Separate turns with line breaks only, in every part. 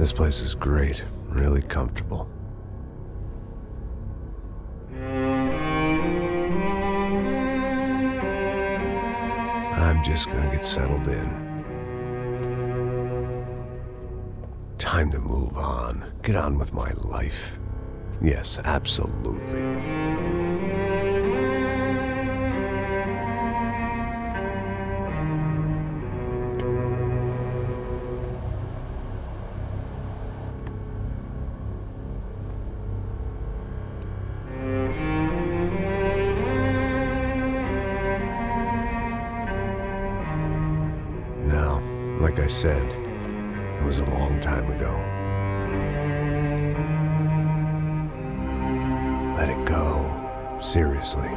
This place is great, really comfortable. I'm just gonna get settled in. Time to move on. Get on with my life. Yes, absolutely. Now, like I said, it was a long time ago. Let it go. Seriously.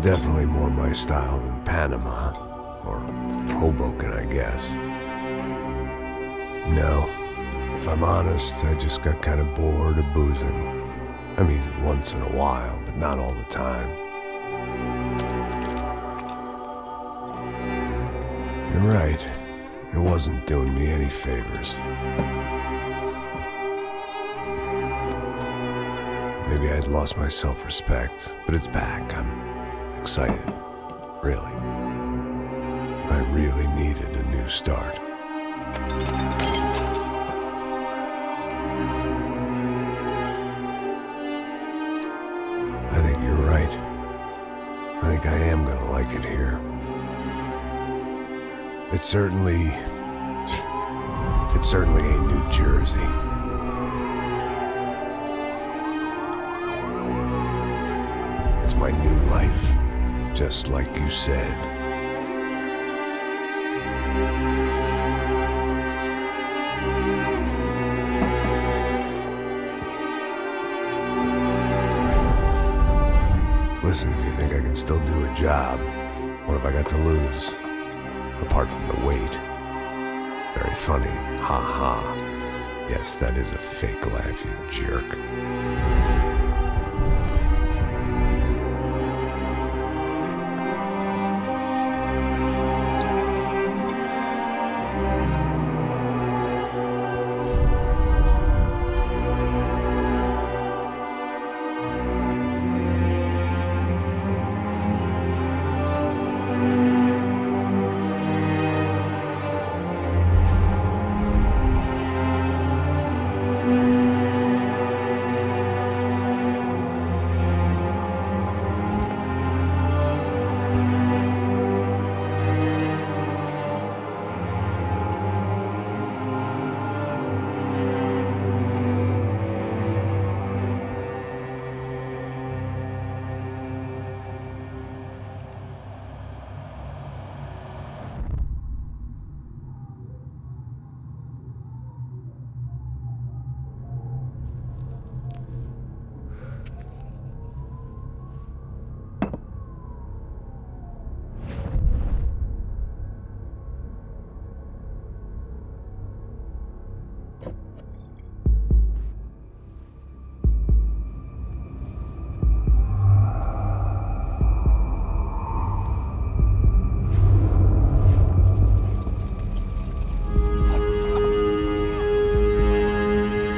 Definitely more my style than Panama, or Hoboken, I guess. No, if I'm honest, I just got kind of bored of boozing. I mean, once in a while, but not all the time. You're right, it wasn't doing me any favors. Maybe I'd lost my self-respect, but it's back. I'm excited, really. I really needed a new start. I think you're right. I think I am gonna like it here. It's certainly ain't New Jersey. It's my new life. Just like you said. Listen, if you think I can still do a job, what have I got to lose? Apart from the weight. Very funny. Ha ha. Yes, that is a fake laugh, you jerk.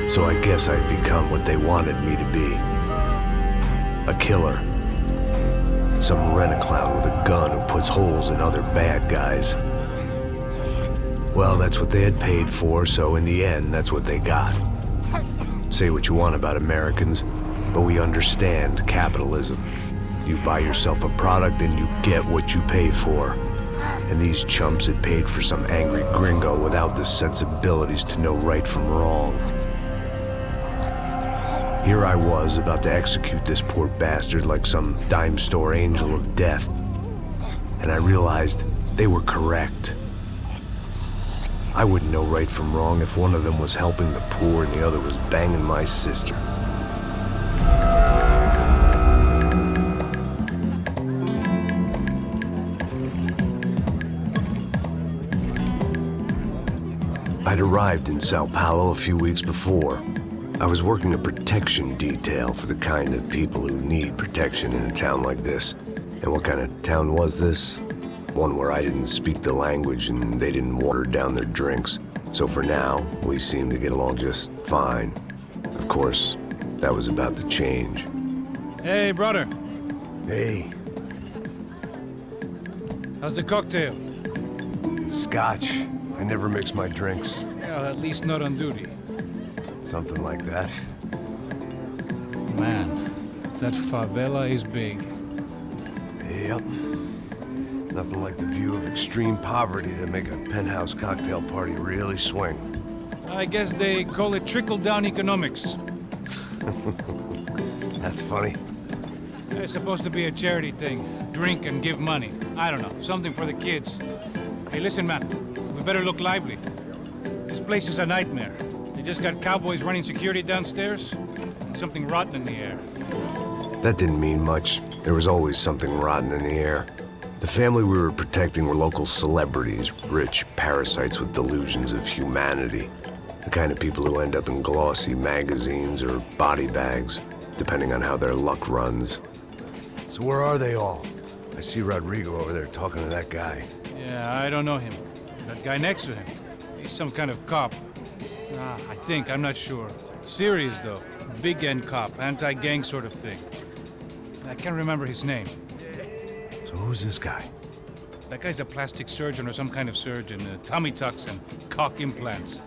So I guess I'd become what they wanted me to be. A killer. Some rent-a-clown with a gun who puts holes in other bad guys. Well, that's what they had paid for, so in the end, that's what they got. Say what you want about Americans, but we understand capitalism. You buy yourself a product and you get what you pay for. And these chumps had paid for some angry gringo without the sensibilities to know right from wrong. Here I was, about to execute this poor bastard like some dime store angel of death. And I realized they were correct. I wouldn't know right from wrong if one of them was helping the poor and the other was banging my sister. I'd arrived in São Paulo a few weeks before. I was working a protection detail for the kind of people who need protection in a town like this. And what kind of town was this? One where I didn't speak the language and they didn't water down their drinks. So for now, we seemed to get along just fine. Of course, that was about to change.
Hey, brother.
Hey.
How's the cocktail?
It's scotch. I never mix my drinks.
Well, at least not on duty.
Something like that.
Man, that favela is big.
Yep. Nothing like the view of extreme poverty to make a penthouse cocktail party really swing.
I guess they call it trickle-down economics.
That's funny.
It's supposed to be a charity thing. Drink and give money. I don't know, something for the kids. Hey, listen, man. We better look lively. This place is a nightmare. They just got cowboys running security downstairs, and something rotten in the air.
That didn't mean much. There was always something rotten in the air. The family we were protecting were local celebrities, rich parasites with delusions of humanity. The kind of people who end up in glossy magazines or body bags, depending on how their luck runs. So where are they all? I see Rodrigo over there talking to that guy.
Yeah, I don't know him. That guy next to him, he's some kind of cop. I think, I'm not sure. Serious, though. Big-end cop, anti-gang sort of thing. I can't remember his name.
So who's this guy?
That guy's a plastic surgeon or some kind of surgeon. Tummy tucks and cock implants.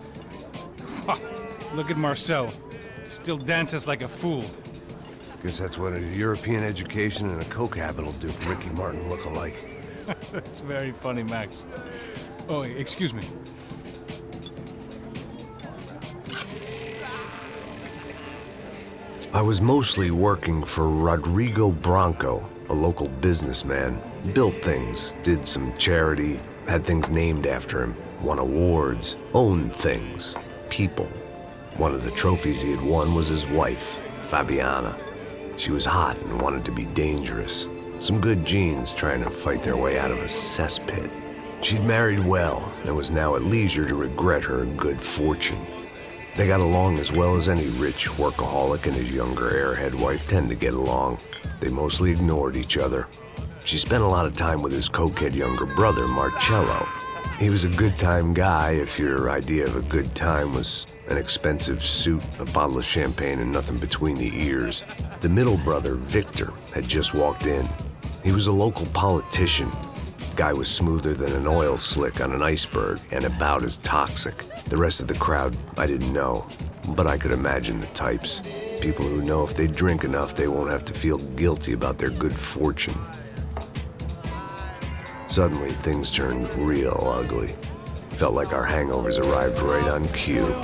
Look at Marcel. Still dances like a fool.
Guess that's what a European education and a coke habit will do for Ricky Martin look-alike.
That's very funny, Max. Oh, excuse me.
I was mostly working for Rodrigo Branco, a local businessman. Built things, did some charity, had things named after him, won awards, owned things, people. One of the trophies he had won was his wife, Fabiana. She was hot and wanted to be dangerous. Some good genes trying to fight their way out of a cesspit. She'd married well and was now at leisure to regret her good fortune. They got along as well as any rich workaholic and his younger airhead wife tend to get along. They mostly ignored each other. She spent a lot of time with his cokehead younger brother, Marcello. He was a good-time guy if your idea of a good time was an expensive suit, a bottle of champagne, and nothing between the ears. The middle brother, Victor, had just walked in. He was a local politician. Guy was smoother than an oil slick on an iceberg and about as toxic. The rest of the crowd, I didn't know, but I could imagine the types. People who know if they drink enough, they won't have to feel guilty about their good fortune. Suddenly, things turned real ugly. Felt like our hangovers arrived right on cue.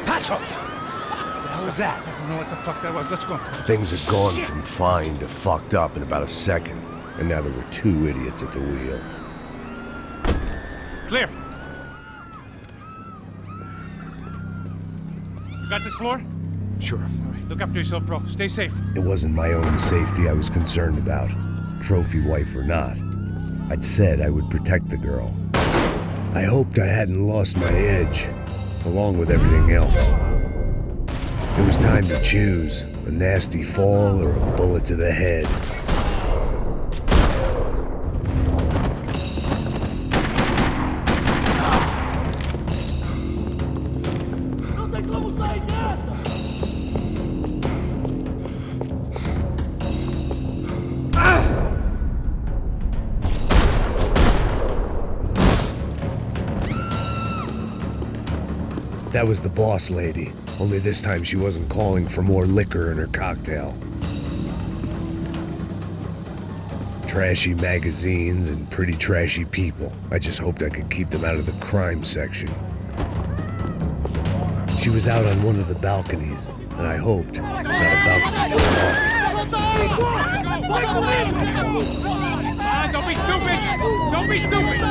Passos! What was that? I don't know what the fuck that was. Let's go.
Things had gone from fine to fucked up in about a second, and now there were two idiots at the wheel.
Clear. You got this floor?
Sure.
All right, look after yourself, bro. Stay safe.
It wasn't my own safety I was concerned about, trophy wife or not. I'd said I would protect the girl. I hoped I hadn't lost my edge, along with everything else. It was time to choose, a nasty fall or a bullet to the head. That was the boss lady, only this time she wasn't calling for more liquor in her cocktail. Trashy magazines and pretty trashy people. I just hoped I could keep them out of the crime section. She was out on one of the balconies, and I hoped not about to be thrown off.
Don't be stupid! Don't be stupid!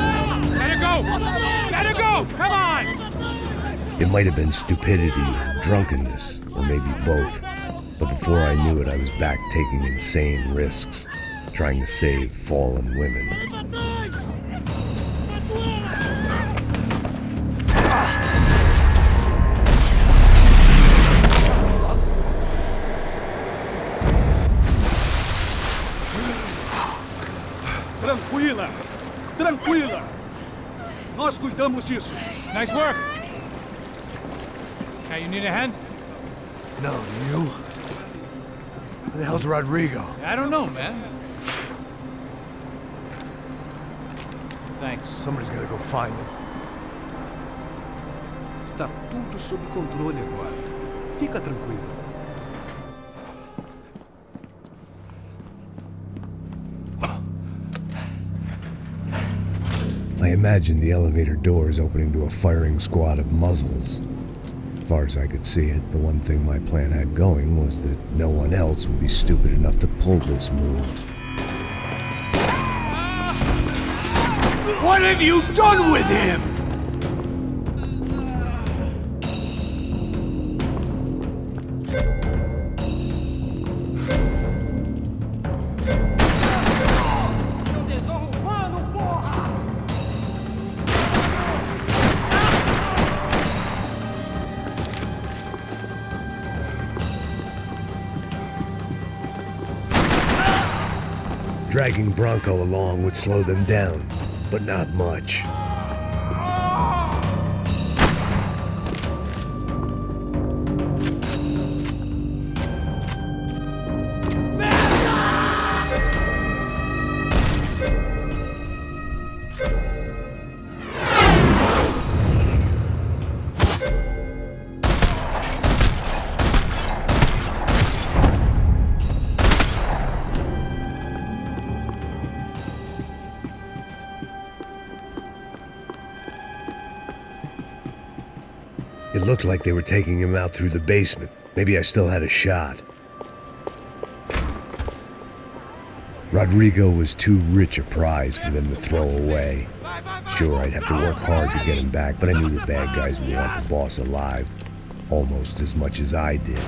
Let her go! Let her go! Come on!
It might have been stupidity, drunkenness, or maybe both. But before I knew it, I was back taking insane risks, trying to save fallen women.
Tranquila! Tranquila! Nós cuidamos disso.
Nice work! Okay, you need a hand?
No, you? Where the hell's Rodrigo?
I don't know, man. Thanks.
Somebody's gotta go find him.
Está tudo sob controle agora. Fica tranquilo.
I imagined the elevator doors opening to a firing squad of muzzles. As far as I could see it, the one thing my plan had going was that no one else would be stupid enough to pull this move.
What have you done with him?
Dragging Bronco along would slow them down, but not much. It looked like they were taking him out through the basement. Maybe I still had a shot. Rodrigo was too rich a prize for them to throw away. Sure, I'd have to work hard to get him back, but I knew the bad guys would want the boss alive, almost as much as I did.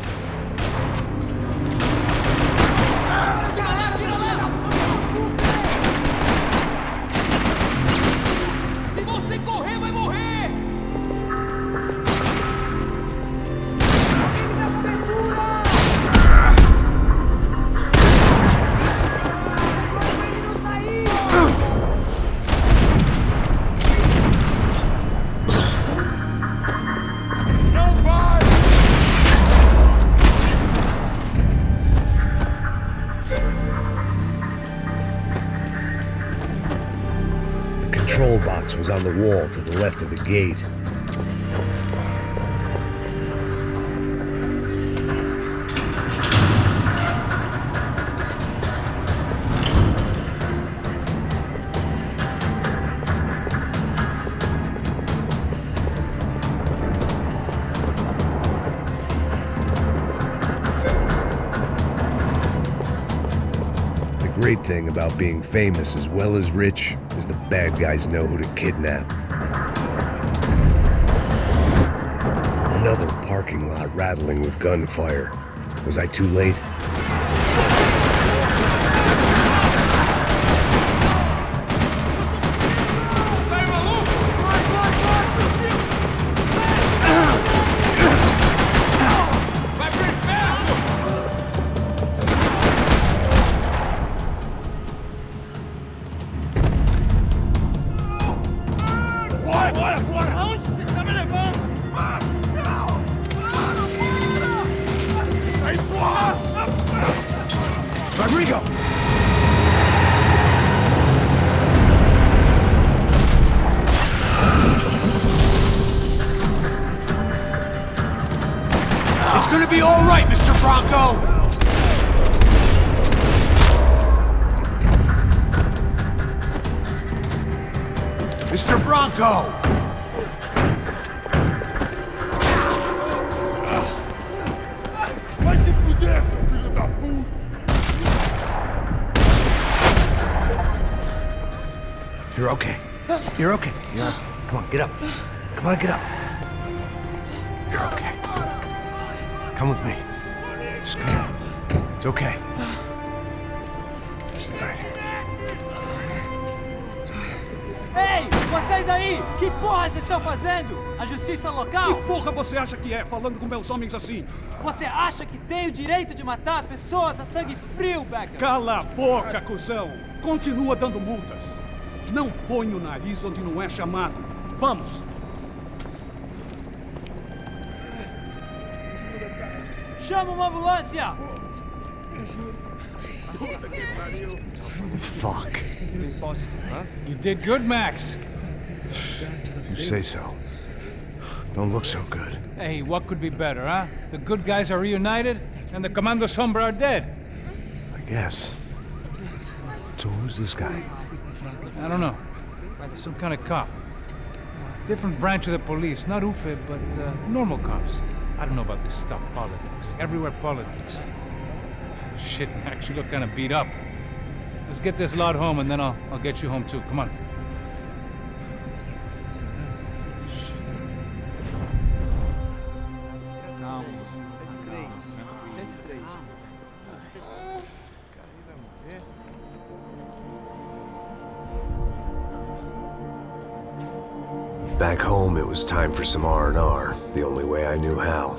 The control box was on the wall to the left of the gate. The great thing about being famous as well as rich is the bad guys know who to kidnap. Another parking lot rattling with gunfire. Was I too late? Rodrigo!
It's gonna be all right, Mr. Bronco! Mr. Bronco!
Vai se fuder, seu filho da puta!
You're okay. You're okay. Come on, get up. Come on, get up. You're okay. Come with me. Just come on. It's okay. Stay right here.
Ei, vocês aí! Que porra vocês estão fazendo? A justiça local?
Que porra você acha que é, falando com meus homens assim?
Você acha que tem o direito de matar as pessoas a sangue frio, Beckham?
Cala a boca, cuzão! Continua dando multas. Não põe o nariz onde não é chamado. Vamos!
Chama uma ambulância!
Fuck.
You did good, Max.
You say so. Don't look so good.
Hey, what could be better, huh? The good guys are reunited, and the Commando Sombra are dead.
I guess. So who's this guy?
I don't know. Some kind of cop. Different branch of the police. Not UFE, but normal cops. I don't know about this stuff, politics. Everywhere politics. Shit, Max, you look kind of beat up. Let's get this lot home, and then I'll get you home too. Come on.
Back home, it was time for some R&R, the only way I knew how.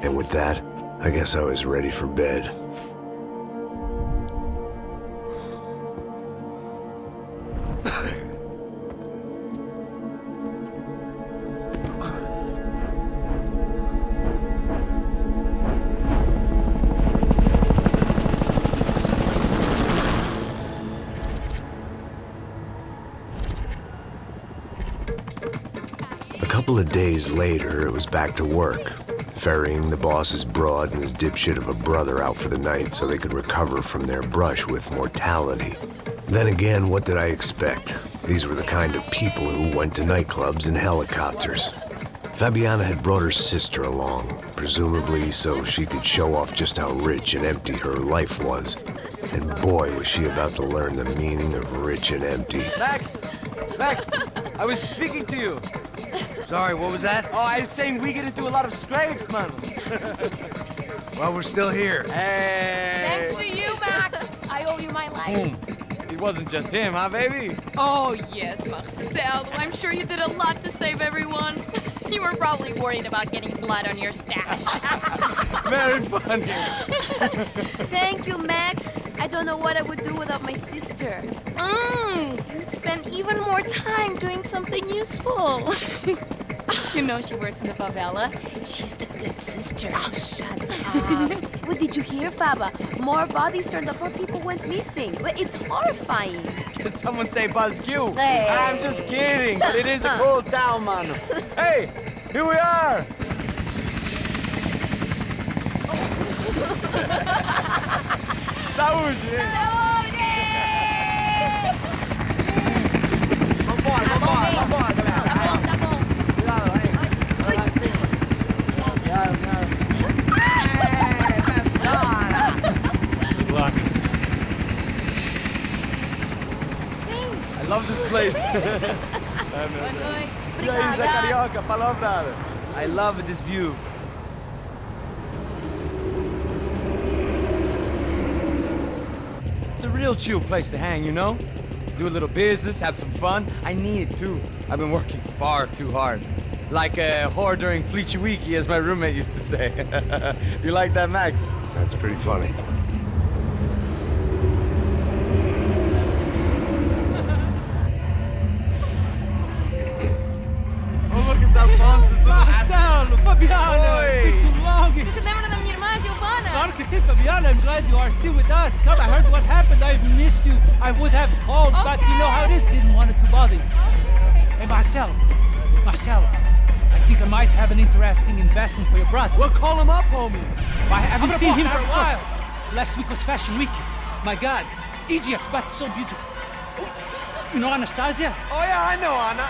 And with that, I guess I was ready for bed. A couple of days later, it was back to work. Ferrying the boss's broad and his dipshit of a brother out for the night so they could recover from their brush with mortality. Then again, what did I expect? These were the kind of people who went to nightclubs in helicopters. Fabiana had brought her sister along, presumably so she could show off just how rich and empty her life was. And boy, was she about to learn the meaning of rich and empty.
Max! Max! I was speaking to you!
Sorry, what was that?
Oh, I was saying we get into a lot of scrapes, man.
Well, we're still here.
Hey!
Thanks to you, Max. I owe you my life.
It wasn't just him, huh, baby?
Oh, yes, Marcel. I'm sure you did a lot to save everyone. You were probably worried about getting blood on your stash.
Very funny.
Thank you, Max. I don't know what I would do without my sister.
Spend even more time doing something useful. You know she works in the favela.
She's the good sister. Oh, shut up. What did you hear, Baba? More bodies turned up, more people went missing. But it's horrifying.
Did someone say Buzz Q?
Hey.
I'm just kidding, but it is a cool town, man. Hey, here we are. Saúde! Vambora, galera.
Tá bom.
Cuidado, aí. Vai lá em cima. Cuidado.
Good luck.
I love this place. E aí, Zé Carioca, palavra. I love this view. It's a real chill place to hang, you know? Do a little business, have some fun. I need it too. I've been working far too hard. Like a whore during Fleechy Weeky, as my roommate used to say. You like that, Max?
That's pretty funny.
Oh, look, it's Alfonso's little
Marcelo, Fabiana,
Oi.
it's too long.
Você se lembra da minha irmã, Giovanna?
Claro que sim, Fabiana. I'm glad you are still with us. Come, I heard what happened. I've missed you. I would have called, but you know how it is. Didn't want it to bother you. Hey, Marcelo, I think I might have an interesting investment for your brother.
Well, call him up, homie.
I haven't seen him for a while. Last week was Fashion Week. My God, Egypt, but so beautiful. You know Anastasia?
Oh, yeah, I know Anna.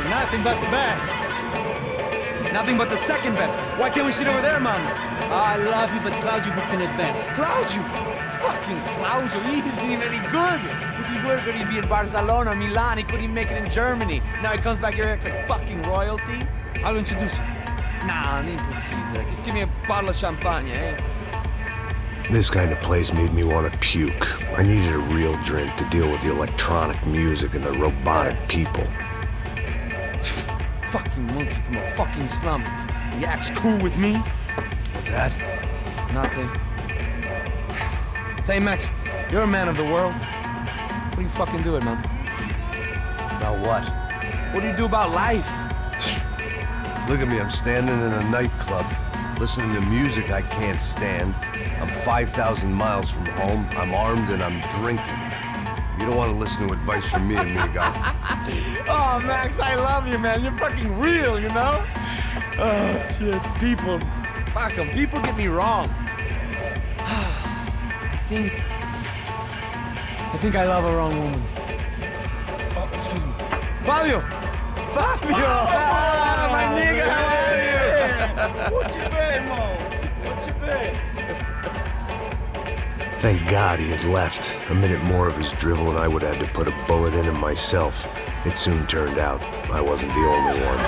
Nothing but the best. Nothing but the second best. Why can't we sit over there, man?
I love you, but Claudio booked in advance.
Claudio? Fucking Claudio, he isn't even any good. If he were good, he'd be in Barcelona, Milan. He couldn't even make it in Germany. Now he comes back here and acts like fucking royalty.
I'll introduce you.
Nah, nem precisa. Just give me a bottle of champagne, eh?
This kind of place made me want to puke. I needed a real drink to deal with the electronic music and the robotic people.
Fucking monkey from a fucking slum. He acts cool with me.
What's that?
Nothing. Say, Max, you're a man of the world. What are you fucking doing, man?
About what?
What do you do about life?
Look at me, I'm standing in a nightclub, listening to music I can't stand. I'm 5,000 miles from home, I'm armed, and I'm drinking. You don't want to listen to advice from me, amigo.
Oh, Max, I love you, man. You're fucking real, you know? Oh, shit. People. Fuck them. People get me wrong. I think I love a wrong woman. Oh, excuse me. Fabio! Fabio! Ah, my nigga, how are you? What you been, Mo? What you been?
Thank God he had left. A minute more of his drivel and I would have had to put a bullet in him myself. It soon turned out I wasn't the only one.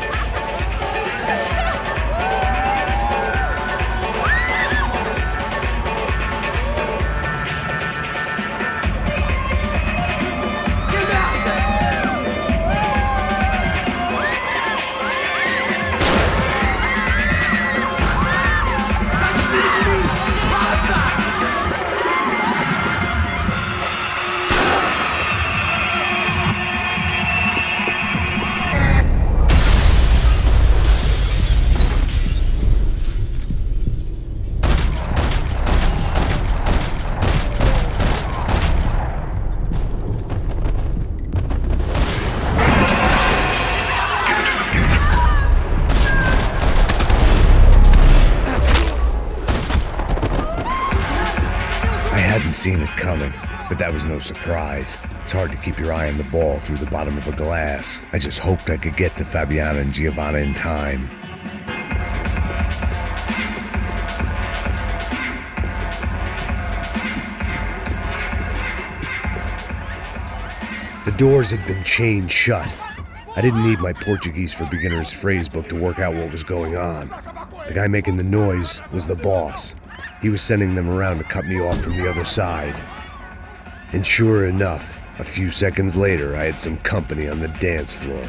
Seen it coming, but that was no surprise. It's hard to keep your eye on the ball through the bottom of a glass. I just hoped I could get to Fabiana and Giovanna in time. The doors had been chained shut. I didn't need my Portuguese for Beginners phrase book to work out what was going on. The guy making the noise was the boss. He was sending them around to cut me off from the other side. And sure enough, a few seconds later, I had some company on the dance floor.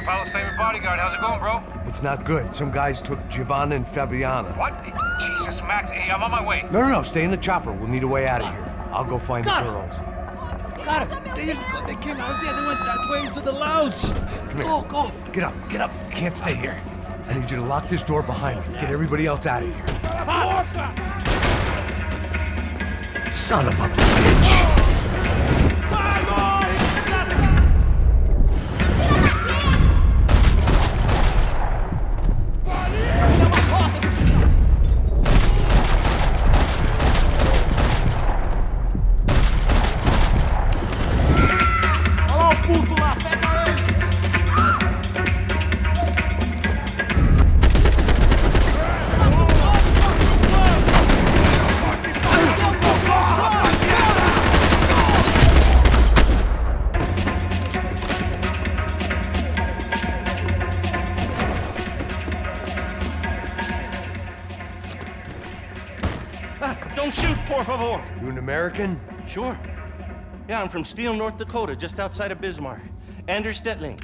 Paulo's favorite bodyguard. How's it going, bro?
It's not good. Some guys took Giovanna and Fabiana.
What? Jesus, Max. Hey, I'm on my way.
No, stay in the chopper. We'll need a way out of here. I'll go find the girls.
Got it. They came out there. They went that way into the lounge.
Come here.
Go.
Get up. You can't stay here. I need you to lock this door behind you. Get everybody else out of here. Son of a bitch!
Don't shoot, por favor.
You an American?
Sure. Yeah, I'm from Steele, North Dakota, just outside of Bismarck. Anders Stetling.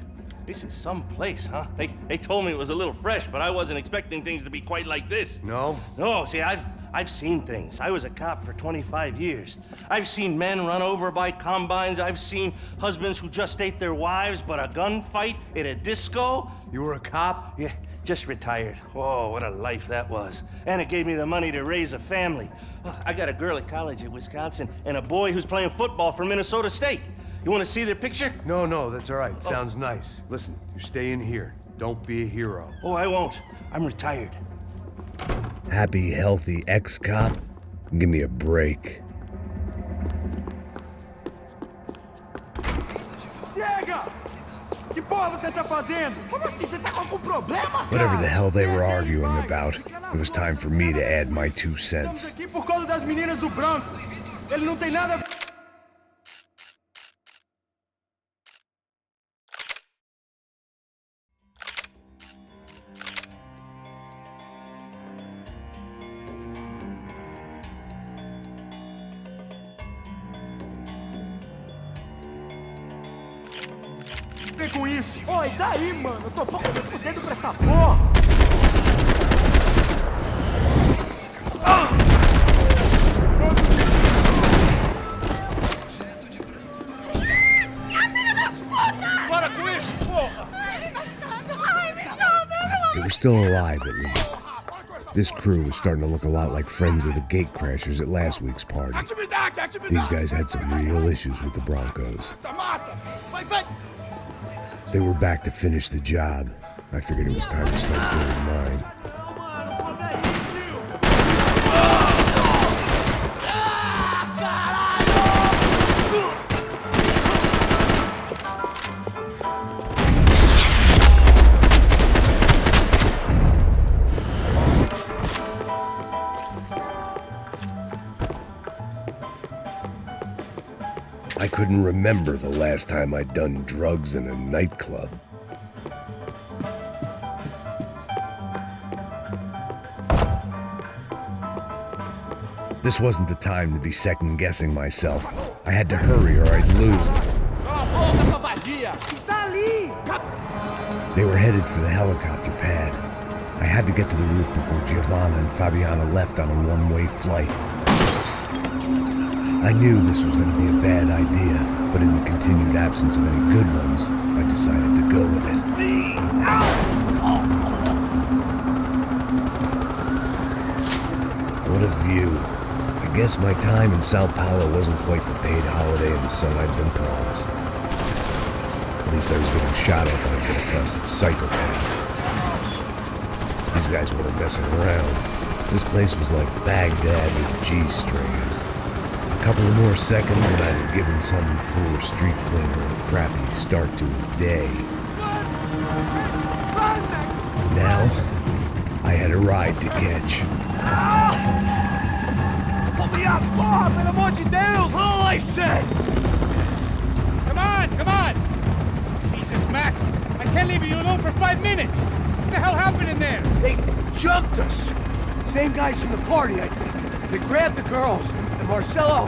This is some place, huh? They told me it was a little fresh, but I wasn't expecting things to be quite like this.
No?
No, see, I've seen things. I was a cop for 25 years. I've seen men run over by combines. I've seen husbands who just ate their wives, but a gunfight at a disco.
You were a cop?
Yeah, just retired. Oh, what a life that was. And it gave me the money to raise a family. I got a girl at college at Wisconsin and a boy who's playing football for Minnesota State. You want to see their picture?
No, that's all right. Sounds nice. Listen, you stay in here. Don't be a hero.
Oh, I won't. I'm retired.
Happy, healthy ex-cop? Give me a break.
Chega! Que porra você tá fazendo? Como assim? Você tá com algum problema, cara?
Whatever the hell they were arguing about, it was time for me to add my 2 cents.
Estamos aqui por causa das meninas do branco. Ele não tem nada... com isso. Oi, daí, mano? Eu tô pouco me fudendo pra essa porra.
Para com isso, porra!
They were still alive, at least. This crew was starting to look a lot like friends of the gatecrashers at last week's party. These guys had some real issues with the Broncos. They were back to finish the job. I figured it was time to start doing mine. I couldn't remember the last time I'd done drugs in a nightclub. This wasn't the time to be second-guessing myself. I had to hurry or I'd lose them. They were headed for the helicopter pad. I had to get to the roof before Giovanna and Fabiana left on a one-way flight. I knew this was going to be a bad idea, but in the continued absence of any good ones, I decided to go with it. What a view. I guess my time in São Paulo wasn't quite the paid holiday in the sun I'd been promised. At least I was getting shot at by a bit-of psychopath. These guys weren't messing around. This place was like Baghdad with G-strings. A couple of more seconds and I'd have given some poor street cleaner a crappy start to his day. Now, I had a ride to catch.
Pull me up, porra, pelo amor de Deus!
All I said!
Come on! Jesus, Max, I can't leave you alone for 5 minutes. What the hell happened in there?
They jumped us! Same guys from the party, I think. They grabbed the girls. Marcelo,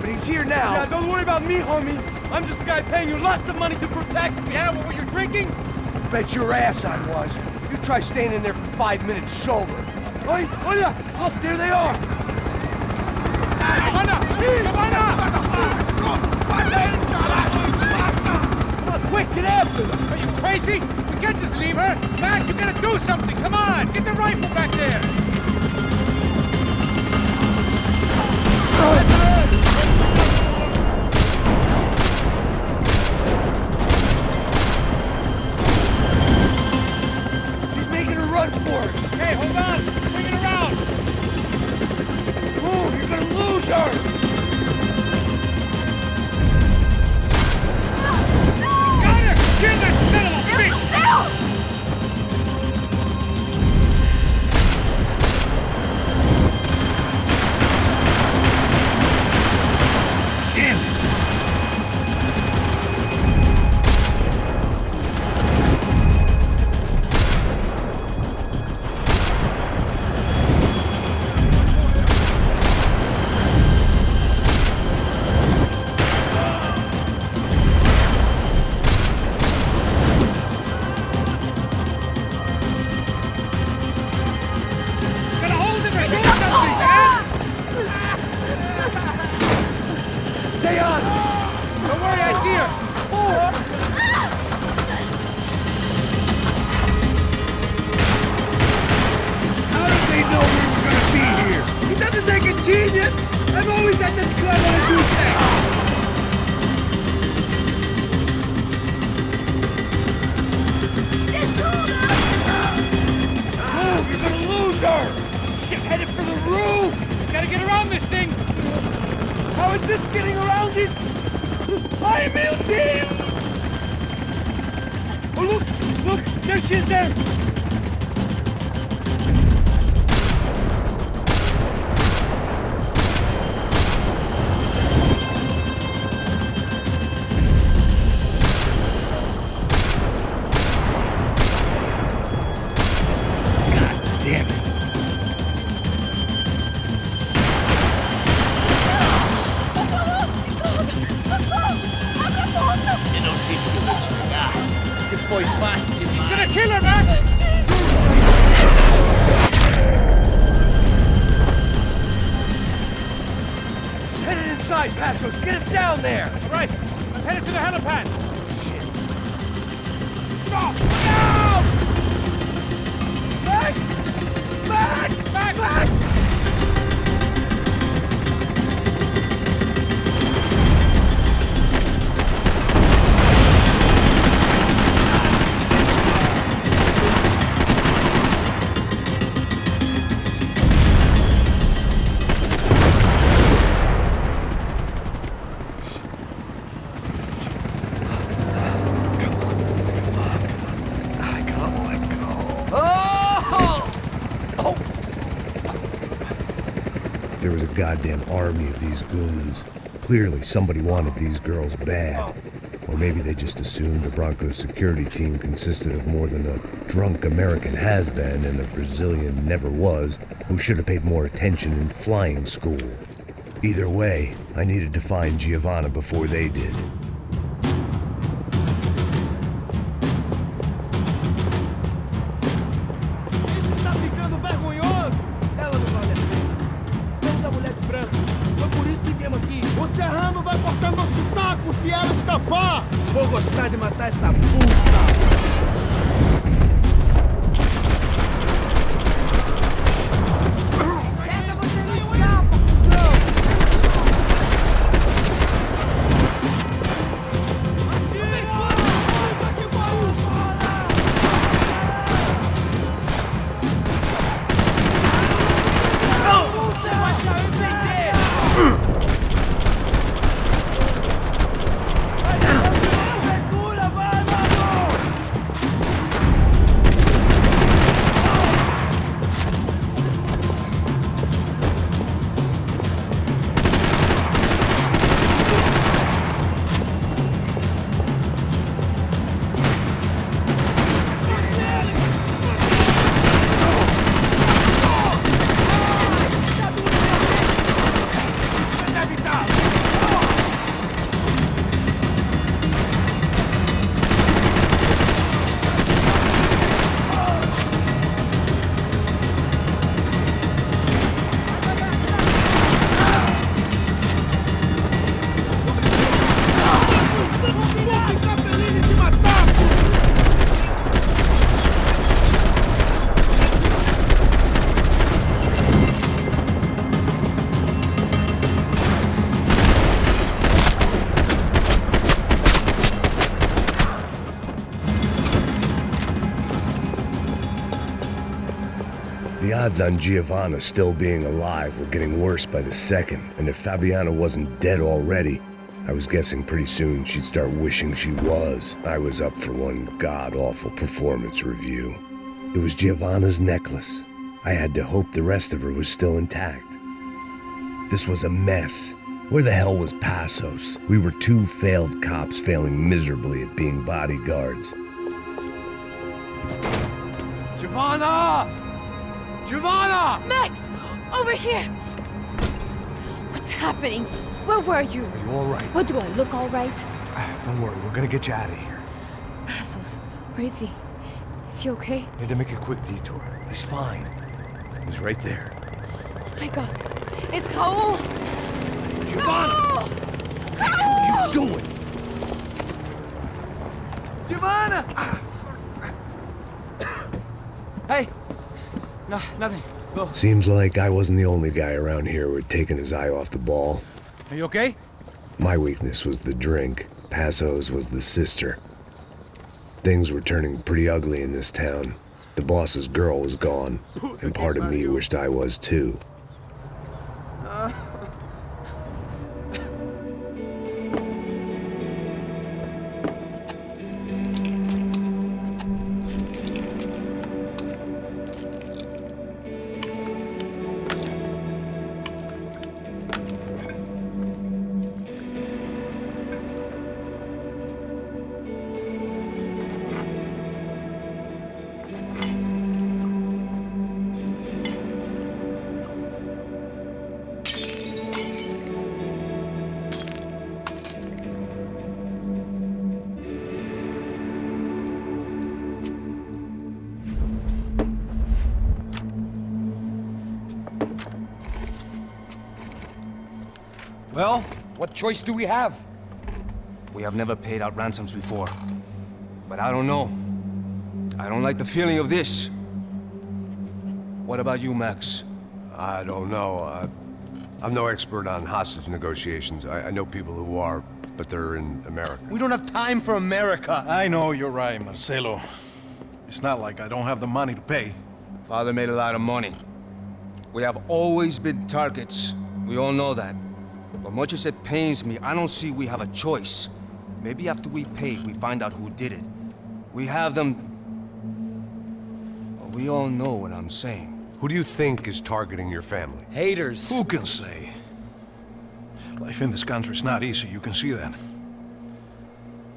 but he's here now.
Yeah, don't worry about me, homie. I'm just the guy paying you lots of money to protect me.
Yeah, what were you drinking?
Bet your ass I was. You try staying in there for 5 minutes sober. Oi, olha! Look, there they are! Come on, quick, get after them!
Are you crazy? We can't just leave her! Max, you gotta do something! Come on! Get the rifle back there!
She's making a run for it!
Hey, hold on! Bring it around!
Move, you're gonna lose her!
Got her! Kill that son of a bitch!
Stay on!
Don't worry, I see her!
How did they know we were gonna be here? He doesn't take a genius! I've always had this clever to do things! Move! You're gonna lose her! She's headed for the roof!
Gotta get around this thing!
How is this getting around it? Ai, meu Deus! Oh, look! Look! There she is there! God damn it!
Eu não disse que eu vou te pegar. Você foi fácil demais.
He's gonna kill her, Max!
She's headed inside, Passos! Get us down there!
Right, I'm headed to the helipad.
Shit! Oh, no! Max! Max!
Max!
Max!
There was a goddamn army of these goons. Clearly, somebody wanted these girls bad. Or maybe they just assumed the Broncos security team consisted of more than a drunk American has-been and a Brazilian never-was who should have paid more attention in flying school. Either way, I needed to find Giovanna before they did.
Isso está ficando vergonhoso! Ela não vale a pena. Vamos a mulher de branco. Foi por isso que viemos aqui. O Serrano vai cortar nosso saco se ela escapar! Vou gostar de matar essa puta!
odds on Giovanna still being alive were getting worse by the second, and if Fabiana wasn't dead already, I was guessing pretty soon she'd start wishing she was. I was up for one god-awful performance review. It was Giovanna's necklace. I had to hope the rest of her was still intact. This was a mess. Where the hell was Passos? We were two failed cops failing miserably at being bodyguards.
Giovanna! Giovanna!
Max! Over here! What's happening? Where were you?
Are you all right?
What, do I look all right?
Don't worry, we're gonna get you out of here.
Passos, where is he? Is he okay?
Had to make a quick detour. He's fine. He's right there.
Oh my God. It's Raul!
Giovanna!
Raul!
What are you doing?
Giovanna! Hey! No, nothing. Go.
Seems like I wasn't the only guy around here who had taken his eye off the ball.
Are you okay?
My weakness was the drink. Passos was the sister. Things were turning pretty ugly in this town. The boss's girl was gone, and part of me wished I was too.
Well, what choice do we have?
We have never paid out ransoms before. But I don't know. I don't like the feeling of this. What about you, Max?
I don't know. I'm no expert on hostage negotiations. I know people who are, but they're in America.
We don't have time for America.
I know you're right, Marcelo. It's not like I don't have the money to pay.
Father made a lot of money. We have always been targets. We all know that. But much as it pains me, I don't see we have a choice. Maybe after we pay, we find out who did it. We have them... Well, we all know what I'm saying.
Who do you think is targeting your family?
Haters.
Who can say? Life in this country is not easy, you can see that.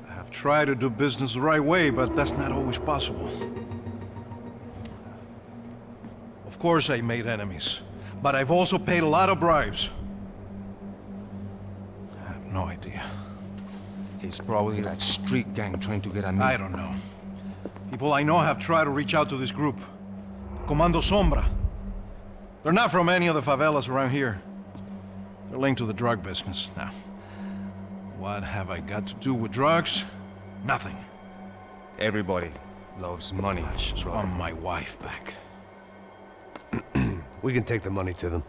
I have tried to do business the right way, but that's not always possible. Of course I made enemies, but I've also paid a lot of bribes. I have no idea.
It's probably that street gang trying to get at me.
I don't know. People I know have tried to reach out to this group. Comando Sombra. They're not from any of the favelas around here. They're linked to the drug business. Now, what have I got to do with drugs? Nothing.
Everybody loves money.
I just want my wife back.
We can take the money to them.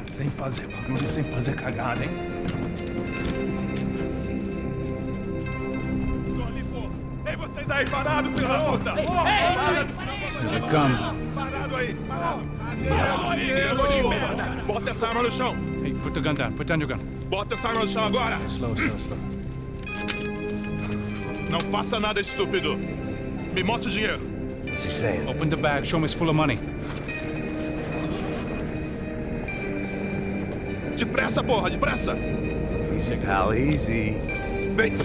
Sem fazer barulho, sem fazer cagada, hein? Estou ali, pô! Ei, vocês aí, parados, filho da puta!
Here they come.
Parado aí, parado! Eu vou te merda! Bota essa arma no chão!
Hey, put the gun down. Put down your gun.
Bota essa arma no chão agora!
Slow, slow, slow.
Não faça nada, estúpido! Me mostra o dinheiro!
What's he saying?
Open the bag. Show me it's full of money.
Depressa, porra, depressa!
Easy, pal, easy.
Vem!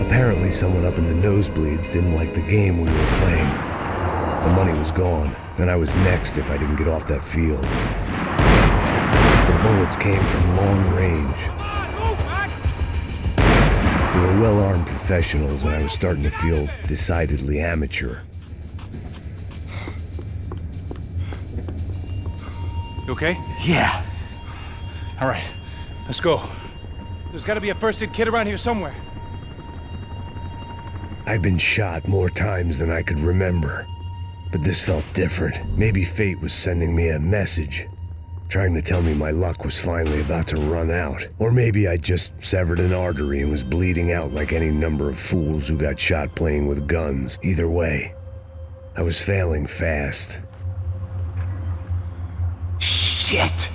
Apparently someone up in the nosebleeds didn't like the game we were playing. The money was gone, and I was next if I didn't get off that field. The bullets came from long range. They were well-armed professionals, and I was starting to feel decidedly amateur.
You okay?
Yeah! All right,
Let's go. There's gotta be a first aid kit around here somewhere.
I've been shot more times than I could remember. But this felt different. Maybe fate was sending me a message, trying to tell me my luck was finally about to run out. Or maybe I just severed an artery and was bleeding out like any number of fools who got shot playing with guns. Either way, I was failing fast.
Shit!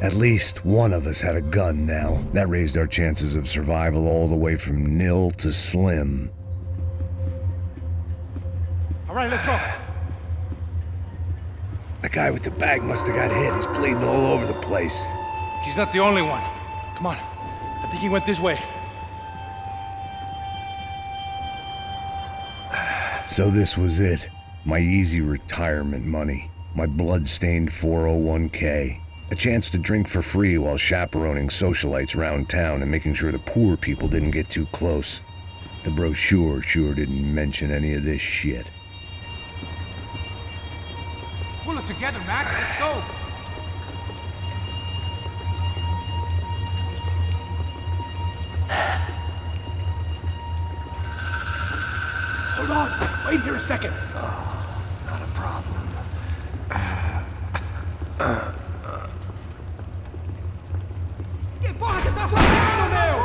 At least one of us had a gun now. That raised our chances of survival all the way from nil to slim.
All right, let's go.
The guy with the bag must have got hit. He's bleeding all over the place.
He's not the only one. Come on. I think he went this way.
So this was it. My easy retirement money. My blood-stained 401k. A chance to drink for free while chaperoning socialites around town and making sure the poor people didn't get too close. The brochure sure didn't mention any of this shit.
Pull it together, Max. Let's go.
Hold on. Wait here a second.
Not a problem.
Que porra você tá fazendo, meu?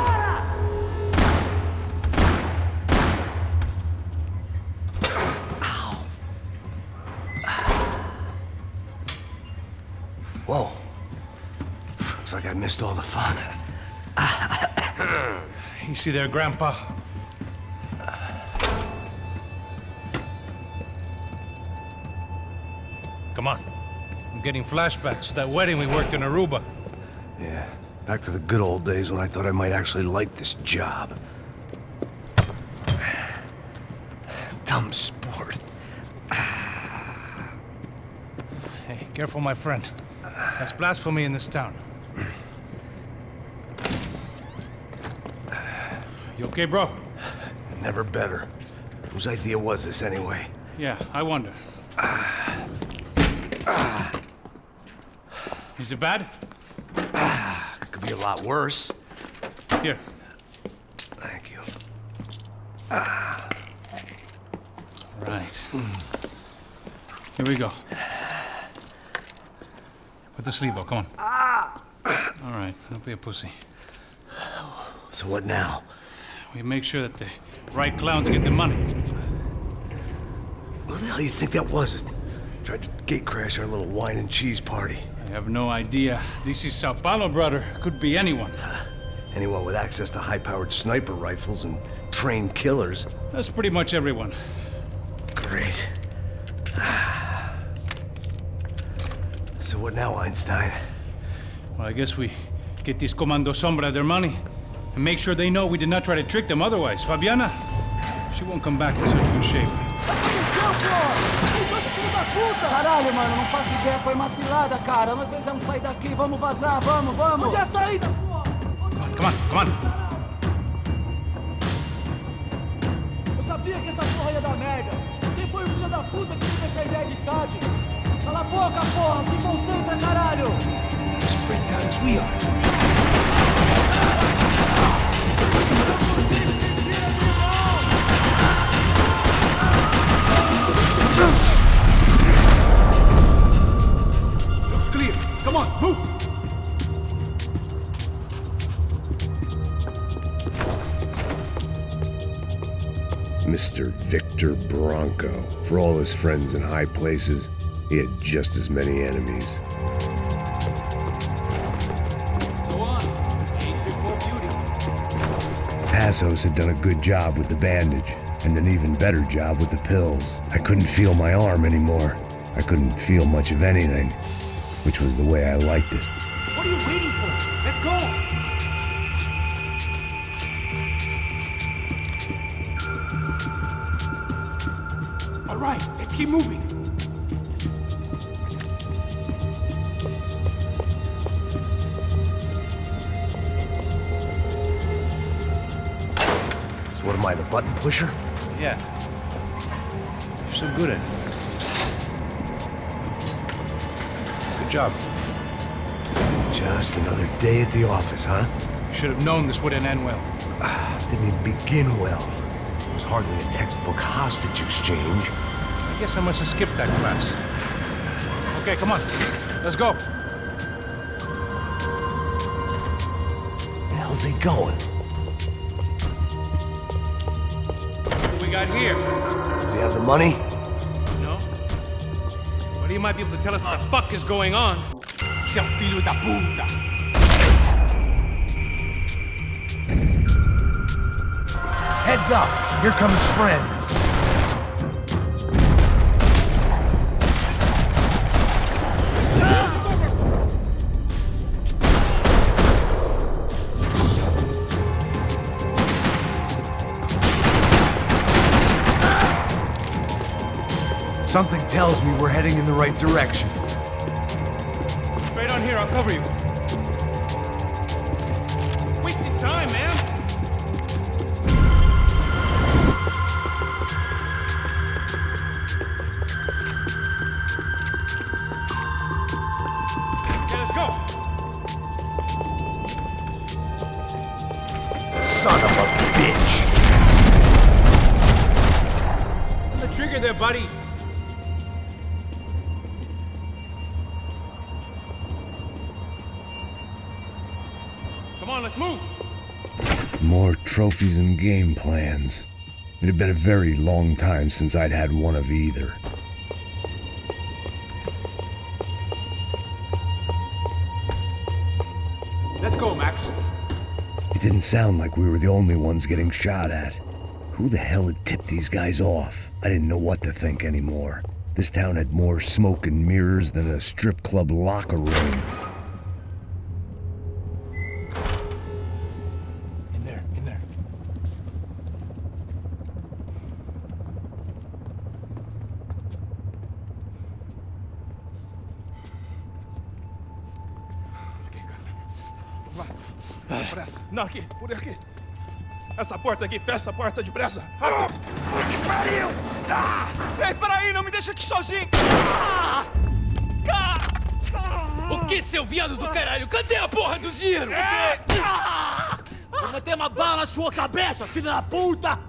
Whoa. Looks like I missed all the fun.
Easy there, Grandpa. Come on. I'm getting flashbacks to that wedding we worked in Aruba.
Yeah, back to the good old days when I thought I might actually like this job. Dumb sport.
Hey, careful, my friend. That's blasphemy in this town. You okay, bro?
Never better. Whose idea was this anyway?
Yeah, I wonder. Is it bad?
Could be a lot worse.
Here.
Thank you.
Right. Here we go. Put the sleeve on, come on. All right, don't be a pussy.
So what now?
We make sure that the right clowns get the money.
What the hell do you think that was? Tried to gate crash our little wine and cheese party.
I have no idea. This is São Paulo, brother. Could be anyone.
Anyone with access to high-powered sniper rifles and trained killers.
That's pretty much everyone.
Great. So what now, Einstein?
Well, I guess we get these Comando Sombra their money and make sure they know we did not try to trick them otherwise. Fabiana, she won't come back in such good shape.
Caralho, mano, não faço ideia, foi uma cilada, cara. Nós precisamos sair daqui, vamos vazar, vamos, vamos! Onde é a saída, porra?
Come on, come on!
Eu sabia que essa porra ia dar merda. Quem foi o filho da puta que teve essa ideia de estádio? Cala a boca, porra! Se concentra, caralho!
As freaked out as we are.
Looks clear. Come on, move!
Mr. Victor Bronco. For all his friends in high places, he had just as many enemies.
Go on. Age before beauty.
Passos had done a good job with the bandage, and an even better job with the pills. I couldn't feel my arm anymore. I couldn't feel much of anything, which was the way I liked it.
What are you waiting for? Let's go!
All right, let's keep moving.
So what am Am I the button pusher?
Yeah. You're so good at it. Good job.
Just another day at the office, huh?
You should have known this wouldn't end well.
Didn't even begin well. It was hardly a textbook hostage exchange.
I guess I must have skipped that class. Okay, come on. Let's go.
Where the hell's he going?
What do we got here?
Does he have the money?
No. But he might be able to tell us what the fuck is going on.
Seu filho da puta!
Heads up! Here comes friends. Something tells me we're heading in the right direction.
Straight on here, I'll cover you. Wasting time, man! Okay, let's go!
Son of a bitch!
Pull the trigger there, buddy! Come on, let's move!
More trophies and game plans. It had been a very long time since I'd had one of either.
Let's go, Max.
It didn't sound like we were the only ones getting shot at. Who the hell had tipped these guys off? I didn't know what to think anymore. This town had more smoke and mirrors than a strip club locker room.
In there.
Pressa. Não, aqui, por aqui. Essa porta aqui, fecha essa porta depressa. Rápido. Que pariu! Ei, peraí, não me deixa aqui sozinho.
O que, seu viado do caralho? Cadê a porra do dinheiro?
Vou meter uma bala na sua cabeça, filha da puta!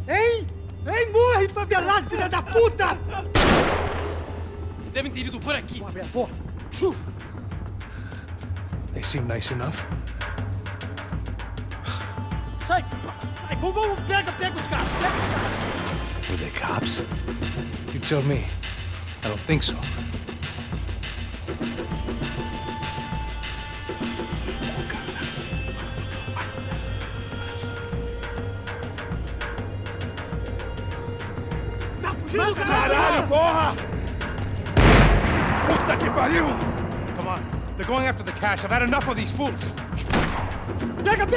Hein? Hein, morre, favelado, filha da puta!
Eles devem ter ido por aqui.
Abre a porta.
They seem nice enough.
Sai! Sai! Vamos, pega os caras! Pega os caras!
Were they cops?
You tell me. I don't think so.
Tá fugindo,
Caralho, porra! Puta que pariu!
Come on. They're going after the cash. I've had enough of these fools.
Pega!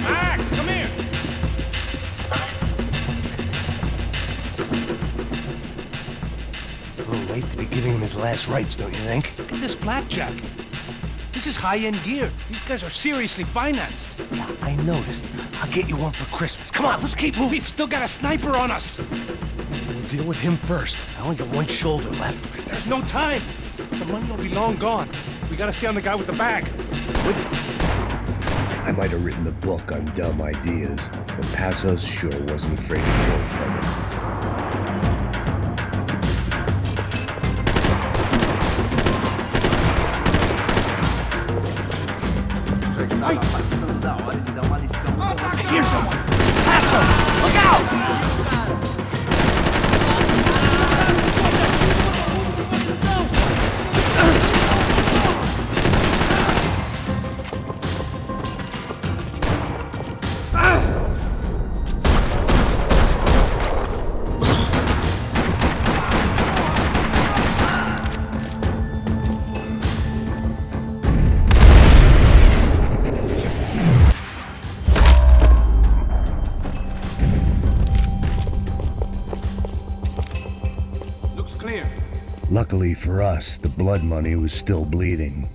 Max, come here!
A little late to be giving him his last rites, don't you think?
Look at this flapjack. This is high-end gear. These guys are seriously financed.
Yeah, I noticed. I'll get you one for Christmas. Come on, let's keep moving.
We've still got a sniper on us.
We'll deal with him first. I only got one shoulder left.
There's no time. The money will be long gone. We gotta stay on the guy with the bag.
I might have written a book on dumb ideas, but Passos sure wasn't afraid to quote from it.
Here's someone! Passo! Look out!
Luckily for us, the blood money was still bleeding.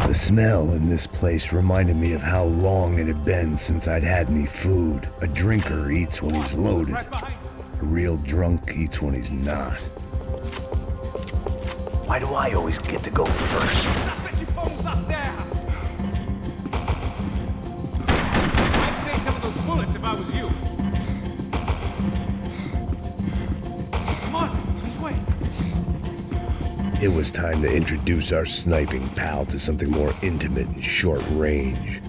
The smell in this place reminded me of how long it had been since I'd had any food. A drinker eats when he's loaded. A real drunk eats when he's not. Why do I always get to go first?
I'd save some of those bullets if I was you. Come on, this way.
It was time to introduce our sniping pal to something more intimate and short range.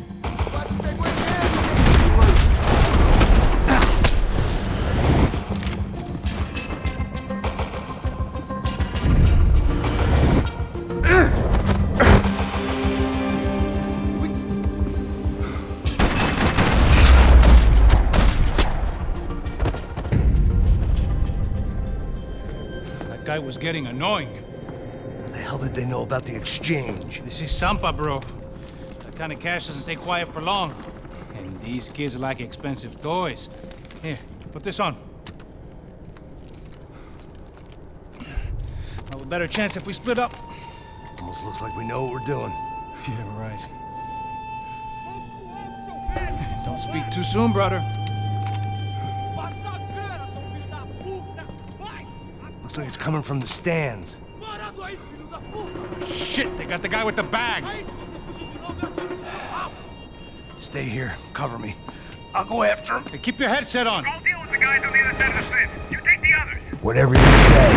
That guy was getting annoying.
The hell did they know about the exchange?
This is Sampa, bro. That kind of cash doesn't stay quiet for long. And these kids like expensive toys. Here, put this on. Have a better chance if we split up.
Almost looks like we know what we're doing.
Yeah, right. Don't speak too soon, brother.
Looks like it's coming from the stands.
Shit, they got the guy with the bag.
Stay here. Cover me. I'll go after him.
Hey, keep your headset on.
I'll deal with the guys on the other side of the fence. You take the others.
Whatever you say.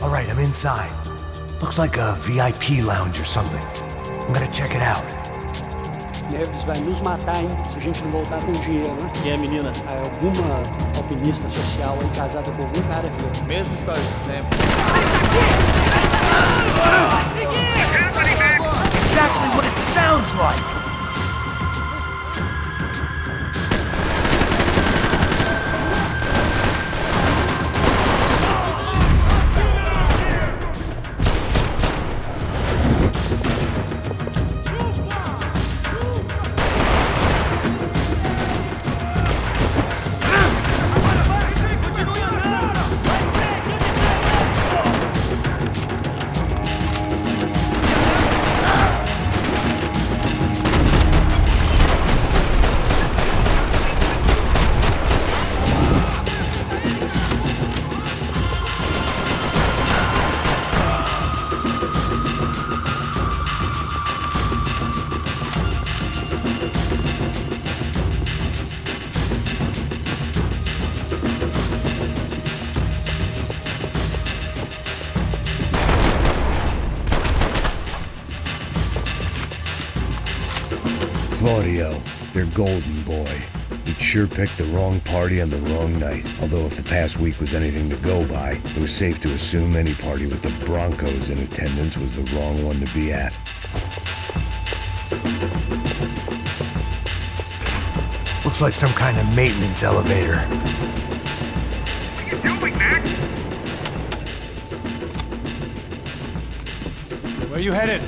All right, I'm inside. Looks like a VIP lounge or something. I'm gonna check it out.
Neves vai nos matar, hein, se a gente não voltar com dinheiro, né? E a menina? Alguma alpinista social aí casada com algum cara aqui.
Mesma história de sempre.
Exactly what it sounds like! Claudio, their golden boy. He'd sure picked the wrong party on the wrong night. Although if the past week was anything to go by, it was safe to assume any party with the Broncos in attendance was the wrong one to be at. Looks like some kind of maintenance elevator.
What are you doing, Max?
Where you headed?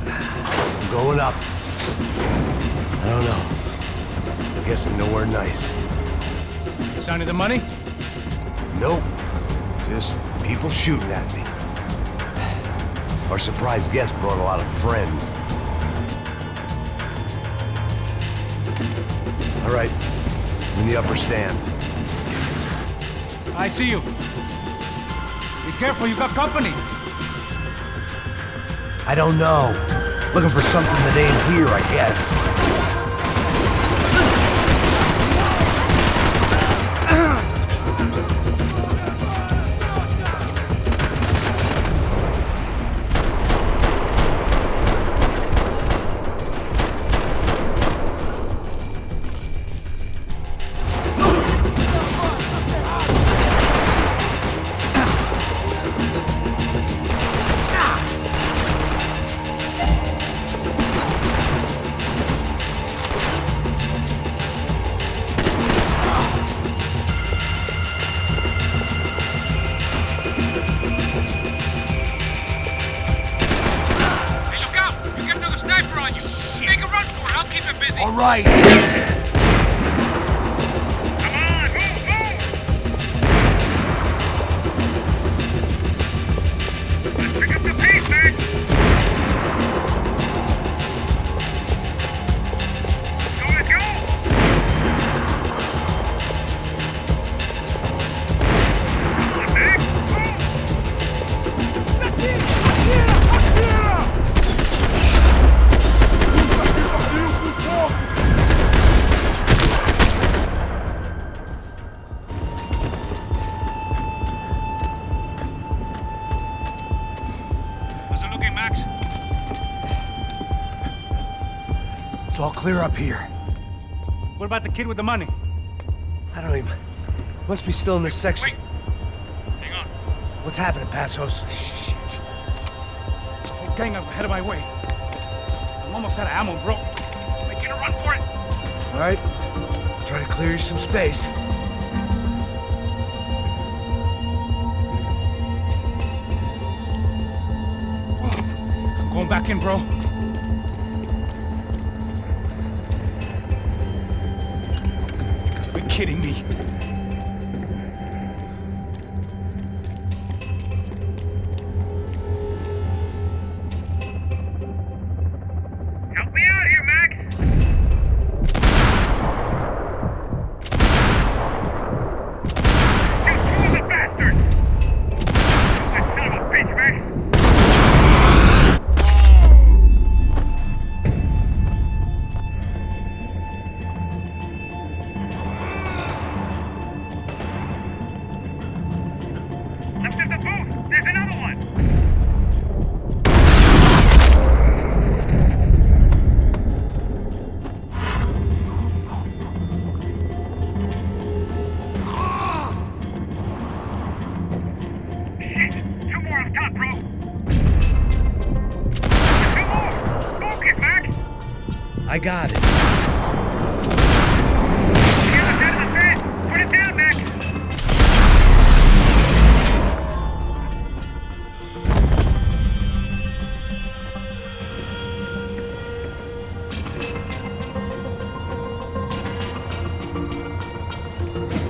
I'm going up. I don't know. I'm guessing nowhere nice.
Sign of the money?
Nope. Just people shooting at me. Our surprise guest brought a lot of friends. All right. I'm in the upper stands.
I see you. Be careful, you got company.
I don't know. Looking for something that ain't here, I guess.
All right.
It's all clear up here.
What about the kid with the money?
I don't even... Must be still in this section.
Wait. Hang on.
What's happening, Passos?
Whole gang up ahead of my way. I'm almost out of ammo, bro.
Making a run for it.
All right. Try to clear you some space.
I'm going back in, bro. Kidding me?
Help me out here, Max. You two of the bastards! That son of a bitch, Max.
I got it.
Put it down, Max.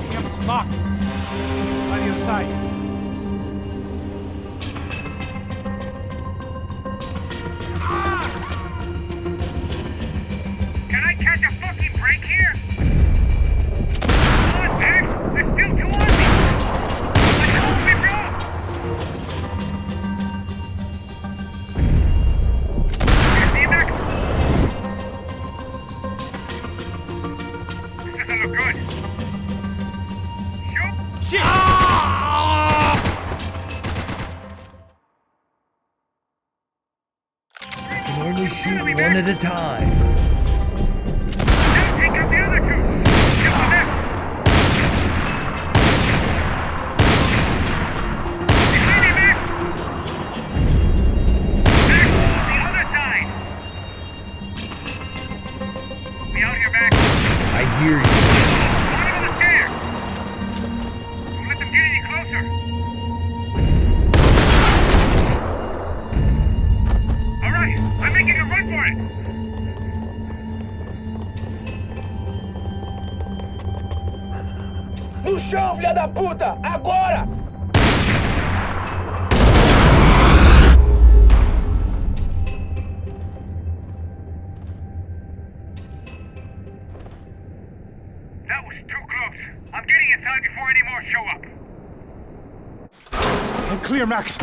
Damn, it's locked. Try the other side.
Can I catch a fucking break here? Come on, Max!
shoot one at a time.
Now take out the other two! Get the next! Behind you, Max! Max, the other side! Be out here, Max!
I hear you.
Bottom of the stairs! Don't let them get any closer! Alright, I'm making a run for it!
No chão, filha da puta! Agora!
That was too close. I'm getting inside before any more show up.
I'm clear, Max.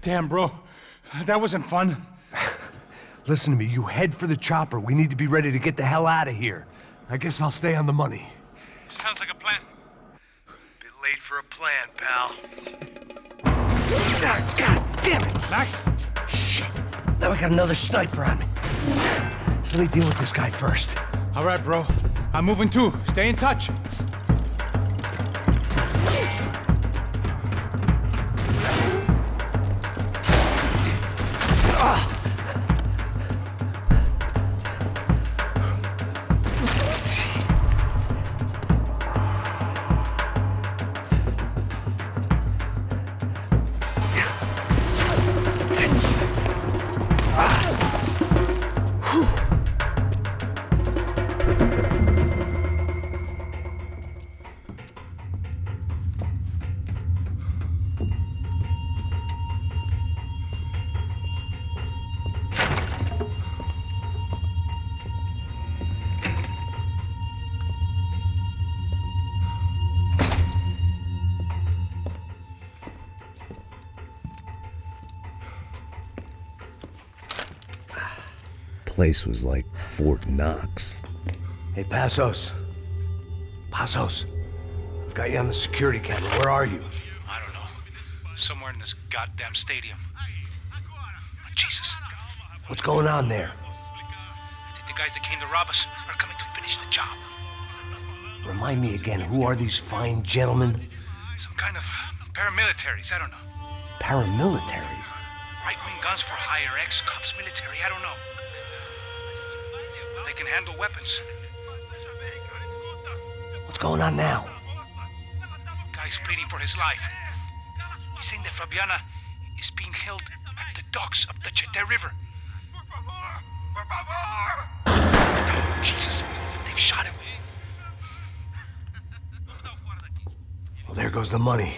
Damn, bro. That wasn't fun.
Listen to me, you head for the chopper. We need to be ready to get the hell out of here. I guess I'll stay on the money.
Sounds like a plan.
Bit late for a plan, pal.
God damn it! Max?
Shit. Now I got another sniper on me. So let me deal with this guy first.
All right, bro. I'm moving too. Stay in touch.
Place was like Fort Knox. Hey, Passos. Passos. I've got you on the security camera. Where are you?
I don't know. Somewhere in this goddamn stadium. Jesus.
What's going on there?
The guys that came to rob us are coming to finish the job.
Remind me again, who are these fine gentlemen?
Some kind of paramilitaries, I don't know.
Paramilitaries?
Right-wing guns for hire, ex-cops, military, I don't know. They can handle weapons.
What's going on now?
Guy's pleading for his life. He's saying that Fabiana is being held at the docks of the Chete River. Oh, Jesus, they've shot him.
Well, there goes the money.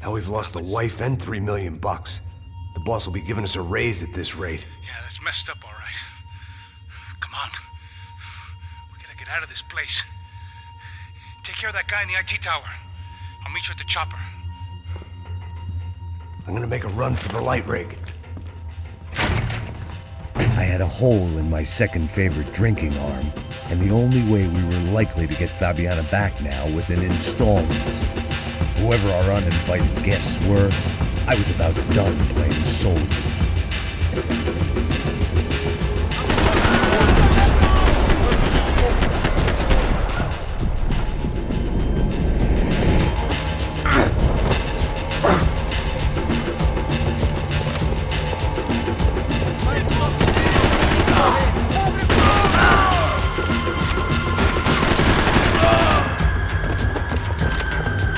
Now we've lost the wife and $3 million bucks. The boss will be giving us a raise at this rate.
Yeah, that's messed up, all right. Come on. We gotta get out of this place. Take care of that guy in the IT tower. I'll meet you at the chopper.
I'm gonna make a run for the light rig. I had a hole in my second favorite drinking arm, and the only way we were likely to get Fabiana back now was in installments. Whoever our uninvited guests were, I was about done playing soldiers.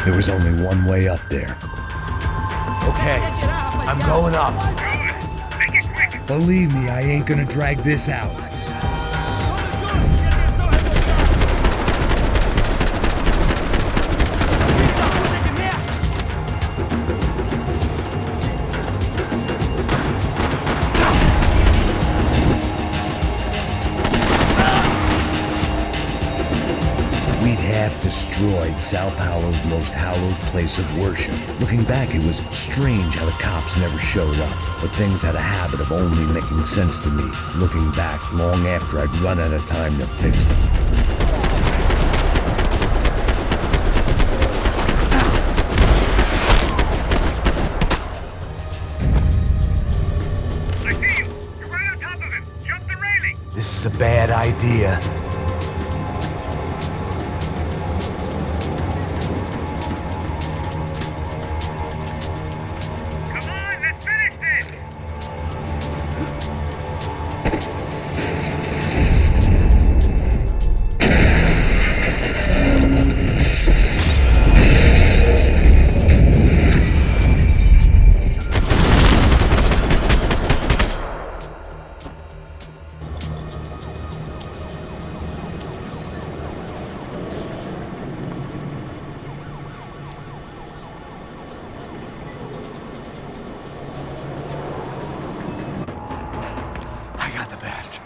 There was only one way up there. Okay, I'm going up.
Make it quick!
Believe me, I ain't gonna drag this out. Destroyed São Paulo's most hallowed place of worship. Looking back, it was strange how the cops never showed up, but things had a habit of only making sense to me, looking back long after I'd run out of time to fix them.
I see
a bad idea.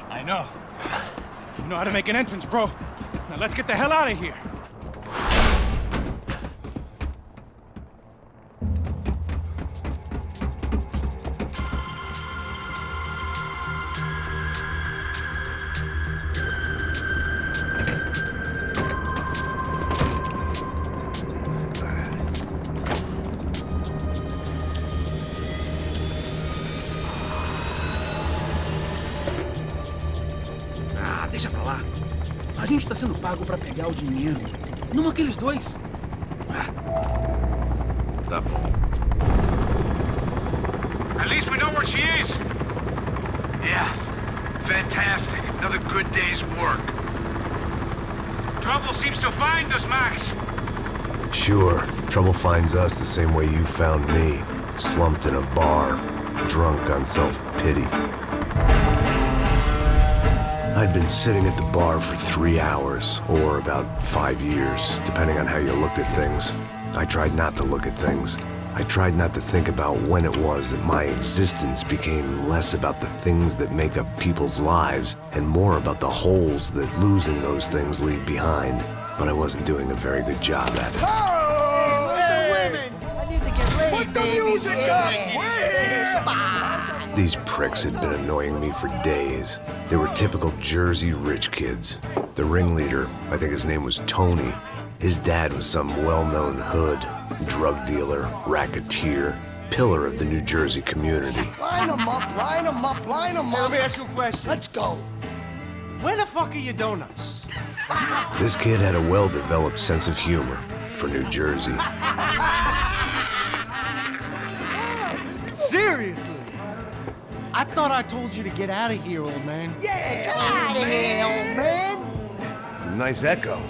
I know. You know how to make an entrance, bro. Now let's get the hell out of here.
Deixa pra lá. A gente tá sendo pago pra pegar o dinheiro. Não aqueles dois.
Tá bom.
At least we know where she is. Yeah. Fantastic. Another good day's work. Trouble seems to find us, Max.
Sure. Trouble finds us the same way you found me. Slumped in a bar. Drunk on self-pity. I'd been sitting at the bar for 3 hours, or about 5 years, depending on how you looked at things. I tried not to look at things. I tried not to think about when it was that my existence became less about the things that make up people's lives, and more about the holes that losing those things leave behind. But I wasn't doing a very good job at it.
Oh, where's the women? I need to get laid,
Put the music up!
These pricks had been annoying me for days. They were typical Jersey rich kids. The ringleader, I think his name was Tony. His dad was some well-known hood, drug dealer, racketeer, pillar of the New Jersey community.
Line them up, line them up, line them up.
Let me ask you a question.
Let's go.
Where the fuck are your donuts?
This kid had a well-developed sense of humor for New Jersey.
Seriously? I thought I told you to get out of here, old man.
Yeah, get out of here, old man.
Nice echo.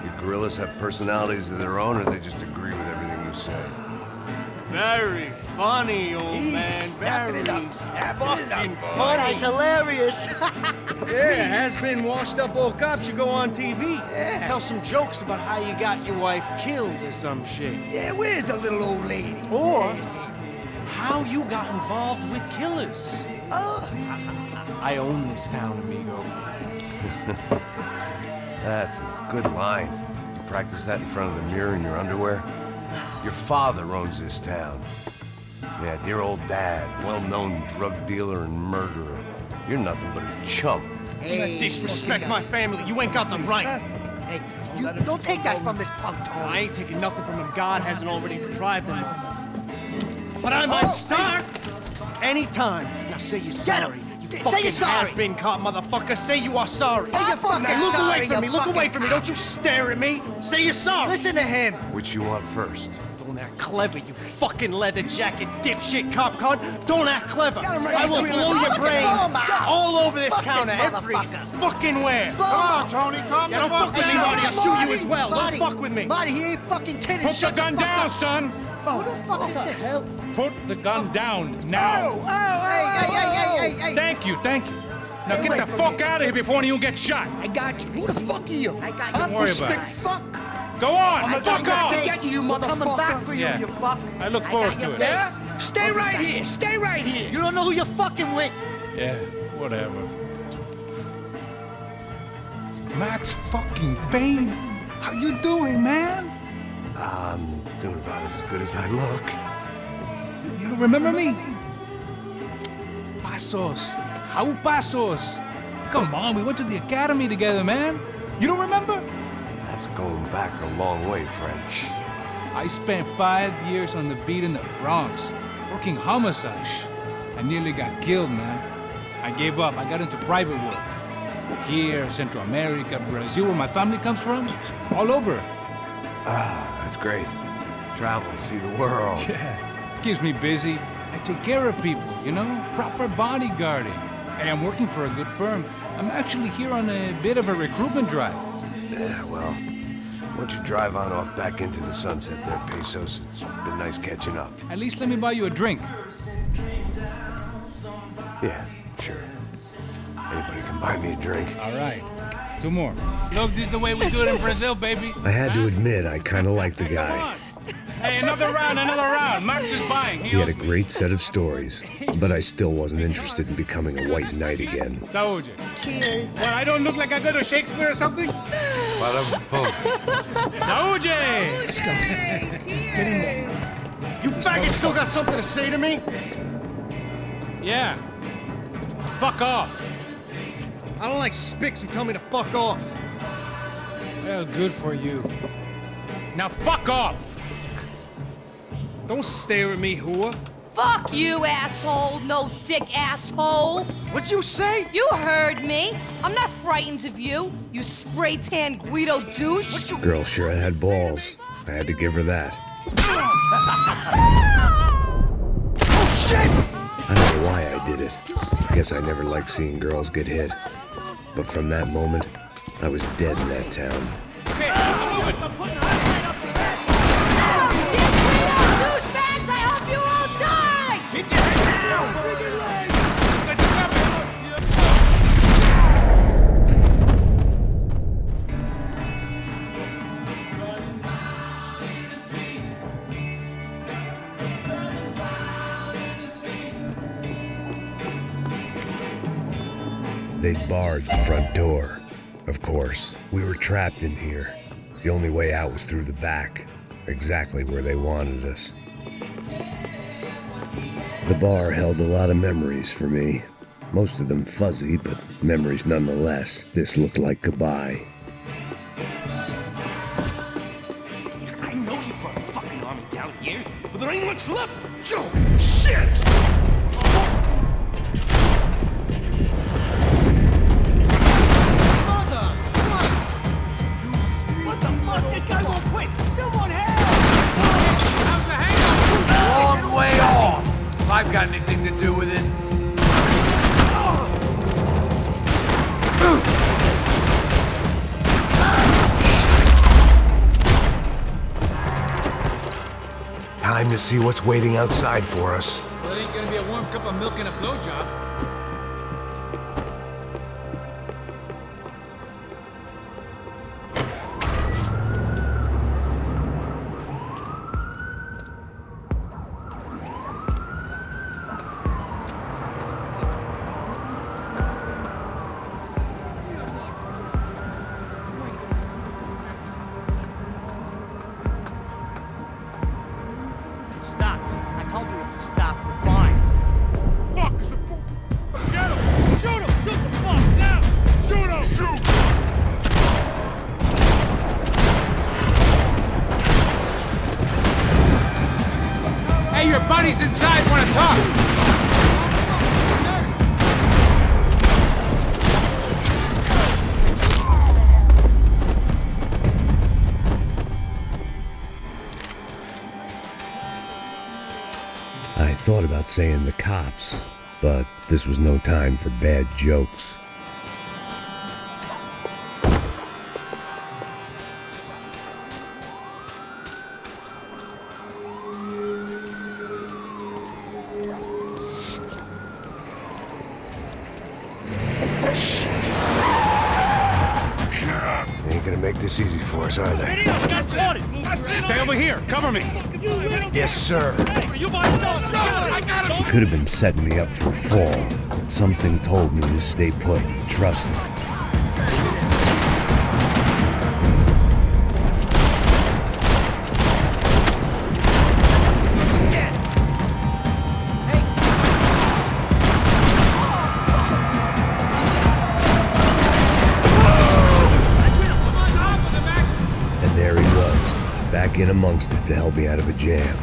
The gorillas have personalities of their own, or they just agree with everything you say?
Very funny, old man. Very fucking
This guy's hilarious.
Yeah, has-been washed-up old cop should go on TV.
Yeah.
Tell some jokes about how you got your wife killed or some shit.
Yeah, where's the little old lady?
Or how you got involved with killers.
Oh.
I own this town, amigo.
That's a good line. You practice that in front of the mirror in your underwear? Your father owns this town. Yeah, dear old dad, well-known drug dealer and murderer. You're nothing but a chump.
You disrespect my family. You ain't got the right.
Hey, you don't take that from this punk, Tony.
I ain't taking nothing from him. God hasn't already deprived them of. But I might start anytime. Now say you're sorry. You fucking has-been caught, motherfucker. Say you are sorry.
Say you're fucking
now look
sorry,
away from me. Look away from me. Don't you stare at me. Say you're sorry.
Listen to him.
Which you want first?
Don't act clever, you fucking leather jacket dipshit cop cunt. Don't act clever. I will
right
blow
between
your
them.
brains all over this
Fuck
counter,
this
every
motherfucker.
fucking where.
Blow
Come on,
him.
Tony, calm the fuck down. Don't fuck with me, Marty. I'll shoot you as well.
Marty,
Don't fuck with me.
Marty, he ain't fucking kidding.
Put the gun down, son!
Who the fuck is this?
Put the gun down now.
Hey.
Thank you, thank you. Now get the fuck out of here before anyone gets shot.
I got you. Who the fuck are you? I got you.
Don't worry about it.
Fuck.
Go on,
I
fuck
got
off!
your face. You motherfucker. Coming back for you,
Yeah.
you fuck.
I look forward to it.
Yeah? Stay right here. Stay right here. You don't know who you're fucking with.
Yeah, whatever. Max fucking Payne. How you doing, man?
I'm doing about as good as I look.
You don't remember me? Pasos. How Pasos? Come on, we went to the academy together, man. You don't remember?
That's going back a long way, French.
I spent 5 years on the beat in the Bronx, working homicide. I nearly got killed, man. I gave up. I got into private work. Here, Central America, Brazil, where my family comes from. All over.
Ah, that's great. Travel, see the world.
Yeah, keeps me busy. I take care of people, you know? Proper bodyguarding. Hey, I'm working for a good firm. I'm actually here on a bit of a recruitment drive.
Yeah, well, why don't you drive on off back into the sunset there, Pesos? It's been nice catching up.
At least let me buy you a drink.
Yeah, sure. Anybody can buy me a drink.
All right. 2 more. Look, this is the way we do it in Brazil, baby.
I had to admit, I kind of like the guy.
Hey, another round, another round. Max is buying.
He had a great set of stories, but I still wasn't interested in becoming a white knight again.
Saúde.
Cheers.
What, I don't look like I go to Shakespeare or something? Saúde!
Get in there. You faggots still got something to say to me?
Yeah. Fuck off.
I don't like spicks who tell me to fuck off.
Well, good for you. Now fuck off!
Don't stare at me, whore.
Fuck you, asshole. No dick asshole.
What'd you say?
You heard me. I'm not frightened of you, you spray-tan Guido douche.
Girl sure had balls. I had to give her that.
Oh, shit!
I don't know why I did it. Guess I never liked seeing girls get hit. But from that moment, I was dead in that town.
Douchebags, I hope you all die!
Keep your head down!
They'd barred the front door. Of course, we were trapped in here. The only way out was through the back, exactly where they wanted us. The bar held a lot of memories for me. Most of them fuzzy, but memories nonetheless. This looked like goodbye.
I know you brought a fucking army down here, but there ain't much left. Joe, shit!
This guy won't quit! Someone help!
How's the hangover? Long way off. If I've got anything to do with it.
Time to see what's waiting outside for us.
Well, it ain't gonna be a warm cup of milk and a blowjob.
Stopped. I told you to stop. We're fine.
Fuck! Get him! Shoot him! Shoot the fuck! Now! Shoot him! Shoot!
Hey, your buddies inside want to talk.
I thought about saying the cops, but this was no time for bad jokes. They ain't gonna make this easy for us, are they?
Stay over here. Cover me.
Yes, sir.
I got him!
He could have been setting me up for a fall, but something told me to stay put, trust him. And there he was, back in amongst it to help me out of a jam.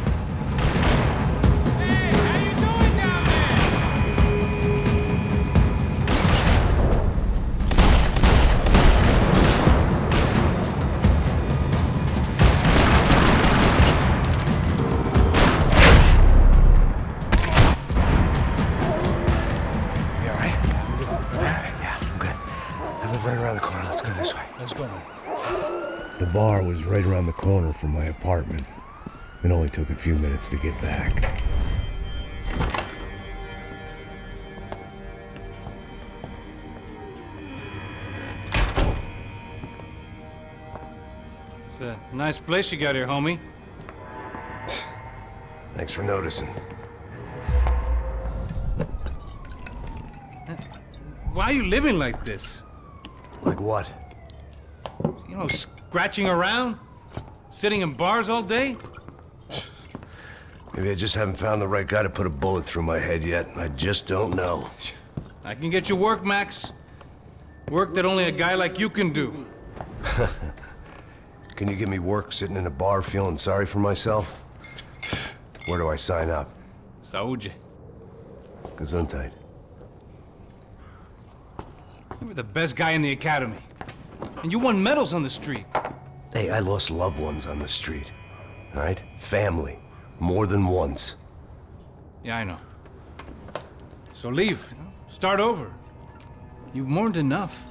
bar was right around the corner from my apartment. It only took a few minutes to get back.
It's a nice place you got here, homie.
Thanks for noticing.
Why are you living like this?
Like what?
You know, scratching around? Sitting in bars all day?
Maybe I just haven't found the right guy to put a bullet through my head yet. I just don't know.
I can get you work, Max. Work that only a guy like you can do.
Can you give me work sitting in a bar feeling sorry for myself? Where do I sign up?
Saúde.
Gesundheit.
You were the best guy in the academy. And you won medals on the street.
Hey, I lost loved ones on the street. All right? Family. More than once.
Yeah, I know. So leave. You know? Start over. You've mourned enough.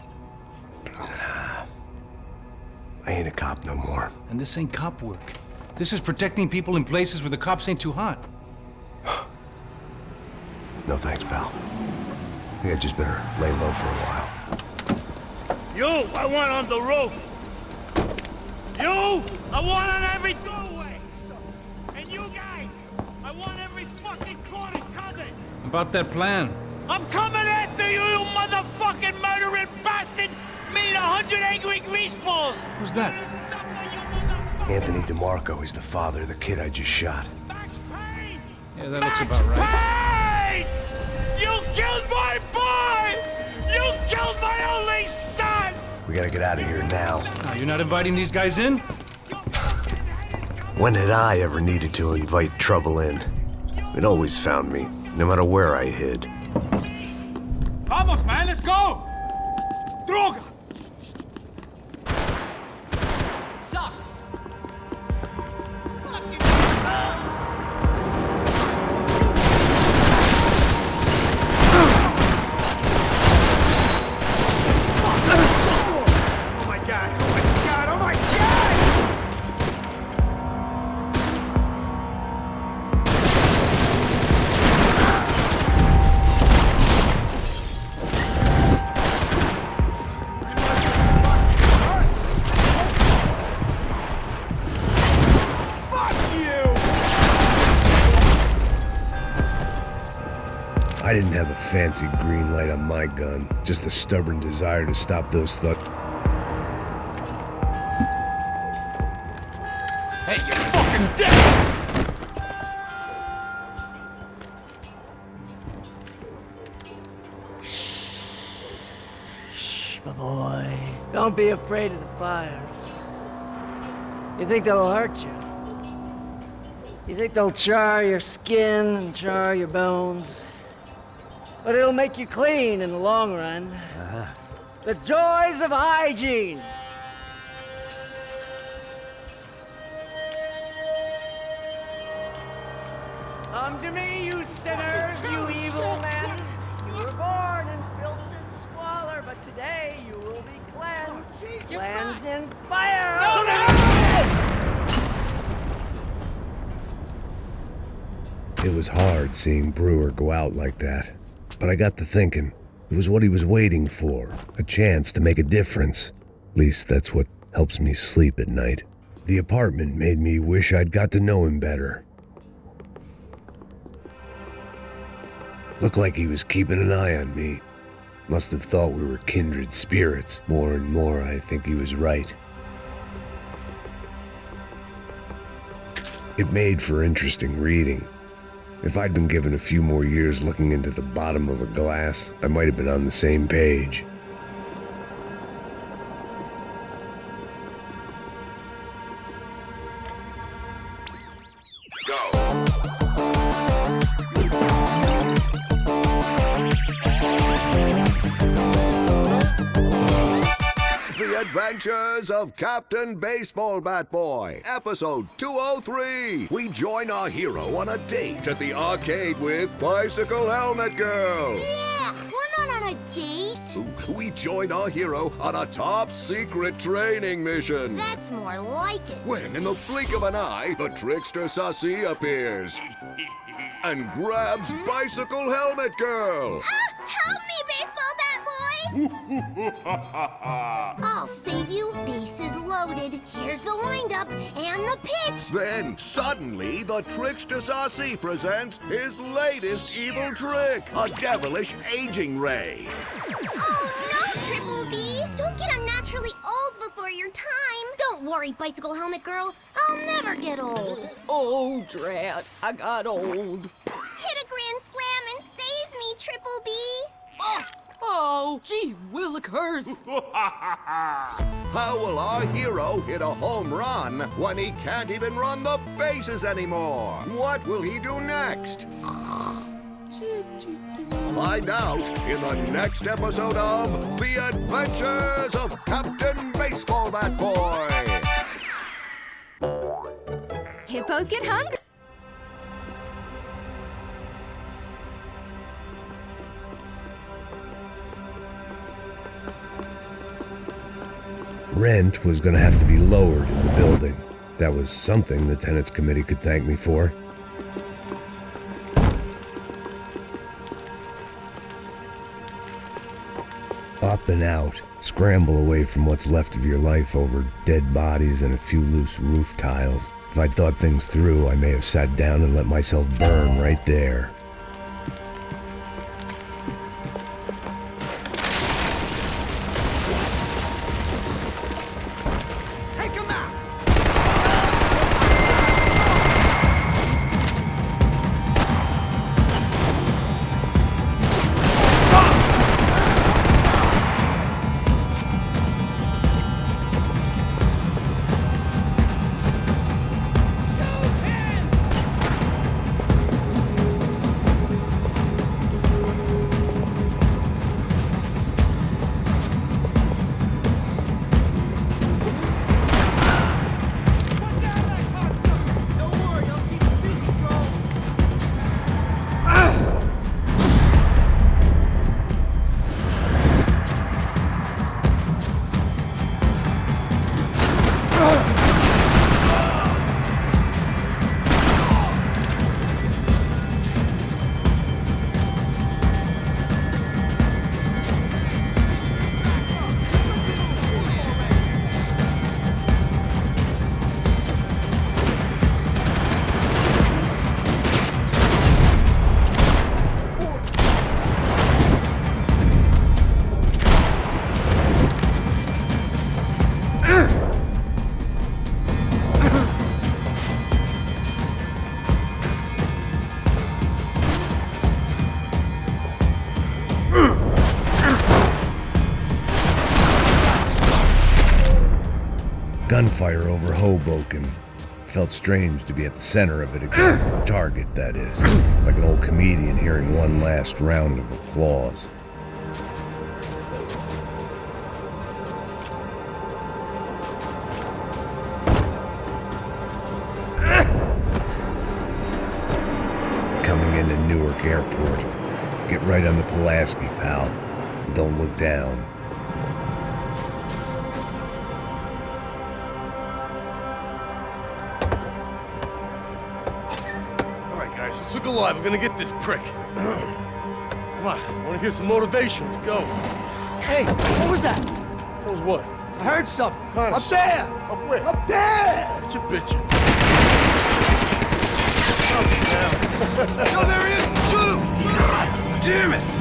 I ain't a cop no more.
And this ain't cop work. This is protecting people in places where the cops ain't too hot.
No thanks, pal. I think I just better lay low for a while.
You, I want on the roof. You, I want on every doorway. And you guys, I want every fucking corner covered.
About that plan.
I'm coming after you, you motherfucking murdering bastard! Meet 100 angry greaseballs!
Who's that?
Anthony DeMarco. He's the father of the kid I just shot.
Max Payne!
Yeah, that looks about right.
Payne! You killed my boy! You killed my only son!
We gotta get out of here now.
Now, you're not inviting these guys in?
When had I ever needed to invite trouble in? It always found me, no matter where I hid.
Vamos, man, let's go! Droga!
Sucks!
Oh my god, oh my god, oh my god!
I didn't have a fancy green light on my gun, just a stubborn desire to stop those thugs.
Hey, you're fucking dead!
Shh, my boy. Don't be afraid of the fires. You think they'll hurt you? You think they'll char your skin and char your bones? But it'll make you clean in the long run. The joys of hygiene! Come to me, you sinners, you evil men! You were born in filth and squalor, but today you will be cleansed. Cleansed in fire!
It was hard seeing Brewer go out like that. But I got to thinking, it was what he was waiting for, a chance to make a difference. At least that's what helps me sleep at night. The apartment made me wish I'd got to know him better. Looked like he was keeping an eye on me. Must have thought we were kindred spirits. More and more, I think he was right. It made for interesting reading. If I'd been given a few more years looking into the bottom of a glass, I might have been on the same page.
Adventures of Captain Baseball Bat Boy, episode 203. We join our hero on a date at the arcade with Bicycle Helmet Girl.
Yeah, we're not on a date.
We join our hero on a top-secret training mission.
That's more like it.
When, in the blink of an eye, the trickster Sassy appears and grabs Bicycle Helmet Girl.
Help me, baseball bat boy! I'll save you. Base is loaded. Here's the windup and the pitch.
Then, suddenly, the trickster Sassy presents his latest evil trick, a devilish aging ray.
Oh no, Triple B! Don't get unnaturally old before your time. Don't worry, Bicycle Helmet Girl. I'll never get old.
Oh, drat. I got old.
Hit a grand slam and save me, Triple B.
Oh, gee willikers.
How will our hero hit a home run when he can't even run the bases anymore? What will he do next? Find out in the next episode of The Adventures of Captain Baseball Bat Boy.
Hippos get hungry.
Rent was going to have to be lowered in the building. That was something the tenants committee could thank me for. Up and out. Scramble away from what's left of your life over dead bodies and a few loose roof tiles. If I'd thought things through, I may have sat down and let myself burn right there. Gunfire over Hoboken. Felt strange to be at the center of it again. The target, that is. Like an old comedian hearing one last round of applause. Coming into Newark Airport. Get right on the Pulaski, pal. Don't look down.
Let's look alive. We're gonna get this prick. Come on, I wanna hear some motivation. Let's go.
Hey, what was that?
What was what?
I heard something.
Honest.
Up there!
Up where?
Up there!
What you bitching? No, there he is! Shoot him!
God damn it!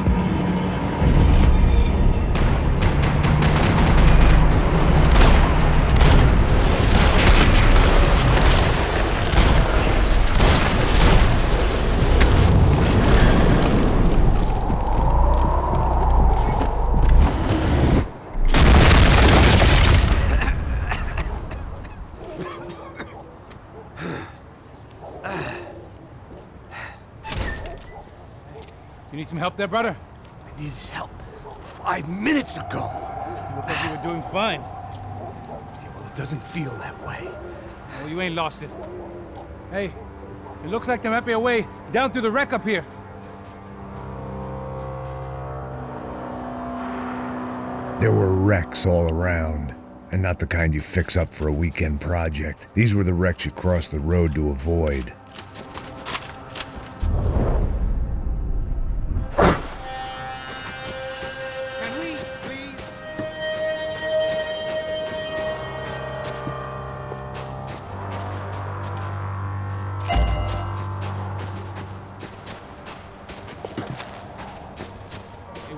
You need some help there, brother?
I needed help 5 minutes ago.
You look like you were doing fine.
Yeah, well, it doesn't feel that way.
Oh, you ain't lost it. Hey, it looks like there might be a way down through the wreck up here.
There were wrecks all around, and not the kind you fix up for a weekend project. These were the wrecks you cross the road to avoid.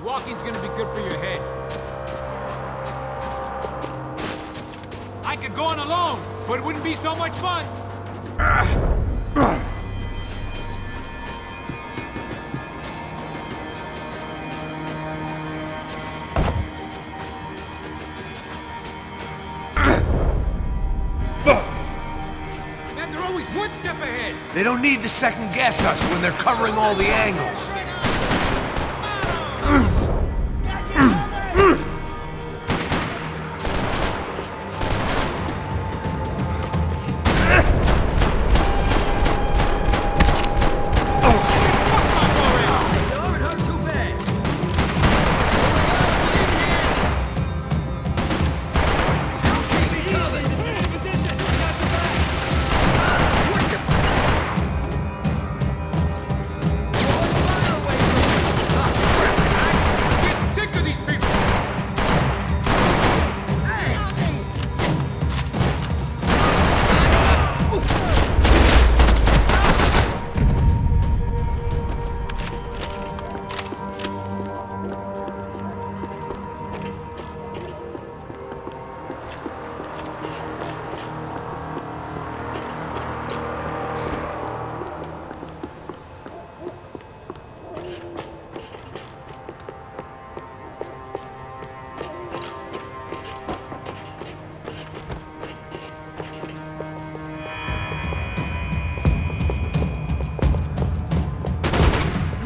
Walking's gonna be good for your head. I could go on alone, but it wouldn't be so much fun. Man, they're always one step ahead.
They don't need to second guess us when they're covering all the angles.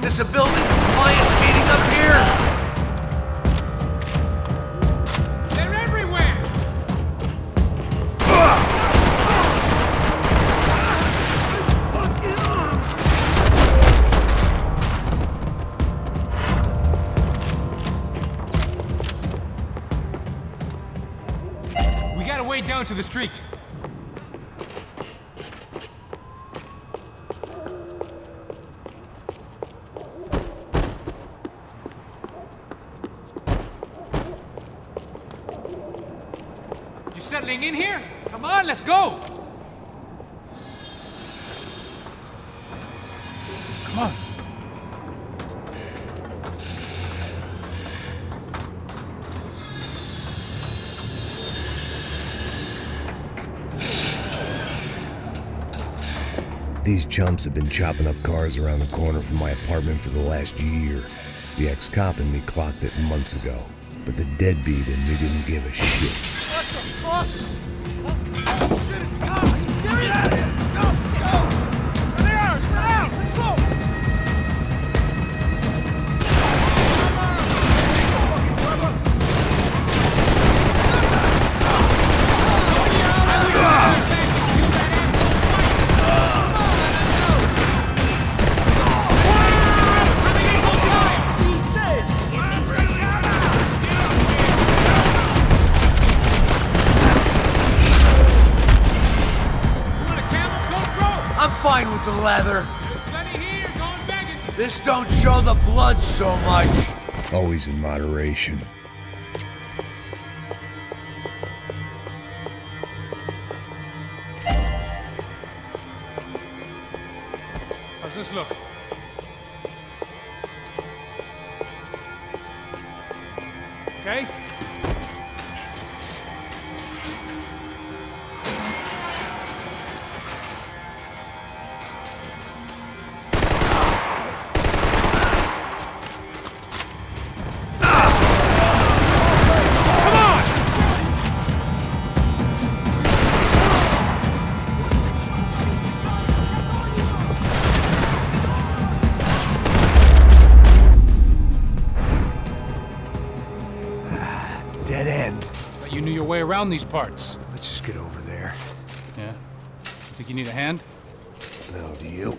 Is a building compliance meeting up here?
They're everywhere! We gotta wade down to the street. Settling in here? Come on, let's go! Come on.
These chumps have been chopping up cars around the corner from my apartment for the last year. The ex-cop and me clocked it months ago, but the deadbeat in me didn't give a shit.
What the fuck? Oh, shit, it's gone! Are you serious? Get out of here! Go! Go! Spread out! Spread out! Let's go!
Fine with the leather. This don't show the blood so much.
Always in moderation.
How's this look? Okay?
Dead end.
But you knew your way around these parts.
Let's just get over there.
Yeah? Think you need a hand?
No, do you?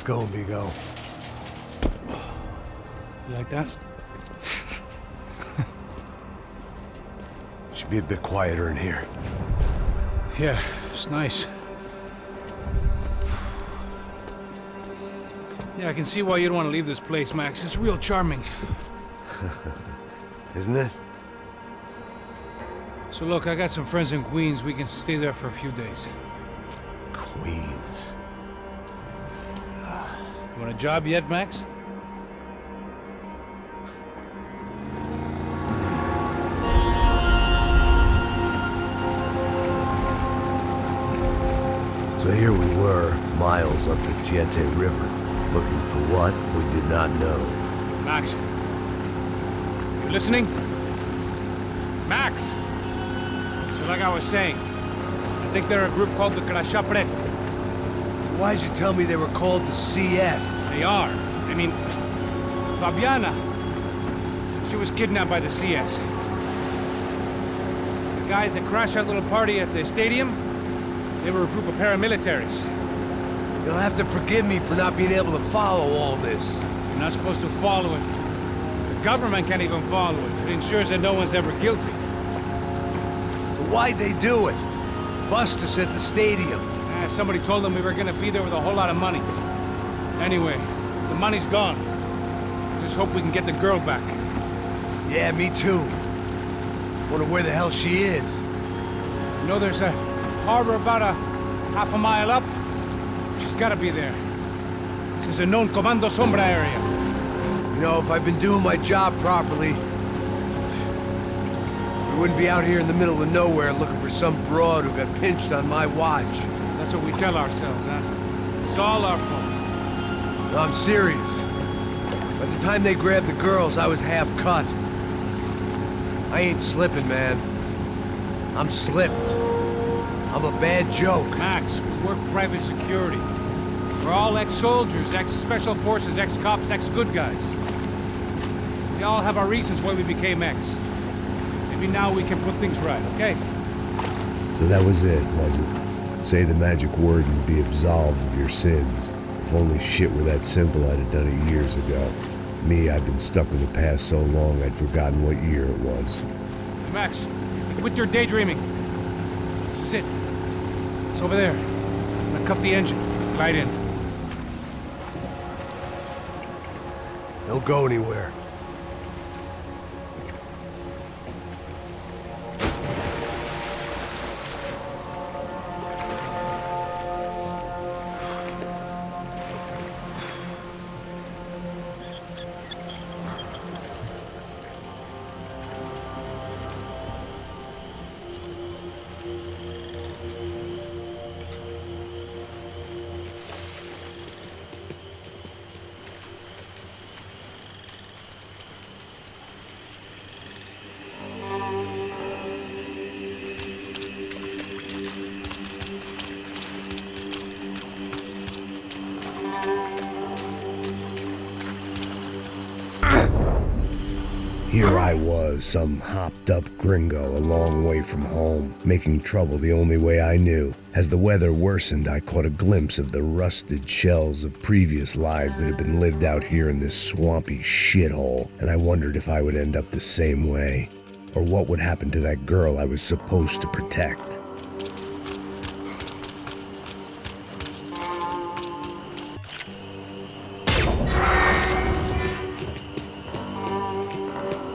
go, amigo.
You like that?
Should be a bit quieter in here.
Yeah, it's nice. Yeah, I can see why you'd want to leave this place, Max. It's real charming.
Isn't it?
So look, I got some friends in Queens. We can stay there for a few days.
Queens.
You want a job yet, Max?
So here we were, miles up the Tietê River, looking for what we did not know.
Max. You listening? Max! So like I was saying, I think they're a group called the Crachá Preto.
Why'd you tell me they were called the CS?
They are. I mean, Fabiana, she was kidnapped by the CS. The guys that crashed that little party at the stadium, they were a group of paramilitaries.
You'll have to forgive me for not being able to follow all this.
You're not supposed to follow it. The government can't even follow it. It ensures that no one's ever guilty.
So why'd they do it? Bust us at the stadium.
Somebody told them we were gonna be there with a whole lot of money. Anyway, the money's gone. Just hope we can get the girl back.
Yeah, me too. Wonder where the hell she is.
You know, there's a harbor about a half a mile up. She's gotta be there. This is a known Comando Sombra area.
You know, if I've been doing my job properly, we wouldn't be out here in the middle of nowhere looking for some broad who got pinched on my watch.
That's what we tell ourselves, huh? It's all our fault.
No, I'm serious. By the time they grabbed the girls, I was half cut. I ain't slipping, man. I'm slipped. I'm a bad joke.
Max, we work private security. We're all ex-soldiers, ex-special forces, ex-cops, ex-good guys. We all have our reasons why we became ex. Maybe now we can put things right, okay?
So that was it, was it? Say the magic word and be absolved of your sins. If only shit were that simple, I'd have done it years ago. Me, I've been stuck in the past so long I'd forgotten what year it was.
Hey, Max, quit your daydreaming. This is it. It's over there. I'm gonna cut the engine. Glide in.
Don't go anywhere.
Here I was, some hopped-up gringo a long way from home, making trouble the only way I knew. As the weather worsened, I caught a glimpse of the rusted shells of previous lives that had been lived out here in this swampy shithole, and I wondered if I would end up the same way, or what would happen to that girl I was supposed to protect.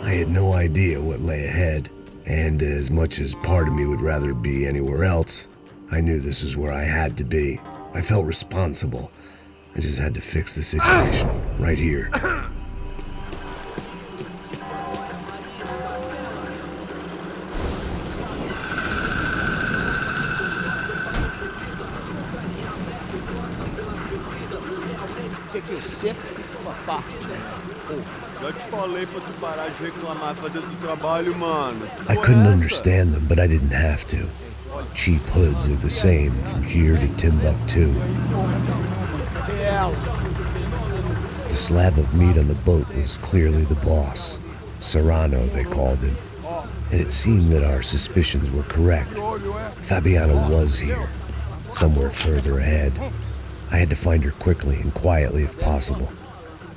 I had no idea what lay ahead, and as much as part of me would rather be anywhere else, I knew this was where I had to be. I felt responsible. I just had to fix the situation, right here.
Quer que eu sempre uma parte de já te falei pra tu parar de reclamar fazer do trabalho, mano.
I couldn't understand them, but I didn't have to. Cheap hoods are the same from here to Timbuktu. The slab of meat on the boat was clearly the boss. Serrano, they called him. And it seemed that our suspicions were correct. Fabiana was here, somewhere further ahead. I had to find her quickly and quietly if possible.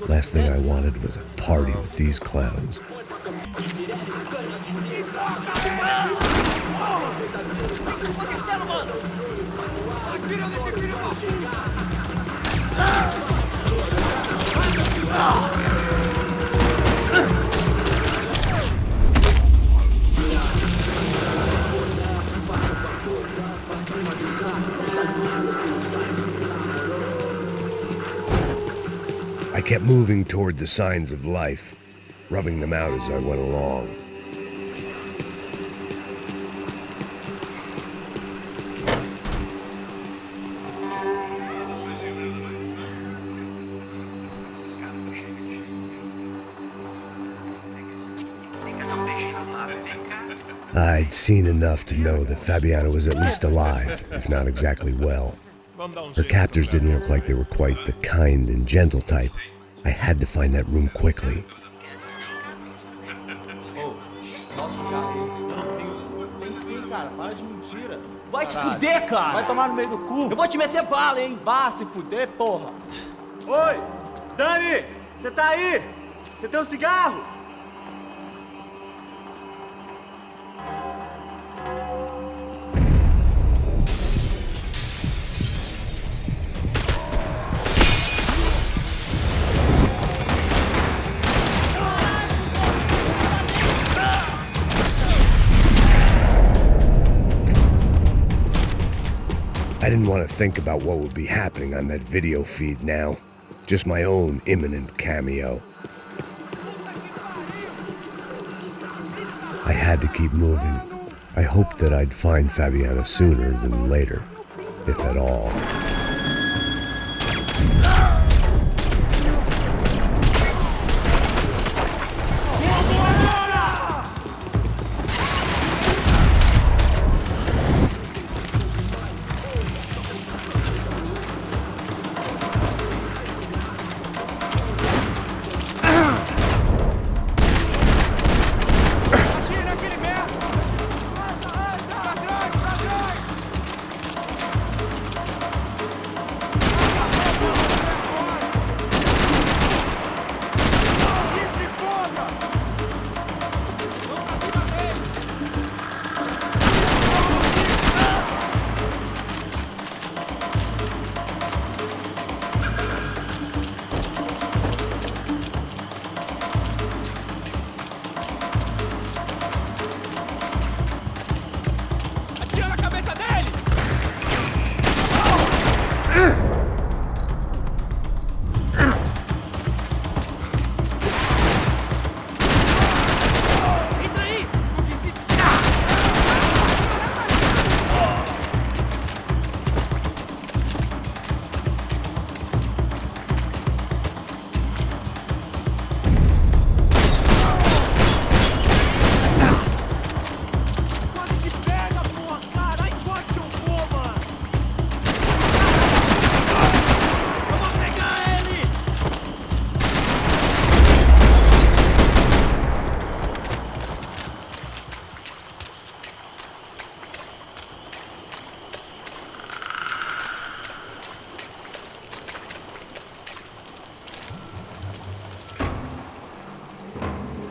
Last thing I wanted was a party with these clowns. I kept moving toward the signs of life, rubbing them out as I went along. I'd seen enough to know that Fabiana was at least alive, if not exactly well. Her captors didn't look like they were quite the kind and gentle type. I had to find that room quickly.
Vai se fuder, cara! Vai tomar no meio do cu! Eu vou te meter bala, hein? Vá se fuder, porra! Oi! Dani! Você tá aí? Você tem um cigarro?
I didn't want to think about what would be happening on that video feed now. Just my own imminent cameo. I had to keep moving. I hoped that I'd find Fabiana sooner than later, if at all.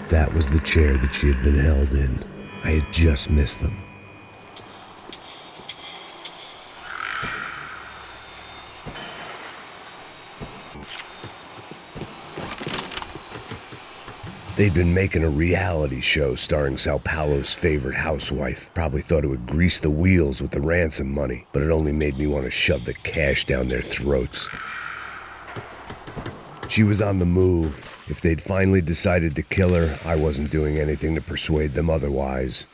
That was the chair that she had been held in. I had just missed them. They'd been making a reality show starring São Paulo's favorite housewife. Probably thought it would grease the wheels with the ransom money, but it only made me want to shove the cash down their throats. She was on the move. If they'd finally decided to kill her, I wasn't doing anything to persuade them otherwise.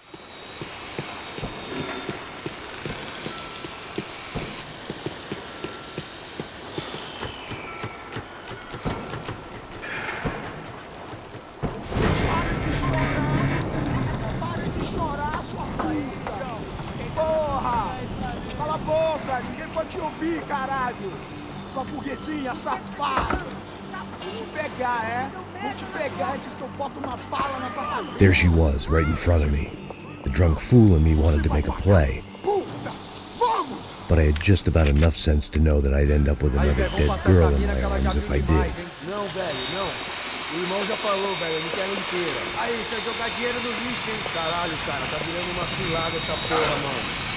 Porra! Cala a boca! Ninguém pode te ouvir, caralho! Sua burguesinha safada! Vou te pegar, é? Vou te pegar antes que eu boto uma bala na tua cabeça!
There she was, right in front of me. The drunk fool in me wanted to make a play.
Puta! Vamos!
but I had just about enough sense to know that I'd end up with another dead girl in my arms if I did.
Não, velho, não. O irmão já falou, velho, eu não quero inteira. Aí, você vai jogar dinheiro no lixo, hein? Caralho, cara, tá virando uma cilada essa porra, mano.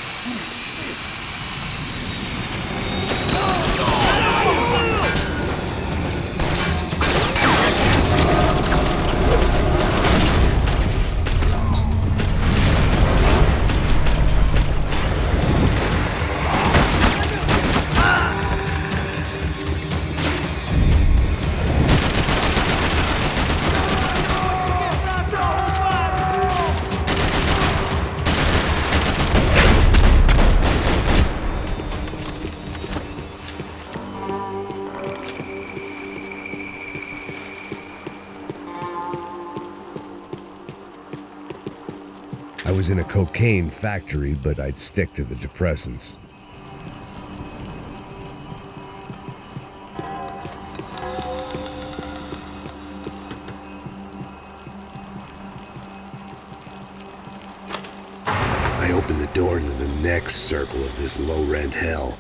I was in a cocaine factory, but I'd stick to the depressants. I opened the door to the next circle of this low-rent hell.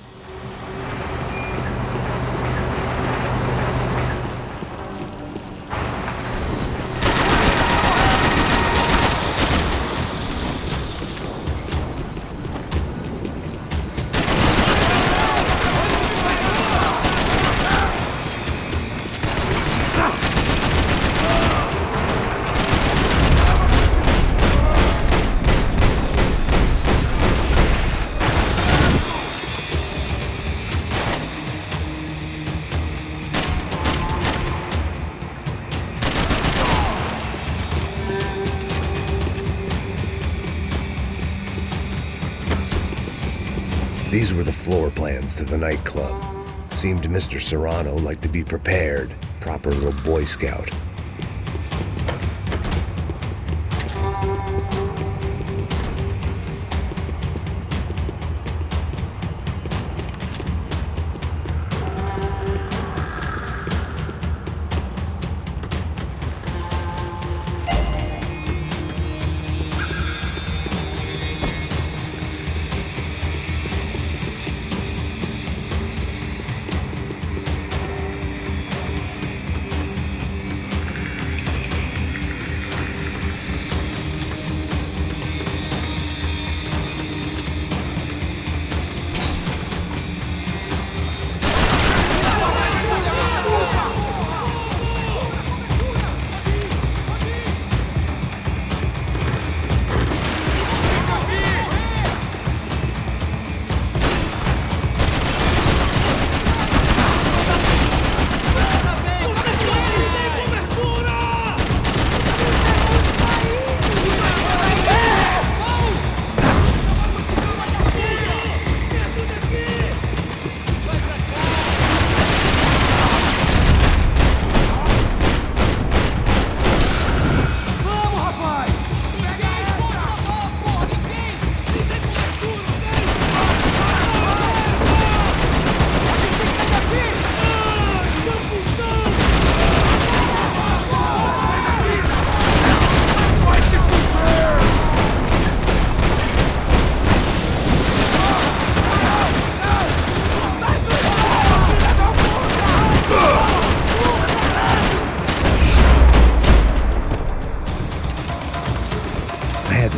These were the floor plans to the nightclub. Seemed Mr. Serrano liked to be prepared. Proper little Boy Scout.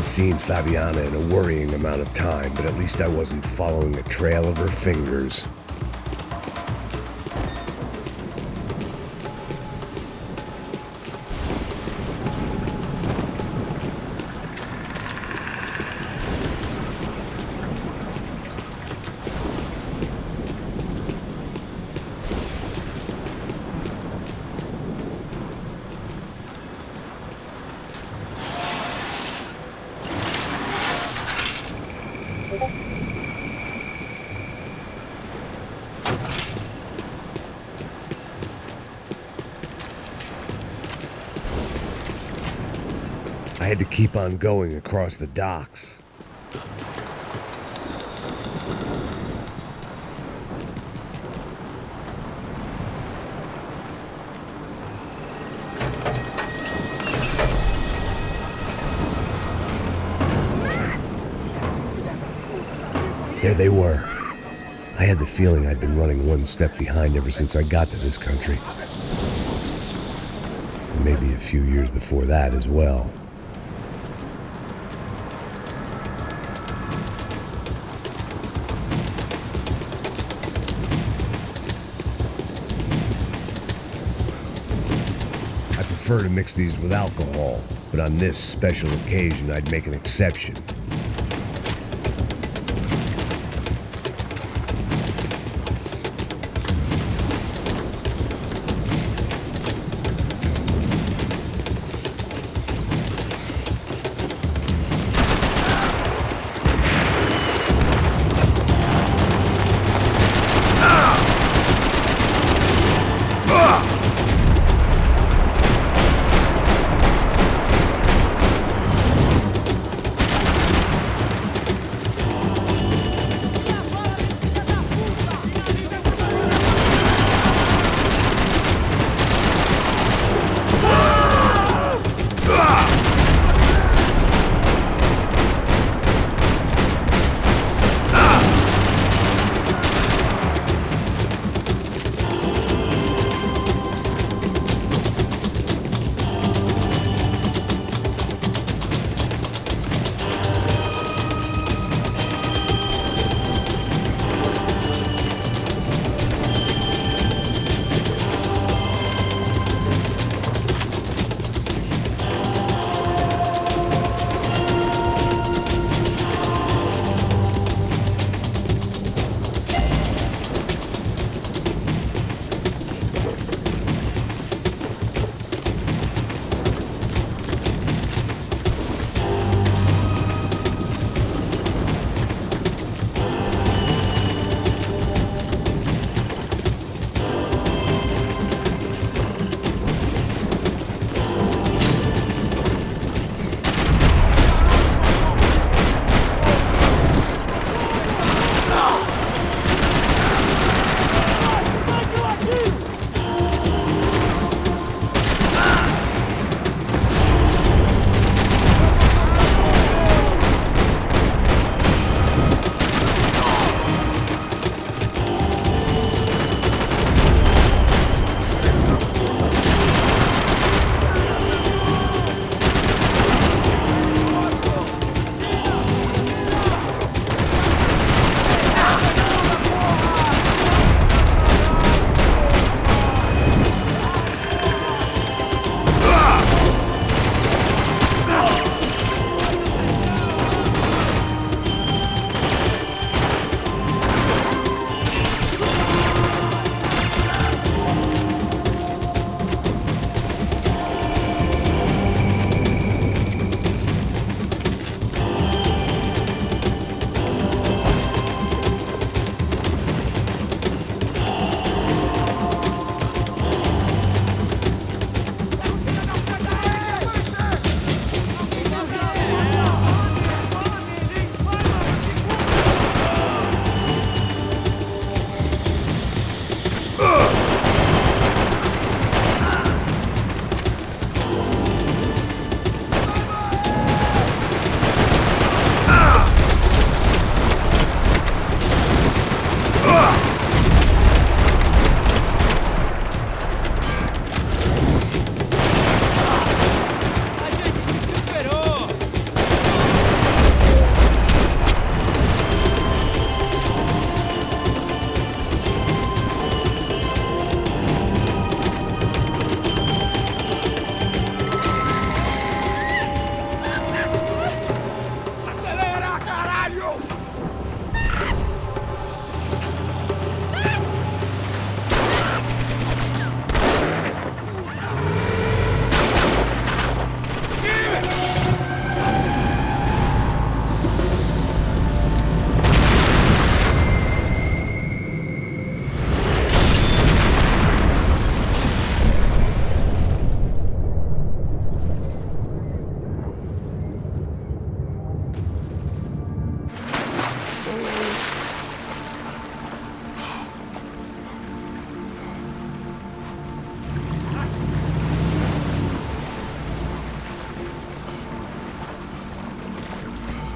Seen Fabiana in a worrying amount of time, but at least I wasn't following a trail of her fingers. I had to keep on going across the docks. There they were, I had the feeling I'd been running one step behind ever since I got to this country. And maybe a few years before that as well. I prefer to mix these with alcohol, but on this special occasion I'd make an exception.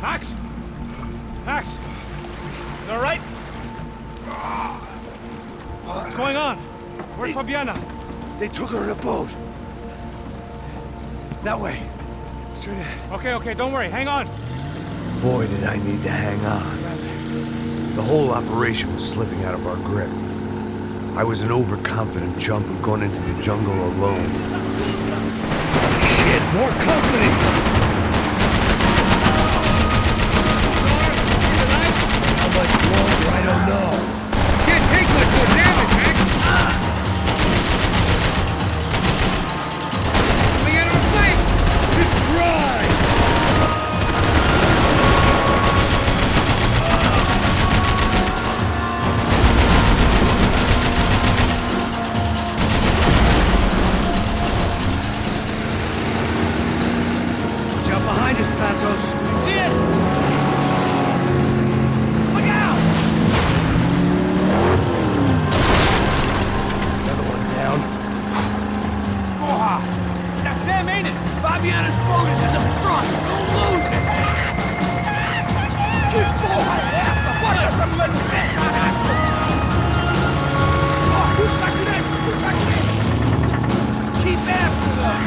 Max? Max? You all right? What's going on? Where's Fabiana?
They took her in a boat. That way. Straight ahead.
Okay, don't worry. Hang on.
Boy, did I need to hang on. The whole operation was slipping out of our grip. I was an overconfident chump who'd gone into the jungle alone.
Shit, more company! How much longer, I don't know. Can't take much more damage, Max! We got our plate! Just drive! Behind us, Passos. See it! Look out! Another one down.
Porra! That's them, ain't it? Fabiana's boat is in the front. Don't lose it! Que porra é essa? Bota essa mulher no pé, caraca! Puxa direito! Keep after them!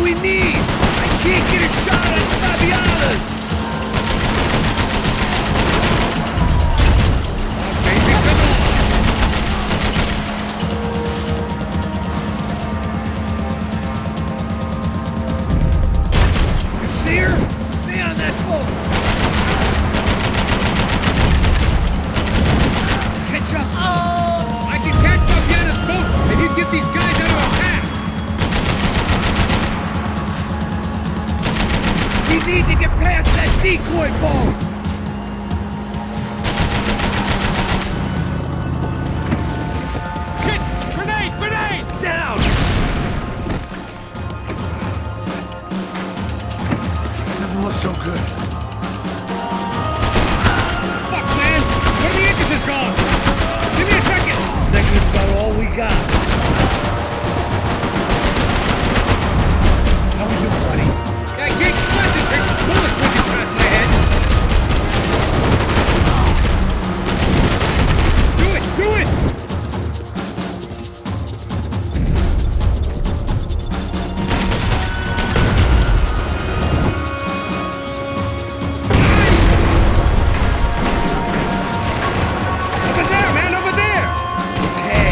We need! I can't get a shot on Fabiana's! Oh, baby, come on! You see her? Stay on that boat! Catch up! Oh! I can catch Fabiana's boat and you get these guys out of our path! We need to get past that decoy boat!
Shit! Grenade! Grenade!
Down! Doesn't look so good. Fuck, man! Where the Incas is gone? Give me a second! Second is about all we got. How we doing, buddy? I can't concentrate. Bullets whizzing past my head. Do it! Do it! Over there, man! Over there! Okay.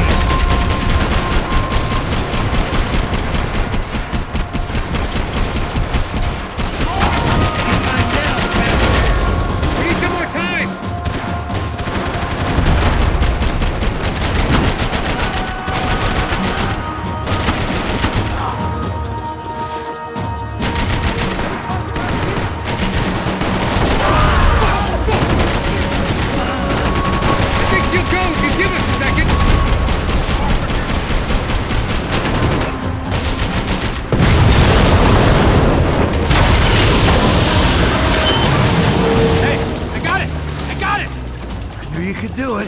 You could do it.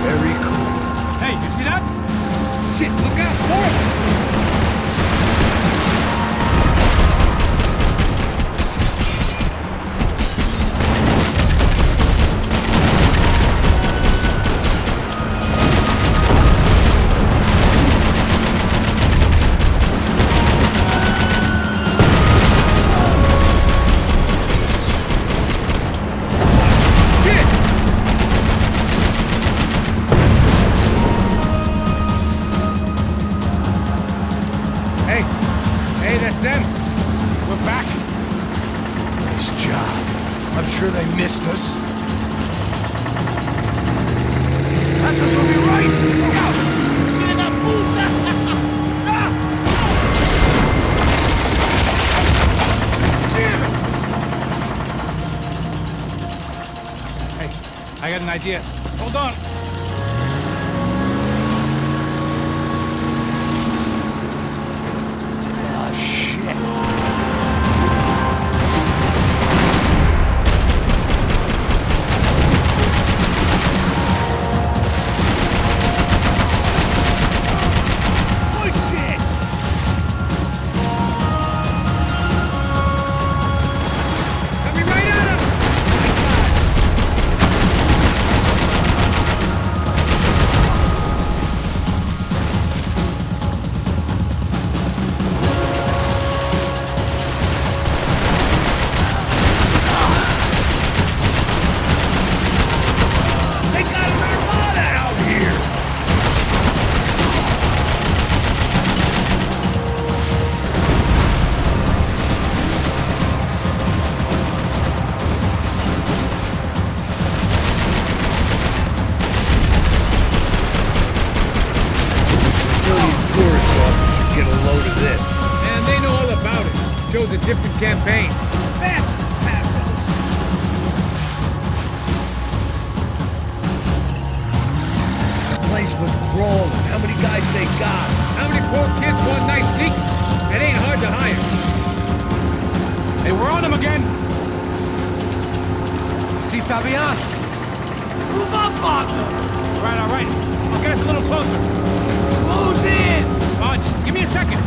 Very cool.
Hey, you see that?
Shit, look out! More! I'm sure they missed us. Passos will be right! Look out! Get in that puta! Damn it!
Hey, I got an idea. Hold on.
Oh, shit. how many guys they got.
How many poor kids want nice sneakers? It ain't hard to hire.
Hey, we're on him again.
See Fabian?
Move up, partner!
All right. I'll get us a little closer.
Close in!
Oh, just give me a second.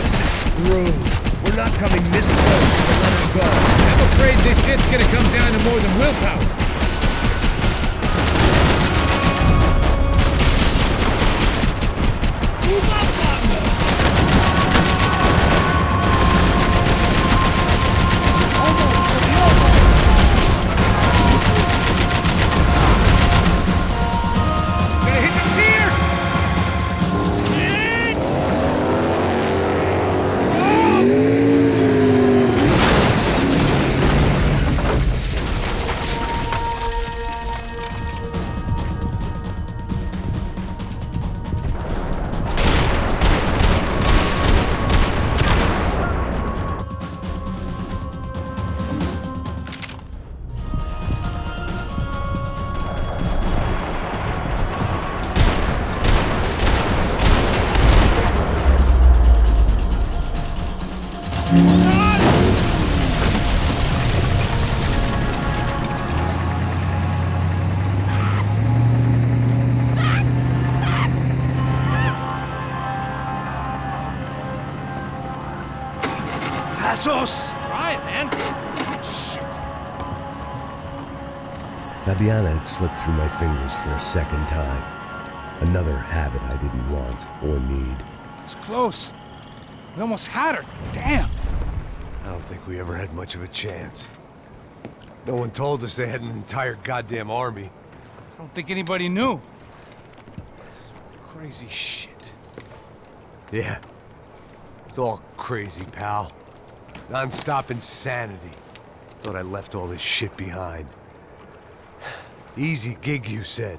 This is screwed. We're not coming this close to let him go.
I'm afraid this shit's gonna come down to more than willpower. Move up, partner!
Gonna hit the pier!
Passos!
Try it, man. Shit.
Fabiana had slipped through my fingers for a second time. Another habit I didn't want or need.
It's close. We almost had her. Damn.
I don't think we ever had much of a chance. No one told us they had an entire goddamn army.
I don't think anybody knew. Crazy shit.
Yeah. It's all crazy, pal. Non-stop insanity. Thought I left all this shit behind. Easy gig, you said.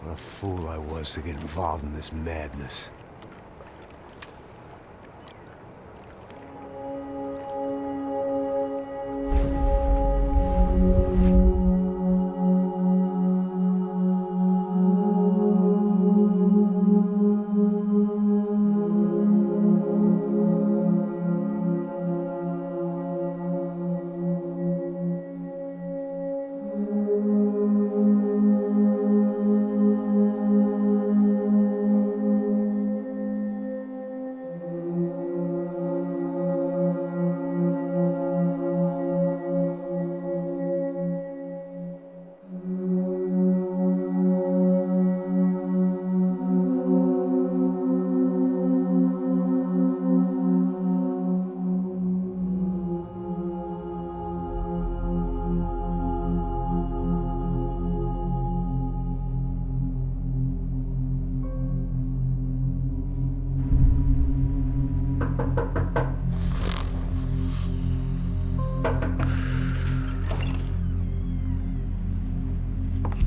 What a fool I was to get involved in this madness.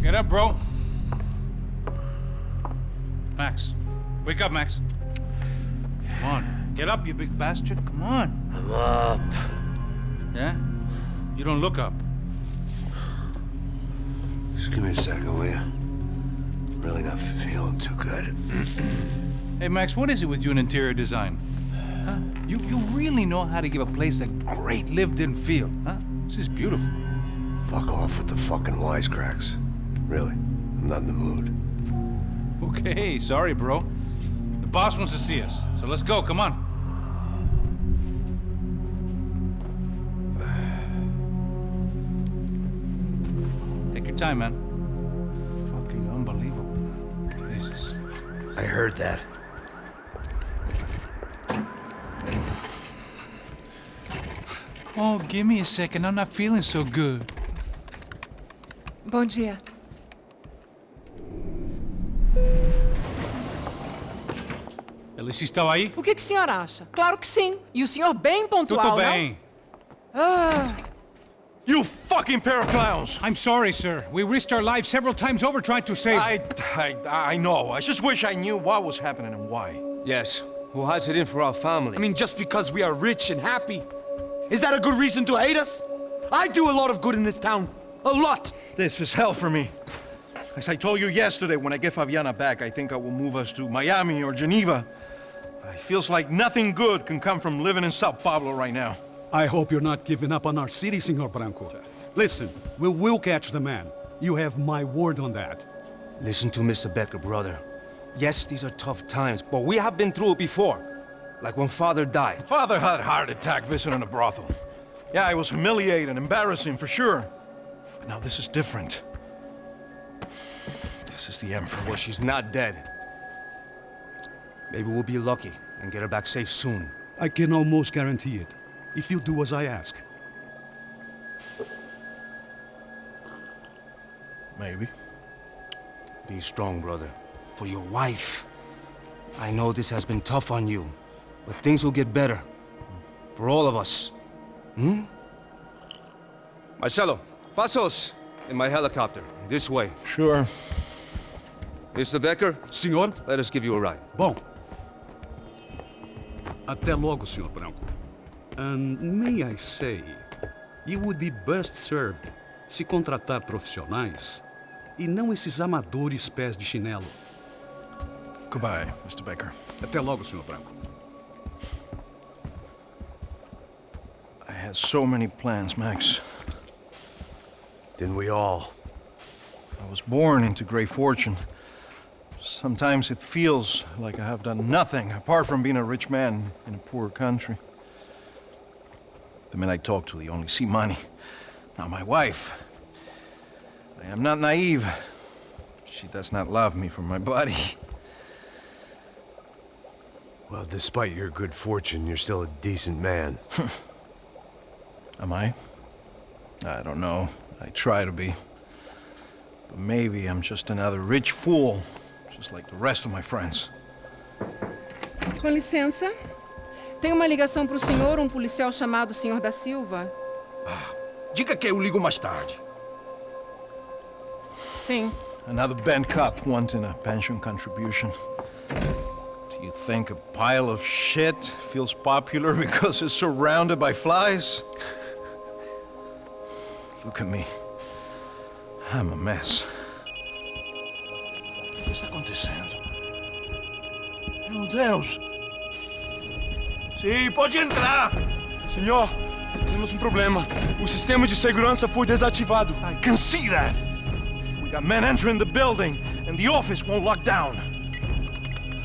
Get up, bro. Max. Wake up, Max. Come on. Get up, you big bastard. Come on.
I'm up.
Yeah? You don't look up.
Just give me a second, will you? Really not feeling too good.
Hey, Max, what is it with you in interior design? Huh? You really know how to give a place a great lived-in feel, huh? This is beautiful.
Fuck off with the fucking wisecracks. Really, I'm not in the mood.
Okay, sorry, bro. The boss wants to see us, so let's go, come on. Take your time, man. Fucking unbelievable. Jesus.
I heard that.
Oh, give me a second. I'm not feeling so good.
Bom dia.
Alice estava aí?
O que o senhor acha? Claro que sim. E o senhor bem pontual,
Tudo bem.
não? Ah.
You fucking pair of clowns!
I'm sorry, sir. We risked our lives several times over trying to save...
I know. I just wish I knew what was happening and why.
Yes, who has it in for our family.
I mean, just because we are rich and happy, is that a good reason to hate us? I do a lot of good in this town. A lot!
This is hell for me. As I told you yesterday, when I get Fabiana back, I think I will move us to Miami or Geneva. It feels like nothing good can come from living in São Paulo right now.
I hope you're not giving up on our city, Senor Branco. Listen, we will catch the man. You have my word on that.
Listen to Mr. Becker, brother. Yes, these are tough times, but we have been through it before. Like when Father died.
Father had a heart attack visiting a brothel. Yeah, it was humiliating, embarrassing, for sure. But now this is different. This is the end for me.
Well, she's not dead. Maybe we'll be lucky and get her back safe soon.
I can almost guarantee it, if you do as I ask.
Maybe.
Be strong, brother. For your wife. I know this has been tough on you, but things will get better. For all of us. Hmm? Marcelo, pasos in my helicopter. This way.
Sure.
Mr. Becker?
Senhor?
Let us give you a ride.
Bom. Até logo, Senhor Branco. And may I say, you would be best served se contratar profissionais e não esses amadores pés de chinelo.
Goodbye, Mr. Becker.
Até logo, Senhor Branco.
I had so many plans, Max.
Didn't we all?
I was born into great fortune. Sometimes it feels like I have done nothing apart from being a rich man in a poor country. The men I talk to, they only see money. Now my wife, I am not naive. She does not love me for my body.
Well, despite your good fortune, you're still a decent man.
Am I? I don't know. I try to be. But maybe I'm just another rich fool, just like the rest of my friends.
Com licença. Tem uma ligação para o senhor, um policial chamado Sr. da Silva.
Diga que eu ligo mais tarde.
Sim.
Another bent cop wanting a pension contribution. Do you think a pile of shit feels popular because it's surrounded by flies? Look at me. I'm a mess. O que está acontecendo? Meu Deus! Sim, pode entrar!
Senhor, temos um problema. O sistema de segurança foi desativado.
I can see that! We got men entering the building, and the office won't lock down.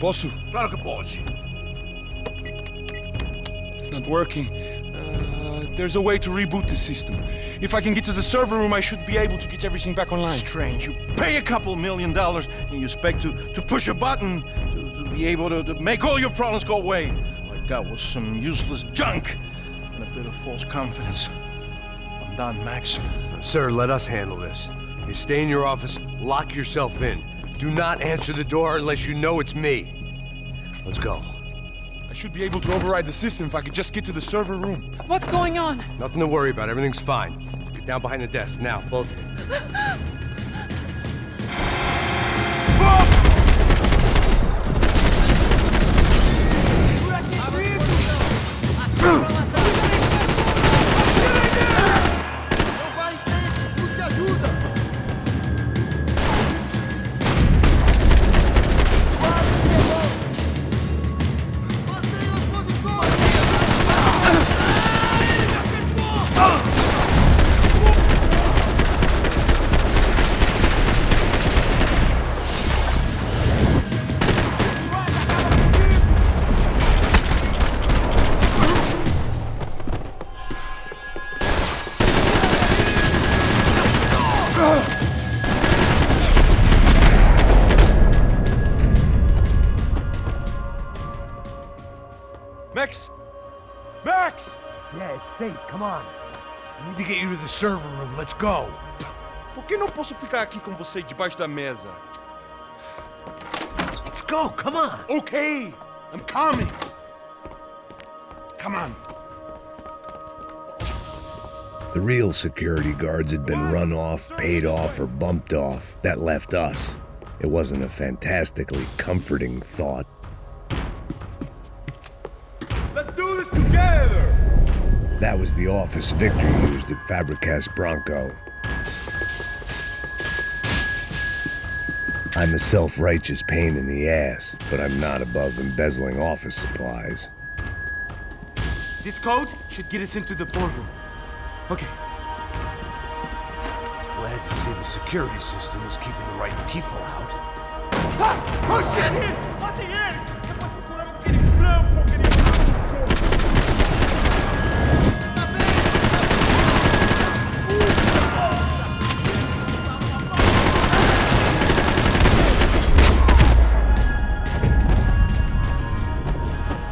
Posso?
Claro que pode.
It's not working. There's a way to reboot the system. If I can get to the server room, I should be able to get everything back online.
Strange. You pay a couple $1 million, and you expect to push a button to be able to make all your problems go away. All I got was some useless junk and a bit of false confidence. I'm done, Max.
Sir, let us handle this. You stay in your office, lock yourself in. Do not answer the door unless you know it's me. Let's go.
I should be able to override the system if I could just get to the server room.
What's going on?
Nothing to worry about. Everything's fine. Get down behind the desk. Now, both of you.
Max! Max!
Yeah, it's safe. Come on. I need to get you to the server room. Let's go.
Por que não posso ficar aqui com você debaixo da mesa?
Let's go. Come on.
Okay, I'm coming. Come on.
The real security guards had been run off, paid off, or bumped off. That left us. It wasn't a fantastically comforting thought. That was the office Victor used at Fabricast Bronco. I'm a self-righteous pain in the ass, but I'm not above embezzling office supplies.
This code should get us into the boardroom. Okay.
Glad to see the security system is keeping the right people out.
Ah! Oh shit! Matem eles! Depois procuramos aquele branco, aquele...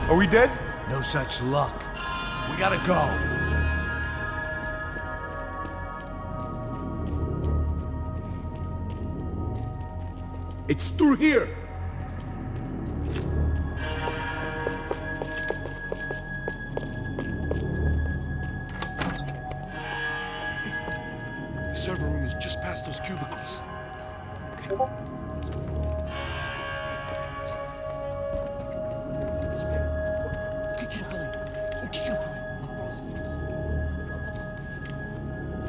Are we dead?
No such luck. We gotta go.
It's through here!
The server room is just past those cubicles.
O que eu falei? O que eu falei? A próxima.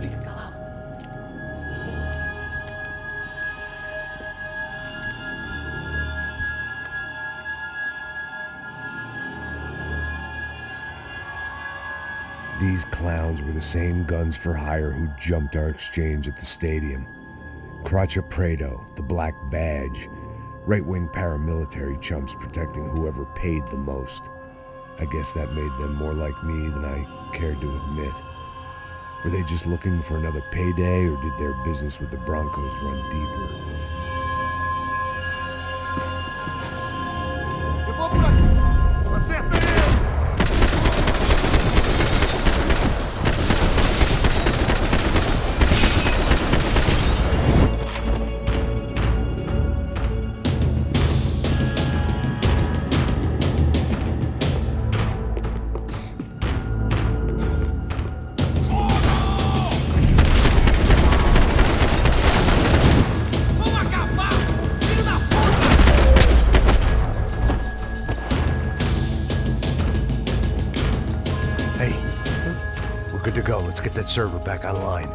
Fica calado.
These clowns were the same guns for hire who jumped our exchange at the stadium. Crotcha Prado, the Black Badge, right-wing paramilitary chumps protecting whoever paid the most. I guess that made them more like me than I cared to admit. Were they just looking for another payday, or did their business with the Broncos run deeper?
Eu vou por aqui! Acerta ele!
Let's get that server back online.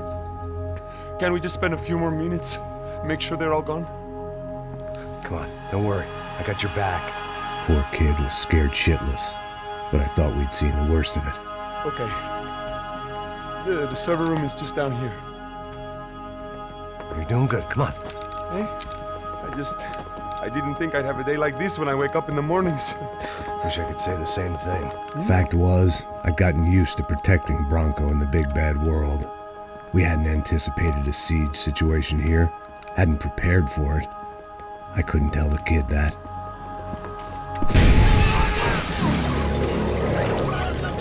Can't we just spend a few more minutes? Make sure they're all gone?
Come on, don't worry. I got your back. Poor kid was scared shitless, but I thought we'd seen the worst of it.
Okay. The server room is just down here.
You're doing good. Come on.
Hey? I didn't think I'd have a day like this when I wake up in the mornings.
Wish I could say the same thing. Fact was, I'd gotten used to protecting Bronco in the big bad world. We hadn't anticipated a siege situation here, hadn't prepared for it. I couldn't tell the kid that.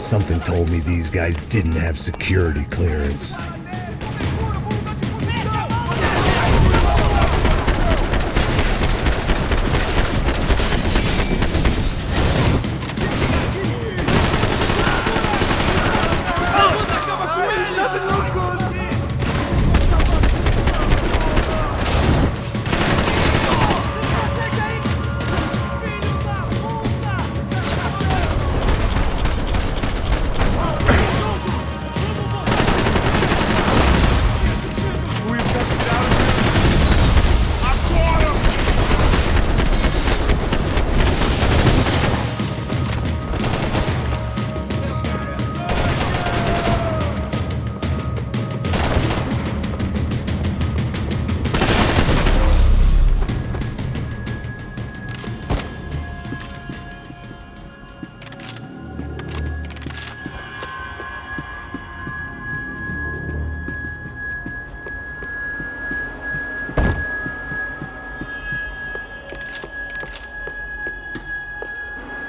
Something told me these guys didn't have security clearance.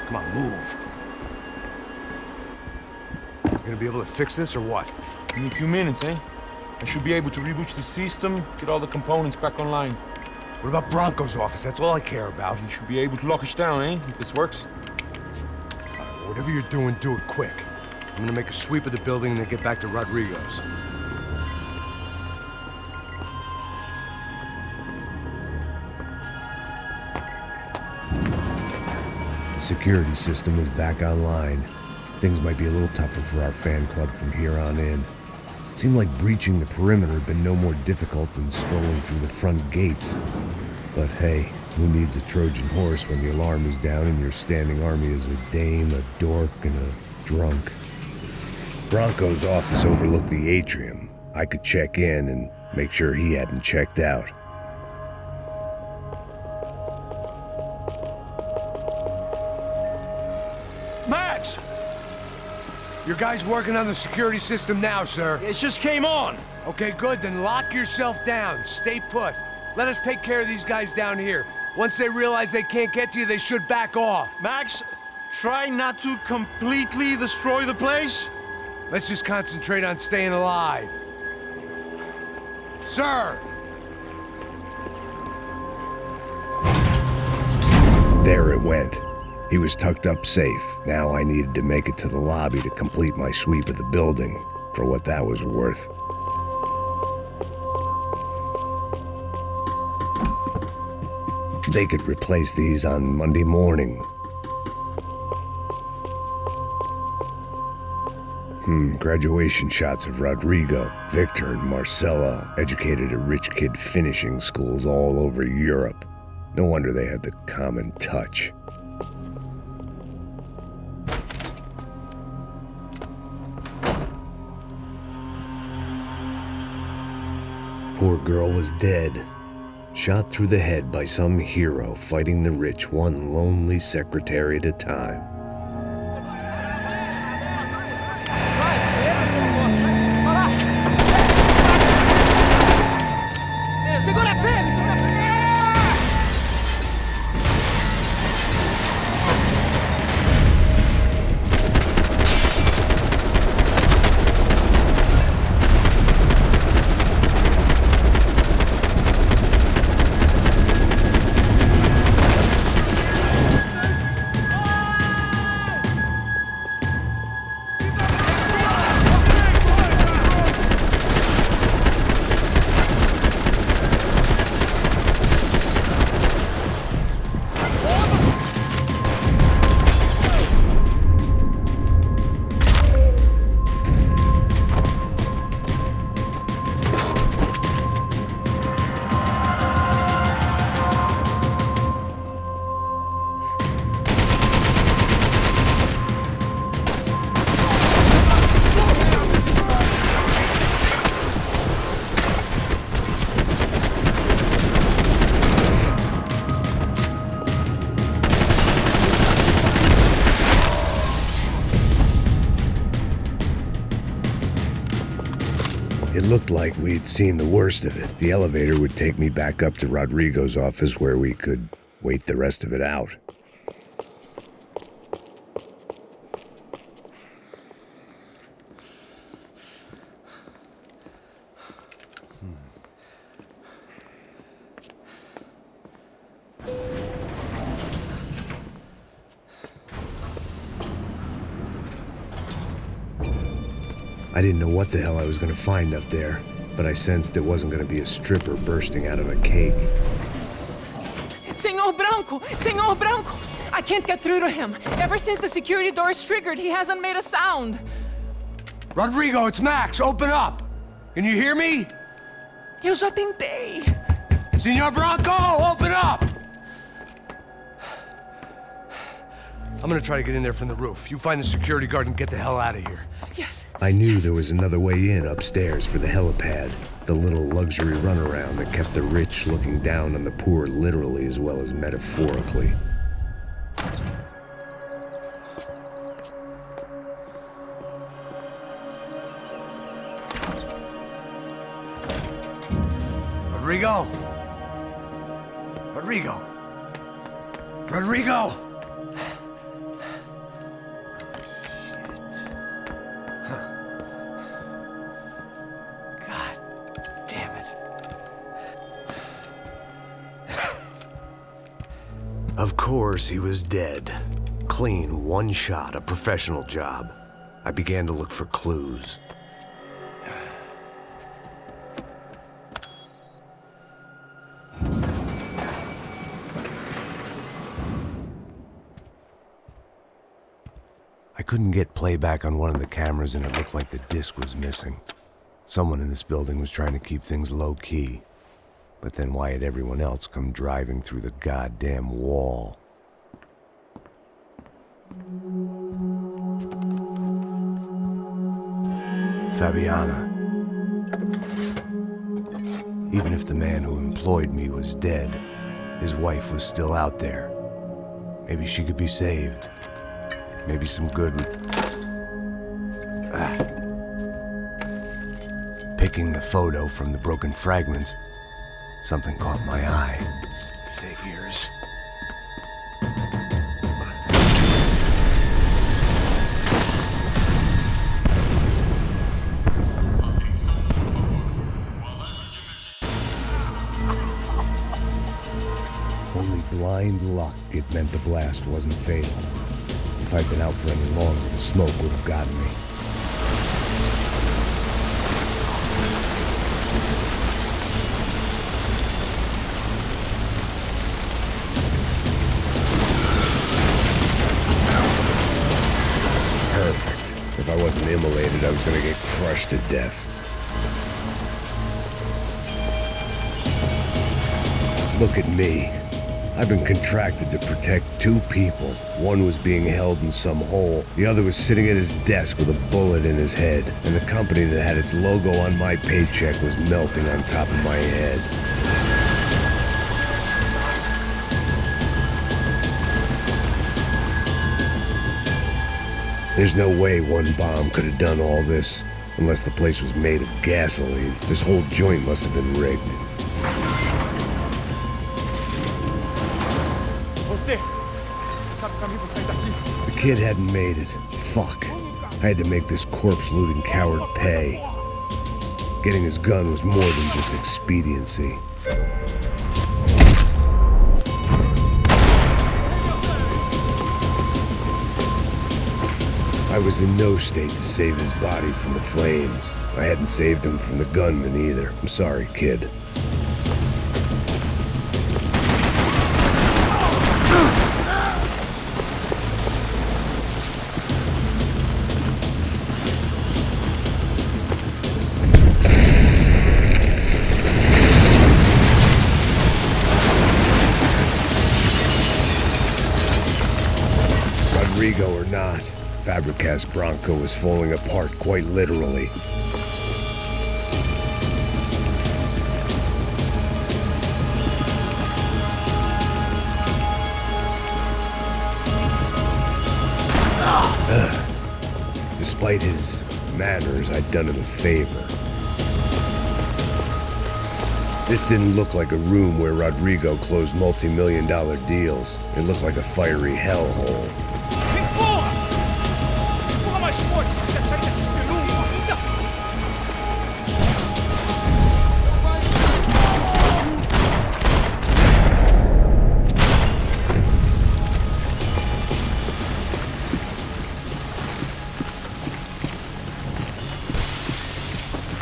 Come on, move. You gonna be able to fix this or what?
In a few minutes, eh? I should be able to reboot the system, get all the components back online.
What about Bronco's office? That's all I care about.
You should be able to lock us down, eh? If this works.
Whatever you're doing, do it quick. I'm gonna make a sweep of the building and then get back to Rodrigo's. The security system was back online. Things might be a little tougher for our fan club from here on in. Seemed like breaching the perimeter had been no more difficult than strolling through the front gates. But hey, who needs a Trojan horse when the alarm is down and your standing army is a dame, a dork, and a drunk? Bronco's office overlooked the atrium. I could check in and make sure he hadn't checked out.
Max! Your guy's working on the security system now, sir.
It just came on.
Okay, good. Then lock yourself down. Stay put. Let us take care of these guys down here. Once they realize they can't get to you, they should back off.
Max, try not to completely destroy the place.
Let's just concentrate on staying alive. Sir!
There it went. He was tucked up safe. Now I needed to make it to the lobby to complete my sweep of the building, for what that was worth. They could replace these on Monday morning. Graduation shots of Rodrigo, Victor, and Marcella, educated at rich kid finishing schools all over Europe. No wonder they had the common touch. Poor girl was dead. Shot through the head by some hero fighting the rich one lonely secretary at a time. It looked like we'd seen the worst of it. The elevator would take me back up to Rodrigo's office where we could wait the rest of it out. I didn't know what the hell I was going to find up there, but I sensed it wasn't going to be a stripper bursting out of a cake.
Senor Branco! Senor Branco! I can't get through to him. Ever since the security door is triggered, he hasn't made a sound.
Rodrigo, it's Max. Open up. Can you hear me?
Eu já tentei.
Senor Branco, open up! I'm gonna try to get in there from the roof. You find the security guard and get the hell out of here.
Yes.
I knew there was another way in upstairs for the helipad, the little luxury runaround that kept the rich looking down on the poor literally as well as metaphorically.
Rodrigo! Rodrigo! Rodrigo!
Of course, he was dead. Clean, one shot, a professional job. I began to look for clues. I couldn't get playback on one of the cameras and it looked like the disc was missing. Someone in this building was trying to keep things low-key. But then why had everyone else come driving through the goddamn wall? Fabiana. Even if the man who employed me was dead, his wife was still out there. Maybe she could be saved. Maybe some good would... Picking the photo from the broken fragments, something caught my eye. Figures. Only blind luck it meant the blast wasn't fatal. If I'd been out for any longer, the smoke would have gotten me. Perfect. If I wasn't immolated, I was gonna get crushed to death. Look at me. I've been contracted to protect two people. One was being held in some hole. The other was sitting at his desk with a bullet in his head. And the company that had its logo on my paycheck was melting on top of my head. There's no way one bomb could have done all this. Unless the place was made of gasoline. This whole joint must have been rigged. The kid hadn't made it. Fuck. I had to make this corpse-looting coward pay. Getting his gun was more than just expediency. I was in no state to save his body from the flames. I hadn't saved him from the gunman either. I'm sorry, kid. Rodrigo or not, Fabricas Bronco was falling apart quite literally. Despite his manners, I'd done him a favor. This didn't look like a room where Rodrigo closed multi-million-dollar deals. It looked like a fiery hellhole.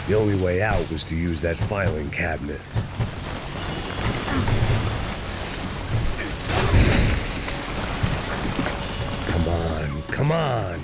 The only way out was to use that filing cabinet. Come on, come on!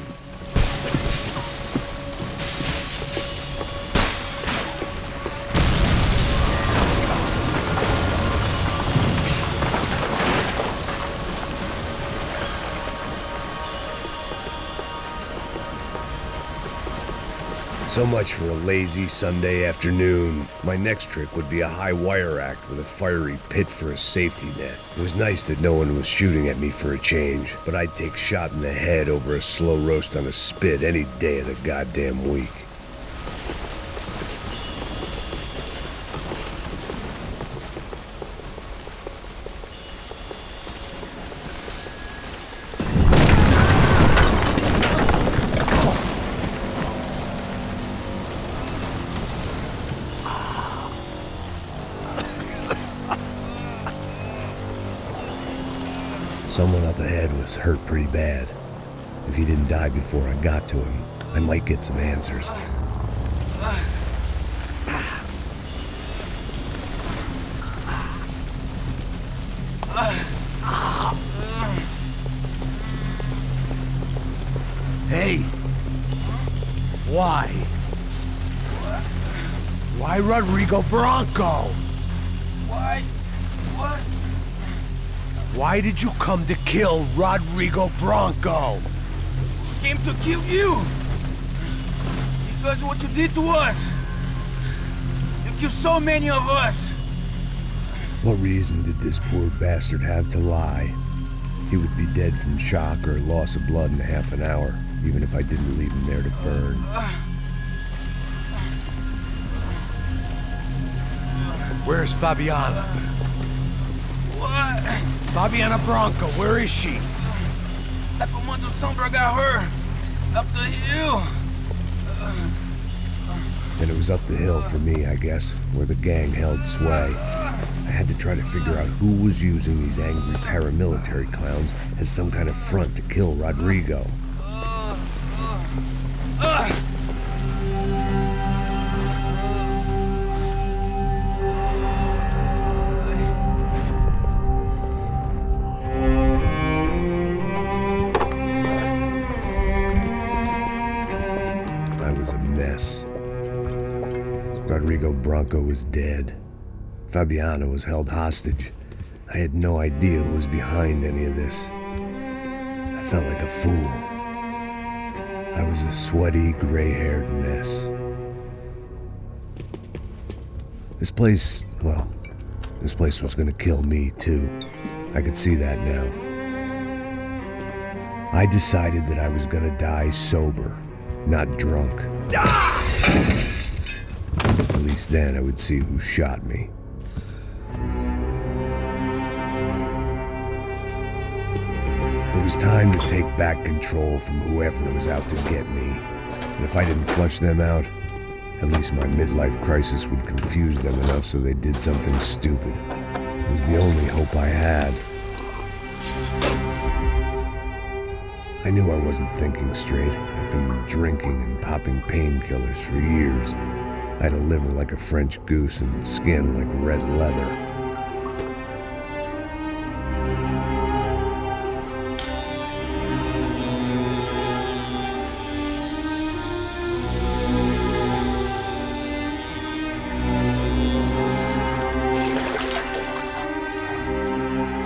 So much for a lazy Sunday afternoon. My next trick would be a high wire act with a fiery pit for a safety net. It was nice that no one was shooting at me for a change, but I'd take shot in the head over a slow roast on a spit any day of the goddamn week. Someone up ahead was hurt pretty bad. If he didn't die before I got to him, I might get some answers. Hey!
Why? Why Rodrigo Bronco?
Why? What?
Why did you come to kill Rodrigo Bronco?
Came to kill you! Because of what you did to us! You killed so many of us!
What reason did this poor bastard have to lie? He would be dead from shock or loss of blood in half an hour, even if I didn't leave him there to burn.
Where's Fabiana?
What?
Fabiana Bronco, where is she?
La Comando Sombra got her! Up the hill!
And it was up the hill for me, I guess, where the gang held sway. I had to try to figure out who was using these angry paramilitary clowns as some kind of front to kill Rodrigo. I was a mess. Rodrigo Bronco was dead. Fabiana was held hostage. I had no idea who was behind any of this. I felt like a fool. I was a sweaty, gray-haired mess. This place, well, this place was gonna kill me too. I could see that now. I decided that I was gonna die sober, not drunk. At least then I would see who shot me. It was time to take back control from whoever was out to get me. And if I didn't flush them out, at least my midlife crisis would confuse them enough so they did something stupid. It was the only hope I had. I knew I wasn't thinking straight. I'd been drinking and popping painkillers for years. I had a liver like a French goose and skin like red leather.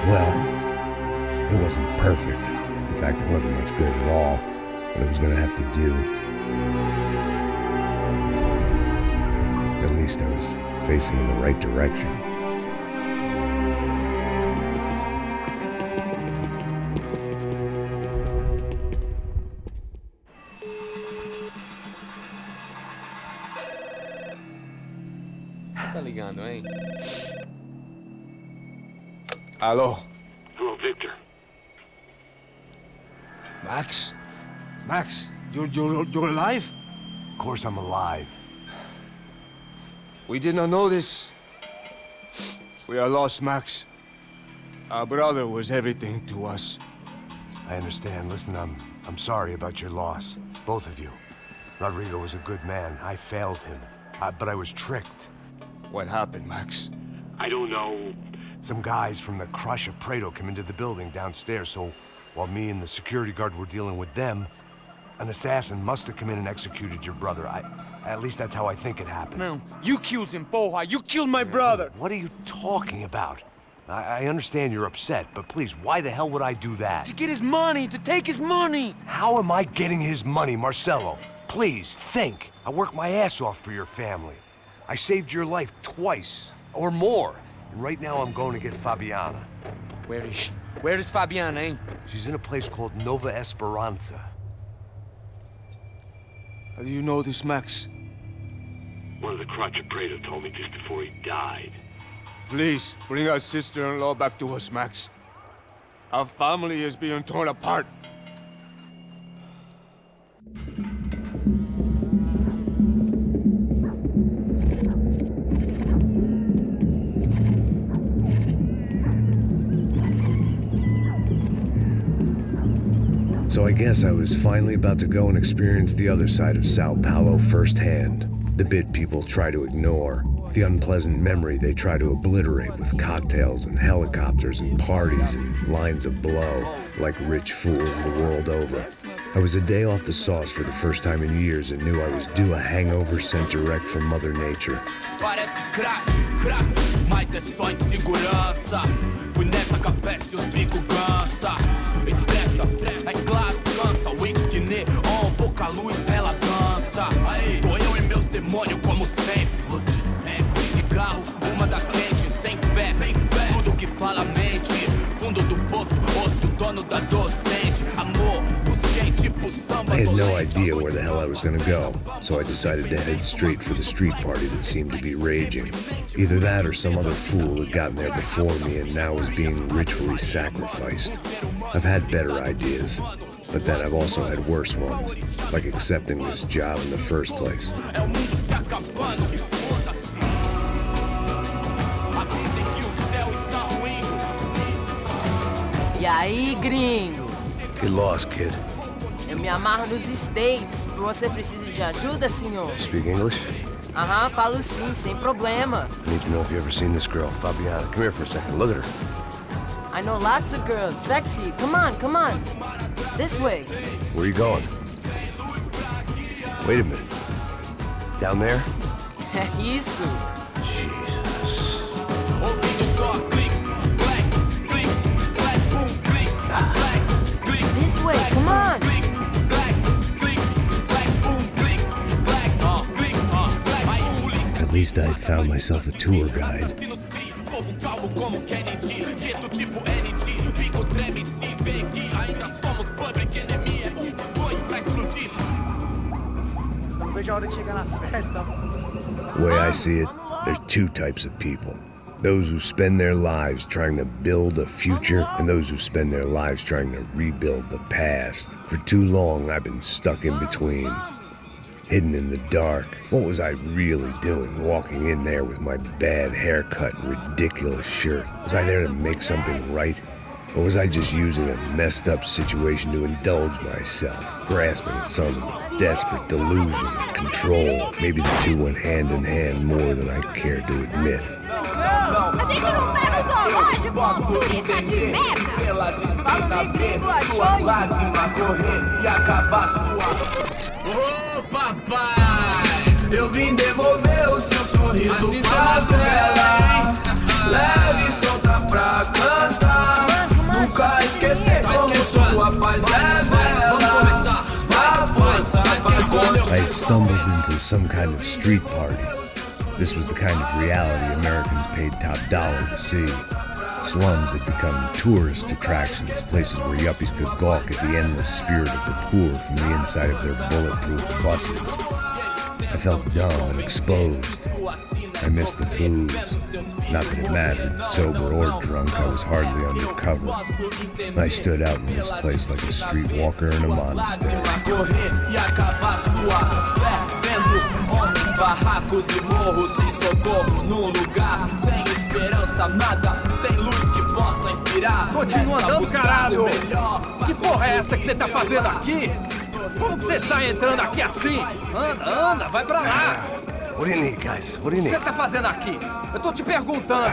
Well, it wasn't perfect. In fact, it wasn't much good at all, but it was gonna have to do. At least I was facing in the right direction.
Tá ligando, hein?
Hello.
Hello, Victor.
Max? Max, you're alive?
Of course I'm alive.
We did not know this. We are lost, Max. Our brother was everything to us.
I understand. Listen, I'm sorry about your loss. Both of you. Rodrigo was a good man. I failed him. But I was tricked.
What happened, Max?
I don't know.
Some guys from the Crush of Prado came into the building downstairs, so while me and the security guard were dealing with them, an assassin must have come in and executed your brother. At least that's how I think it happened.
No, you killed him, Porra. You killed my brother.
What are you talking about? I understand you're upset, but please, why the hell would I do that?
To get his money, to take his money.
How am I getting his money, Marcelo? Please, think. I worked my ass off for your family. I saved your life twice, or more. And right now I'm going to get Fabiana.
Where is she? Where is Fabiana, eh?
She's in a place called Nova Esperanza.
How do you know this, Max?
One of the Crotch of Prado told me just before he died.
Please, bring our sister-in-law back to us, Max. Our family is being torn apart.
So I guess I was finally about to go and experience the other side of São Paulo firsthand. The bit people try to ignore. The unpleasant memory they try to obliterate with cocktails and helicopters and parties and lines of blow, like rich fools the world over. I was a day off the sauce for the first time in years and knew I was due a hangover sent direct from Mother Nature.
Parece crack, crack, mas é só insegurança. Fui nessa capeste, os bico cansa. Estressa, é claro, cansa. Whisky neon, pouca luz, ela dança. Tô eu e meus demônios como sempre. Os de sempre. Cigarro, uma da frente, sem fé. Tudo que fala mente. Fundo do poço, osso, dono da docente. Amor, busquei tipo samba.
I had no idea where the hell I was gonna go, so I decided to head straight for the street party that seemed to be raging. Either that or some other fool had gotten there before me and now was being ritually sacrificed. I've had better ideas, but then I've also had worse ones, like accepting this job in the first place.
E aí, gringo?
Get lost, kid.
Eu me amarro nos States. Você precisa de ajuda, senhor?
Speak English?
Aham, falo sim, sem problema.
I need to know if you've ever seen this girl, Fabiana. Come here for a second. Look at her.
I know lots of girls. Sexy. Come on, come on. This way.
Where are you going? Wait a minute. Down there?
Isso.
Jesus.
This way, come on.
At least I'd found myself a tour guide. The way I see it, there's two types of people. Those who spend their lives trying to build a future, and those who spend their lives trying to rebuild the past. For too long, I've been stuck in between. Hidden in the dark. What was I really doing, walking in there with my bad haircut and ridiculous shirt? Was I there to make something right? Or was I just using a messed up situation to indulge myself, grasping at some desperate delusion of control? Maybe the two went hand in hand more than I cared to admit.
A gente não tá no zoológico, turista de merda! Fala me gringo, achou?
Ô papai, eu vim devolver o seu sorriso pra tela. Leve e solta pra cantar. Nunca esquecer como sua paz é bela. A força vai
I had stumbled into some kind of street party. This was the kind of reality Americans paid top dollar to see. Slums had become tourist attractions, places where yuppies could gawk at the endless spirit of the poor from the inside of their bulletproof buses. I felt dumb and exposed. I missed the booze. Not that it mattered, sober or drunk, I was hardly undercover. I stood out in this place like a streetwalker in a monastery.
Barracos e morros sem socorro num lugar sem esperança, nada, sem luz que possa inspirar.
Continua andando, caralho! Que porra é essa que você tá fazendo aqui? Como que você sai entrando aqui assim? Anda, anda, vai pra lá!
What do you need, guys? What do you
O que
need?
você tá fazendo aqui? Eu tô te perguntando.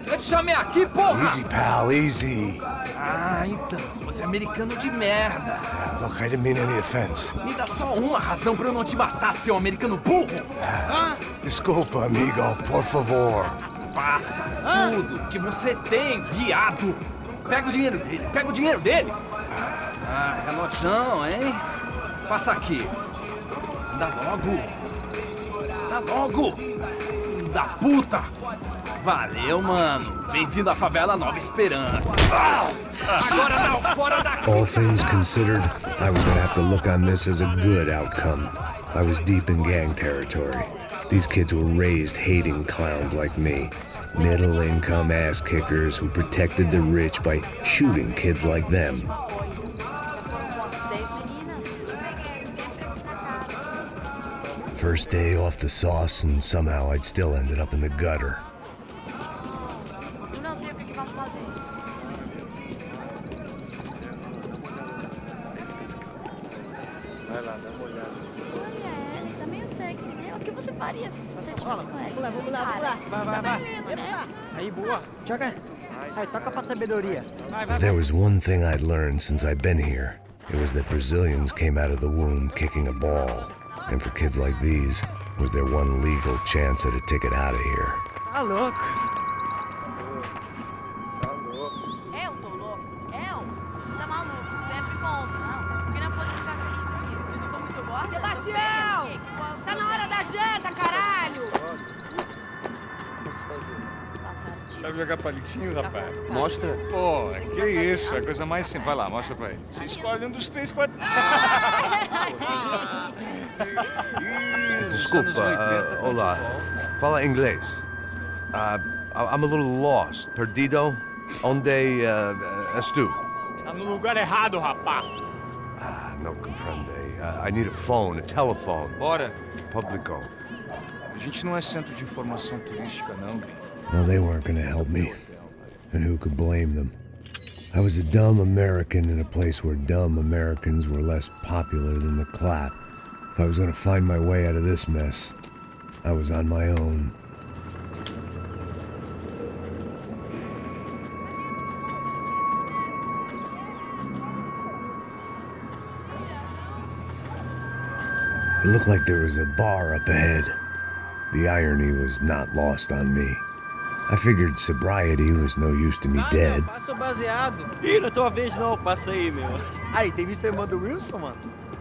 Eu te chamei aqui, porra!
Easy, pal, easy.
Ah, então. Você é americano de merda.
Look, I didn't mean any offense.
Me dá só uma razão pra eu não te matar, seu americano burro.
Desculpa, amigo, por favor.
Passa tudo que você tem, viado. Pega o dinheiro dele, pega o dinheiro dele. Ah, relojão, hein? Passa aqui. Dá logo. Dá logo. Filho da puta. Valeu, mano. Bem-vindo à favela Nova Esperança. Agora não, fora daqui.
All things considered, I was gonna have to look on this as a good outcome. I was deep in gang territory. These kids were raised hating clowns like me. Middle-income ass-kickers who protected the rich by shooting kids like them. First day off the sauce, and somehow I'd still ended up in the gutter.
Não sei o que vamos fazer.
Vai lá, dá uma olhada.
Ele tá meio sexy, né? O que você faria se você tivesse com ele?
Vamos lá, vamos lá.
Tá vendo, né?
Aí, boa. Joga. Aí, toca pra sabedoria.
If there was one thing I'd learned since I'd been here, It was that Brazilians came out of the womb kicking a ball. And for kids like these, was their one legal chance at a ticket out of here.
Tá louco.
Eu tô louco. Você tá maluco. Sempre contra. Porque não pode ficar triste comigo. Eu tô muito boa. Sebastião! Tá na hora da janta, caralho!
Sabe jogar palitinho, rapaz?
Mostra.
Pô, que isso, é a coisa mais simples. Vai lá, mostra pra ele. Você escolhe um dos três pode...
Desculpa, olá. Fala inglês. I'm a little lost. Perdido? Onde estou?
Tá no lugar errado, rapaz.
Não compreende. I need a phone, a telephone.
Bora.
Publico.
A gente não é centro de informação turística, não, gringo.
Well, they weren't gonna help me. And who could blame them? I was a dumb American in a place where dumb Americans were less popular than the clap. If I was gonna find my way out of this mess, I was on my own. It looked like there was a bar up ahead. The irony was not lost on me. I figured sobriety was no use to me dead.
Passa o baseado. Ih, não é tua vez não, passa aí, meu.
Aí, tem visto a irmã do Wilson, mano?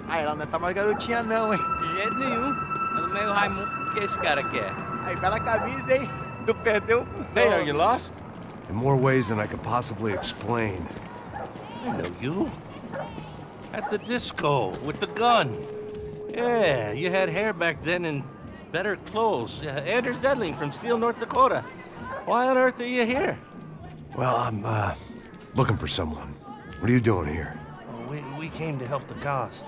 Aí, ela não tá mais garotinha não, hein?
De jeito nenhum. Mas no meio Raimundo, o que esse cara quer?
Aí, bela camisa, hein? Tu perdeu o fusão.
Hey, are you lost?
In more ways than I could possibly explain.
I know you. At the disco, with the gun. Yeah, you had hair back then and better clothes. Anders Dedling from Steele, North Dakota. Why on earth are you here?
Well, I'm, looking for someone. What are you doing here?
Oh, we came to help the cause.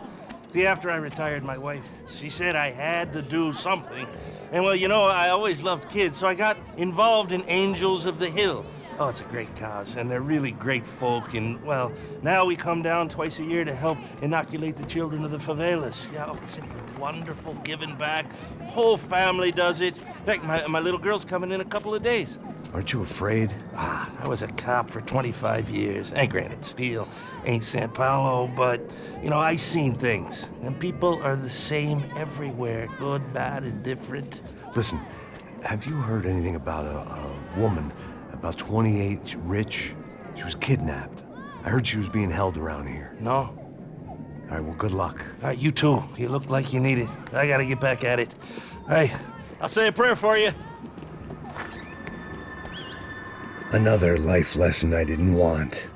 See, after I retired, my wife, she said I had to do something. And well, you know, I always loved kids, so I got involved in Angels of the Hill. Oh, it's a great cause, and they're really great folk, and, well, now we come down twice a year to help inoculate the children of the favelas. Yeah, oh, it's wonderful, giving back. Whole family does it. In fact, my little girl's coming in a couple of days.
Aren't you afraid?
I was a cop for 25 years. And granted, Steele ain't São Paulo, but, you know, I seen things. And people are the same everywhere, good, bad, and different.
Listen, have you heard anything about a woman, about 28, rich? She was kidnapped. I heard she was being held around here.
No.
All right, well, good luck.
All right, you too. You look like you need it. I gotta get back at it. All right, I'll say a prayer for you.
Another life lesson I didn't want.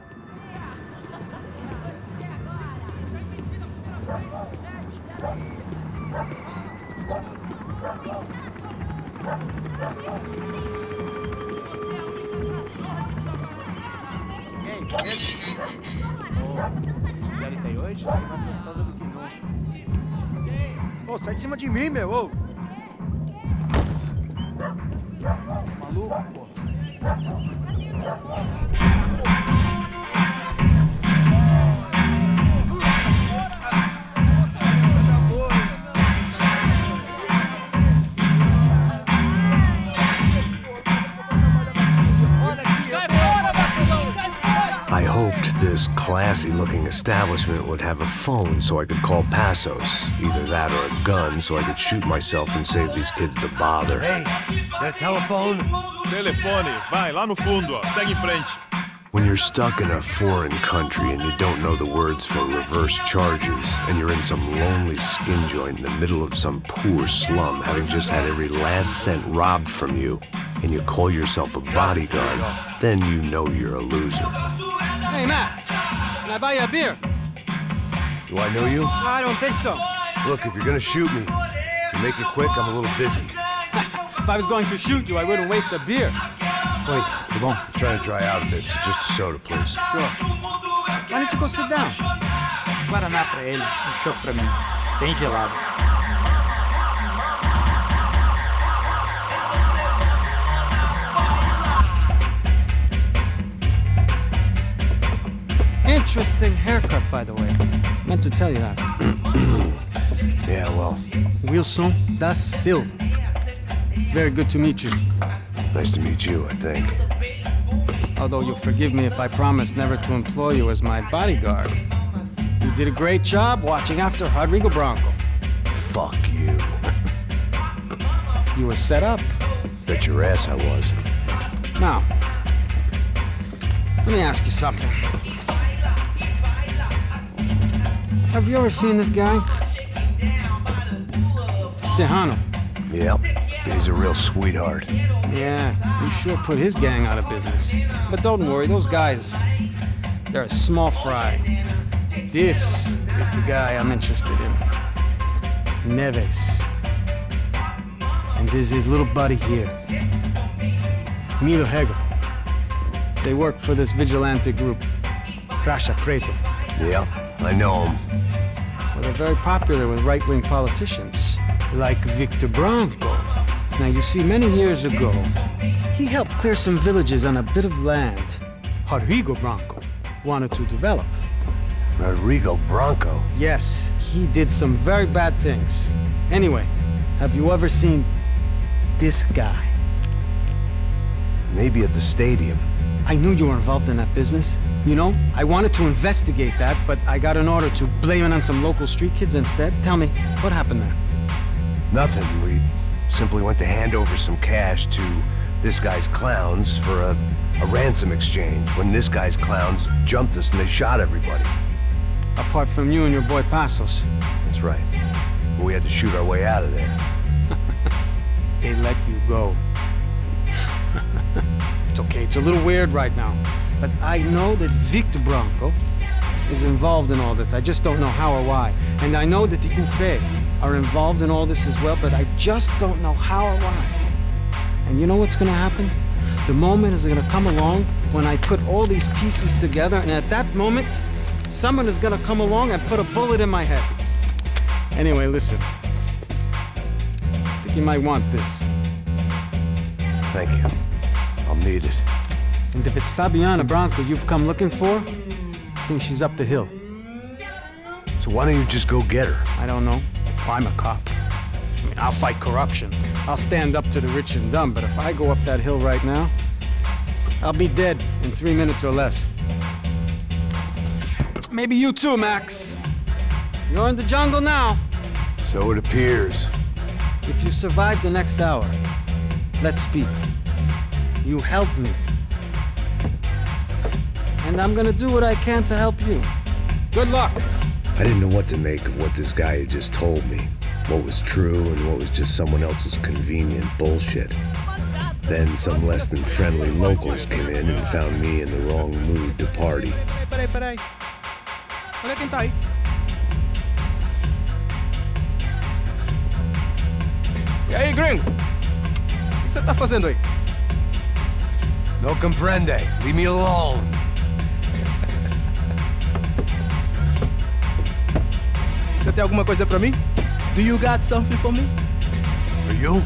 Ele tem hoje? Mais gostosa do que nunca. Ô, sai de cima de mim, meu, ô! Maluco, pô.
I hoped this classy-looking establishment would have a phone so I could call Passos. Either that or a gun so I could shoot myself and save these kids the bother.
Hey, got a telephone?
Telefone, vai, lá no fundo, ó. Segue em frente.
When you're stuck in a foreign country and you don't know the words for reverse charges, and you're in some lonely skin joint in the middle of some poor slum, having just had every last cent robbed from you, and you call yourself a bodyguard, then you know you're a loser.
Hey, Max, can I buy you a beer?
Do I know you?
I don't think so.
Look, if you're gonna shoot me, you make it quick, I'm a little busy.
If I was going to shoot you, I wouldn't waste a beer.
Wait, come on. I'm trying to dry out a bit, so just a soda, please.
Sure. Why don't you go sit down? Guaraná pra ele, chopp pra mim. Bem gelado. Interesting haircut, by the way. Meant to tell you that.
Yeah, well.
Wilson da Silva. Very good to meet you.
Nice to meet you, I think.
Although you'll forgive me if I promise never to employ you as my bodyguard.
You did a great job watching after Rodrigo Bronco.
Fuck you.
You were set up.
Bet your ass I was.
Now, let me ask you something. Have you ever seen this guy? Serrano.
Yep. He's a real sweetheart.
Yeah, you sure put his gang out of business. But don't worry, those guys, they're a small fry. This is the guy I'm interested in. Neves. And there's his little buddy here. Milo Hegel. They work for this vigilante group, Cracha Preto.
Yeah, I know him.
Well, they're very popular with right-wing politicians, like Victor Bronco. Now, you see, many years ago, he helped clear some villages on a bit of land Rodrigo Bronco wanted to develop.
Rodrigo Bronco?
Yes, he did some very bad things. Anyway, have you ever seen this guy?
Maybe at the stadium.
I knew you were involved in that business. You know, I wanted to investigate that, but I got an order to blame it on some local street kids instead. Tell me, what happened there?
Nothing. We simply went to hand over some cash to this guy's clowns for a ransom exchange when this guy's clowns jumped us and they shot everybody.
Apart from you and your boy Passos.
That's right. We had to shoot our way out of there.
They let you go. It's okay, it's a little weird right now. But I know that Victor Bronco is involved in all this. I just don't know how or why. And I know that the UFE are involved in all this as well, but I just don't know how or why. And you know what's gonna happen? The moment is gonna come along when I put all these pieces together, and at that moment, someone is gonna come along and put a bullet in my head. Anyway, listen. I think you might want this.
Thank you. I'll need it.
And if it's Fabiana Bronco you've come looking for, I think she's up the hill.
So why don't you just go get her?
I don't know. I'm a cop. I mean, I'll fight corruption. I'll stand up to the rich and dumb, but if I go up that hill right now, I'll be dead in 3 minutes or less. Maybe you too, Max. You're in the jungle now.
So it appears.
If you survive the next hour, let's speak. You help me. And I'm gonna do what I can to help you. Good luck.
I didn't know what to make of what this guy had just told me. What was true and what was just someone else's convenient bullshit. Then some less than friendly locals came in and found me in the wrong mood to party.
Peraí. Olha quem tá aí. E aí, gringo? O que você tá fazendo aí?
No comprende. Leave me alone.
Você tem alguma coisa pra mim? Do you got something for me?
For you?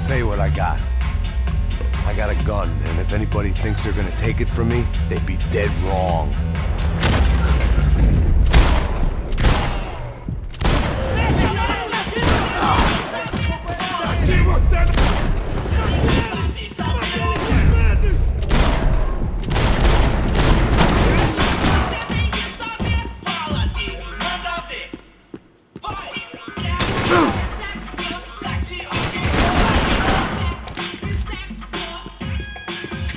Tell you what I got. I got a gun, and if anybody thinks they're gonna take it from me, they'd be dead wrong.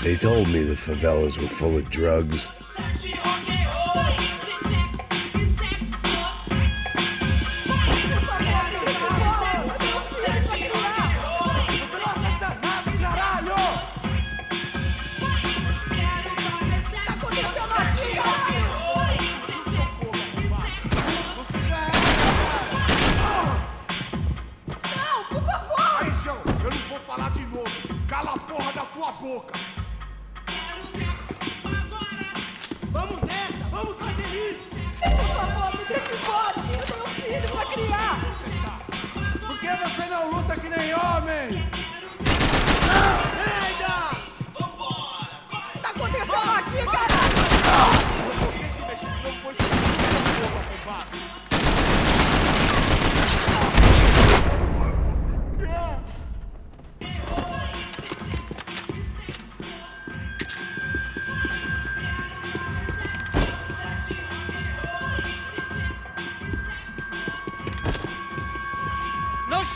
They told me the favelas were full of drugs.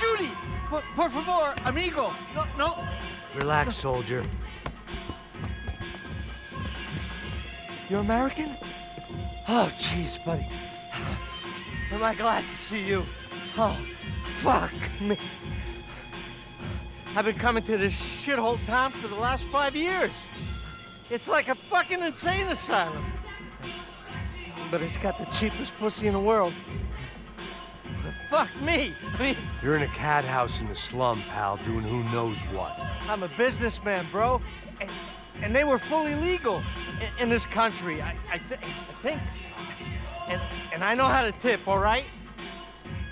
Judy! Por favor, amigo! No.
Relax, soldier. You're American? Oh, jeez, buddy. Am I glad to see you? Oh, fuck me. I've been coming to this shithole town for the last 5 years. It's like a fucking insane asylum. But it's got the cheapest pussy in the world. Fuck me! I mean... You're in a cat house in the slum, pal, doing who knows what.
I'm a businessman, bro. And they were fully legal in this country. I think. And I know how to tip, all right?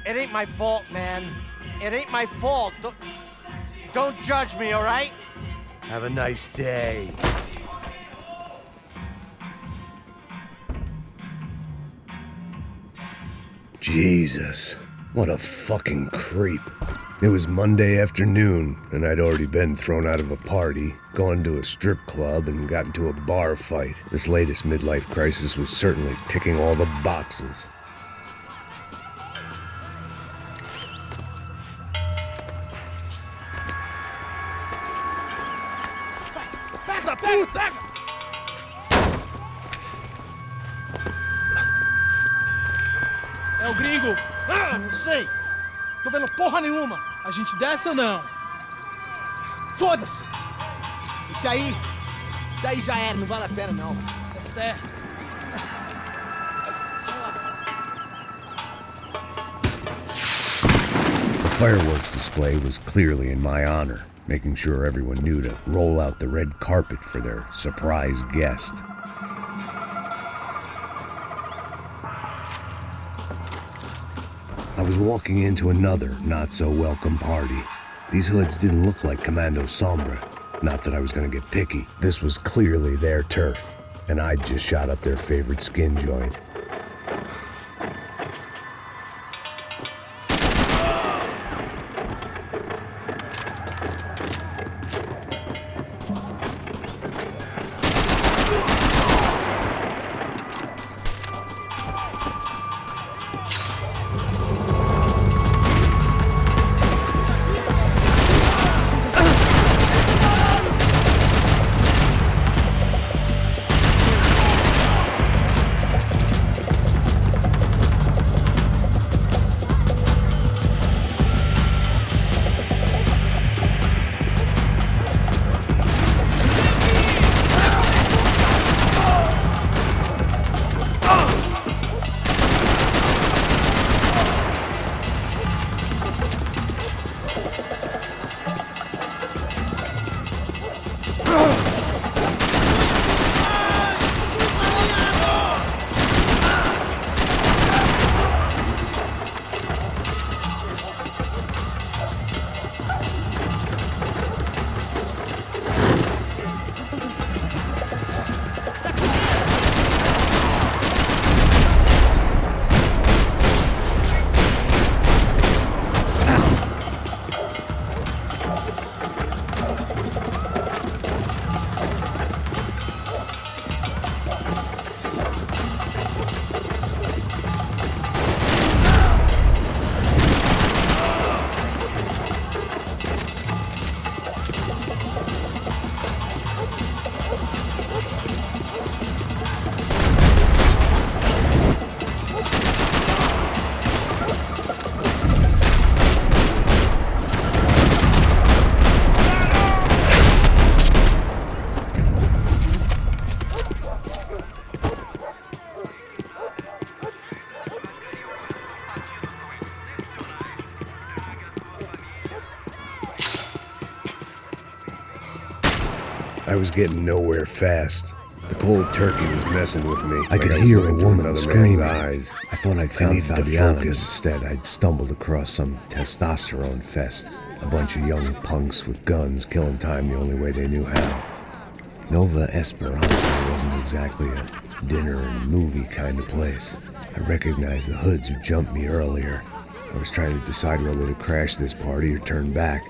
It ain't my fault, man. It ain't my fault. Don't judge me, all right?
Have a nice day.
Jesus, what a fucking creep. It was Monday afternoon, and I'd already been thrown out of a party, gone to a strip club, and got into a bar fight. This latest midlife crisis was certainly ticking all the boxes.
Da puta!
É o gringo!
Ah, não sei! Tô vendo porra nenhuma!
A gente desce ou não?
Foda-se! Isso aí já era, não vale a pena não.
Tá certo.
The fireworks display was clearly in my honor, making sure everyone knew to roll out the red carpet for their surprise guest. I was walking into another not-so-welcome party. These hoods didn't look like Commando Sombra. Not that I was gonna get picky. This was clearly their turf, and I'd just shot up their favorite skin joint. I was getting nowhere fast. The cold turkey was messing with me. I could hear a woman screaming. I thought I'd found the focus. Instead, I'd stumbled across some testosterone fest. A bunch of young punks with guns killing time the only way they knew how. Nova Esperanza wasn't exactly a dinner and movie kind of place. I recognized the hoods who jumped me earlier. I was trying to decide whether to crash this party or turn back,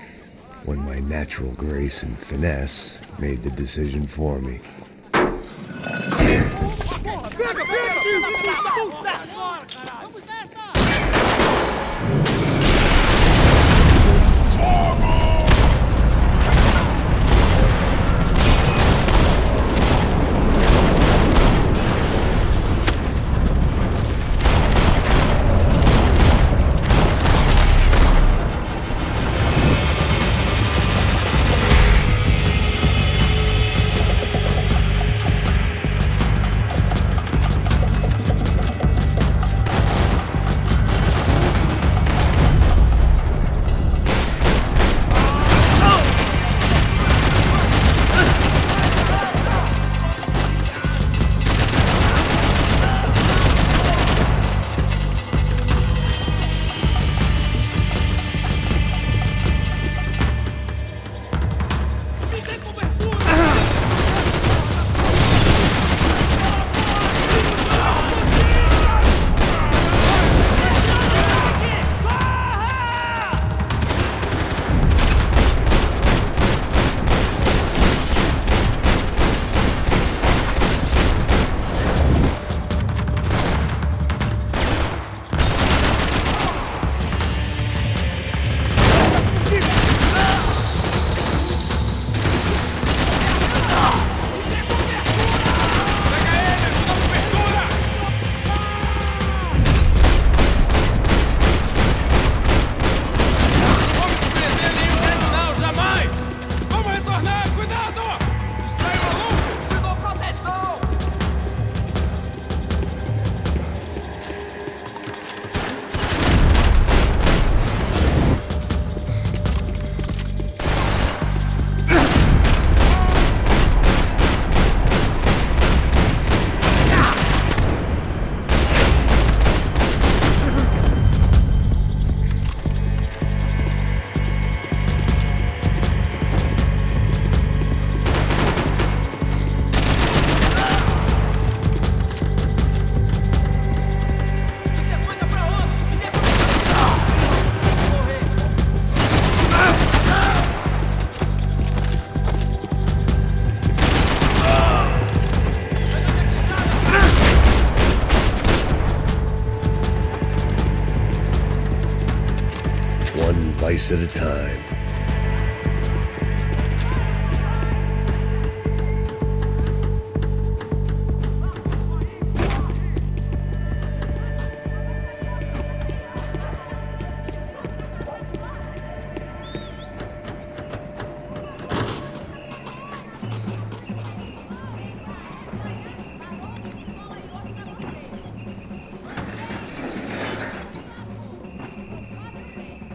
when my natural grace and finesse made the decision for me. slice at a time.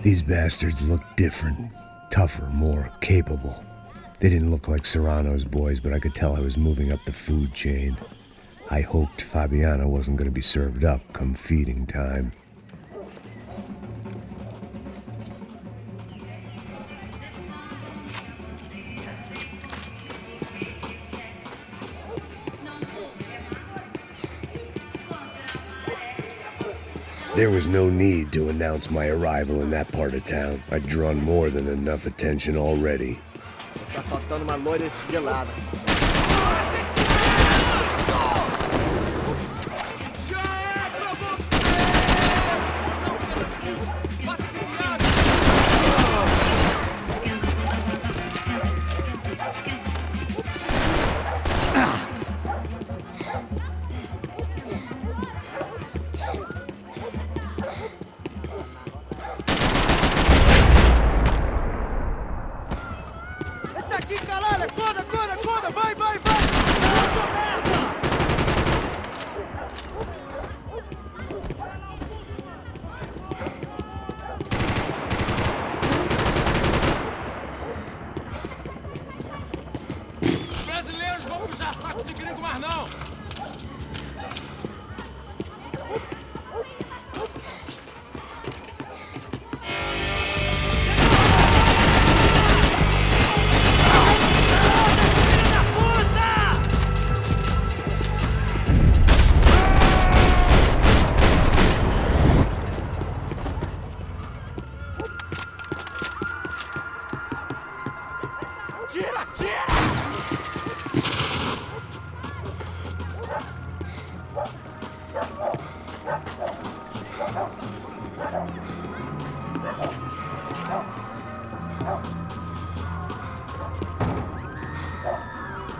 These bastards looked different, tougher, more capable. They didn't look like Serrano's boys, but I could tell I was moving up the food chain. I hoped Fabiana wasn't going to be served up come feeding time. There was no need to announce my arrival in that part of town. I'd drawn more than enough attention already.
Tá faltando uma loira gelada.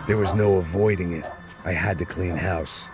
There was no avoiding it. I had to clean house.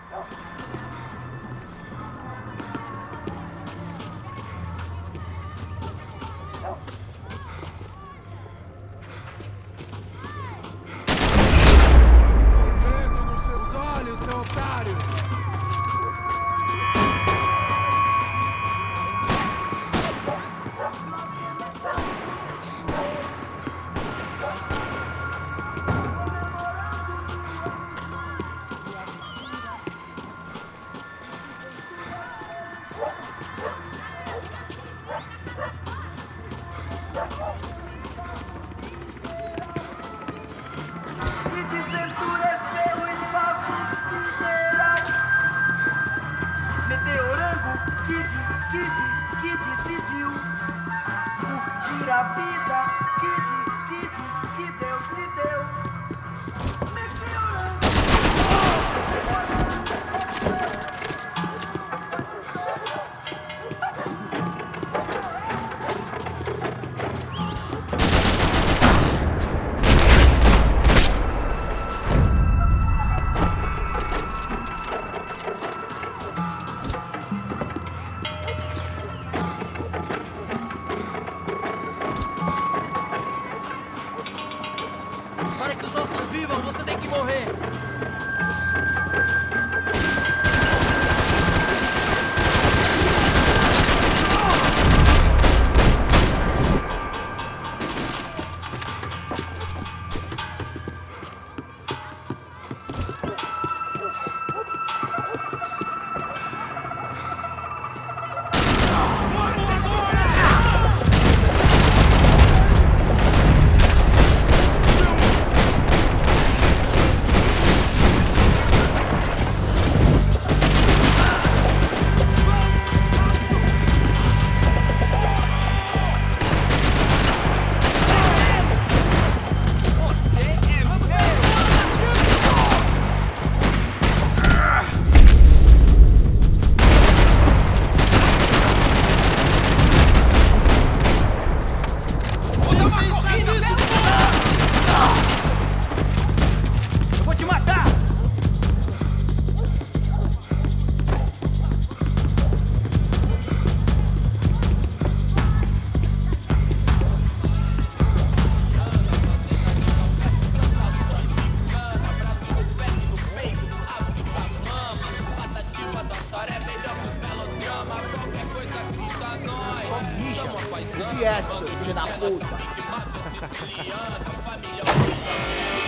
podcast, seu filho da puta.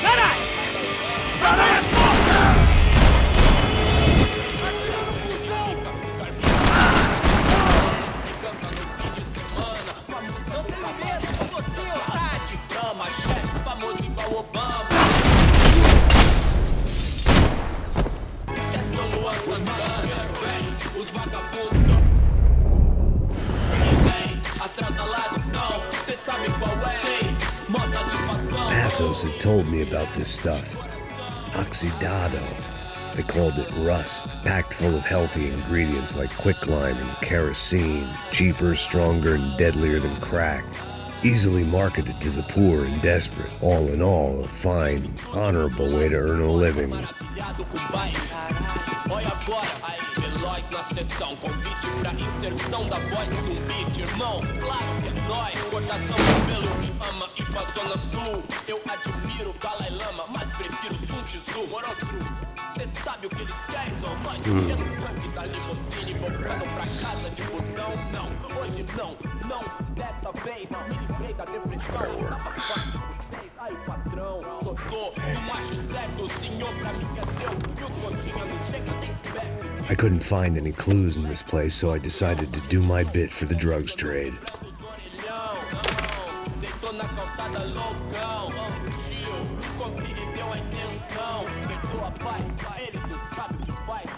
Caralho! Caralho, porra!
Não tenho medo de você, otário! Chama, chefe, famoso igual Obama. Essa lua Santana, vem, os vagabundos. Vem, atrasalados não, cê sabe qual é. Sei, mó satisfação.
Passos had told me about this stuff. Oxidado. They called it rust, packed full of healthy ingredients like quicklime and kerosene, cheaper, stronger, and deadlier than crack. Easily marketed to the poor and desperate. All in all, a fine, honorable way to earn a living.
Olha agora, aí, veloz na sessão. Convite pra inserção da voz de beat, irmão. Claro que é nóis, cortação cabelo que ama e pra zona sul. Eu admiro o Dalai Lama, mas prefiro Sun Tzu. Walthrough, cê sabe o que eles querem, não? Nós enchendo o tanque da limusine, voltando pra casa de busão. Não, hoje não, dessa vez, não. Me livrei da depressão. Tava fácil por 6, aí patrão. Gostou do macho certo, senhor, pra mim que é teu. Mil continhas não chega nem perto.
I couldn't find any clues in this place, so I decided to do my bit for the drugs trade.
Deitou na calçada loucão, tio, confira e deu a intenção. Deitou a paz, eles não sabem o que faz.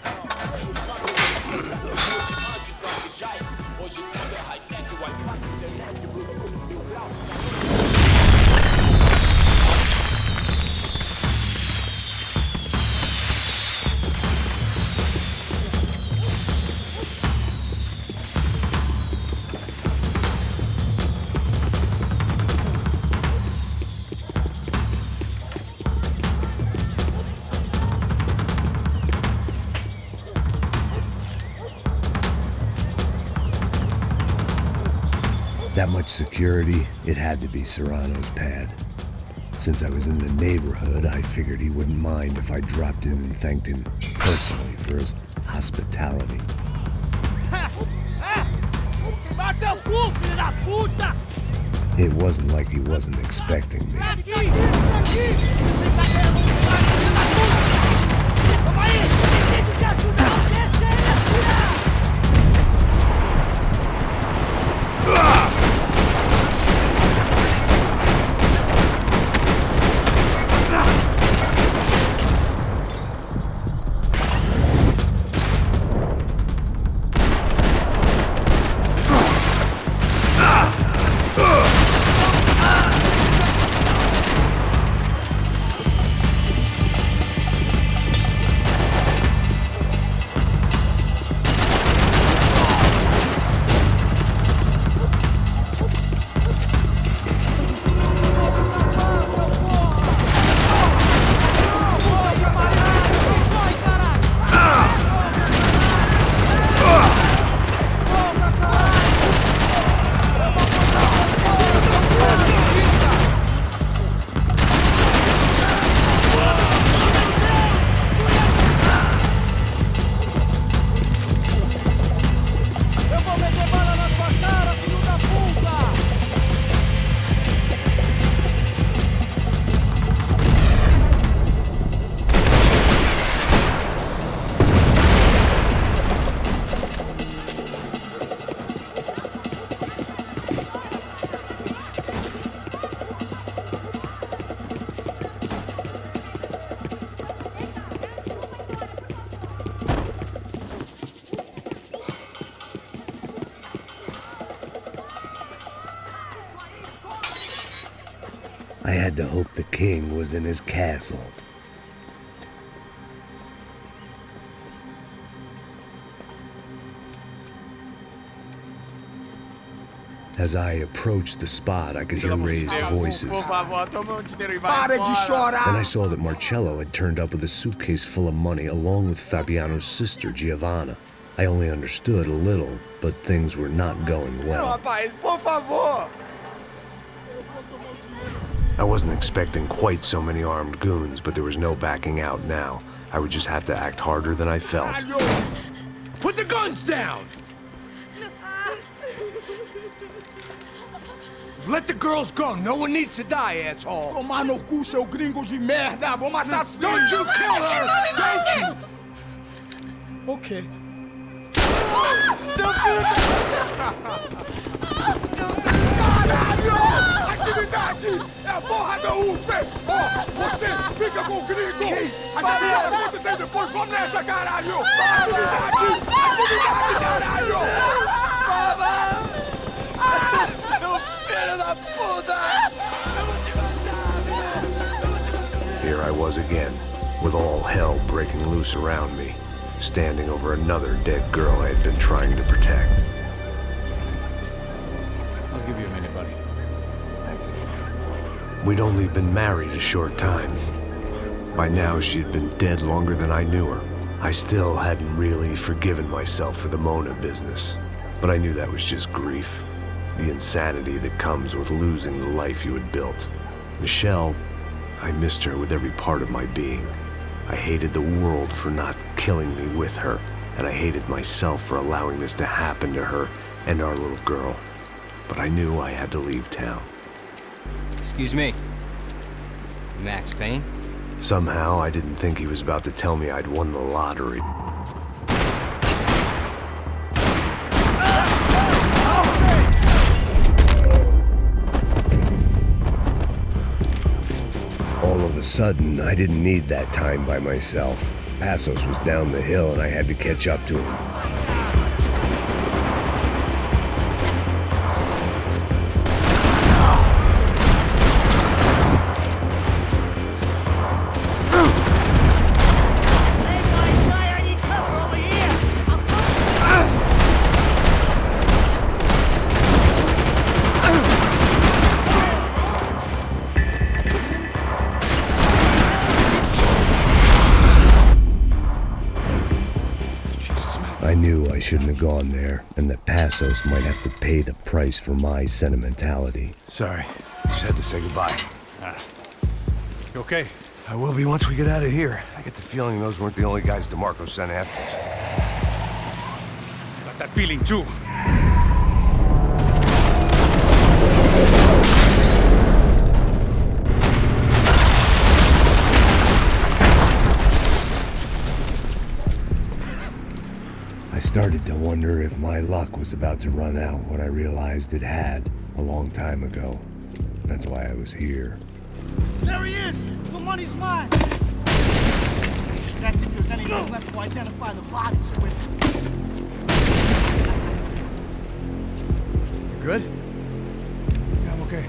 Antes do Abijai, hoje tudo é high-tech, Wi-Fi, internet, Bluetooth, mil graus.
That much security, it had to be Serrano's pad. Since I was in the neighborhood, I figured he wouldn't mind if I dropped in and thanked him personally for his hospitality. It wasn't like he wasn't expecting me. I had to hope the king was in his castle. As I approached the spot, I could hear raised voices. Then I saw that Marcello had turned up with a suitcase full of money along with Fabiano's sister, Giovanna. I only understood a little, but things were not going well. I wasn't expecting quite so many armed goons, but there was no backing out now. I would just have to act harder than I felt.
Put the guns down!
Let the girls go. No one needs to die, asshole.
Tomar no cu, seu gringo de merda! Vou matar sim!
Don't you kill her! Don't you!
Ok.
Seu filho Caralho! Atividade! É a porra da UF! Ó, você fica com o gringo! A gente fala quanto tem depois, vamos nessa, caralho! Atividade! Atividade, caralho!
Baba! Seu filho da puta! Eu vou te matar, meu! Eu vou te matar!
Here I was again, with all hell breaking loose around me, standing over another dead girl I had been trying to protect.
I'll give you a minute, buddy.
We'd only been married a short time. By now, she'd been dead longer than I knew her. I still hadn't really forgiven myself for the Mona business, but I knew that was just grief. The insanity that comes with losing the life you had built. Michelle, I missed her with every part of my being. I hated the world for not killing me with her, and I hated myself for allowing this to happen to her and our little girl. But I knew I had to leave town.
Excuse me. Max Payne?
Somehow, I didn't think he was about to tell me I'd won the lottery. All of a sudden, I didn't need that time by myself. Passos was down the hill and I had to catch up to him. I knew I shouldn't have gone there, and that Passos might have to pay the price for my sentimentality.
Sorry, just had to say goodbye. You okay? I will be once we get out of here. I get the feeling those weren't the only guys DeMarco sent after us.
Got that feeling too.
I started to wonder if my luck was about to run out when I realized it had a long time ago. That's why I was here.
There he is! The money's mine! That's if there's anything left to identify the bodies with.
You good? Yeah, I'm okay.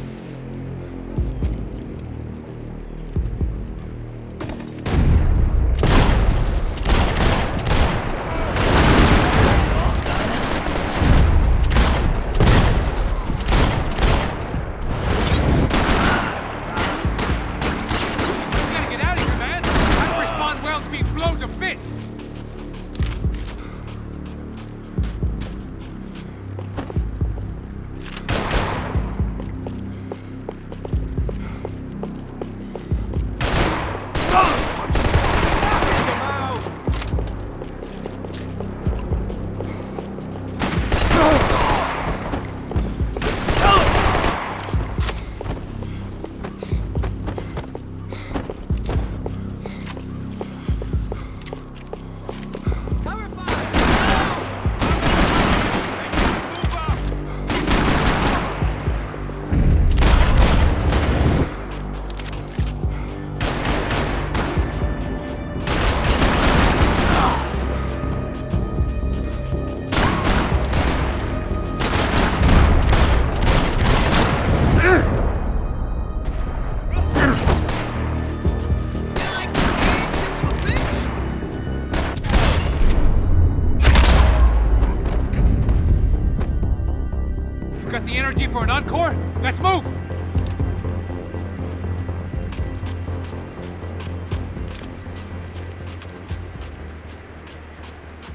Got the energy for an encore? Let's move!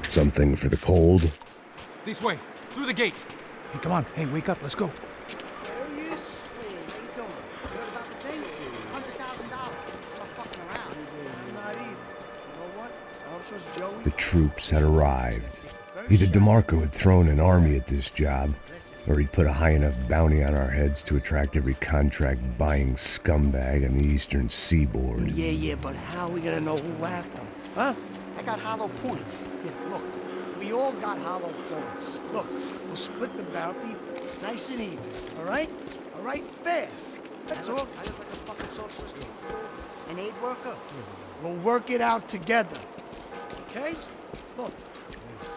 Something for the cold?
This way, through the gate. Hey, come on. Hey, wake up. Let's go.
There he is. Hey, how you doing? You heard about the thing? $100,000. I'm not fucking around. I'm not either. You know what? I don't trust Joey.
The troops had arrived. Either DeMarco had thrown an army at this job, or he'd put a high enough bounty on our heads to attract every contract-buying scumbag on the eastern seaboard.
Yeah, but how are we gonna know who whacked them? Huh?
I got hollow points. Yeah, look, we all got hollow points. Look, we'll split the bounty nice and even, all right? All right? Fair. That's all. I look like a fucking socialist too. An aid worker. We'll work it out together. Okay? Look.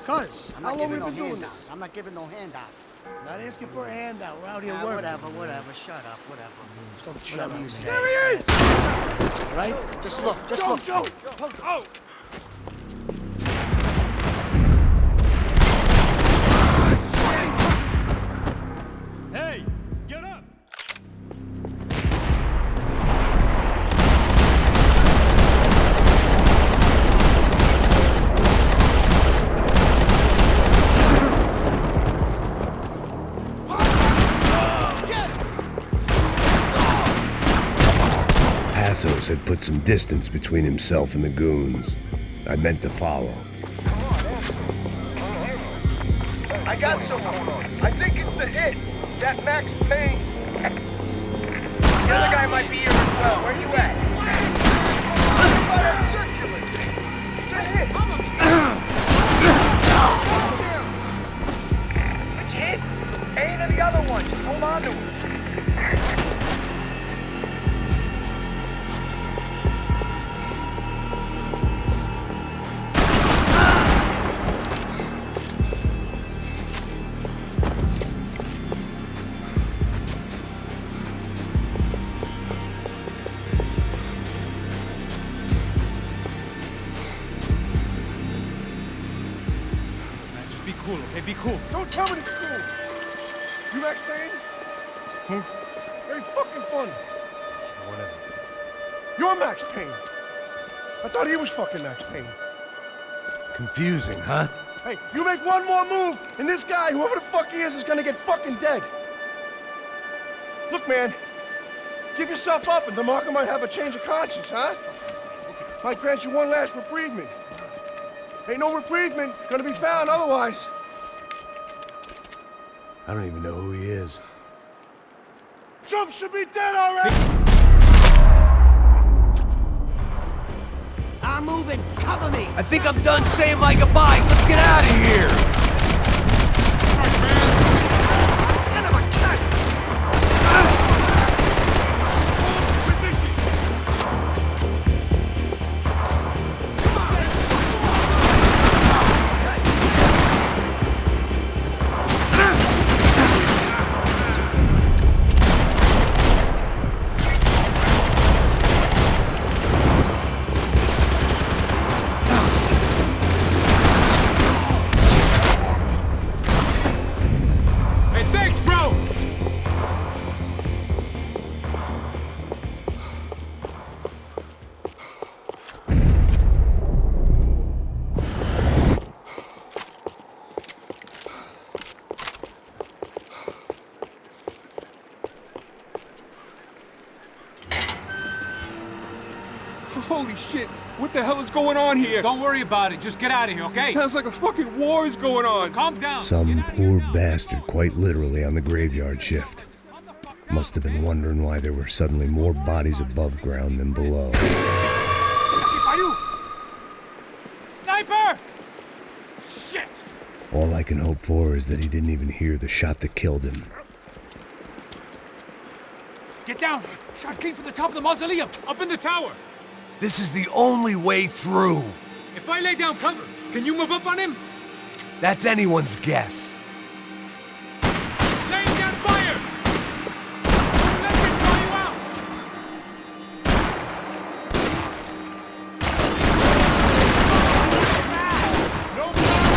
Cuz, how long we been doing this? I'm not giving no handouts.
Not asking for a handout. We're out here working.
Whatever. Shut up, whatever.
Don't shut
Whatever
up.
you say.
There he is!
All right? Just look,
Joe! Oh!
Hey, get up!
Passos had put some distance between himself and the goons. I meant to follow.
I got someone. I think it's the hit. That Max Payne. The other guy might be here as well. Where you at? The hit. Which hit? Payne or the other one? Just hold on to him.
Okay, be cool.
Don't tell me to be cool. You Max Payne?
Who?
Very fucking funny.
Whatever.
You're Max Payne. I thought he was fucking Max Payne.
Confusing, huh?
Hey, you make one more move, and this guy, whoever the fuck he is gonna get fucking dead. Look, man, give yourself up, and DeMarco might have a change of conscience, huh? Might grant you one last reprievement. Ain't no reprievement gonna be found otherwise.
I don't even know who he is.
Trump should be dead already!
I'm moving. Cover me.
I think I'm done saying my goodbyes. Let's get out of here.
Son of a cunt!
Holy shit! What the hell is going on here?
Don't worry about it. Just get out of here, okay?
It sounds like a fucking war is going on.
Calm down.
Some poor bastard quite literally on the graveyard shift. Must have been wondering why there were suddenly more bodies above ground than below.
Sniper! Shit!
All I can hope for is that he didn't even hear the shot that killed him.
Get down! Shot came from the top of the mausoleum, up in the tower!
This is the only way through.
If I lay down cover, can you move up on him?
That's anyone's guess.
Laying down fire! Let me draw you out!
No problem!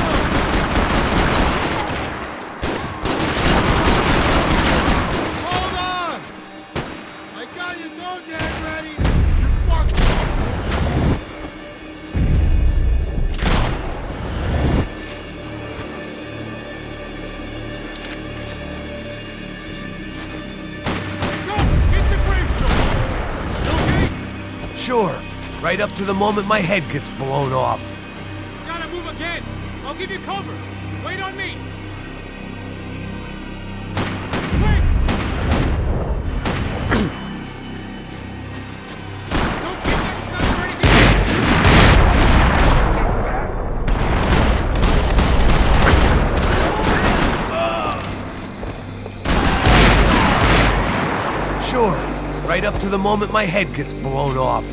Hold on! I got your toe tag ready! You fucked!
Sure. Right up to the moment my head gets blown off.
Gotta move again! I'll give you cover. Wait on me.
Sure. Right up to the moment my head gets blown off.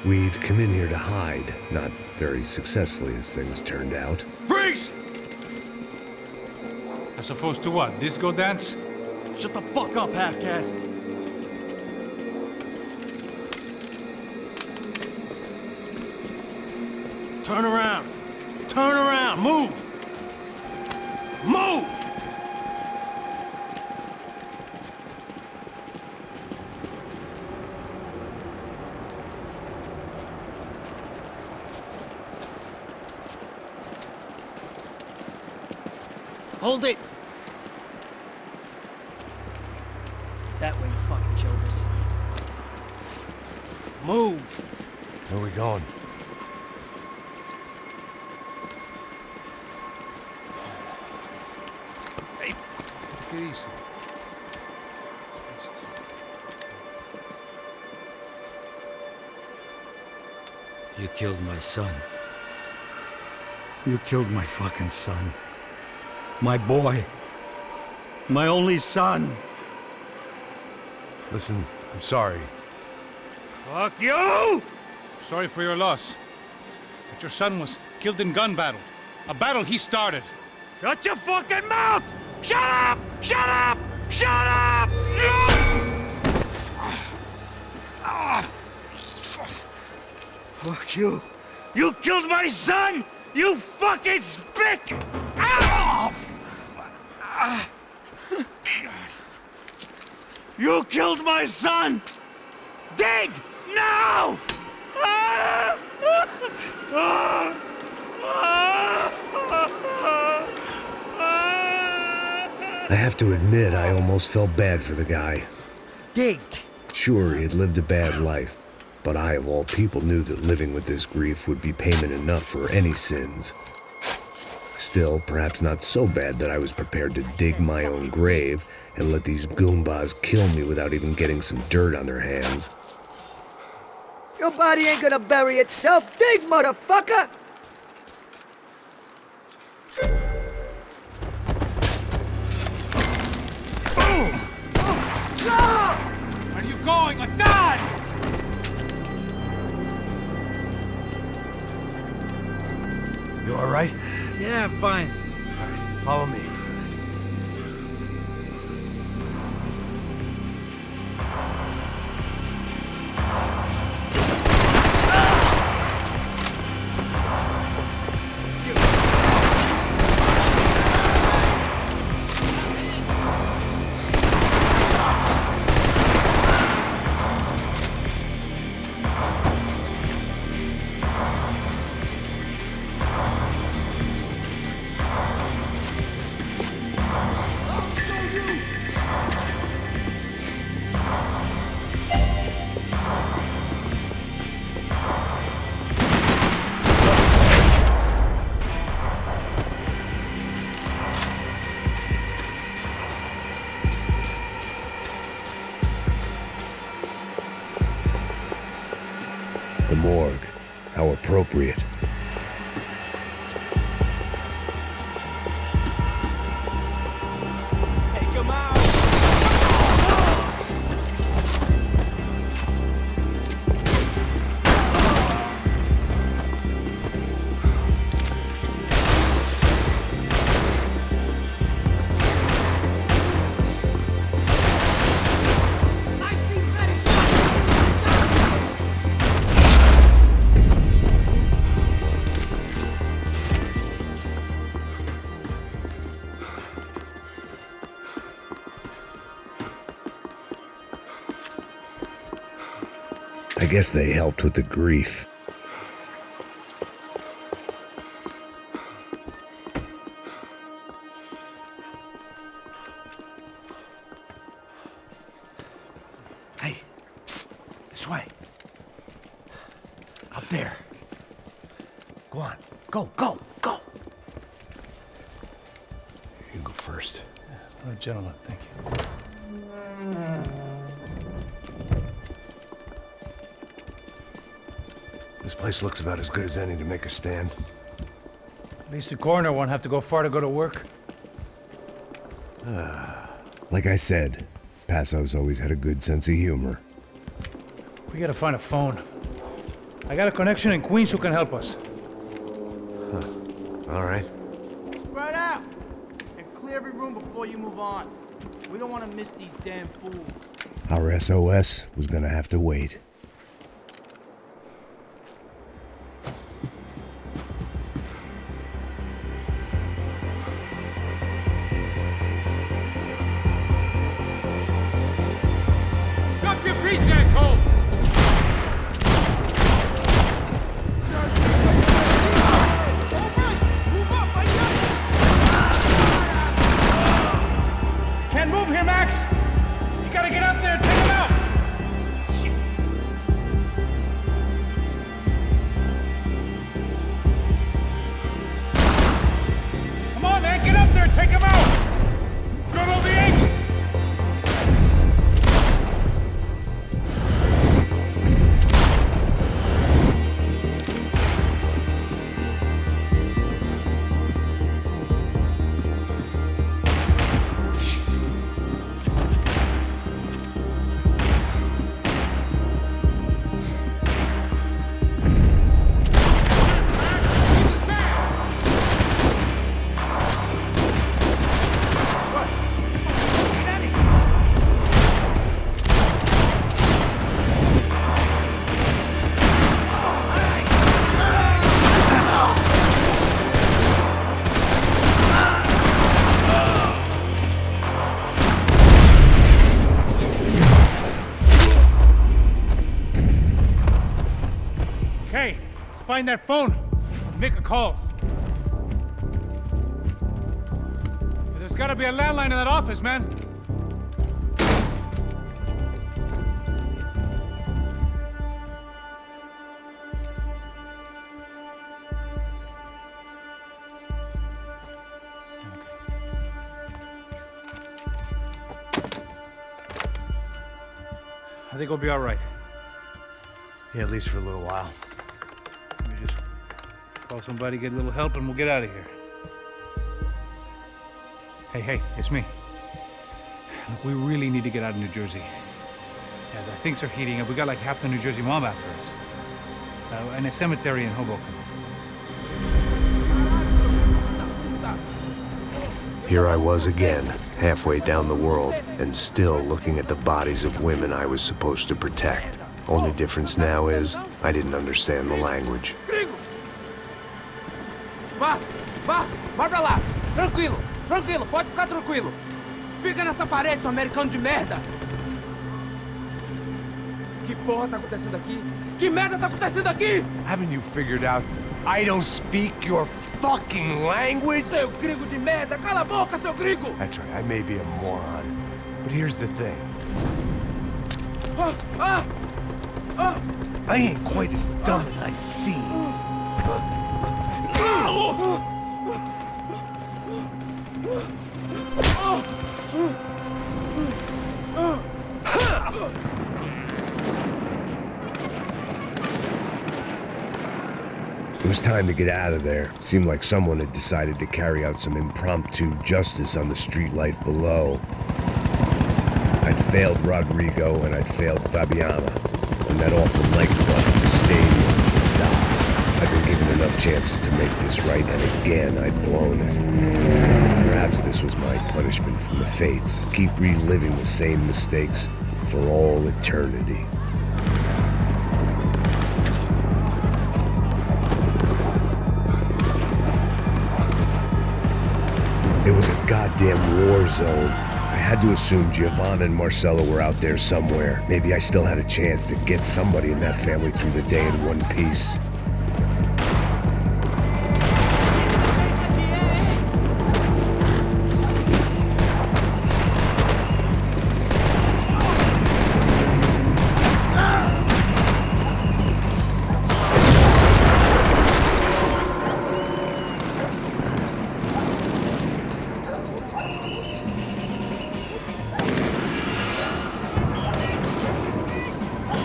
We'd come in here to hide, not very successfully as things turned out.
Freeze! As opposed to what? Disco dance?
Shut the fuck up, half-caste. Turn around. Turn around. Move. Move!
Hold it! That way, you fucking jokers. Move!
Where are we going?
Hey, take it easy.
You killed my son. You killed my fucking son. My boy. My only son.
Listen, I'm sorry.
Fuck you! Sorry for your loss. But your son was killed in gun battle. A battle he started.
Shut your fucking mouth! Shut up! Shut up! Shut up! Fuck you. You killed my son! You fucking spick! Ow! You killed my son! Dig! Now!
I have to admit, I almost felt bad for the guy.
Dig!
Sure, he had lived a bad life, but I, of all people, knew that living with this grief would be payment enough for any sins. Still, perhaps not so bad that I was prepared to dig my own grave and let these goombas kill me without even getting some dirt on their hands.
Your body ain't gonna bury itself. Dig, motherfucker!
Where are you going? A dad!
You all right?
Yeah, I'm fine.
All right, follow me.
I guess they helped with the grief.
Hey, psst, this way. Up there. Go on, go, go, go. You go first.
Oh, gentlemen, thank you.
This place looks about as good as any to make a stand.
At least the coroner won't have to go far to go to work.
Like I said, Passo's always had a good sense of humor.
We gotta find a phone. I got a connection in Queens who can help us.
All right.
Spread out! And clear every room before you move on. We don't want to miss these damn fools.
Our SOS was gonna have to wait.
Drop your breech, asshole!
Can't move here, Max! You gotta get up there and take him out! Shit. Come on, man, get up there and take him out! Go to the ankles! Okay, let's find that phone and make a call. There's gotta be a landline in that office, man. I think we'll be all right.
Yeah, at least for a little while.
Let me just call somebody, get a little help, and we'll get out of here. Hey, it's me. Look, we really need to get out of New Jersey. Yeah, things are heating up. We got like half the New Jersey mob after us. And a cemetery in Hoboken.
Here I was again, halfway down the world, and still looking at the bodies of women I was supposed to protect. Only difference now is, I didn't understand the language.
Vai pra lá! Tranquilo, pode ficar tranquilo! Fica nessa parede, seu americano de merda! Que porra tá acontecendo aqui? Que merda tá acontecendo aqui?
Haven't you figured out I don't speak your fucking language?
Seu gringo de merda! Cala a boca, seu gringo!
That's right, I may be a moron, but here's the thing. I ain't quite as dumb as I seem.
It was time to get out of there. Seemed like someone had decided to carry out some impromptu justice on the street life below. I'd failed Rodrigo and I'd failed Fabiana. And that awful nightclub at the stadium, the docks. I'd been given enough chances to make this right, and again I'd blown it. Perhaps this was my punishment from the fates. Keep reliving the same mistakes for all eternity. It was a goddamn war zone. I had to assume Giovanna and Marcello were out there somewhere. Maybe I still had a chance to get somebody in that family through the day in one piece.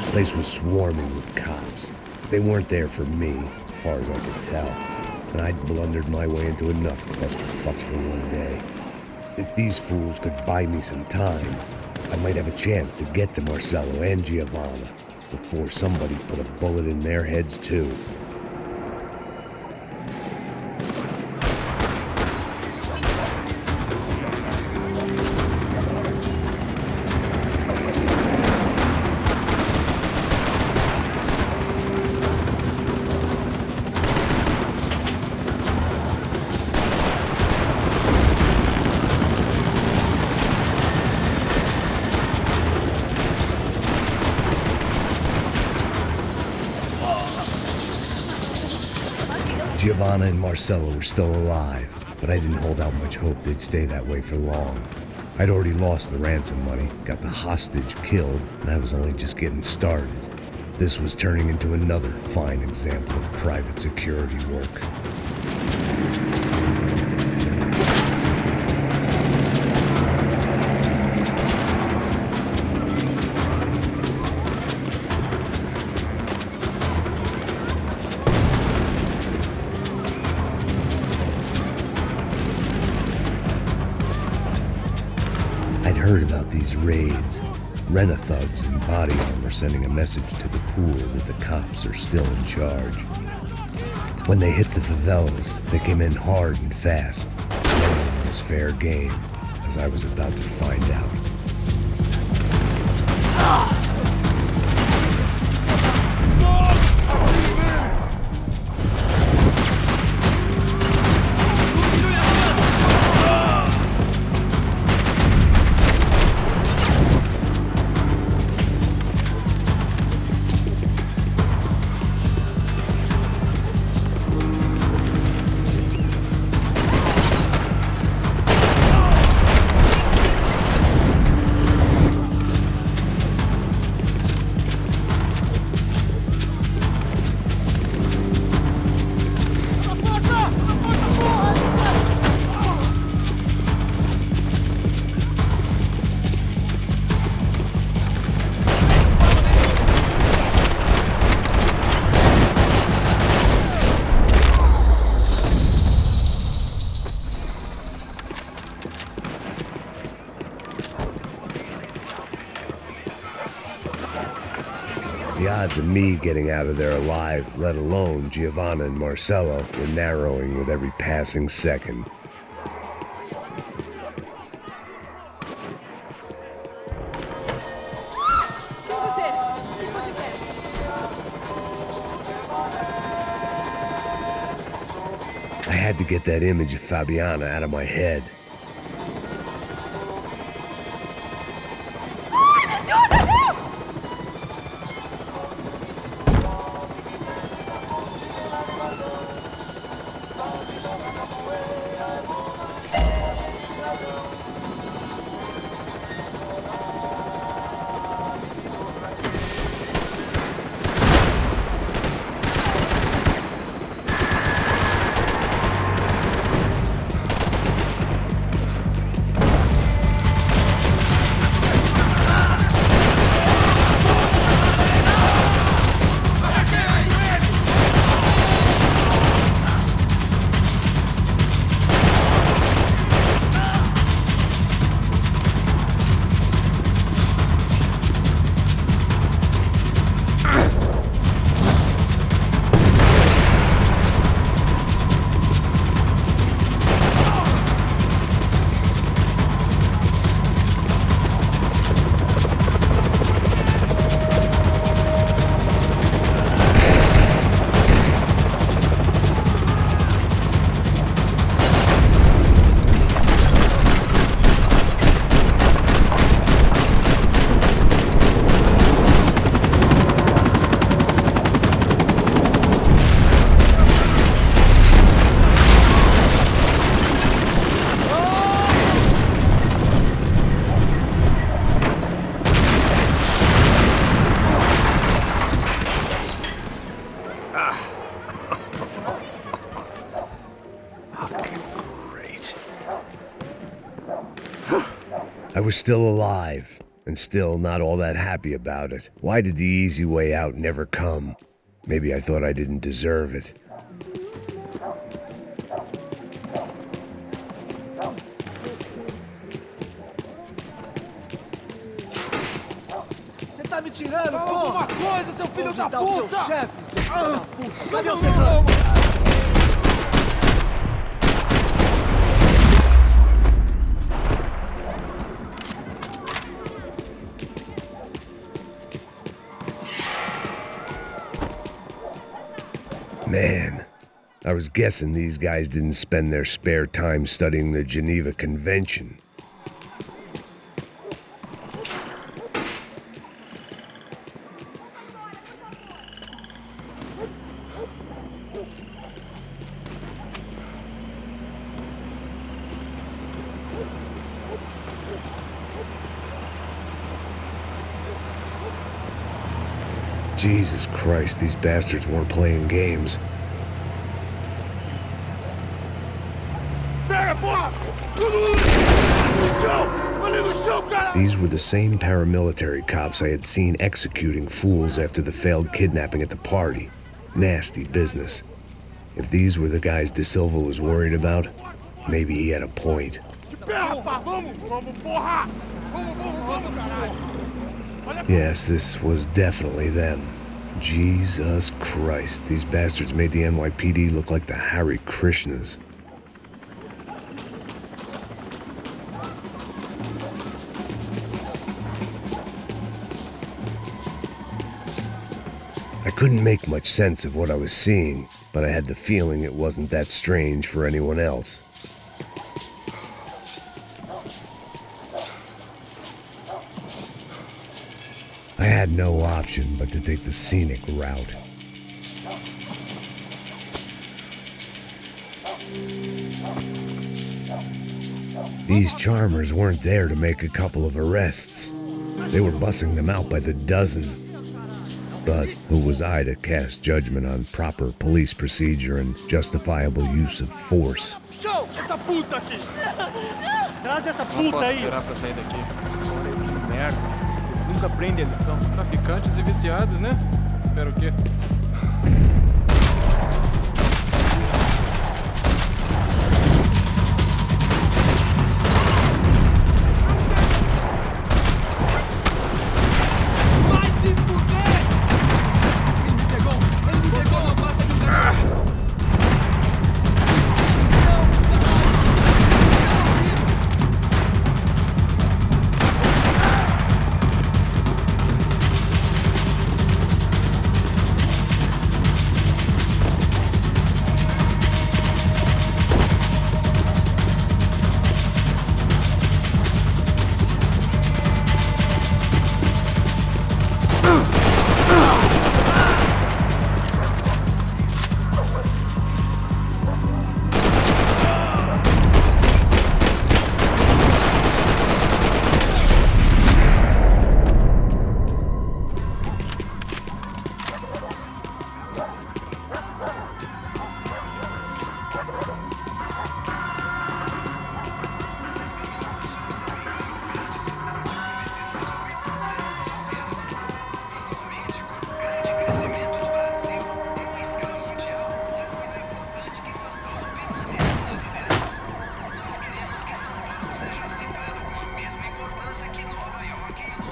The place was swarming with cops. They weren't there for me, as far as I could tell. And I'd blundered my way into enough clusterfucks for one day. If these fools could buy me some time, I might have a chance to get to Marcello and Giovanna before somebody put a bullet in their heads too. Giovanna and Marcello were still alive, but I didn't hold out much hope they'd stay that way for long. I'd already lost the ransom money, got the hostage killed, and I was only just getting started. This was turning into another fine example of private security work. I'd heard about these raids. Rent-a-thugs in body armor sending a message to the pool that the cops are still in charge. When they hit the favelas, they came in hard and fast. No one was fair game, as I was about to find out. The odds of me getting out of there alive, let alone Giovanna and Marcello, were narrowing with every passing second. I had to get that image of Fabiana out of my head. Great. I was still alive, and still not all that happy about it. Why did the easy way out never come? Maybe I thought I didn't deserve it.
Você tá me tirando,
Fala
porra?
alguma coisa, seu filho da
Onde tá o seu
puta!
chefe, seu filho da puta? Cadê o serrano?
Man, I was guessing these guys didn't spend their spare time studying the Geneva Convention. Jesus Christ, these bastards weren't playing games. These were the same paramilitary cops I had seen executing fools after the failed kidnapping at the party. Nasty business. If these were the guys De Silva was worried about, maybe he had a point. Yes, this was definitely them. Jesus Christ, these bastards made the NYPD look like the Hare Krishnas. I couldn't make much sense of what I was seeing, but I had the feeling it wasn't that strange for anyone else. I had no option but to take the scenic route. These charmers weren't there to make a couple of arrests. They were bussing them out by the dozen. But who was I to cast judgment on proper police procedure and justifiable use of force?
Show essa puta aqui! Traz essa puta aí!
Não posso esperar pra sair daqui. Merda. Nunca aprende a lição. Traficantes e viciados, né? Espero o quê?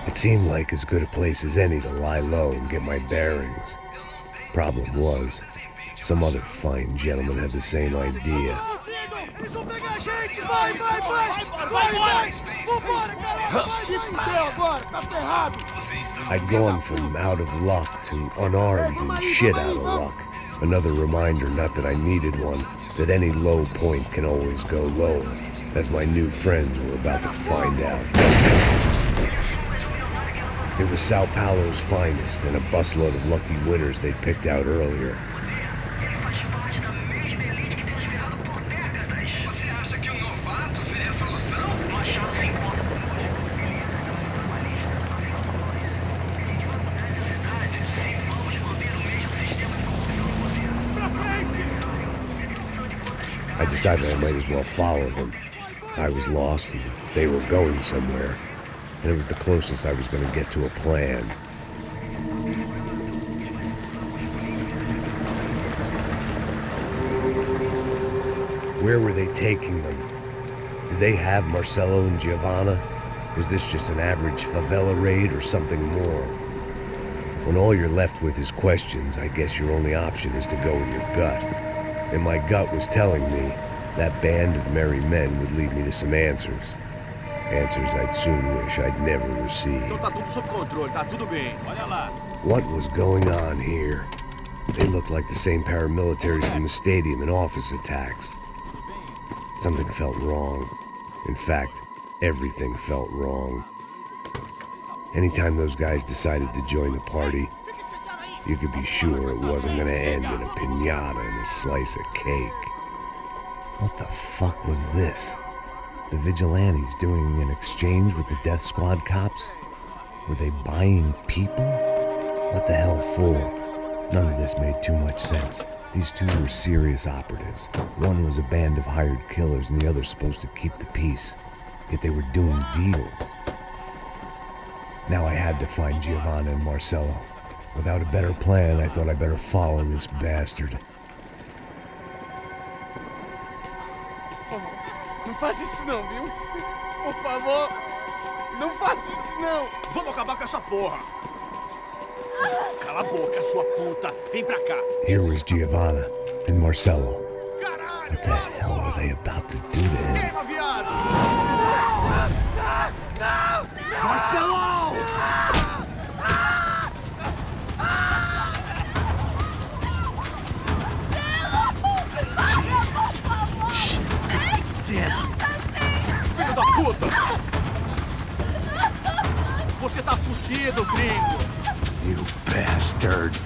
It seemed like as good a place as any to lie low and get my bearings. Problem was, some other fine gentleman had the same idea.
Eles vão pegar a gente! Vai, vai, vai! Vai, vai! Vambora, caralho! Se fudeu agora, tá ferrado!
I'd gone from out of luck to unarmed and shit out of luck. Another reminder, not that I needed one, that any low point can always go lower, as my new friends were about to find out. It was São Paulo's finest and a busload of lucky winners they'd picked out earlier. I decided I might as well follow them. I was lost and they were going somewhere, and it was the closest I was going to get to a plan. Where were they taking them? Did they have Marcelo and Giovanna? Was this just an average favela raid or something more? When all you're left with is questions, I guess your only option is to go with your gut. And my gut was telling me that band of merry men would lead me to some answers. Answers I'd soon wish I'd never received. What was going on here? They looked like the same paramilitaries from the stadium and office attacks. Something felt wrong. In fact, everything felt wrong. Anytime those guys decided to join the party, you could be sure it wasn't gonna end in a piñata and a slice of cake. What the fuck was this? The vigilantes doing an exchange with the death squad cops? Were they buying people? What the hell for? None of this made too much sense. These two were serious operatives. One was a band of hired killers and the other supposed to keep the peace. Yet they were doing deals. Now I had to find Giovanna and Marcelo. Without a better plan, I thought I better follow this bastard.
Não faz isso não, viu? Por favor, não faça isso não. Vamos acabar com essa porra. Cala a boca, sua puta. Vem pra cá.
Here was Giovanna and Marcelo. What the hell were they about to do to him?
Marcelo! Jesus. Damn. Filho da puta! Você tá fudido, gringo!
You bastard!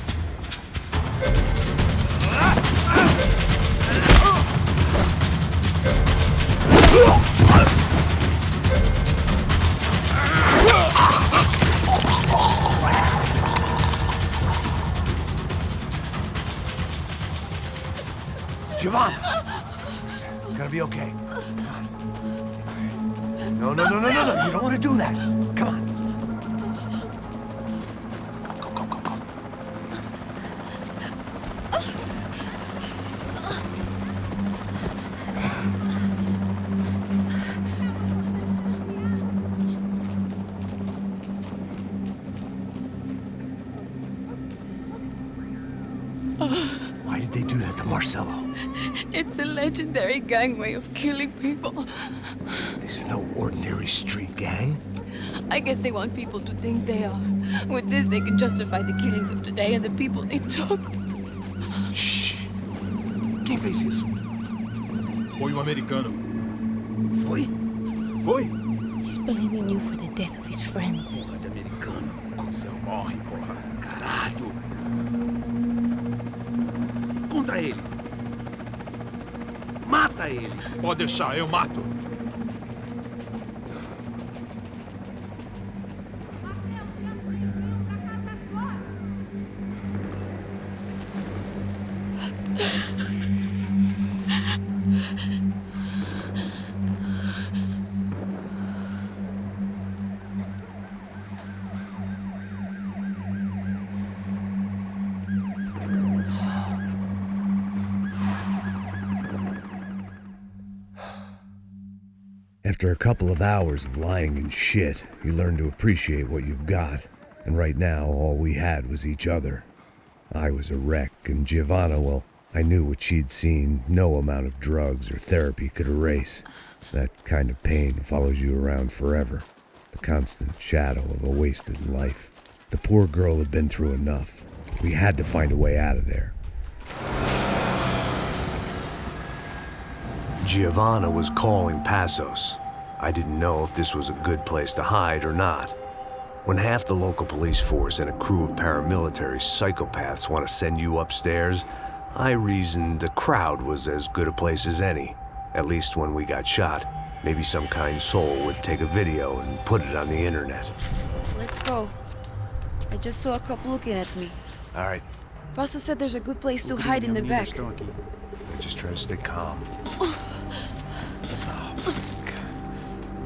Giovanna! It's gonna be okay. No. You don't want to do that. Come on. Go. Why did they do that to Marcelo?
It's a legendary gang way of killing people.
These are no ordinary street gang.
I guess they want people to think they are. With this, they can justify the killings of today and the people they took.
Shh. Quem fez isso?
Foi americano.
Foi?
He's blaming you for the death of his friend.
Porra de americano. Cusão morre, porra. Caralho. Contra ele. Mata ele.
Pode deixar, eu mato.
After a couple of hours of lying in shit, you learn to appreciate what you've got. And right now, all we had was each other. I was a wreck, and Giovanna, well, I knew what she'd seen no amount of drugs or therapy could erase. That kind of pain follows you around forever. The constant shadow of a wasted life. The poor girl had been through enough. We had to find a way out of there. Giovanna was calling Passos. I didn't know if this was a good place to hide or not. When half the local police force and a crew of paramilitary psychopaths want to send you upstairs, I reasoned a crowd was as good a place as any. At least when we got shot. Maybe some kind soul would take a video and put it on the internet.
Let's go. I just saw a couple looking at me.
All right.
Passos said there's a good place to hide in the back.
Just try to stay calm. Oh,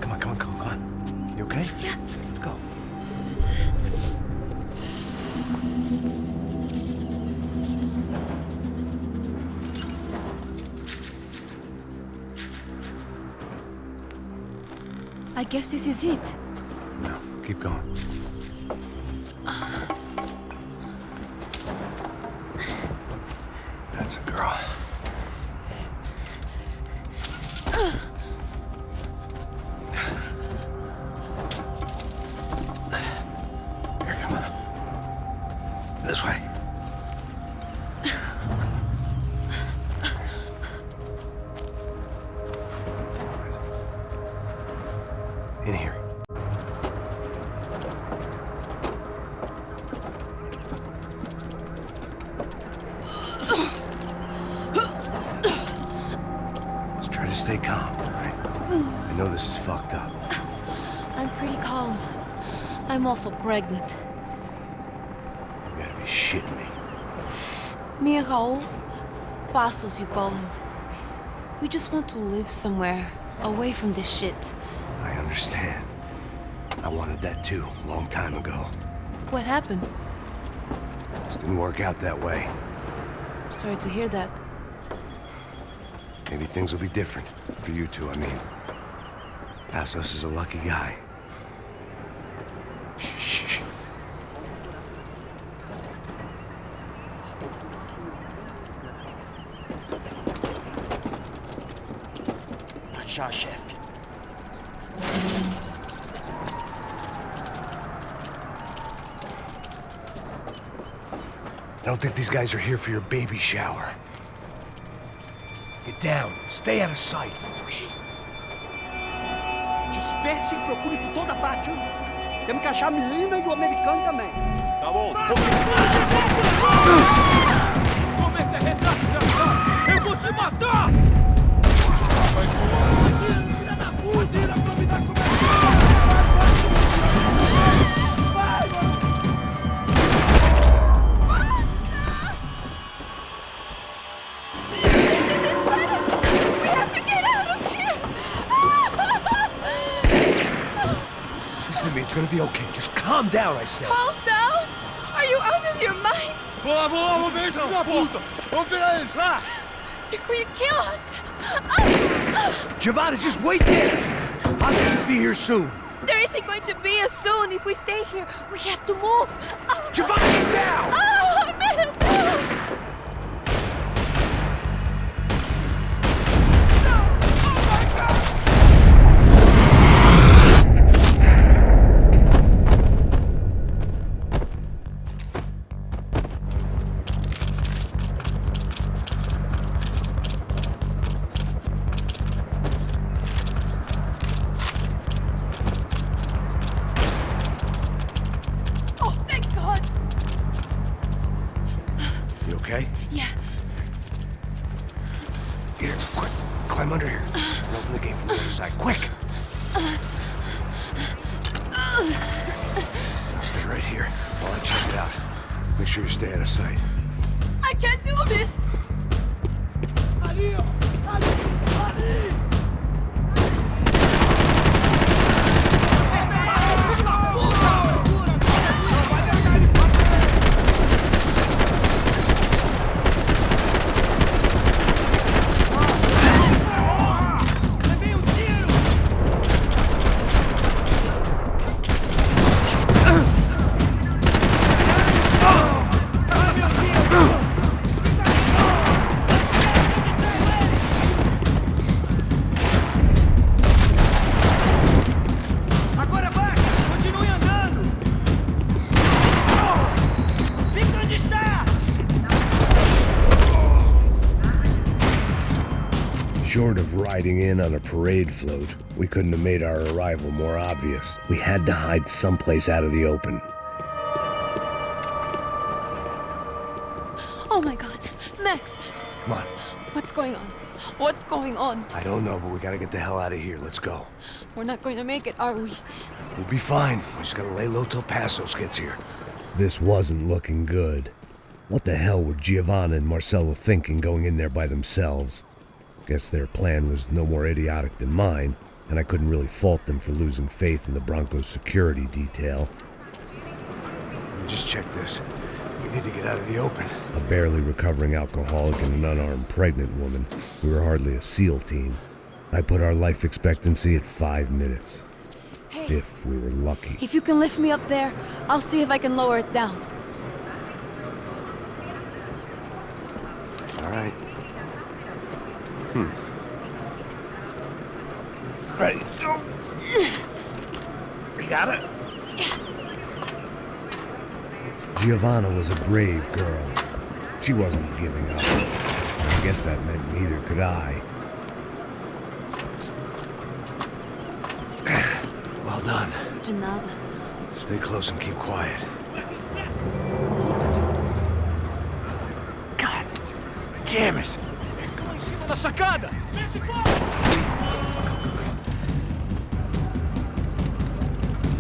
come on, come on, come on, come on. You okay?
Yeah.
Let's go.
I guess this is it.
No, keep going. That's a girl. Here, come on. This way. In here. Just try to stay calm, all right? I know this is fucked up.
I'm pretty calm. I'm also pregnant.
You gotta be shitting me.
Me and Raul, Passos you call him. We just want to live somewhere, away from this shit.
I understand. I wanted that too, a long time ago.
What happened?
Just didn't work out that way.
Sorry to hear that.
Maybe things will be different. For you two, I mean. Passos is a lucky guy. Shh.
Já, chefe.
I don't think these guys are here for your baby shower. Get down. Stay out of sight.
Disperse e procure por toda parte. Temos que achar a menina e o americano também. Tá bom.
Comece a rezar, desgraçado! Eu vou te matar! Tira da puta! Tira pra me dar cobertura! Vai, mano!
We have to get out of here!
Listen to me, it's gonna be okay. Just calm down, I said.
Calm down? Are you out of your mind?
Vamos ver esse da puta! Vamos virar eles, lá!
They're going to kill us!
Giovanni, just wait there! I'll just be here soon.
There isn't going to be a soon if we stay here. We have to move.
Giovanni, get down!
Oh, man!
Okay?
Yeah.
Here, quick. Climb under here. And open the gate from the other side. Quick! Now stay right here while I check it out. Make sure you stay out of sight.
I can't do this!
Ali!
Short of riding in on a parade float, we couldn't have made our arrival more obvious. We had to hide someplace out of the open.
Oh my god. Max!
Come on.
What's going on? What's going on?
I don't know, but we gotta get the hell out of here. Let's go.
We're not going to make it, are we?
We'll be fine. We just gotta lay low till Passos gets here.
This wasn't looking good. What the hell were Giovanna and Marcello thinking going in there by themselves? Guess their plan was no more idiotic than mine, and I couldn't really fault them for losing faith in the Broncos' security detail.
Just check this. We need to get out of the open.
A barely recovering alcoholic and an unarmed pregnant woman. We were hardly a SEAL team. I put our life expectancy at 5 minutes.
Hey,
if we were lucky.
if you can lift me up there, I'll see if I can lower it down.
All right. Ready. Go. You got it?
Giovanna was a brave girl. She wasn't giving up. I guess that meant neither could I.
Well done.
De nada.
Stay close and keep quiet.
God damn it! Estou em cima da sacada!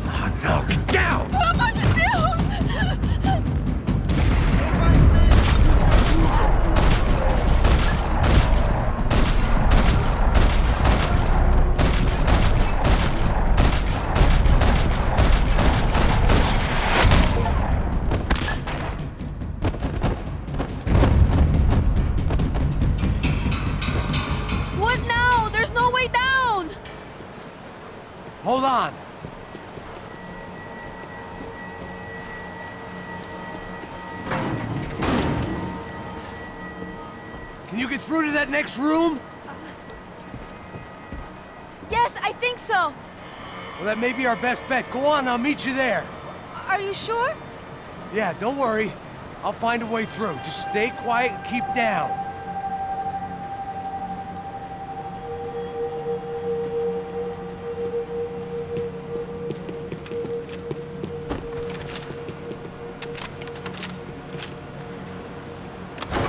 Oh no, get down!
Pelo amor de Deus! What now? There's no way down!
Hold on! Can you get through to that next room?
Yes, I think so.
Well, that may be our best bet. Go on, I'll meet you there.
Are you sure?
Yeah, don't worry. I'll find a way through. Just stay quiet and keep down.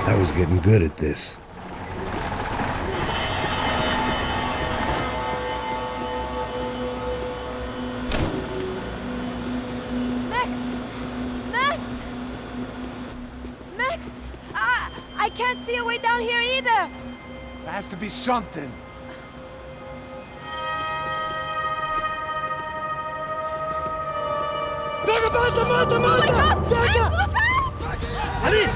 I was getting good at this.
Max! Max! Max! I can't see a way down here either!
There has to be something.
Oh my God! Max, look out!
Ali!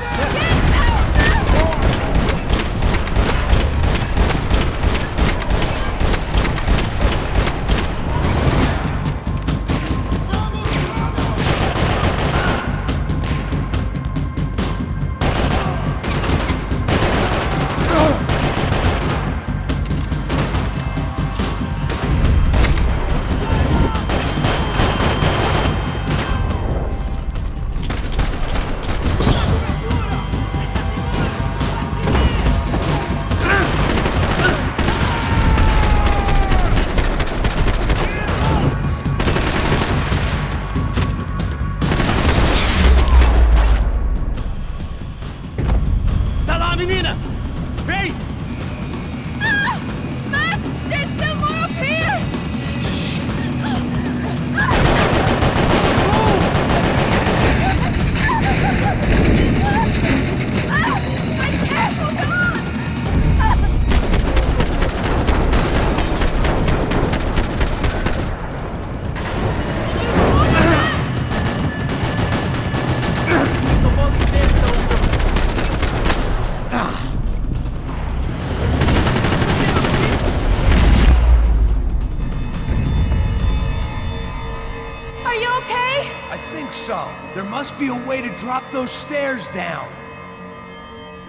There must be a way to drop those stairs down.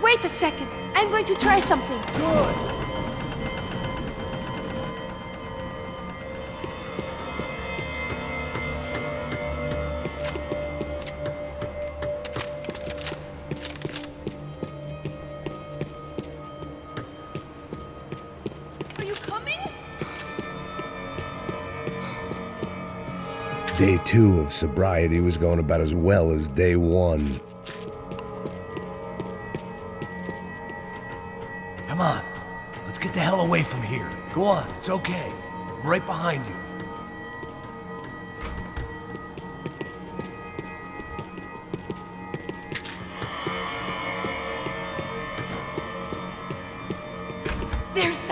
Wait a second. I'm going to try something.
Good.
Are you coming?
Day 2 of sobriety was going about as well as day 1.
Come on. Let's get the hell away from here. Go on. It's okay. I'm right behind you.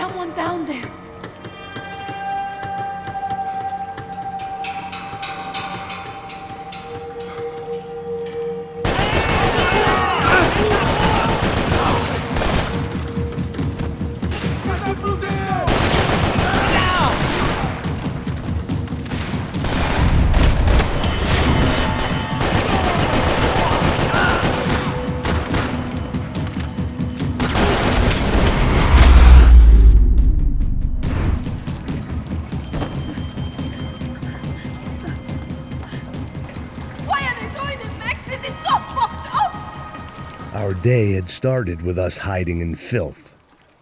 someone down there.
Our day had started with us hiding in filth,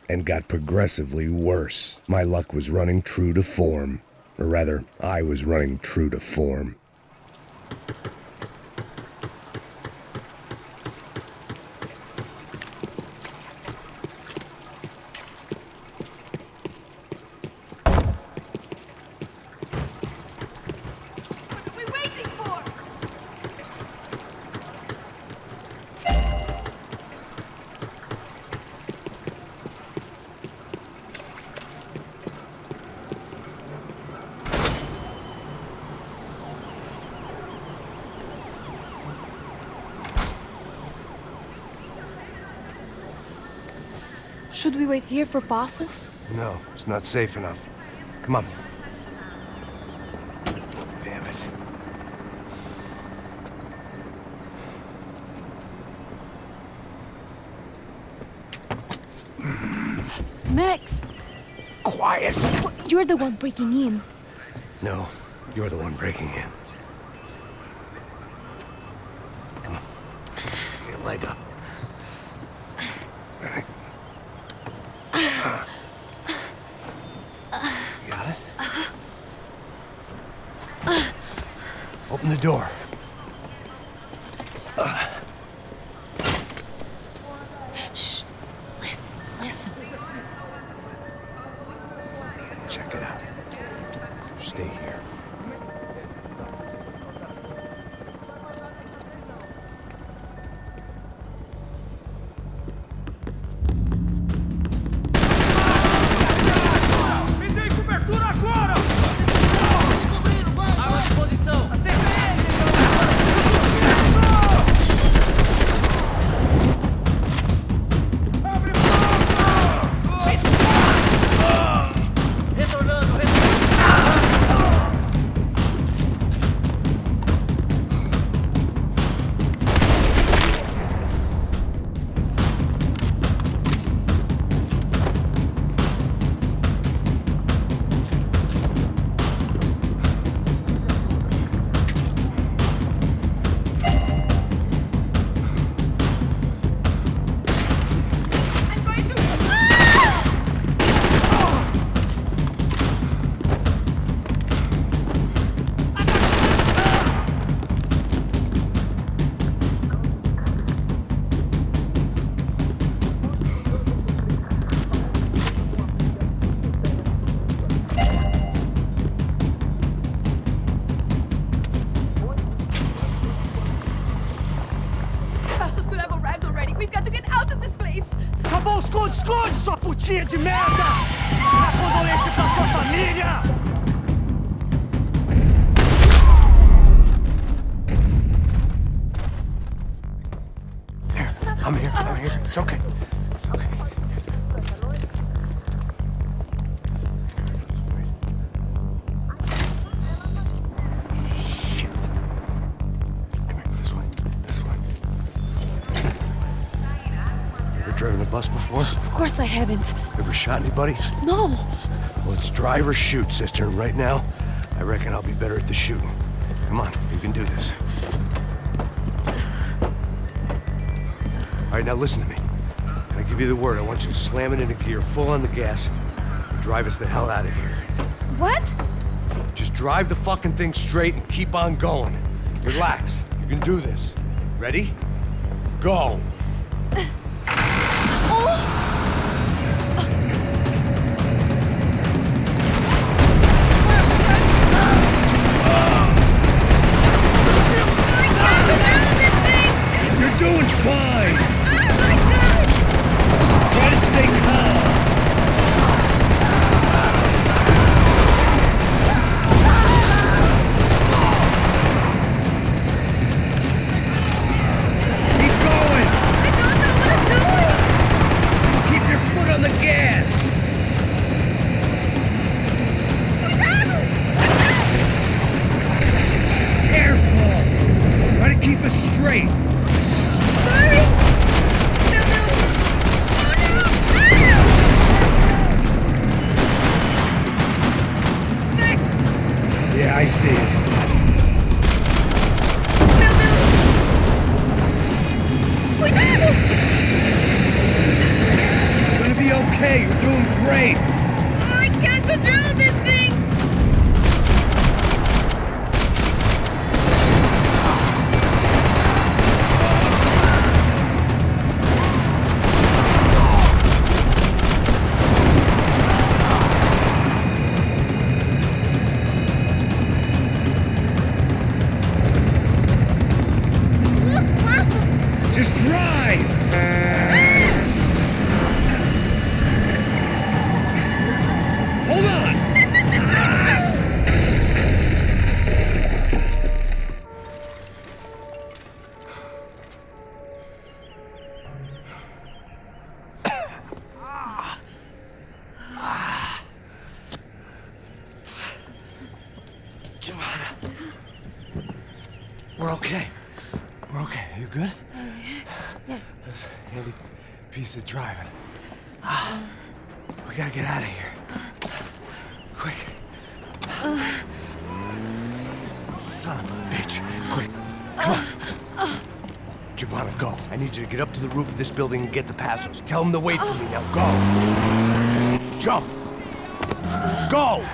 and got progressively worse. My luck was running true to form. Or rather, I was running true to form.
Should we wait here for Passos?
No, it's not safe enough. Come on. Damn it.
Max!
Quiet!
You're the one breaking in.
No, you're the one breaking in. Come on. Get your leg up. Got it? Open the door.
Shh. Listen.
Check it out. Stay here.
Esconde, sua putinha de merda! Minha condolência pra sua família!
Here, I'm here. It's okay. It's okay. Shit. Come here, this way. Ever driven the bus before?
Of course I haven't.
Ever shot anybody?
No.
Well, it's drive or shoot, sister. And right now, I reckon I'll be better at the shooting. Come on, you can do this. All right, now listen to me. I give you the word. I want you to slam it into gear, full on the gas, and drive us the hell out of here.
What?
Just drive the fucking thing straight and keep on going. Relax. You can do this. Ready? Go.
You're doing fine! Oh my God! Try to stay calm!
We're okay. We're okay. You good?
Yes.
That's a handy piece of driving. We gotta get out of here. Quick. Son of a bitch. Quick. Come on. Giovanna, go. I need you to get up to the roof of this building and get the Passos. Tell them to wait for me. Now go. Jump. Go!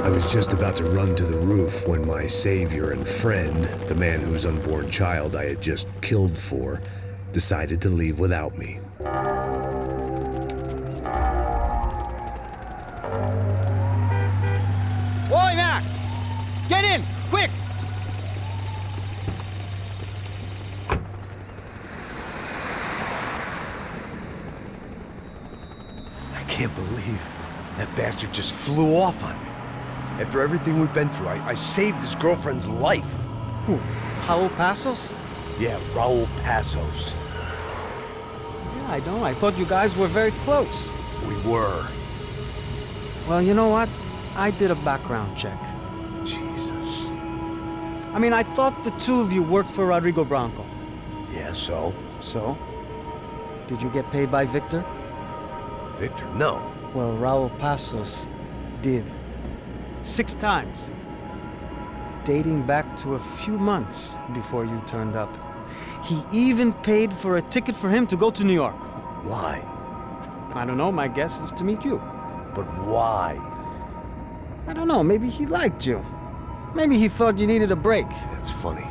I was just about to run to the roof when my savior and friend, the man whose unborn child I had just killed for, decided to leave without me.
Boy, Max! Get in! Quick!
I can't believe that bastard just flew off on me. After everything we've been through, I saved his girlfriend's life.
Who? Raul Passos?
Yeah, Raul Passos.
Yeah, I know. I thought you guys were very close.
We were.
Well, you know what? I did a background check.
Jesus.
I mean, I thought the two of you worked for Rodrigo Branco.
Yeah, so?
So? Did you get paid by Victor?
Victor, no.
Well, Raul Passos did. 6 times. Dating back to a few months before you turned up. He even paid for a ticket for him to go to New York.
Why?
I don't know. My guess is to meet you.
But why?
I don't know. Maybe he liked you. Maybe he thought you needed a break.
That's funny.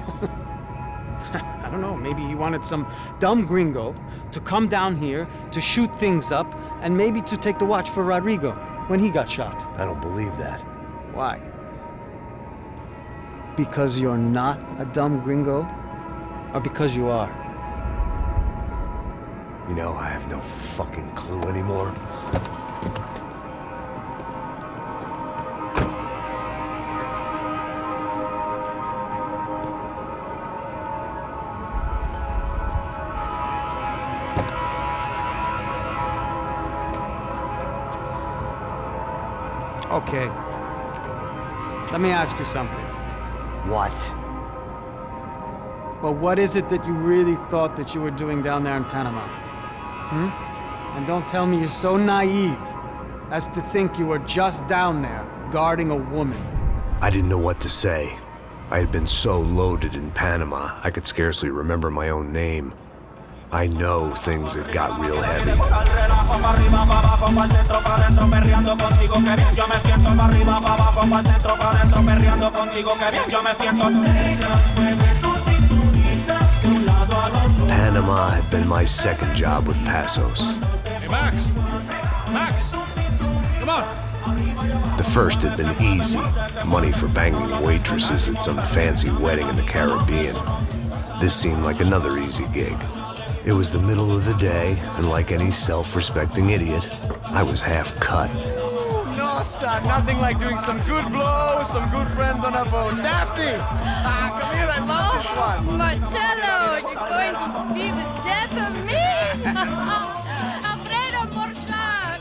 I don't know. Maybe he wanted some dumb gringo to come down here to shoot things up and maybe to take the watch for Rodrigo when he got shot.
I don't believe that.
Why? Because you're not a dumb gringo? Or because you are?
You know, I have no fucking clue anymore.
Okay. Let me ask you something.
What?
Well, what is it that you really thought that you were doing down there in Panama? And don't tell me you're so naive as to think you were just down there guarding a woman.
I didn't know what to say. I had been so loaded in Panama, I could scarcely remember my own name. I know things had got real heavy. Panama had been my second job with Passos.
Hey, Max! Max! Come on!
The first had been easy. Money for banging waitresses at some fancy wedding in the Caribbean. This seemed like another easy gig. It was the middle of the day, and like any self-respecting idiot, I was half cut.
No, son, nothing like doing some good blows, some good friends on a boat. Daphne! Come here, I love this one.
Marcello, you're going to be the death of me! Alfredo Morchan!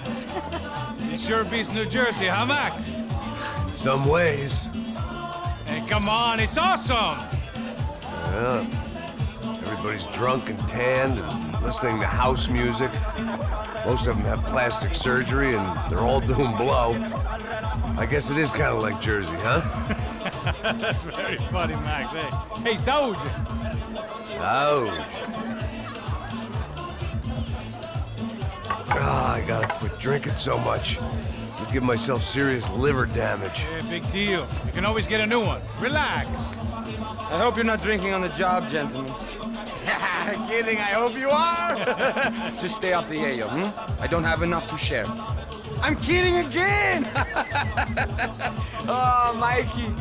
sure beats New Jersey, huh, Max?
In some ways.
Hey, come on, it's awesome!
Yeah. Everybody's drunk and tanned and listening to house music. Most of them have plastic surgery and they're all doing blow. I guess it is kind of like Jersey, huh?
That's very funny, Max. Hey, Saúde!
Ah, I gotta quit drinking so much. I'll give myself serious liver damage.
Yeah, big deal. You can always get a new one. Relax.
I hope you're not drinking on the job, gentlemen. Kidding, I hope you are! Just stay off the yayo, I don't have enough to share. I'm kidding again! Oh, Mikey,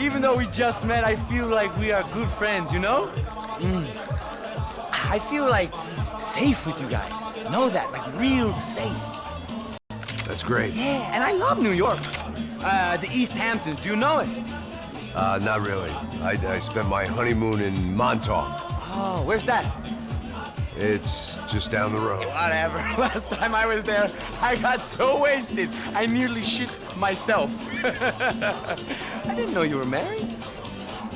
even though we just met, I feel like we are good friends, you know? I feel like safe with you guys. Know that, like real safe.
That's great.
Yeah, and I love New York. The East Hamptons, do you know it?
Not really. I spent my honeymoon in Montauk.
Oh, where's that?
It's just down the road.
Whatever. Last time I was there, I got so wasted, I nearly shit myself. I didn't know you were married.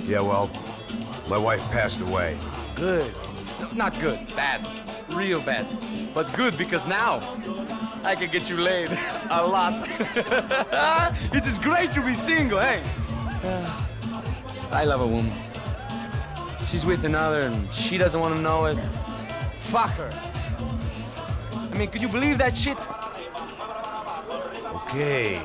Yeah, well, my wife passed away.
Good. No, not good. Bad. Real bad. But good because now I can get you laid a lot. It is great to be single, hey? I love a woman. She's with another and she doesn't want to know it. Fuck her. I mean, could you believe that shit?
Okay.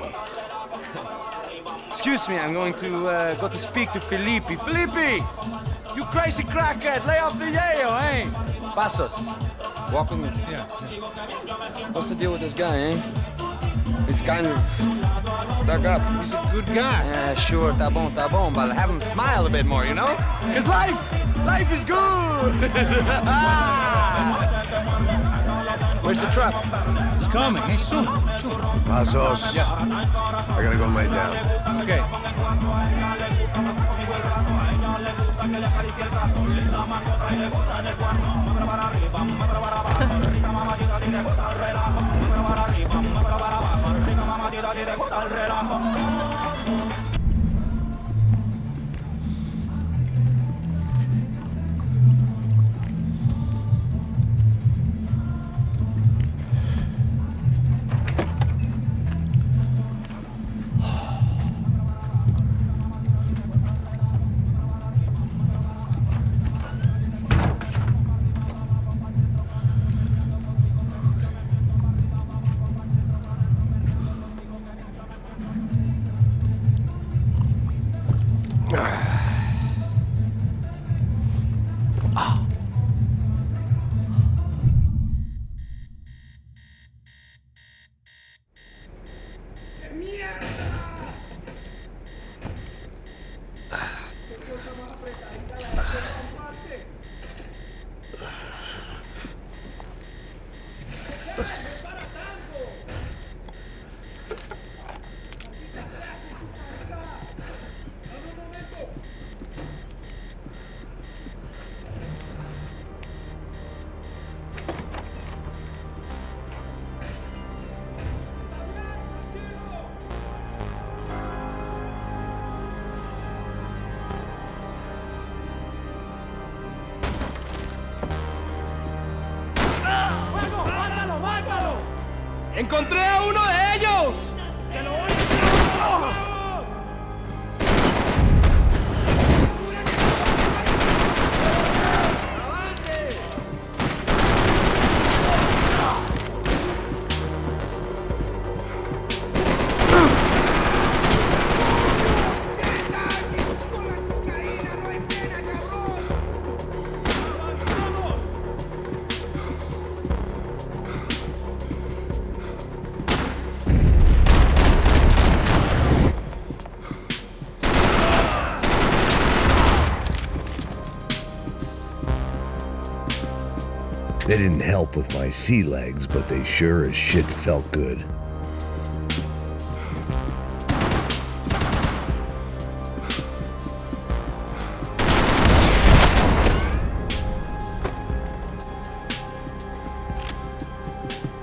Excuse me, I'm going to go to speak to Felipe. Felipe! You crazy crackhead, lay off the yayo, eh? Passos, walk with me.
Yeah.
What's the deal with this guy, eh? He's kind of stuck up.
He's a good guy.
Yeah, sure, tá bom, but have him smile a bit more, you know? Because life is good! Where's the truck?
It's coming, hey, soon.
Passos.
Yeah.
I gotta go lay down.
Okay.
¡Encontré a uno de ellos! ¡Se lo voy a...
They didn't help with my sea legs, but they sure as shit felt good.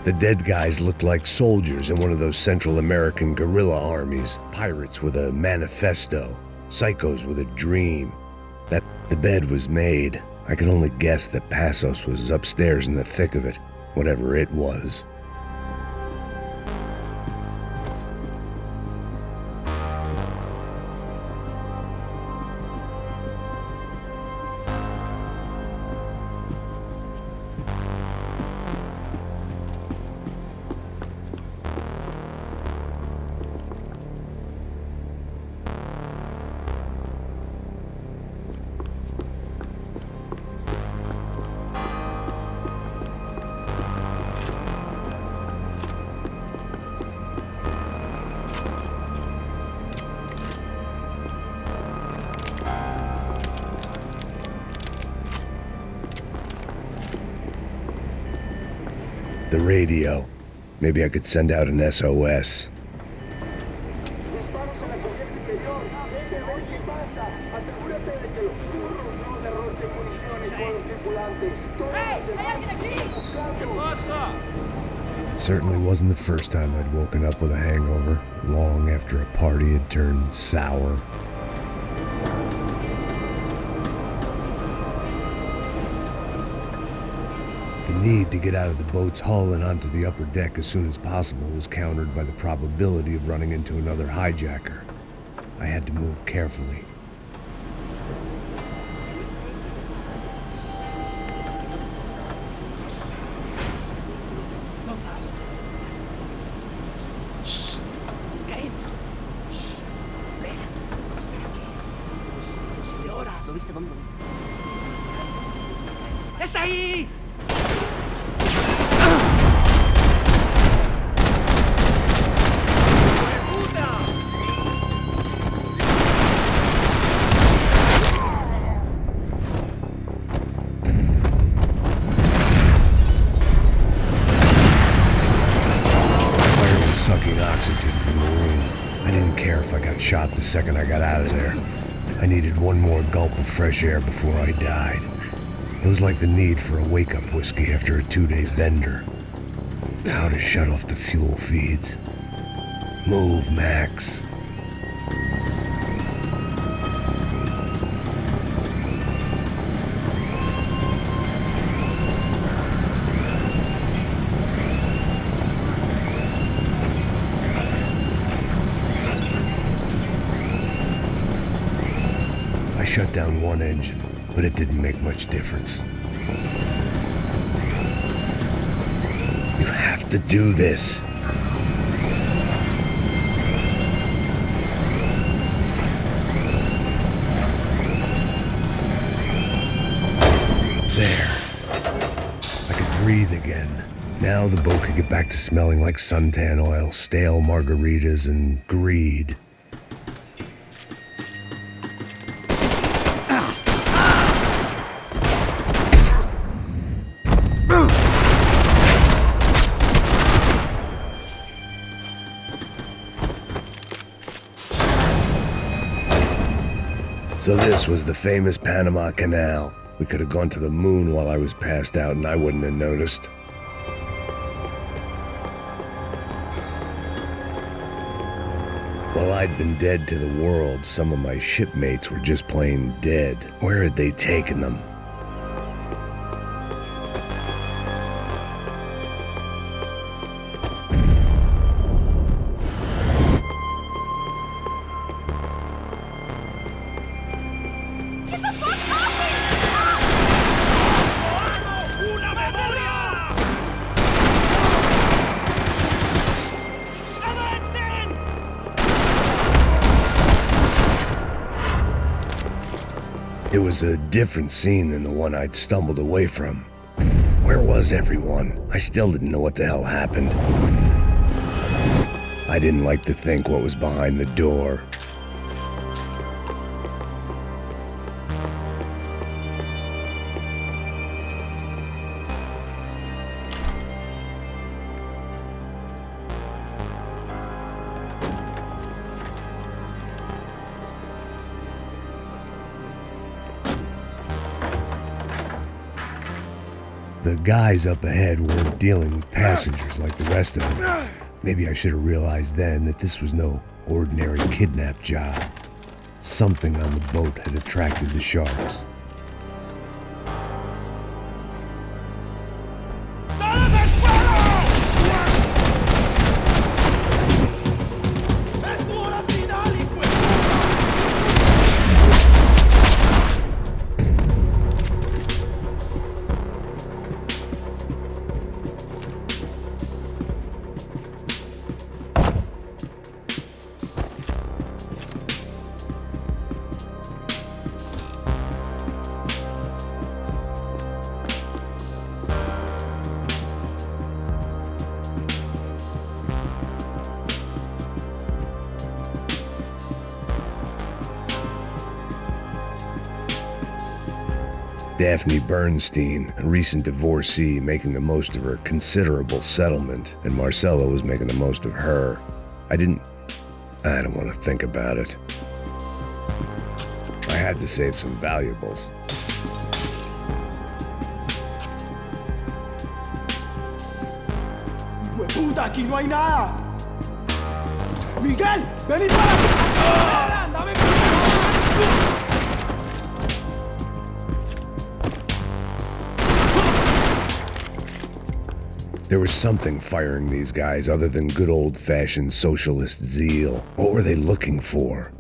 The dead guys looked like soldiers in one of those Central American guerrilla armies. Pirates with a manifesto. Psychos with a dream. That the bed was made. I can only guess that Passos was upstairs in the thick of it, whatever it was. The radio. Maybe I could send out an SOS. It certainly wasn't the first time I'd woken up with a hangover, long after a party had turned sour. The need to get out of the boat's hull and onto the upper deck as soon as possible was countered by the probability of running into another hijacker. I had to move carefully.
¡Está ahí!
Sucking oxygen from the room. I didn't care if I got shot the second I got out of there. I needed one more gulp of fresh air before I died. It was like the need for a wake-up whiskey after a 2-day bender. How to shut off the fuel feeds. Move, Max. I shut down one engine, but it didn't make much difference. You have to do this. There. I could breathe again. Now the boat could get back to smelling like suntan oil, stale margaritas, and greed. So this was the famous Panama Canal. We could have gone to the moon while I was passed out and I wouldn't have noticed. While I'd been dead to the world, some of my shipmates were just plain dead. Where had they taken them? It was a different scene than the one I'd stumbled away from. Where was everyone? I still didn't know what the hell happened. I didn't like to think what was behind the door. The guys up ahead weren't dealing with passengers like the rest of them. Maybe I should have realized then that this was no ordinary kidnap job. Something on the boat had attracted the sharks. Daphne Bernstein, a recent divorcee, making the most of her considerable settlement, and Marcella was making the most of her. I don't want to think about it. I had to save some valuables.
¡Puta, aquí no hay nada! ¡Miguel, vení para acá! ¡Dame!
There was something firing these guys other than good old-fashioned socialist zeal. What were they looking for?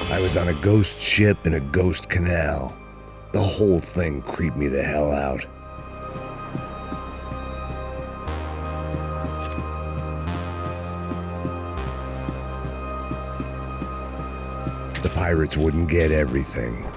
I was on a ghost ship in a ghost canal. The whole thing creeped me the hell out. The pirates wouldn't get everything.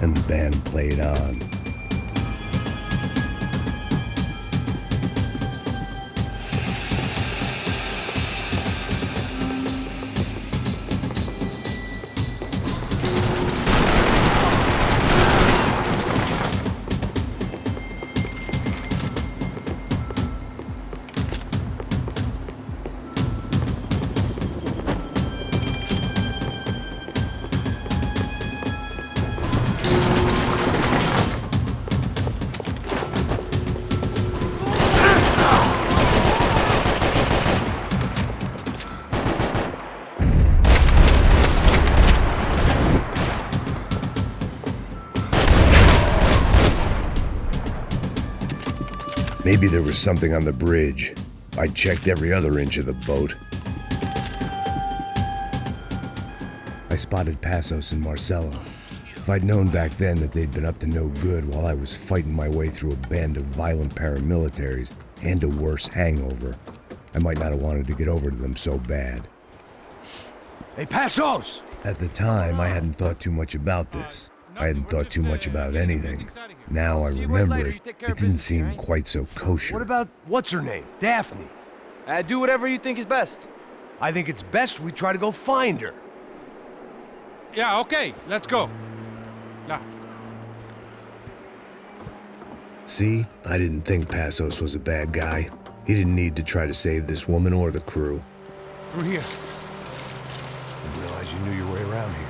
And the band played on. Maybe there was something on the bridge. I checked every other inch of the boat. I spotted Passos and Marcelo. If I'd known back then that they'd been up to no good while I was fighting my way through a band of violent paramilitaries and a worse hangover, I might not have wanted to get over to them so bad.
Hey, Passos!
At the time, I hadn't thought too much about this. I hadn't thought too much about anything. Now I remember it didn't seem quite so kosher.
What about, what's her name? Daphne?
Do whatever you think is best.
I think it's best we try to go find her.
Yeah, okay, let's go. Yeah.
See? I didn't think Passos was a bad guy. He didn't need to try to save this woman or the crew.
Through here. Didn't realize you knew your way around here.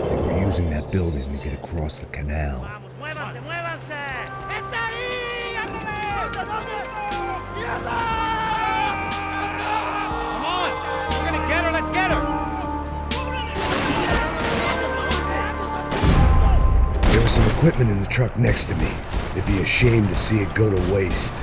They were using that building to get across the canal.
¡Muévanse, muévanse! ¡Está ahí!
Come on! We're gonna get her, let's get her!
There was some equipment in the truck next to me. It'd be a shame to see it go to waste.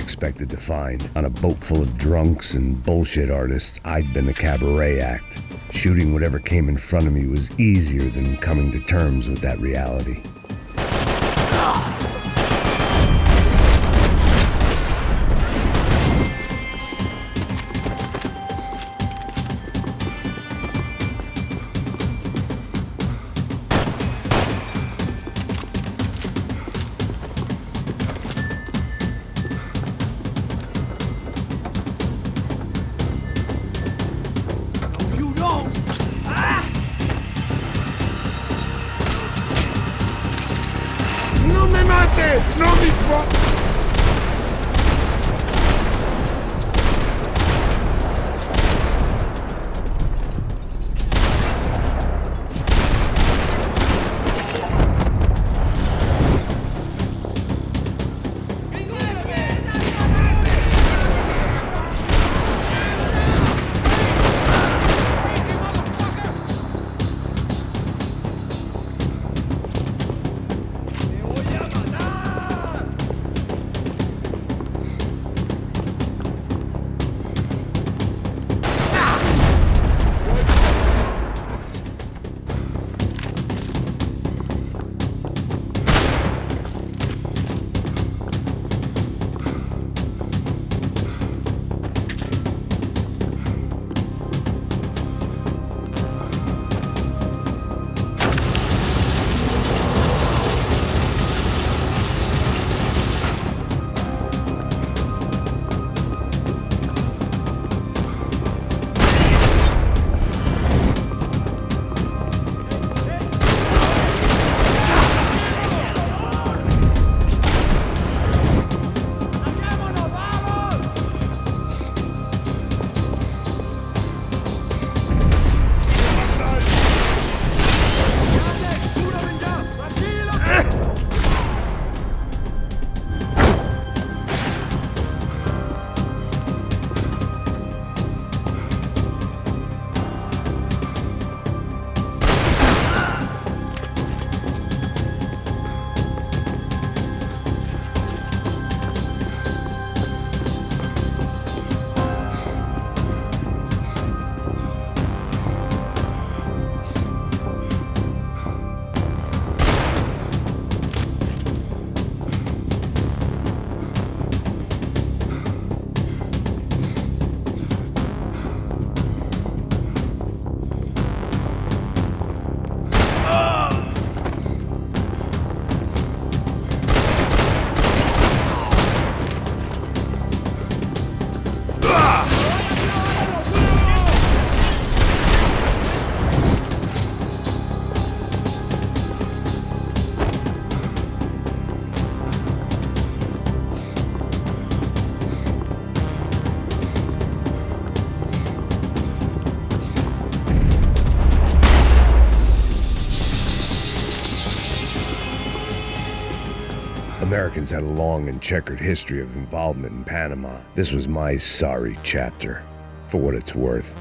Expected to find. On a boat full of drunks and bullshit artists, I'd been the cabaret act. Shooting whatever came in front of me was easier than coming to terms with that reality. Americans had a long and checkered history of involvement in Panama. This was my sorry chapter, for what it's worth.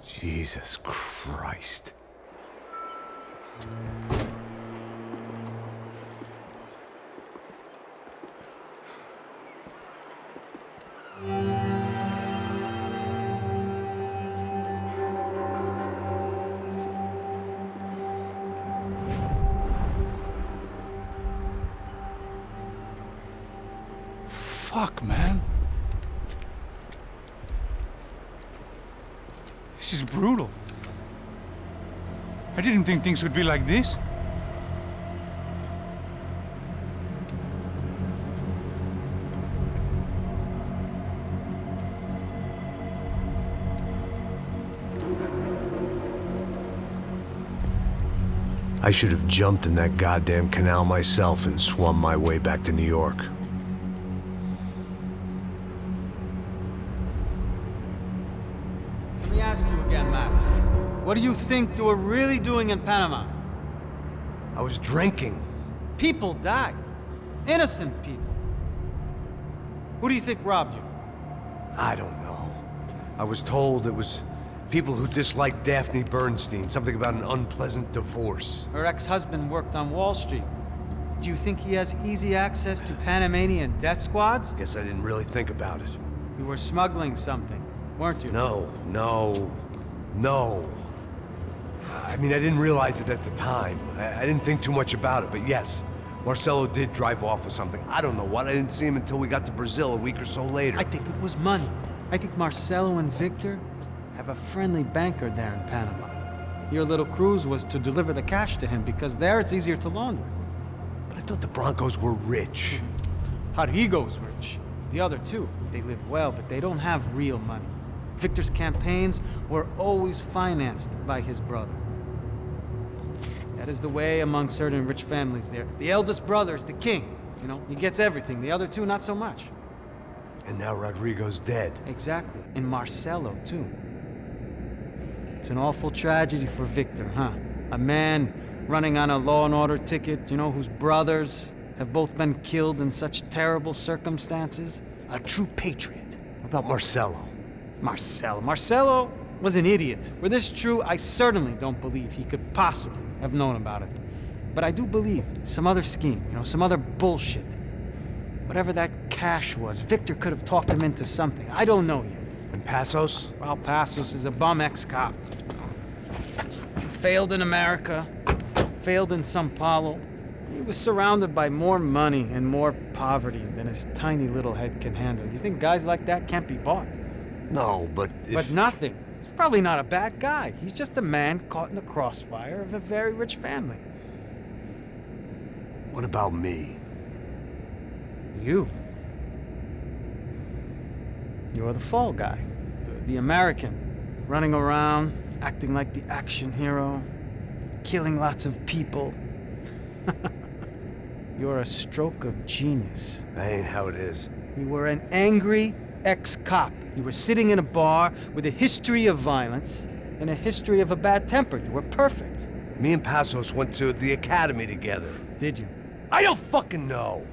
Jesus Christ.
Fuck, man. This is brutal. I didn't think things would be like this.
I should have jumped in that goddamn canal myself and swum my way back to New York.
Let me ask you again, Max. What do you think you were really doing in Panama?
I was drinking.
People died. Innocent people. Who do you think robbed you?
I don't know. I was told it was people who disliked Daphne Bernstein, something about an unpleasant divorce.
Her ex-husband worked on Wall Street. Do you think he has easy access to Panamanian death squads?
Guess I didn't really think about it.
You were smuggling something, weren't you?
No. I mean, I didn't realize it at the time. I didn't think too much about it, but yes, Marcelo did drive off with something. I don't know what. I didn't see him until we got to Brazil a week or so later.
I think it was money. I think Marcelo and Victor have a friendly banker there in Panama. Your little cruise was to deliver the cash to him because there it's easier to launder.
But I thought the Broncos were rich.
Rodrigo's rich. The other two, they live well, but they don't have real money. Victor's campaigns were always financed by his brother. That is the way among certain rich families there. The eldest brother is the king. You know, he gets everything. The other two, not so much.
And now Rodrigo's dead.
Exactly. And Marcelo, too. It's an awful tragedy for Victor, huh? A man running on a law and order ticket, you know, whose brothers have both been killed in such terrible circumstances. A true patriot.
What about Marcelo?
Marcelo was an idiot. Were this true, I certainly don't believe he could possibly have known about it. But I do believe some other scheme, you know, some other bullshit. Whatever that cash was, Victor could have talked him into something. I don't know yet.
And Passos?
Well, Passos is a bum ex-cop. Failed in America, failed in São Paulo. He was surrounded by more money and more poverty than his tiny little head can handle. You think guys like that can't be bought?
No, but if...
But nothing. He's probably not a bad guy. He's just a man caught in the crossfire of a very rich family.
What about me?
You. You're the fall guy. The American. Running around, acting like the action hero. Killing lots of people. You're a stroke of genius.
That ain't how it is.
You were an angry ex-cop. You were sitting in a bar with a history of violence and a history of a bad temper. You were perfect.
Me and Passos went to the academy together.
Did you?
I don't fucking know.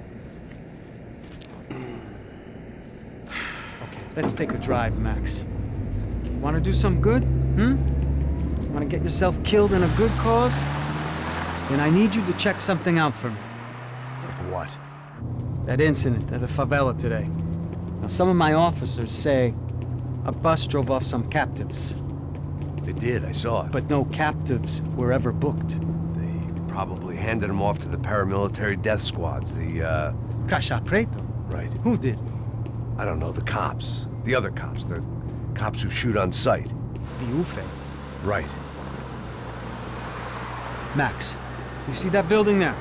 Okay, let's take a drive, Max. You want to do some good? You want to get yourself killed in a good cause? Then I need you to check something out for me.
Like what?
That incident at the favela today. Now, some of my officers say a bus drove off some captives.
They did, I saw it.
But no captives were ever booked.
They probably handed them off to the paramilitary death squads, the,
Caixa Preto?
Right.
Who did?
I don't know, the cops. The other cops, the cops who shoot on sight.
The UFE.
Right.
Max, you see that building there?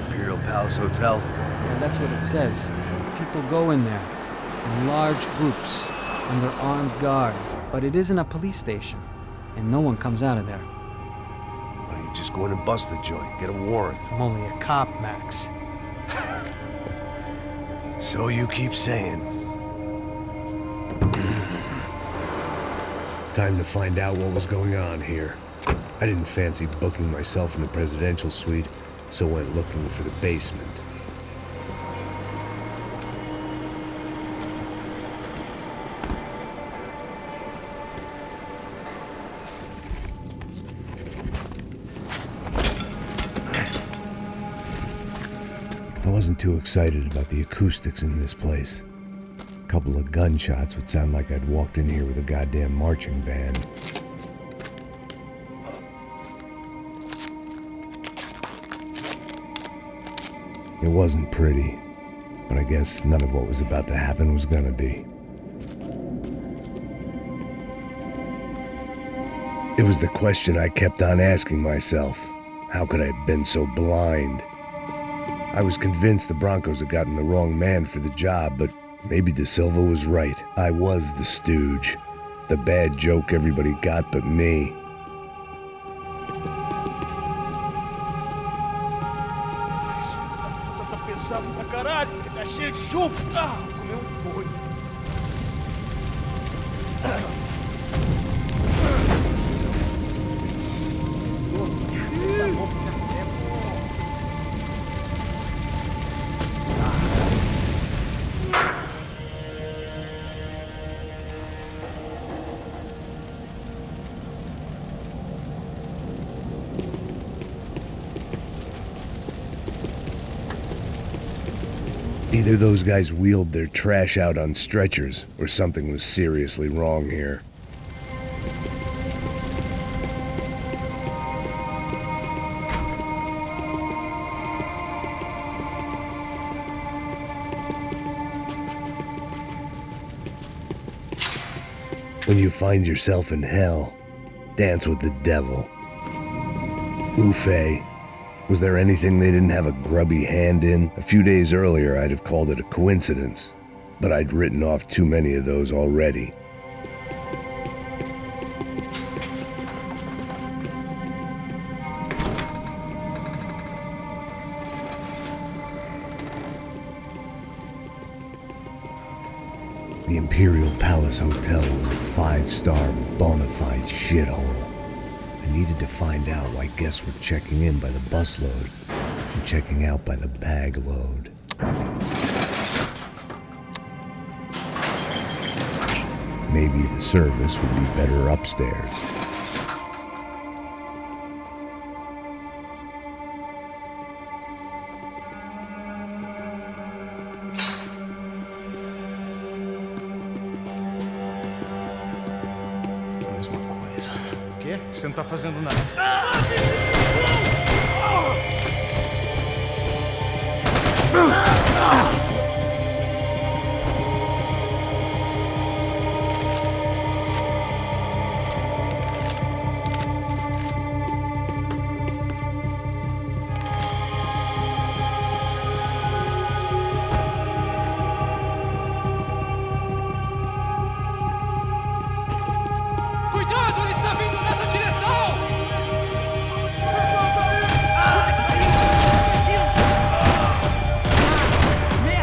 Imperial Palace Hotel?
Yeah, that's what it says. People go in there in large groups under armed guard. But it isn't a police station. and no one comes out of there.
Why don't you just go in and bust the joint? Get a warrant.
I'm only a cop, Max.
So you keep saying.
Time to find out what was going on here. I didn't fancy booking myself in the presidential suite, so went looking for the basement. I wasn't too excited about the acoustics in this place. A couple of gunshots would sound like I'd walked in here with a goddamn marching band. It wasn't pretty, but I guess none of what was about to happen was gonna be. It was the question I kept on asking myself. How could I have been so blind? I was convinced the Broncos had gotten the wrong man for the job, but maybe De Silva was right. I was the stooge. The bad joke everybody got but me.
Pra caralho, tá cheio de chumbo. Ah, comeu boi.
Either those guys wheeled their trash out on stretchers, or something was seriously wrong here. When you find yourself in hell, dance with the devil. Ufe. Was there anything they didn't have a grubby hand in? A few days earlier, I'd have called it a coincidence, but I'd written off too many of those already. The Imperial Palace Hotel was a five-star bona fide shithole. I needed to find out why guests were checking in by the busload and checking out by the bag load. Maybe the service would be better upstairs.
Você não tá fazendo nada.
Cuidado, ele está vindo nessa direção! Merda!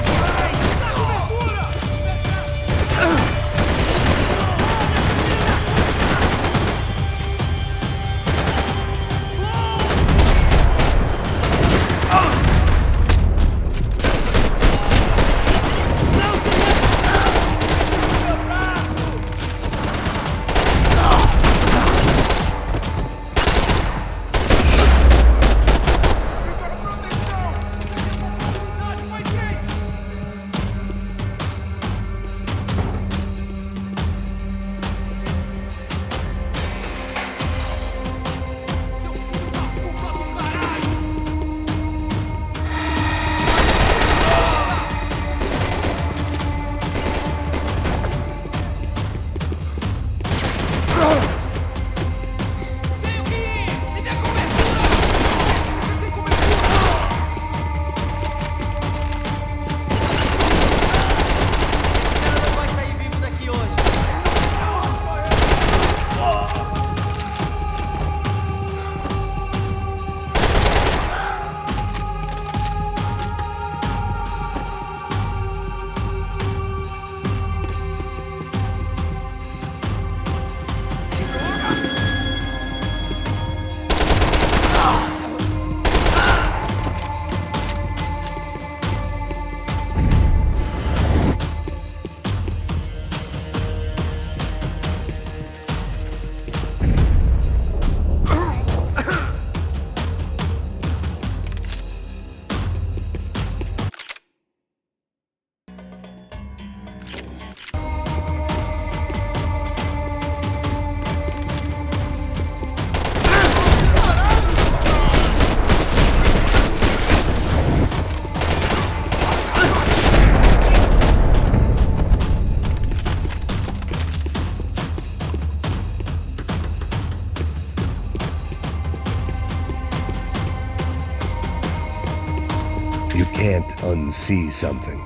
You can't unsee something,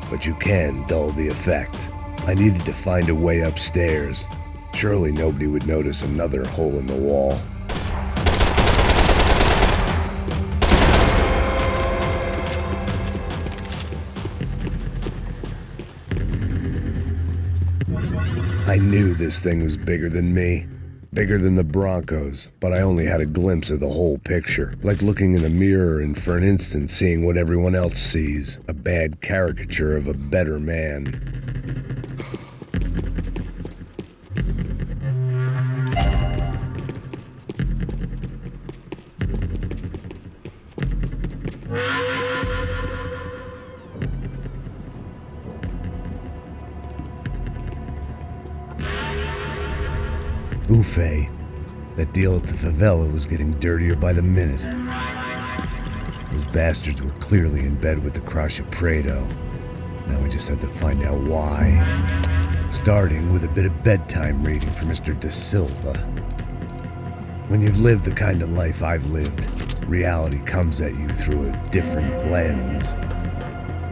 but you can dull the effect. I needed to find a way upstairs. Surely nobody would notice another hole in the wall. I knew this thing was bigger than me. Bigger than the Broncos, but I only had a glimpse of the whole picture. Like looking in a mirror and for an instant seeing what everyone else sees. A bad caricature of a better man. Buffet. That deal at the favela was getting dirtier by the minute. Those bastards were clearly in bed with the Crusher Prado. Now we just had to find out why. Starting with a bit of bedtime reading for Mr. Da Silva. When you've lived the kind of life I've lived, reality comes at you through a different lens.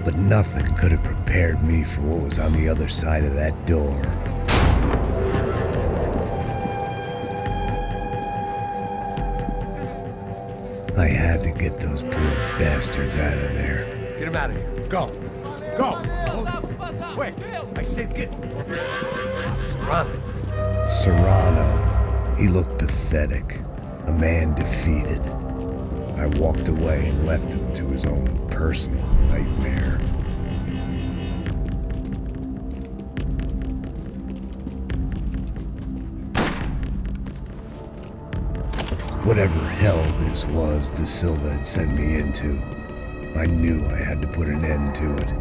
But nothing could have prepared me for what was on the other side of that door. I had to get those poor bastards out of there.
Get him out of here. Go. Go. Wait. I said get... Serrano.
Serrano. He looked pathetic. A man defeated. I walked away and left him to his own personal nightmare. Whatever hell this was Da Silva had sent me into, I knew I had to put an end to it.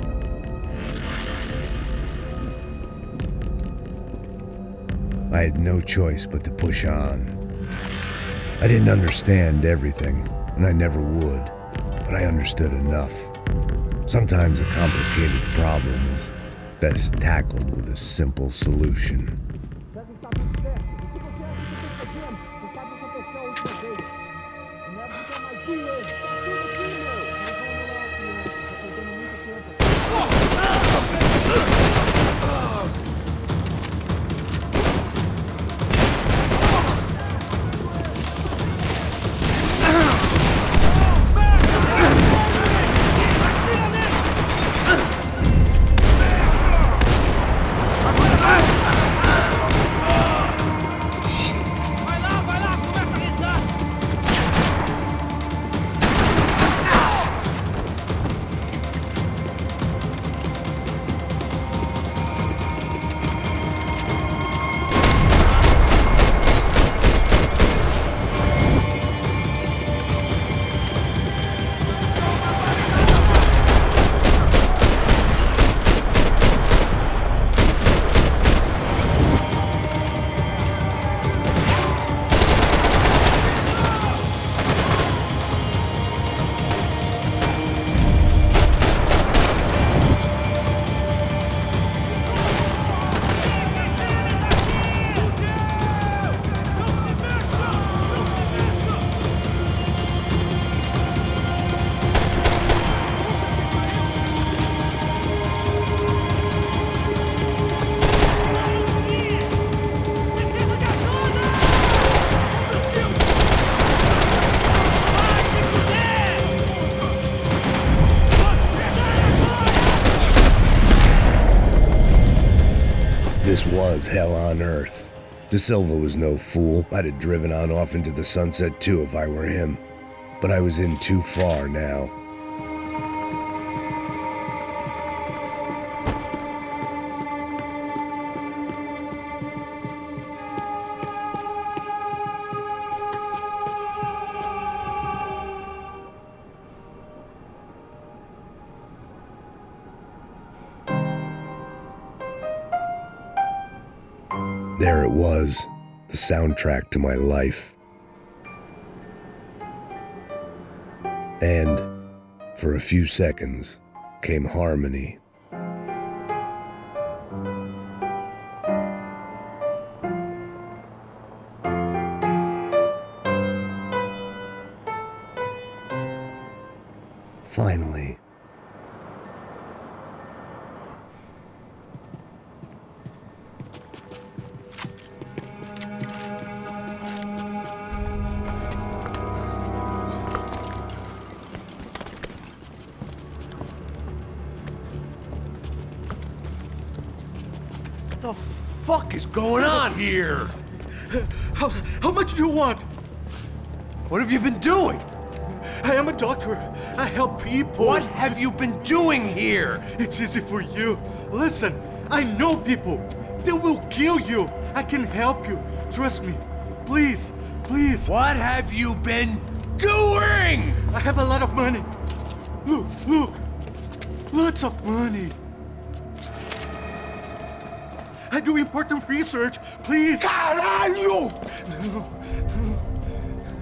I had no choice but to push on. I didn't understand everything, and I never would, but I understood enough. Sometimes a complicated problem is best tackled with a simple solution. This was hell on earth. Da Silva was no fool. I'd have driven on off into the sunset too if I were him. But I was in too far now. There it was, the soundtrack to my life. And, for a few seconds, came harmony. Finally,
fuck is going on here?
How much do you want?
What have you been doing?
I am a doctor. I help people.
What have you been doing here?
It's easy for you. Listen, I know people. They will kill you. I can help you. Trust me. Please, please.
What have you been doing?
I have a lot of money. Look, look. Lots of money. I do important research. Please.
Caralho!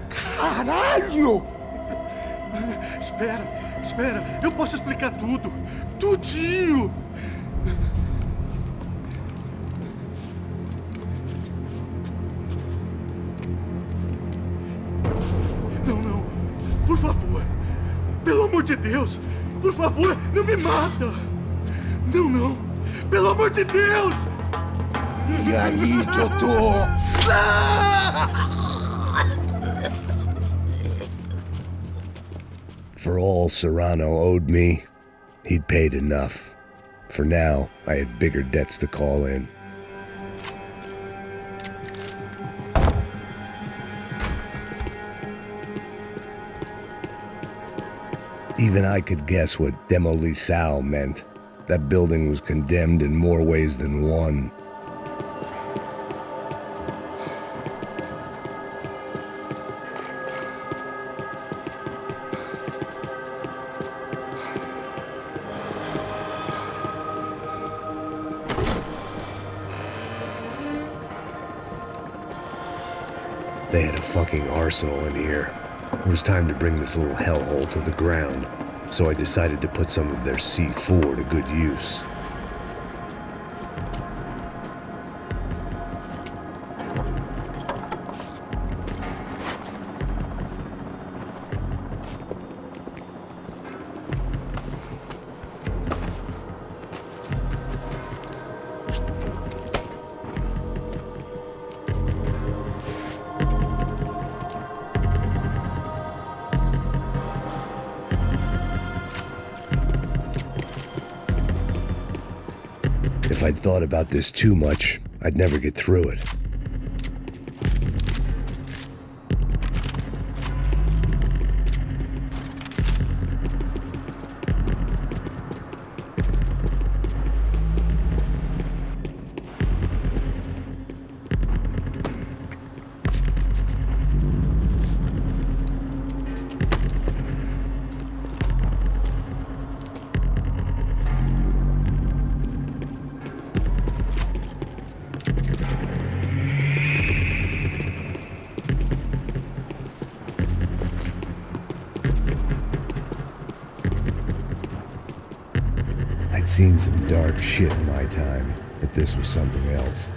Caralho!
Espera, espera. Eu posso explicar tudo. Tudinho. Não, não. Por favor. Pelo amor de Deus. Por favor, não me mata. Não, não. Pelo amor de Deus.
E aí, doutor?
For all Serrano owed me, he'd paid enough. For now, I had bigger debts to call in. Even I could guess what demolição meant. That building was condemned in more ways than one. They had a fucking arsenal in here. It was time to bring this little hellhole to the ground, so I decided to put some of their C4 to good use. If I'd thought about this too much, I'd never get through it. I'd seen some dark shit in my time, but this was something else.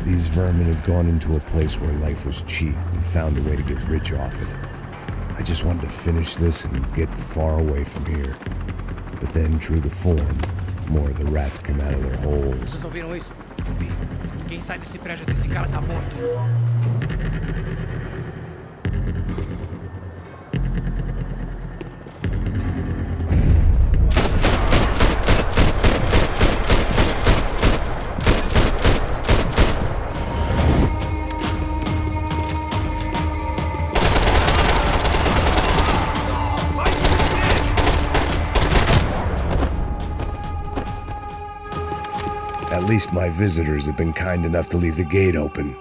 These vermin had gone into a place where life was cheap and found a way to get rich off it. I just wanted to finish this and get far away from here. But then, true to form, more of the rats come out of their holes.
Vocês ouviram isso? Vi. Quem sai desse prédio desse cara tá morto.
At least my visitors have been kind enough to leave the gate open.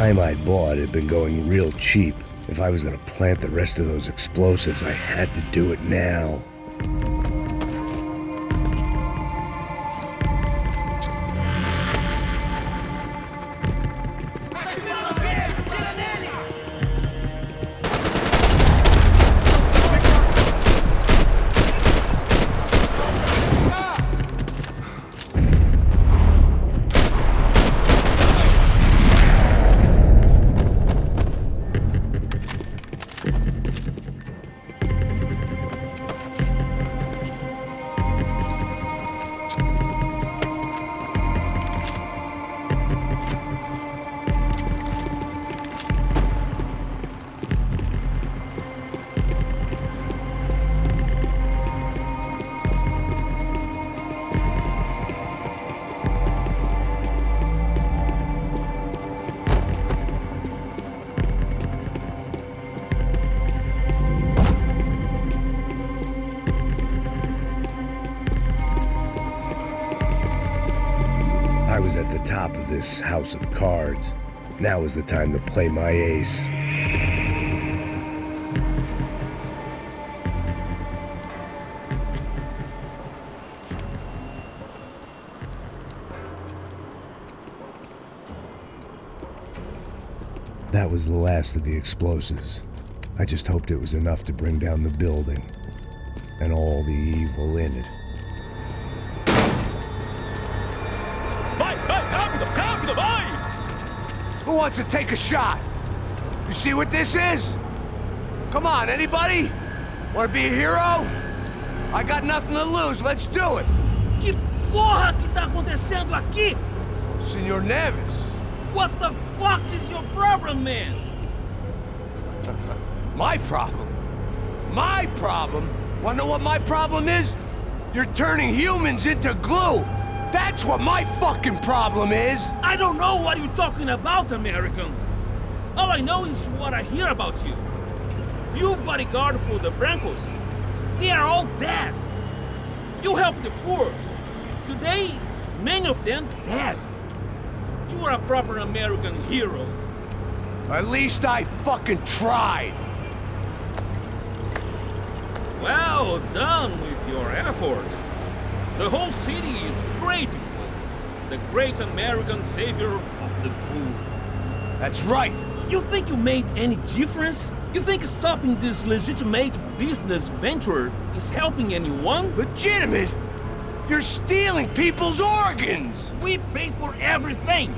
dime I'd bought had been going real cheap. If I was gonna plant the rest of those explosives, I had to do it now. I was at the top of this house of cards. Now is the time to play my ace. That was the last of the explosives. I just hoped it was enough to bring down the building and all the evil in it.
Who wants to take a shot? You see what this is? Come on, anybody? Want to be a hero? I got nothing to lose, let's do it!
Que porra que tá acontecendo aqui?
Senor Neves.
What the fuck is your problem, man?
My problem? My problem? Wanna know what my problem is? You're turning humans into glue! That's what my fucking problem is!
I don't know what you're talking about, American. All I know is what I hear about you. You bodyguard for the Brancos. They are all dead. You help the poor. Today, many of them dead. You are a proper American hero.
At least I fucking tried.
Well done with your effort. The whole city is grateful. The great American savior of the poor.
That's right.
You think you made any difference? You think stopping this legitimate business venture is helping anyone?
Legitimate? You're stealing people's organs!
We pay for everything!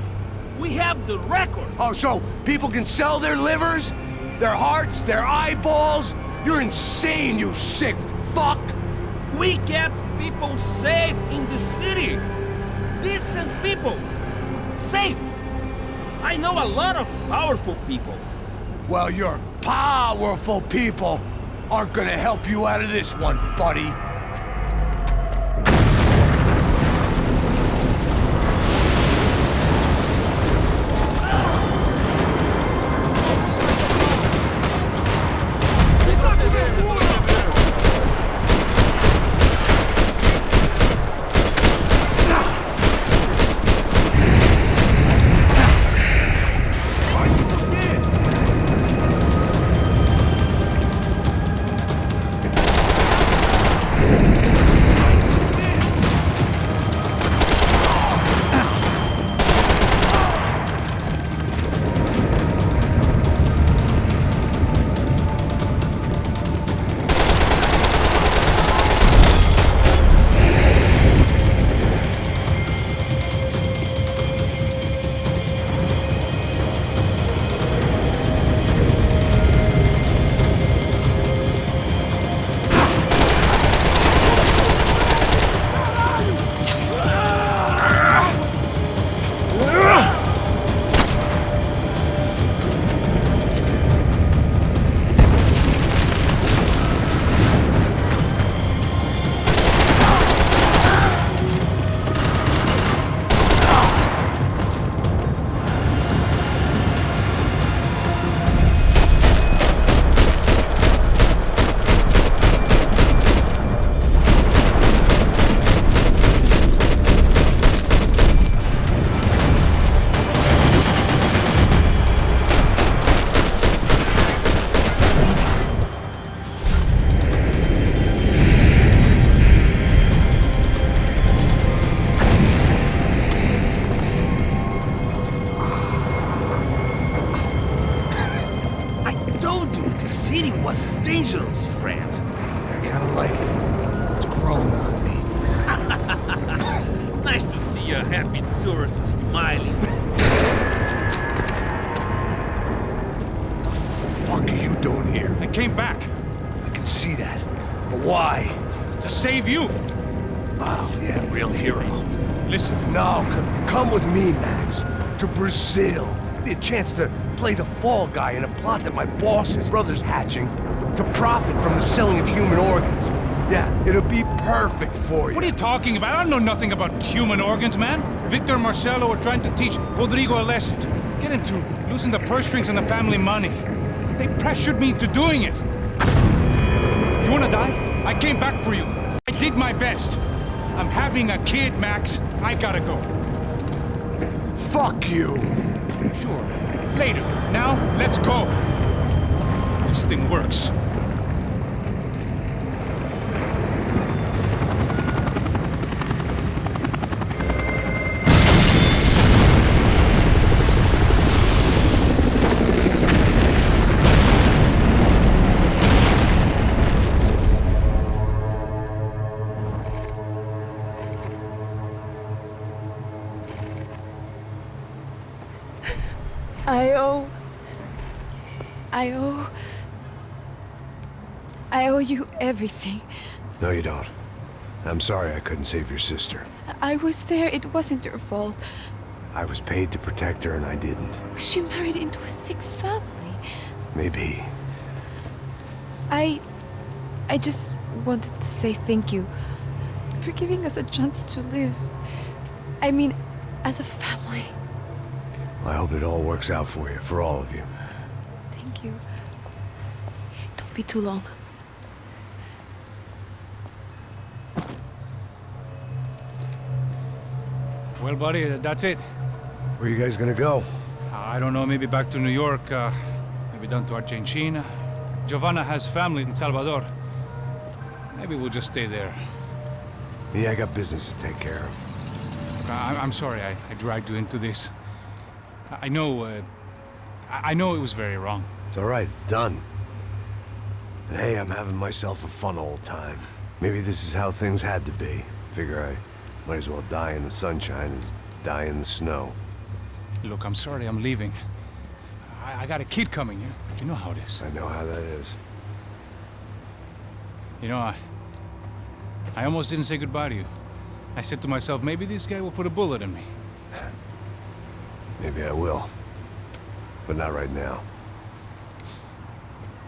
We have the record!
Oh, so people can sell their livers? Their hearts? Their eyeballs? You're insane, you sick fuck!
We kept people safe in the city! Decent people! Safe! I know a lot of powerful people.
Well, your powerful people aren't gonna help you out of this one, buddy.
told you the city was dangerous, friend.
I kinda like it. It's growing on me.
Nice to see a happy tourist smiling.
What the fuck are you doing here?
I came back.
I can see that. But why?
To save you.
Wow, yeah, real hero.
Listen.
Now, come with me, Max. To Brazil. Be a chance to play the fall guy in a plot that my boss's brother's hatching to profit from the selling of human organs. Yeah, it'll be perfect for you.
What are you talking about? I don't know nothing about human organs, man. Victor and Marcelo were trying to teach Rodrigo a lesson. Get him to losing the purse strings and the family money. They pressured me into doing it. You wanna die? I came back for you. I did my best. I'm having a kid, Max. I gotta go.
Fuck you.
Sure. Later. Now, let's go. This thing works.
I owe you everything.
No, you don't. I'm sorry I couldn't save your sister.
I was there. It wasn't your fault.
I was paid to protect her and I didn't.
She married into a sick family.
Maybe.
I just wanted to say thank you for giving us a chance to live. I mean, as a family.
I hope it all works out for you, for all of you.
Thank you. Don't be too long.
Well, buddy, that's it.
Where are you guys gonna go?
I don't know, maybe back to New York, maybe down to Argentina. Giovanna has family in Salvador. Maybe we'll just stay there.
Me, I got business to take care of.
I'm sorry I dragged you into this. I know it was very wrong.
It's all right, it's done. And hey, I'm having myself a fun old time. Maybe this is how things had to be. Figure I might as well die in the sunshine as die in the snow.
Look, I'm sorry I'm leaving. I got a kid coming, you know how it is.
I know how that is.
You know, I almost didn't say goodbye to you. I said to myself, maybe this guy will put a bullet in me.
Maybe I will. But not right now.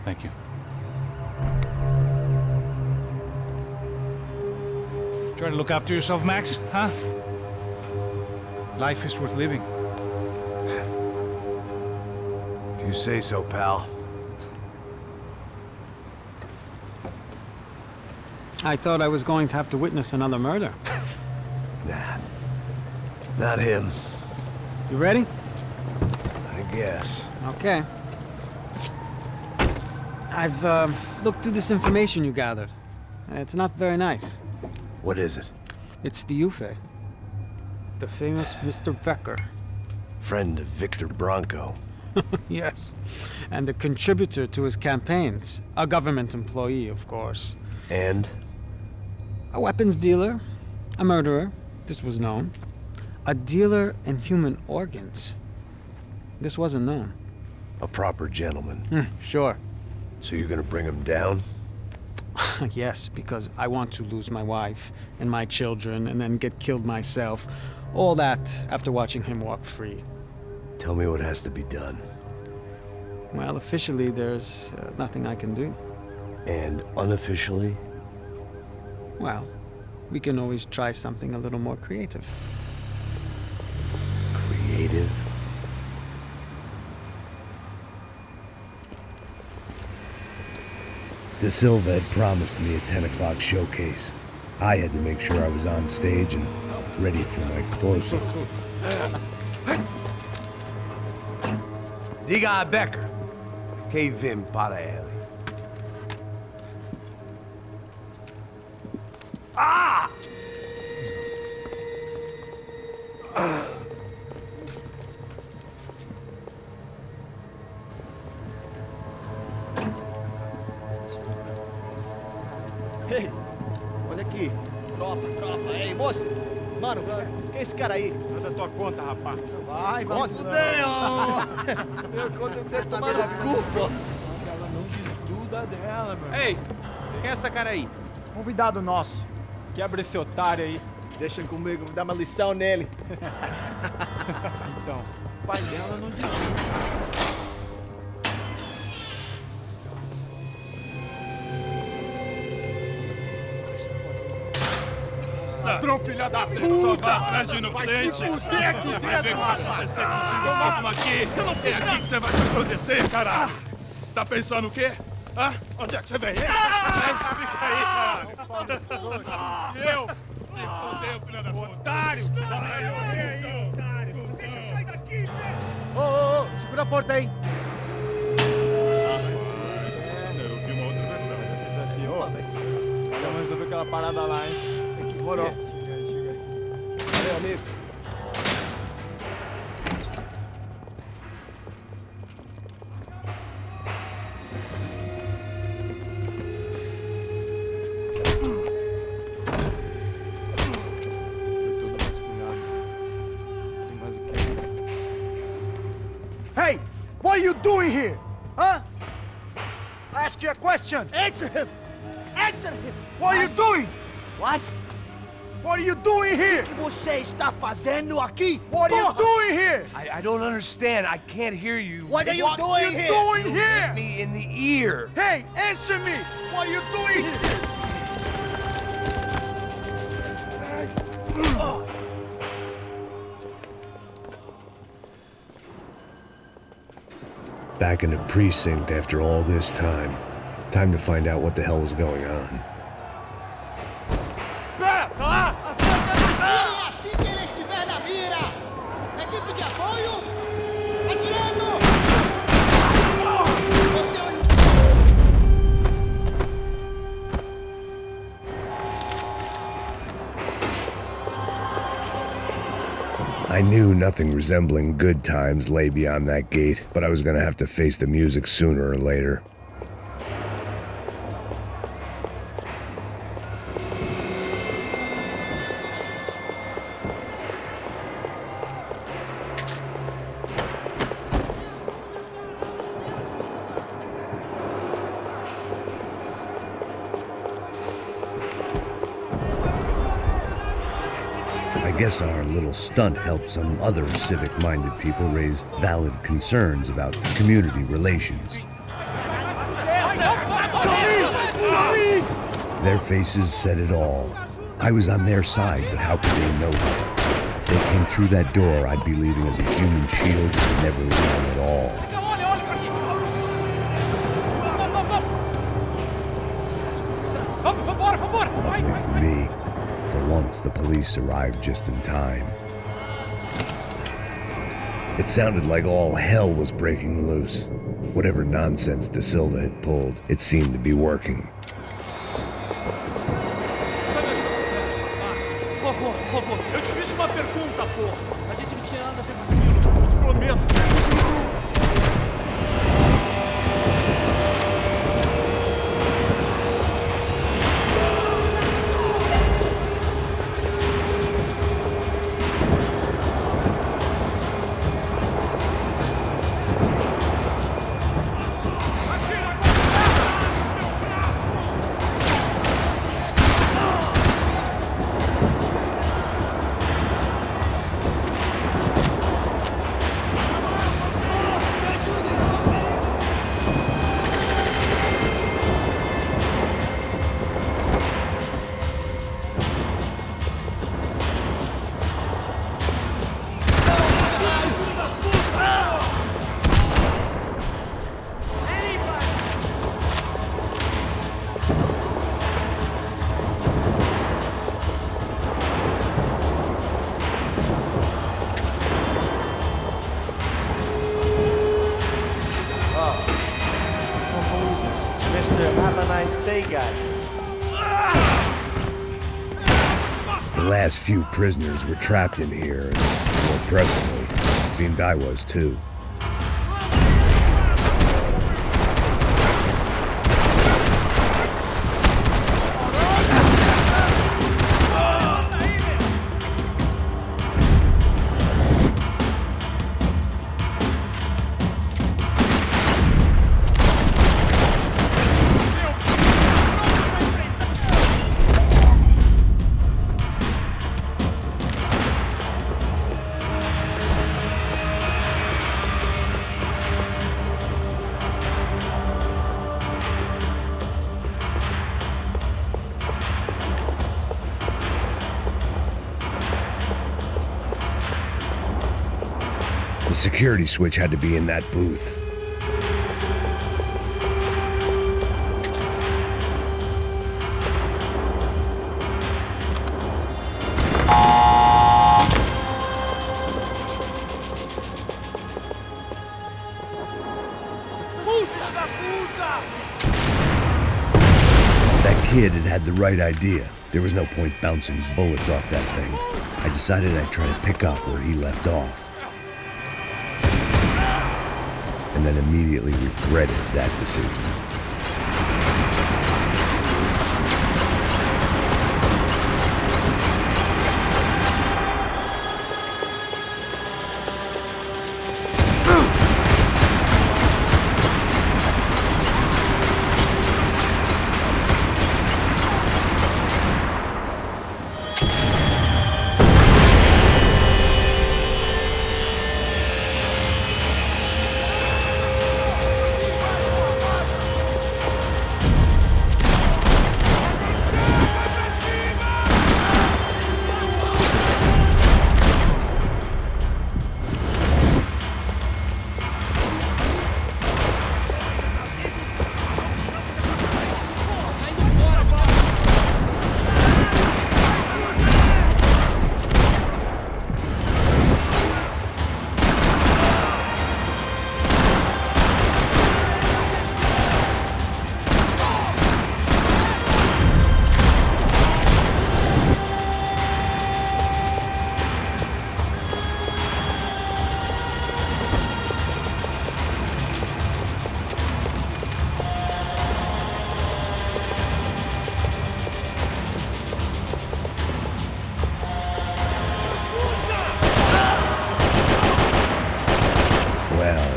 Thank you. Try to look after yourself, Max, huh? Life is worth living.
If you say so, pal.
I thought I was going to have to witness another murder.
Nah. Not him.
You ready?
I guess.
Okay. I've looked through this information you gathered. And it's not very nice.
What is it?
It's the UFE. The famous Mr. Becker.
Friend of Victor Bronco.
Yes. And a contributor to his campaigns. A government employee, of course.
And?
A weapons dealer. A murderer. This was known. A dealer in human organs. This wasn't known.
A proper gentleman.
Sure.
So you're gonna bring him down?
Yes, because I want to lose my wife and my children and then get killed myself. All that after watching him walk free.
Tell me what has to be done.
Well, officially there's nothing I can do.
And unofficially?
Well, we can always try something a little more creative.
Creative? De Silva had promised me a 10 o'clock showcase. I had to make sure I was on stage and ready for my close-up. Diga a Becker. Que vim para ele. Ah!
Ei, olha aqui. Tropa. Ei, moço. Mano, quem é esse cara aí?
Manda tua conta, rapaz.
Vai se fuder, ó! Meu conta eu quero tomar no cu, pô!
Ela não desgruda dela, mano.
Ei, quem é essa cara aí?
Convidado nosso. Quebra esse otário aí.
Deixa ele comigo, vou dar uma lição nele.
Então, o pai dela não desgruda.
Ladrão, filha da puta! Atrás de inocente! Vai ver o que vai acontecer contigo! Vamos aqui! Eu não fiz nada! É aqui que você vai se acontecer, caralho! Tá pensando o quê? Hã? Onde é que você vem? Fica aí, caralho! Eu? Se fodeu, filha da puta! Otário! Deixa eu sair daqui, velho!
Ô, segura a porta aí!
Eu vi uma outra versão.
Vamos resolver aquela parada lá, hein?
Morou.
Chega aí.
Valeu, amigo. Hey! What are you doing here? Huh? I ask you a question. Answer him! Answer him! What are you doing? What? What are you doing here? O que você está fazendo aqui? What are you doing here?
I don't understand. I can't hear you.
What are you doing here?
You hit me in the ear.
Hey, answer me! What are you doing here?
Back in the precinct after all this time. Time to find out what the hell was going on.
Assim que ele estiver na mira! Equipe de apoio! Atirando!
I knew nothing resembling good times lay beyond that gate, but I was gonna have to face the music sooner or later. I guess our little stunt helped some other civic-minded people raise valid concerns about community relations. Their faces said it all. I was on their side, but how could they know that? If they came through that door, I'd be leaving as a human shield and never leaving at all. Luckily for me, for once the police arrived just in time. It sounded like all hell was breaking loose. Whatever nonsense De Silva had pulled, it seemed to be working.
Por favor, eu te fiz uma pergunta, pô. A gente não tinha nada a ver com aquilo, eu te prometo.
The last few prisoners were trapped in here, and more presently, it seemed I was too. The security switch had to be in that booth. That kid had the right idea. There was no point bouncing bullets off that thing. I decided I'd try to pick up where he left off. And then immediately regretted that decision.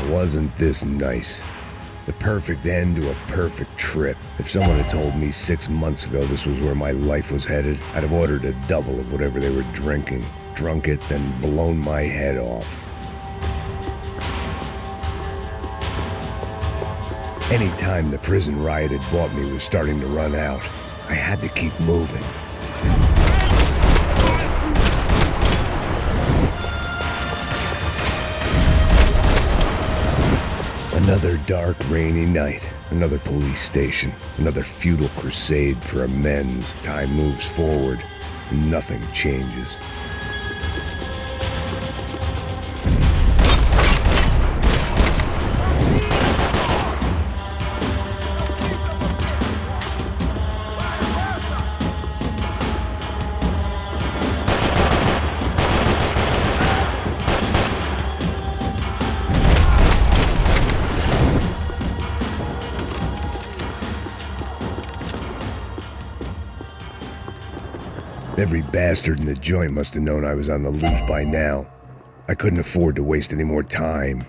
Wasn't this nice? The perfect end to a perfect trip. If someone had told me 6 months ago this was where my life was headed, I'd have ordered a double of whatever they were drinking, drunk it, then blown my head off. Any time the prison riot had bought me was starting to run out, I had to keep moving. Another dark, rainy night, another police station, another futile crusade for amends. Time moves forward, and nothing changes. Every bastard in the joint must have known I was on the loose by now. I couldn't afford to waste any more time.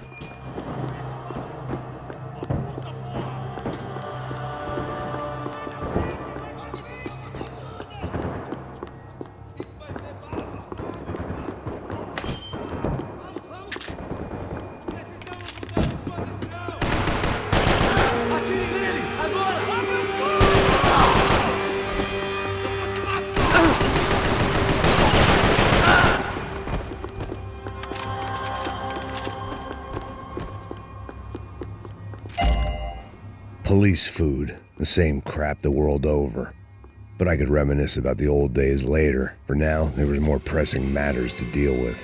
Police food, the same crap the world over. But I could reminisce about the old days later. For now, there was more pressing matters to deal with.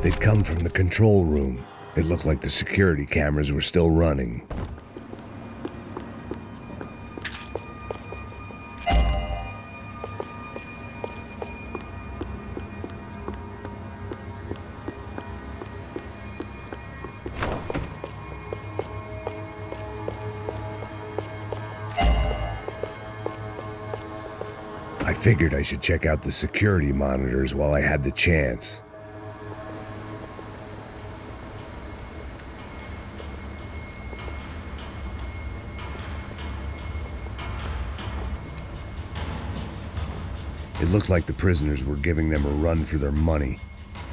They'd come from the control room. It looked like the security cameras were still running. I figured I should check out the security monitors while I had the chance. It looked like the prisoners were giving them a run for their money.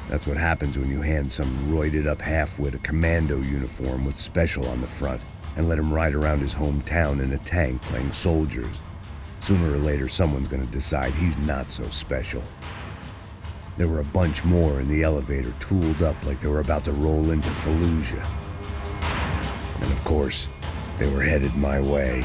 That's what happens when you hand some roided-up halfwit a commando uniform with special on the front and let him ride around his hometown in a tank playing soldiers. Sooner or later, someone's gonna decide he's not so special. There were a bunch more in the elevator, tooled up like they were about to roll into Fallujah. And of course, they were headed my way.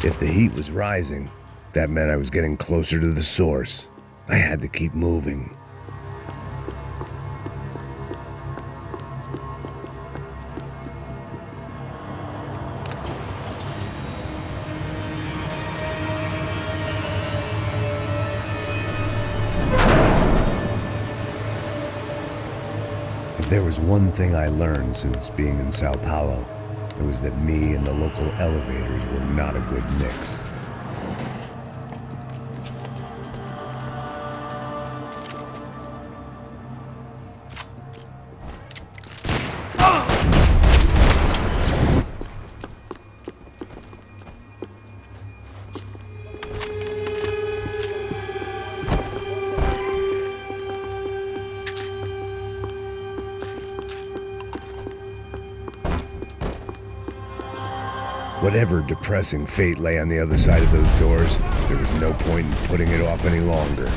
If the heat was rising, that meant I was getting closer to the source. I had to keep moving. If there was one thing I learned since being in São Paulo, it was that me and the local elevators were not a good mix. Whatever depressing fate lay on the other side of those doors, there was no point in putting it off any longer.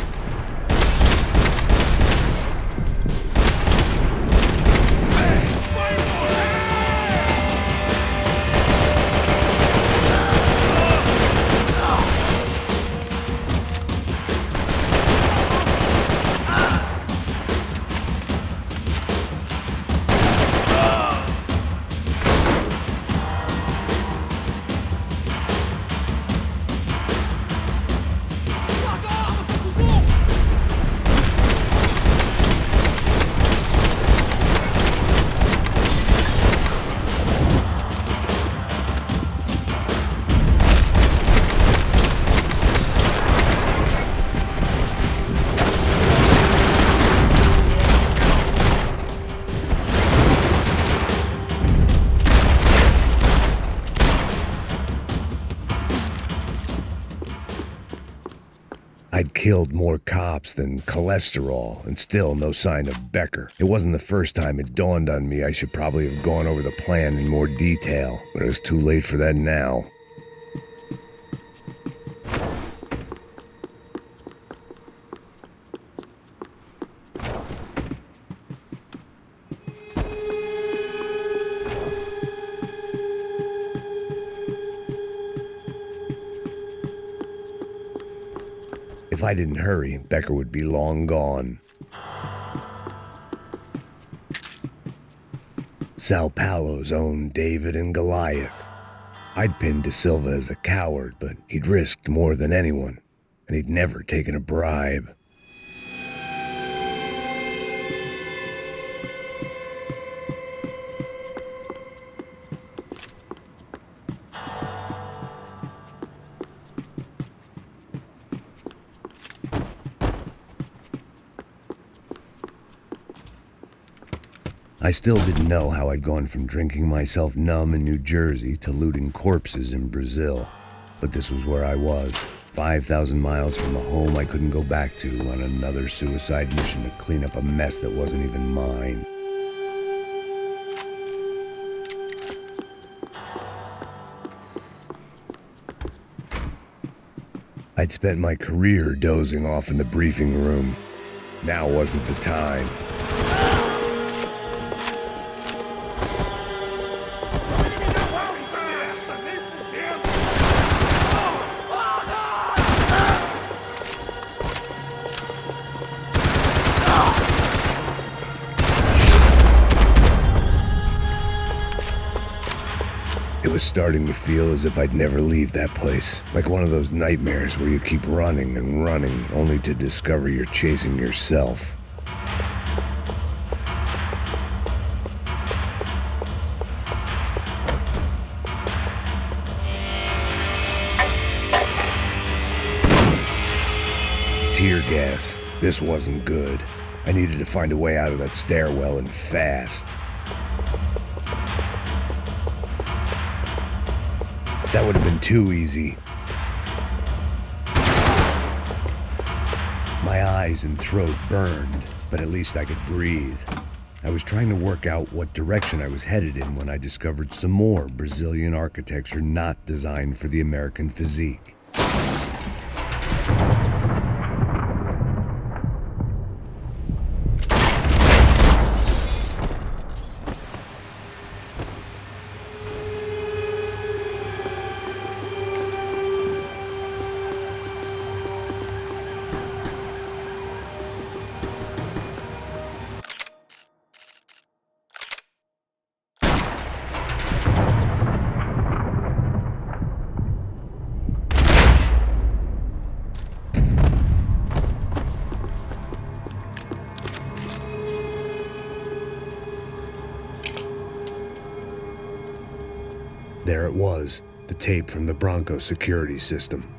I'd killed more cops than cholesterol, and still no sign of Becker. It wasn't the first time it dawned on me I should probably have gone over the plan in more detail, but it was too late for that now. If I didn't hurry, Becker would be long gone. São Paulo's own David and Goliath. I'd pinned De Silva as a coward, but he'd risked more than anyone, and he'd never taken a bribe. I still didn't know how I'd gone from drinking myself numb in New Jersey to looting corpses in Brazil. But this was where I was, 5,000 miles from a home I couldn't go back to, on another suicide mission to clean up a mess that wasn't even mine. I'd spent my career dozing off in the briefing room. Now wasn't the time. was starting to feel as if I'd never leave that place. Like one of those nightmares where you keep running and running, only to discover you're chasing yourself. Tear gas. This wasn't good. I needed to find a way out of that stairwell and fast. That would have been too easy. My eyes and throat burned, but at least I could breathe. I was trying to work out what direction I was headed in when I discovered some more Brazilian architecture not designed for the American physique. There it was, the tape from the Bronco security system.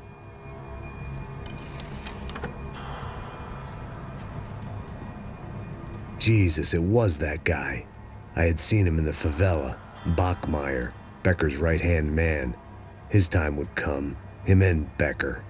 Jesus, it was that guy. I had seen him in the favela, Bachmeyer, Becker's right-hand man. His time would come, him and Becker.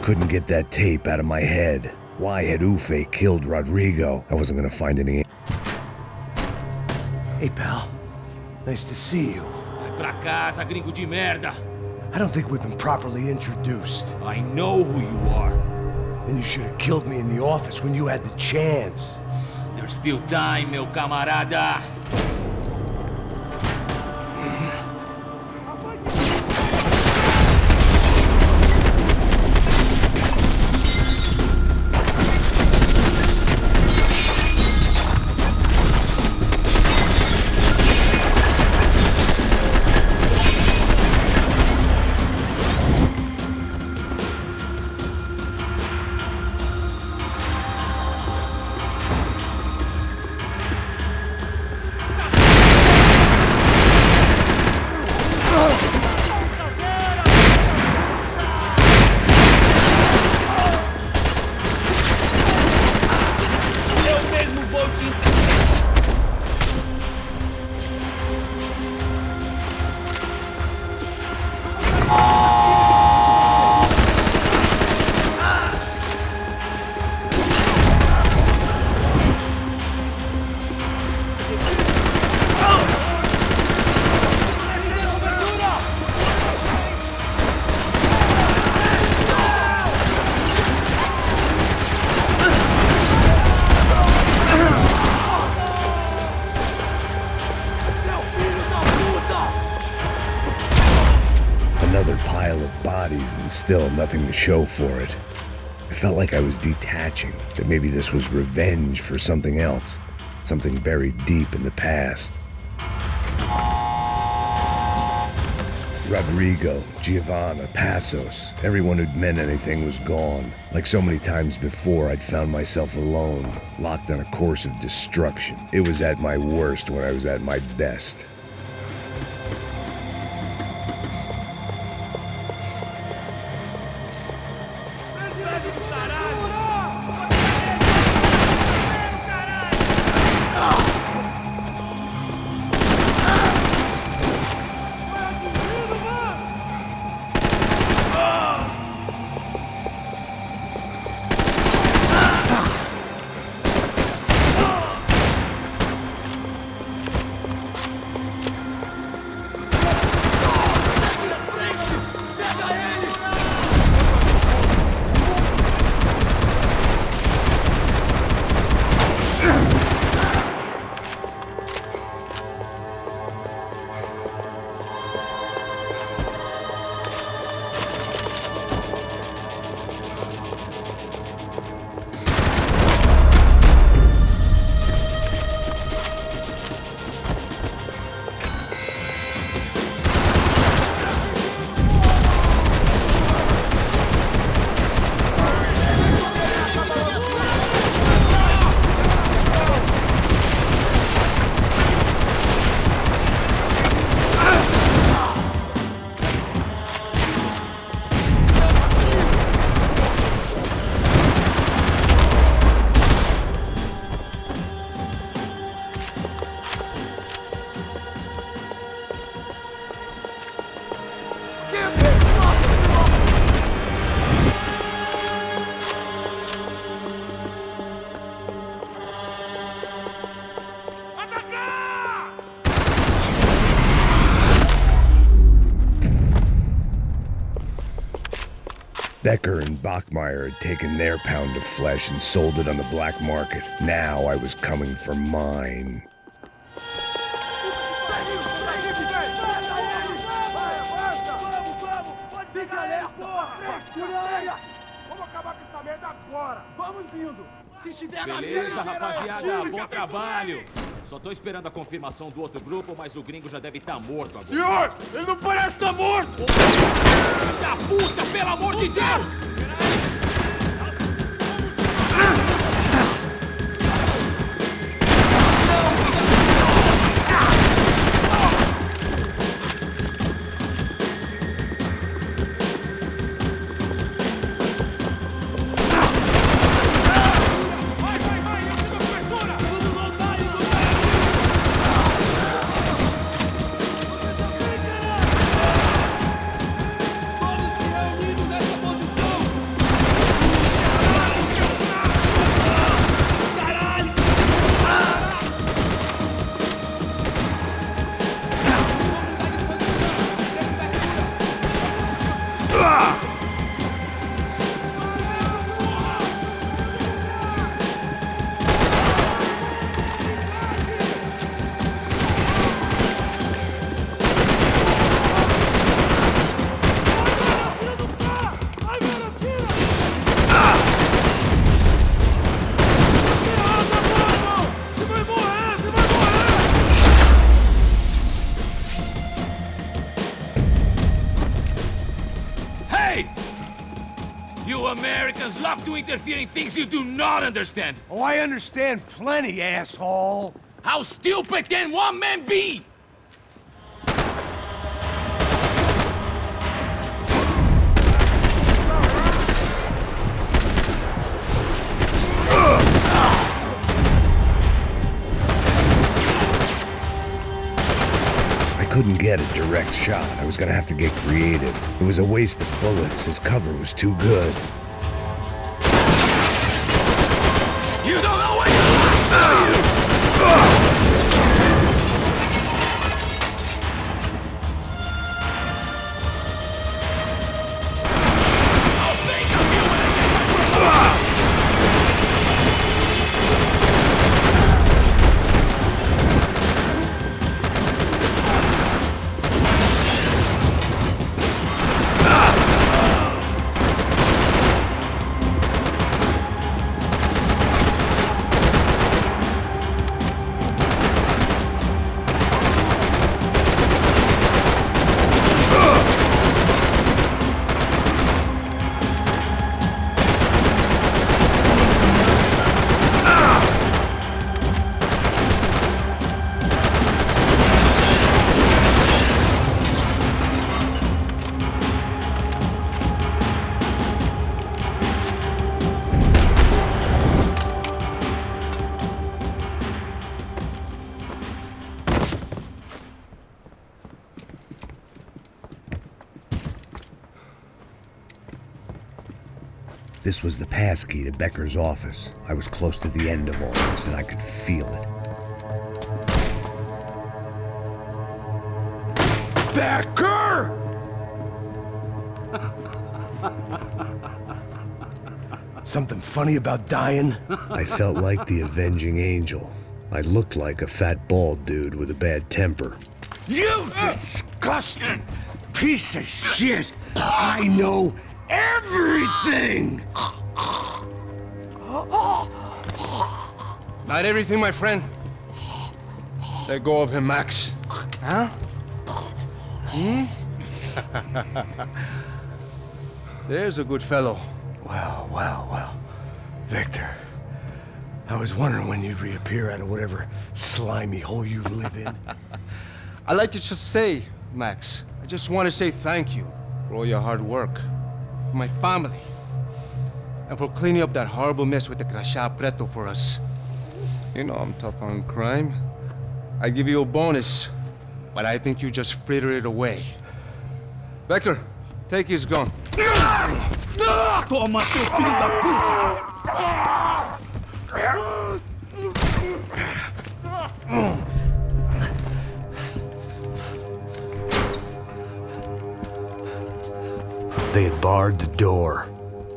Couldn't get that tape out of my head. Why had Ufe killed Rodrigo? I wasn't gonna find any.
Hey, pal. Nice to see you.
Vai pra casa, gringo de merda.
I don't think we've been properly introduced.
I know who you are.
Then you should have killed me in the office when you had the chance.
There's still time, meu camarada.
And still nothing to show for it. I felt like I was detaching, that maybe this was revenge for something else, something buried deep in the past. Rodrigo, Giovanna, Passos, everyone who'd meant anything was gone. Like so many times before, I'd found myself alone, locked on a course of destruction. It was at my worst when I was at my best. Becker and Bachmeyer had taken their pound of flesh and sold it on the black market. Now I was coming for mine.
Beleza, rapaziada, bom trabalho. Só tô esperando a confirmação do outro grupo, mas o gringo já deve estar morto agora.
Senhor, ele não parece estar morto!
Filho da puta, pelo amor de Deus!
Americans love to interfere in things you do not understand.
Oh, I understand plenty, asshole.
How stupid can one man be?
I couldn't get a direct shot. I was gonna have to get creative. It was a waste of bullets. His cover was too good.
You don't know what you lost, do you? I'll think of you when I get my promotion.
This was the passkey to Becker's office. I was close to the end of all this, and I could feel it.
Becker! Something funny about dying?
I felt like the avenging angel. I looked like a fat bald dude with a bad temper.
You disgusting piece of shit! I know everything!
Not everything, my friend. Let go of him, Max.
Huh?
Hmm? There's a good fellow.
Well. Victor, I was wondering when you'd reappear out of whatever slimy hole you live in.
I'd like to just say, Max, I just want to say thank you for all your hard work, for my family, and for cleaning up that horrible mess with the Crachá Preto for us. You know I'm tough on crime. I give you a bonus, but I think you just fritter it away. Becker, take his gun.
Toma, seu filho da puta!
They had barred the door.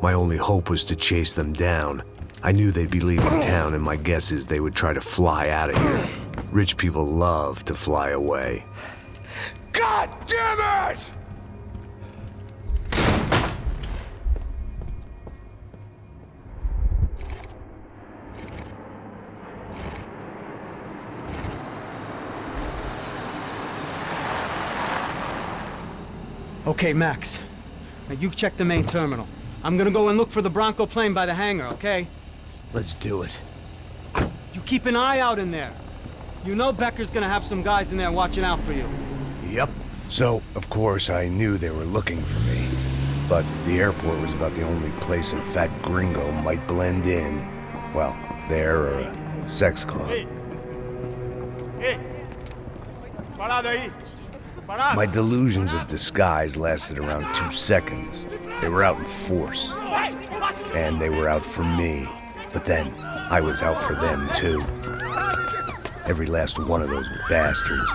My only hope was to chase them down. I knew they'd be leaving town, and my guess is they would try to fly out of here. Rich people love to fly away.
God damn it!
Okay, Max. Now you check the main terminal. I'm gonna go and look for the Bronco plane by the hangar, okay?
Let's do it.
You keep an eye out in there. You know Becker's gonna have some guys in there watching out for you.
Yep.
So, of course, I knew they were looking for me. But the airport was about the only place a fat gringo might blend in. Well, there or a sex club. My delusions of disguise lasted around 2 seconds. They were out in force. And they were out for me. But then, I was out for them too. Every last one of those bastards.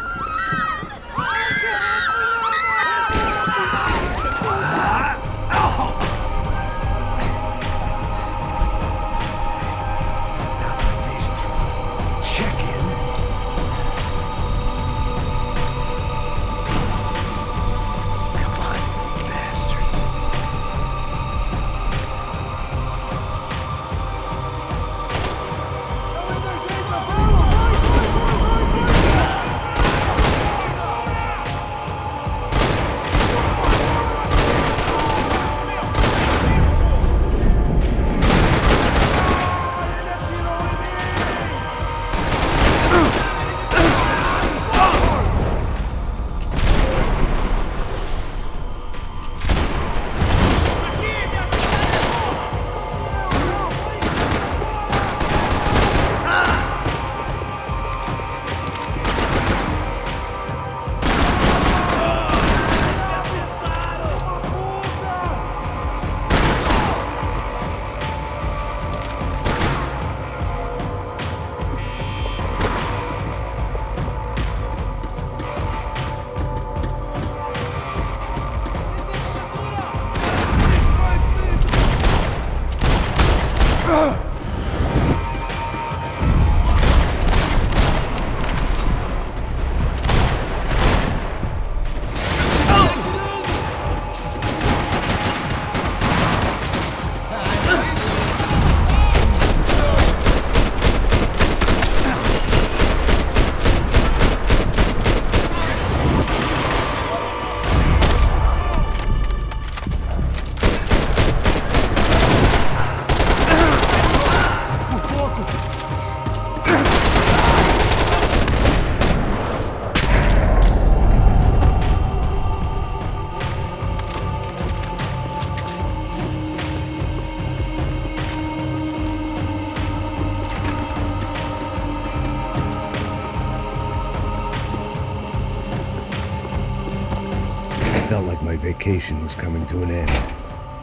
Vacation was coming to an end.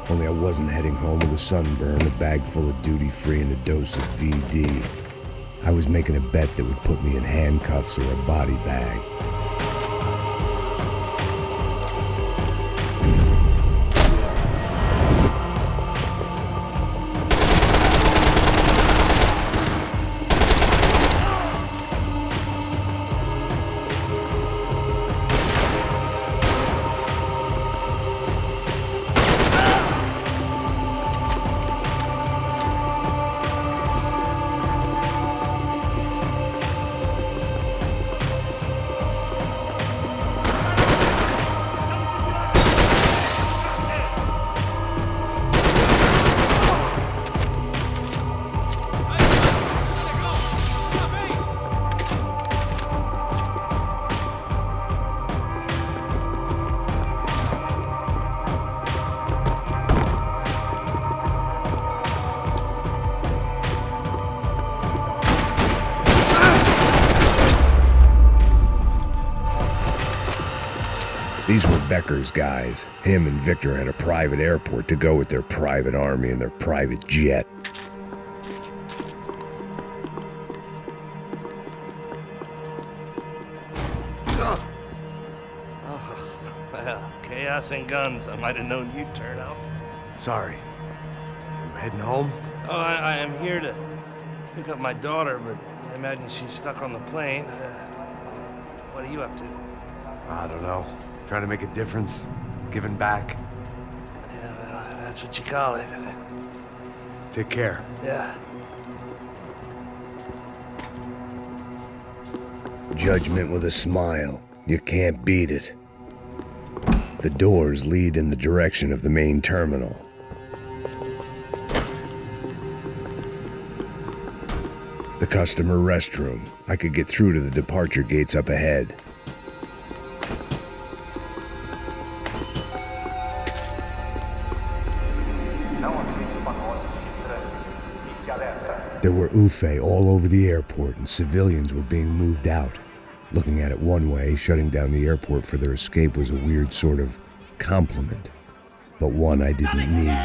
Only I wasn't heading home with a sunburn, a bag full of duty-free, and a dose of VD. I was making a bet that would put me in handcuffs or a body bag. These were Becker's guys. Him and Victor had a private airport to go with their private army and their private jet.
Well, chaos and guns. I might have known you'd turn up.
Sorry. You heading home?
Oh, I am here to pick up my daughter, but I imagine she's stuck on the plane. What are you up to?
I don't know. Trying to make a difference. Giving back.
Yeah, well, that's what you call it.
Take care.
Yeah.
Judgment with a smile. You can't beat it. The doors lead in the direction of the main terminal. The customer restroom. I could get through to the departure gates up ahead. There were UFE all over the airport, and civilians were being moved out. Looking at it one way, shutting down the airport for their escape was a weird sort of compliment, but one I didn't need.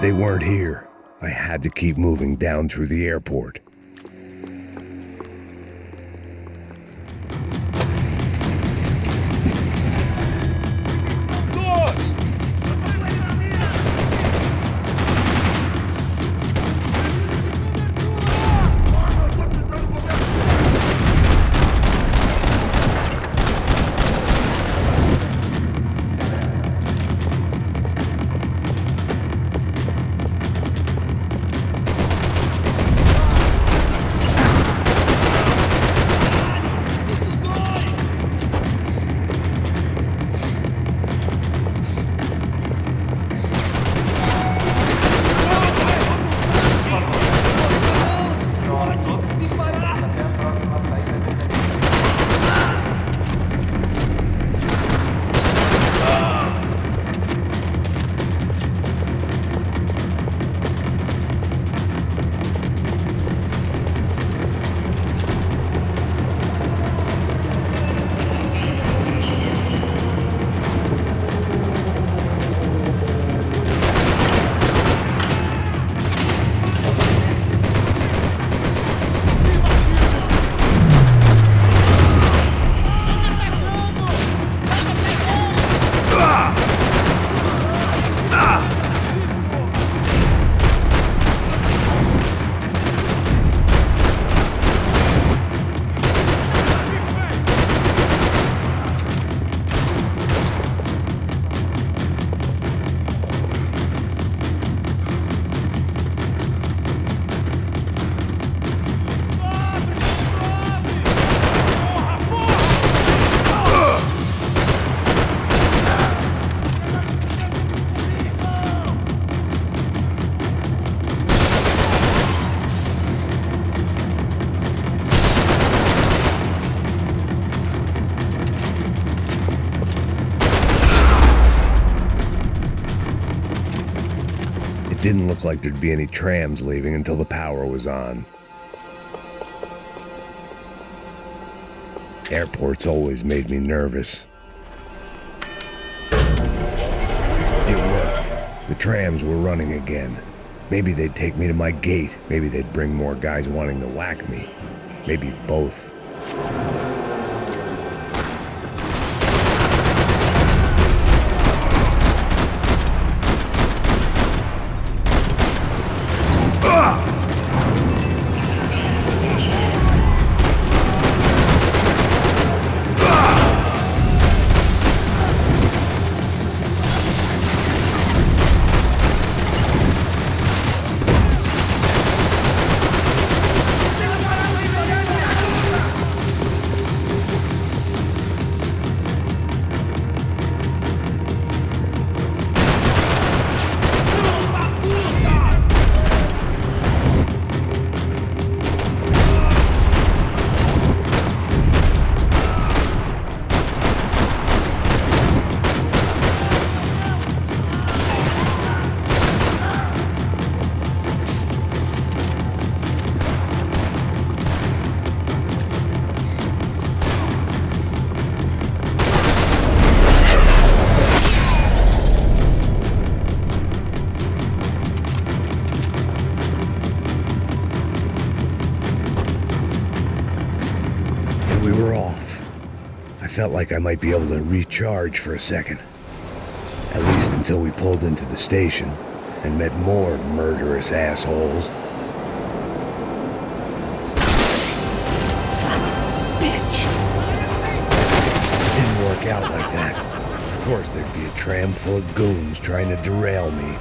They weren't here. I had to keep moving down through the airport. It didn't look like there'd be any trams leaving until the power was on. Airports always made me nervous. It worked. The trams were running again. Maybe they'd take me to my gate. Maybe they'd bring more guys wanting to whack me. Maybe both. Felt like I might be able to recharge for a second. At least until we pulled into the station and met more murderous assholes.
Son of a bitch!
It didn't work out like that. Of course there'd be a tram full of goons trying to derail me.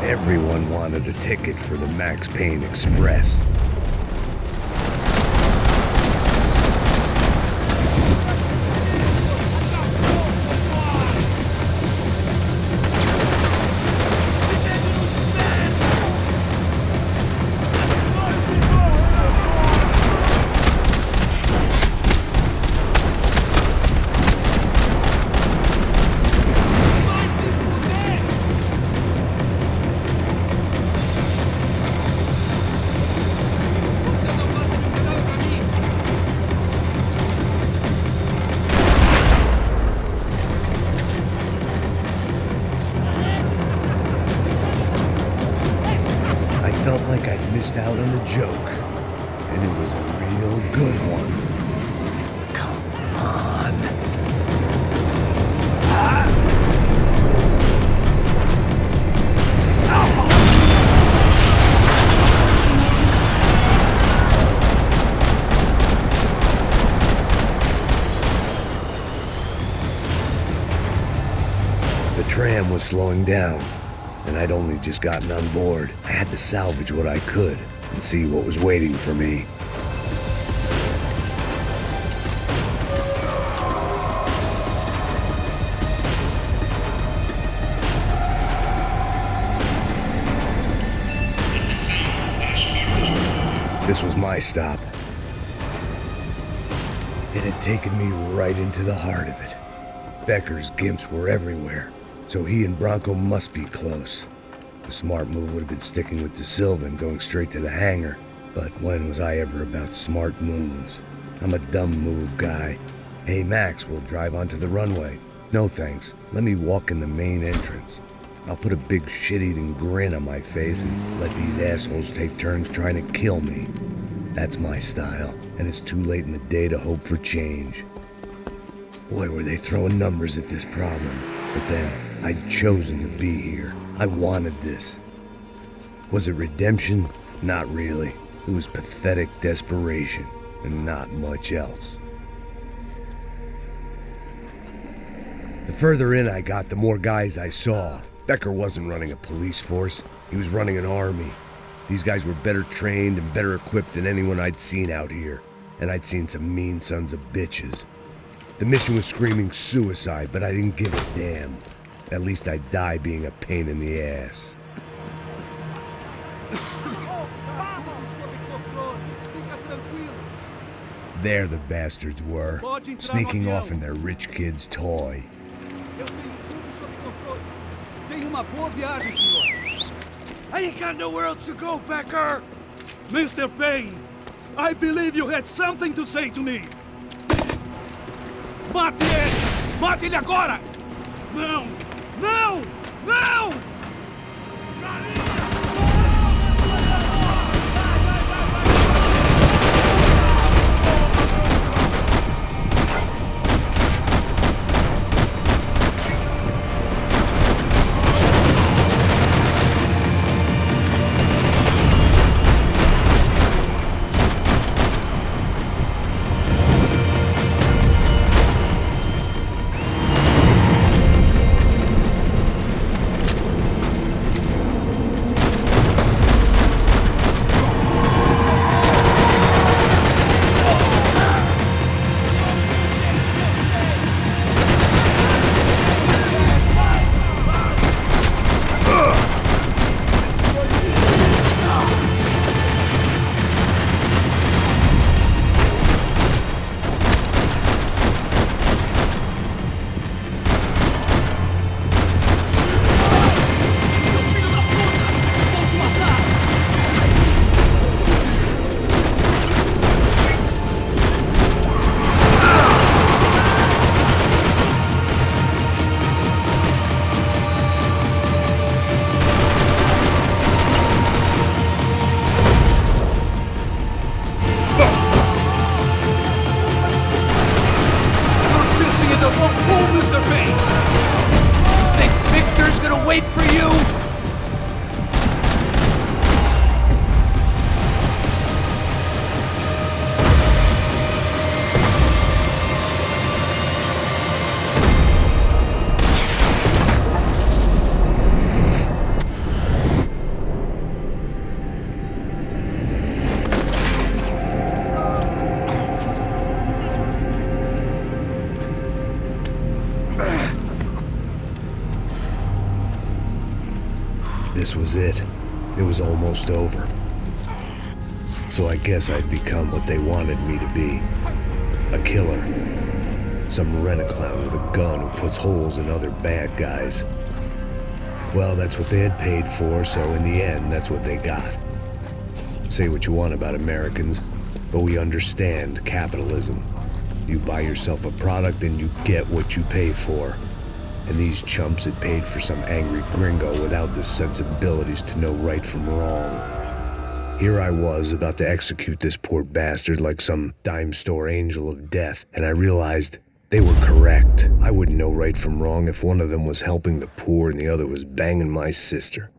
Everyone wanted a ticket for the Max Payne Express. Felt like I'd missed out on a joke, and it was a real good one. Come on. The tram was slowing down. And I'd only just gotten on board. I had to salvage what I could and see what was waiting for me. This was my stop. It had taken me right into the heart of it. Becker's gimps were everywhere. So he and Bronco must be close. The smart move would have been sticking with De Silva and going straight to the hangar. But when was I ever about smart moves? I'm a dumb move guy. Hey Max, we'll drive onto the runway. No thanks. Let me walk in the main entrance. I'll put a big shit-eating grin on my face and let these assholes take turns trying to kill me. That's my style, and it's too late in the day to hope for change. Boy, were they throwing numbers at this problem. But then, I'd chosen to be here. I wanted this. Was it redemption? Not really. It was pathetic desperation, and not much else. The further in I got, the more guys I saw. Becker wasn't running a police force. He was running an army. These guys were better trained and better equipped than anyone I'd seen out here. And I'd seen some mean sons of bitches. The mission was screaming suicide, but I didn't give a damn. At least I'd die being a pain in the ass. There the bastards were, sneaking off in their rich kid's toy.
Tenha uma boa viagem, senhor. I ain't got nowhere else to go, Becker!
Mr. Payne, I believe you had something to say to me. Mate ele! Mate ele agora! Não! Não! Não!
This was it. It was almost over. So I guess I'd become what they wanted me to be. A killer. Some rent-a-clown with a gun who puts holes in other bad guys. Well, that's what they had paid for, so in the end, that's what they got. Say what you want about Americans, but we understand capitalism. You buy yourself a product and you get what you pay for. And these chumps had paid for some angry gringo without the sensibilities to know right from wrong. Here I was, about to execute this poor bastard like some dime store angel of death, and I realized they were correct. I wouldn't know right from wrong if one of them was helping the poor and the other was banging my sister.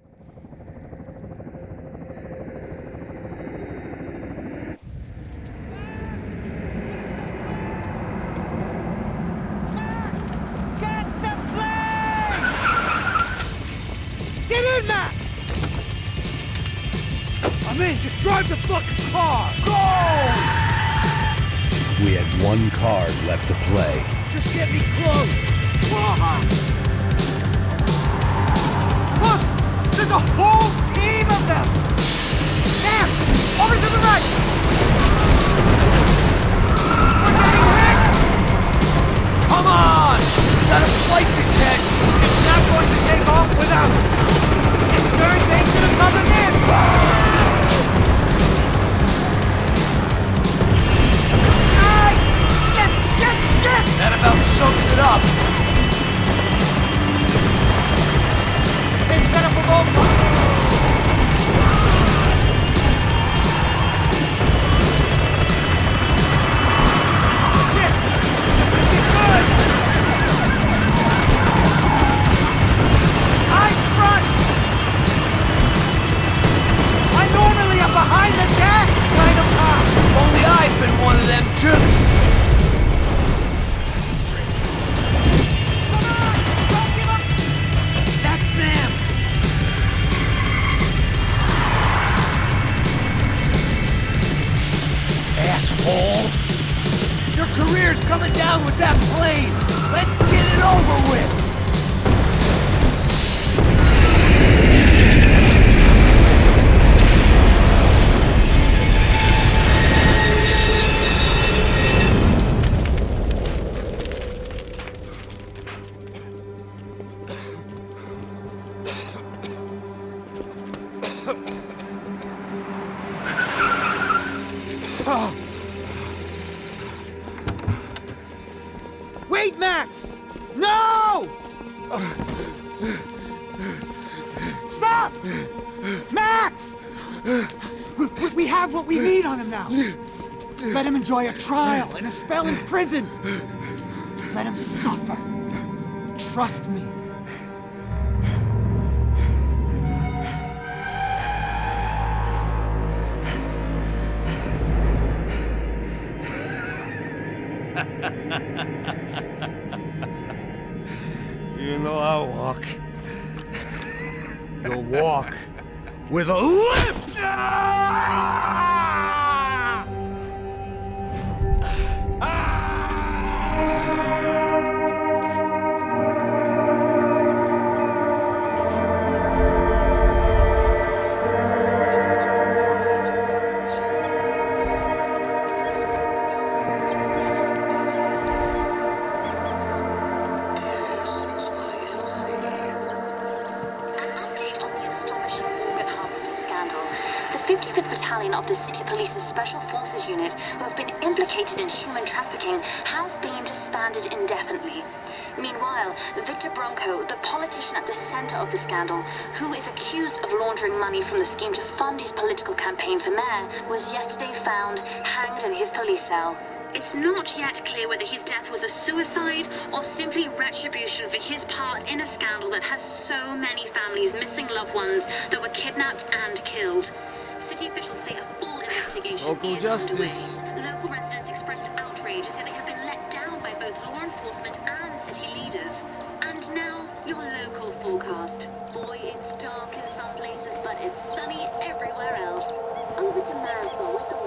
Get in, Max! I'm in, just drive the fucking car! Go!
We had one card left to play.
Just get me close! Look! There's a whole team of them! Sam! Over to the right! We're getting hit! Come on! We got a flight to catch! It's not going to take off without us! Insurance ain't gonna cover this! Shit! That about sums it up. career's coming down with that plane. Let's get it over with.
Wait, Max! No! Stop! Max! We have what we need on him now. Let him enjoy a trial and a spell in prison. Let him suffer. Trust me.
You know I walk. You'll walk with a lift!
Of the City Police's Special Forces Unit, who have been implicated in human trafficking, has been disbanded indefinitely. Meanwhile, Victor Bronco, the politician at the center of the scandal, who is accused of laundering money from the scheme to fund his political campaign for mayor, was yesterday found hanged in his police cell. It's not yet clear whether his death was a suicide or simply retribution for his part in a scandal that has so many families missing loved ones that were kidnapped and killed. City officials say a full investigation
Local
is
justice.
underway. Local residents expressed outrage and say they have been let down by both law enforcement and city leaders. And now, your local forecast. Boy, it's dark in some places, but it's sunny everywhere else. Over to Marisol with the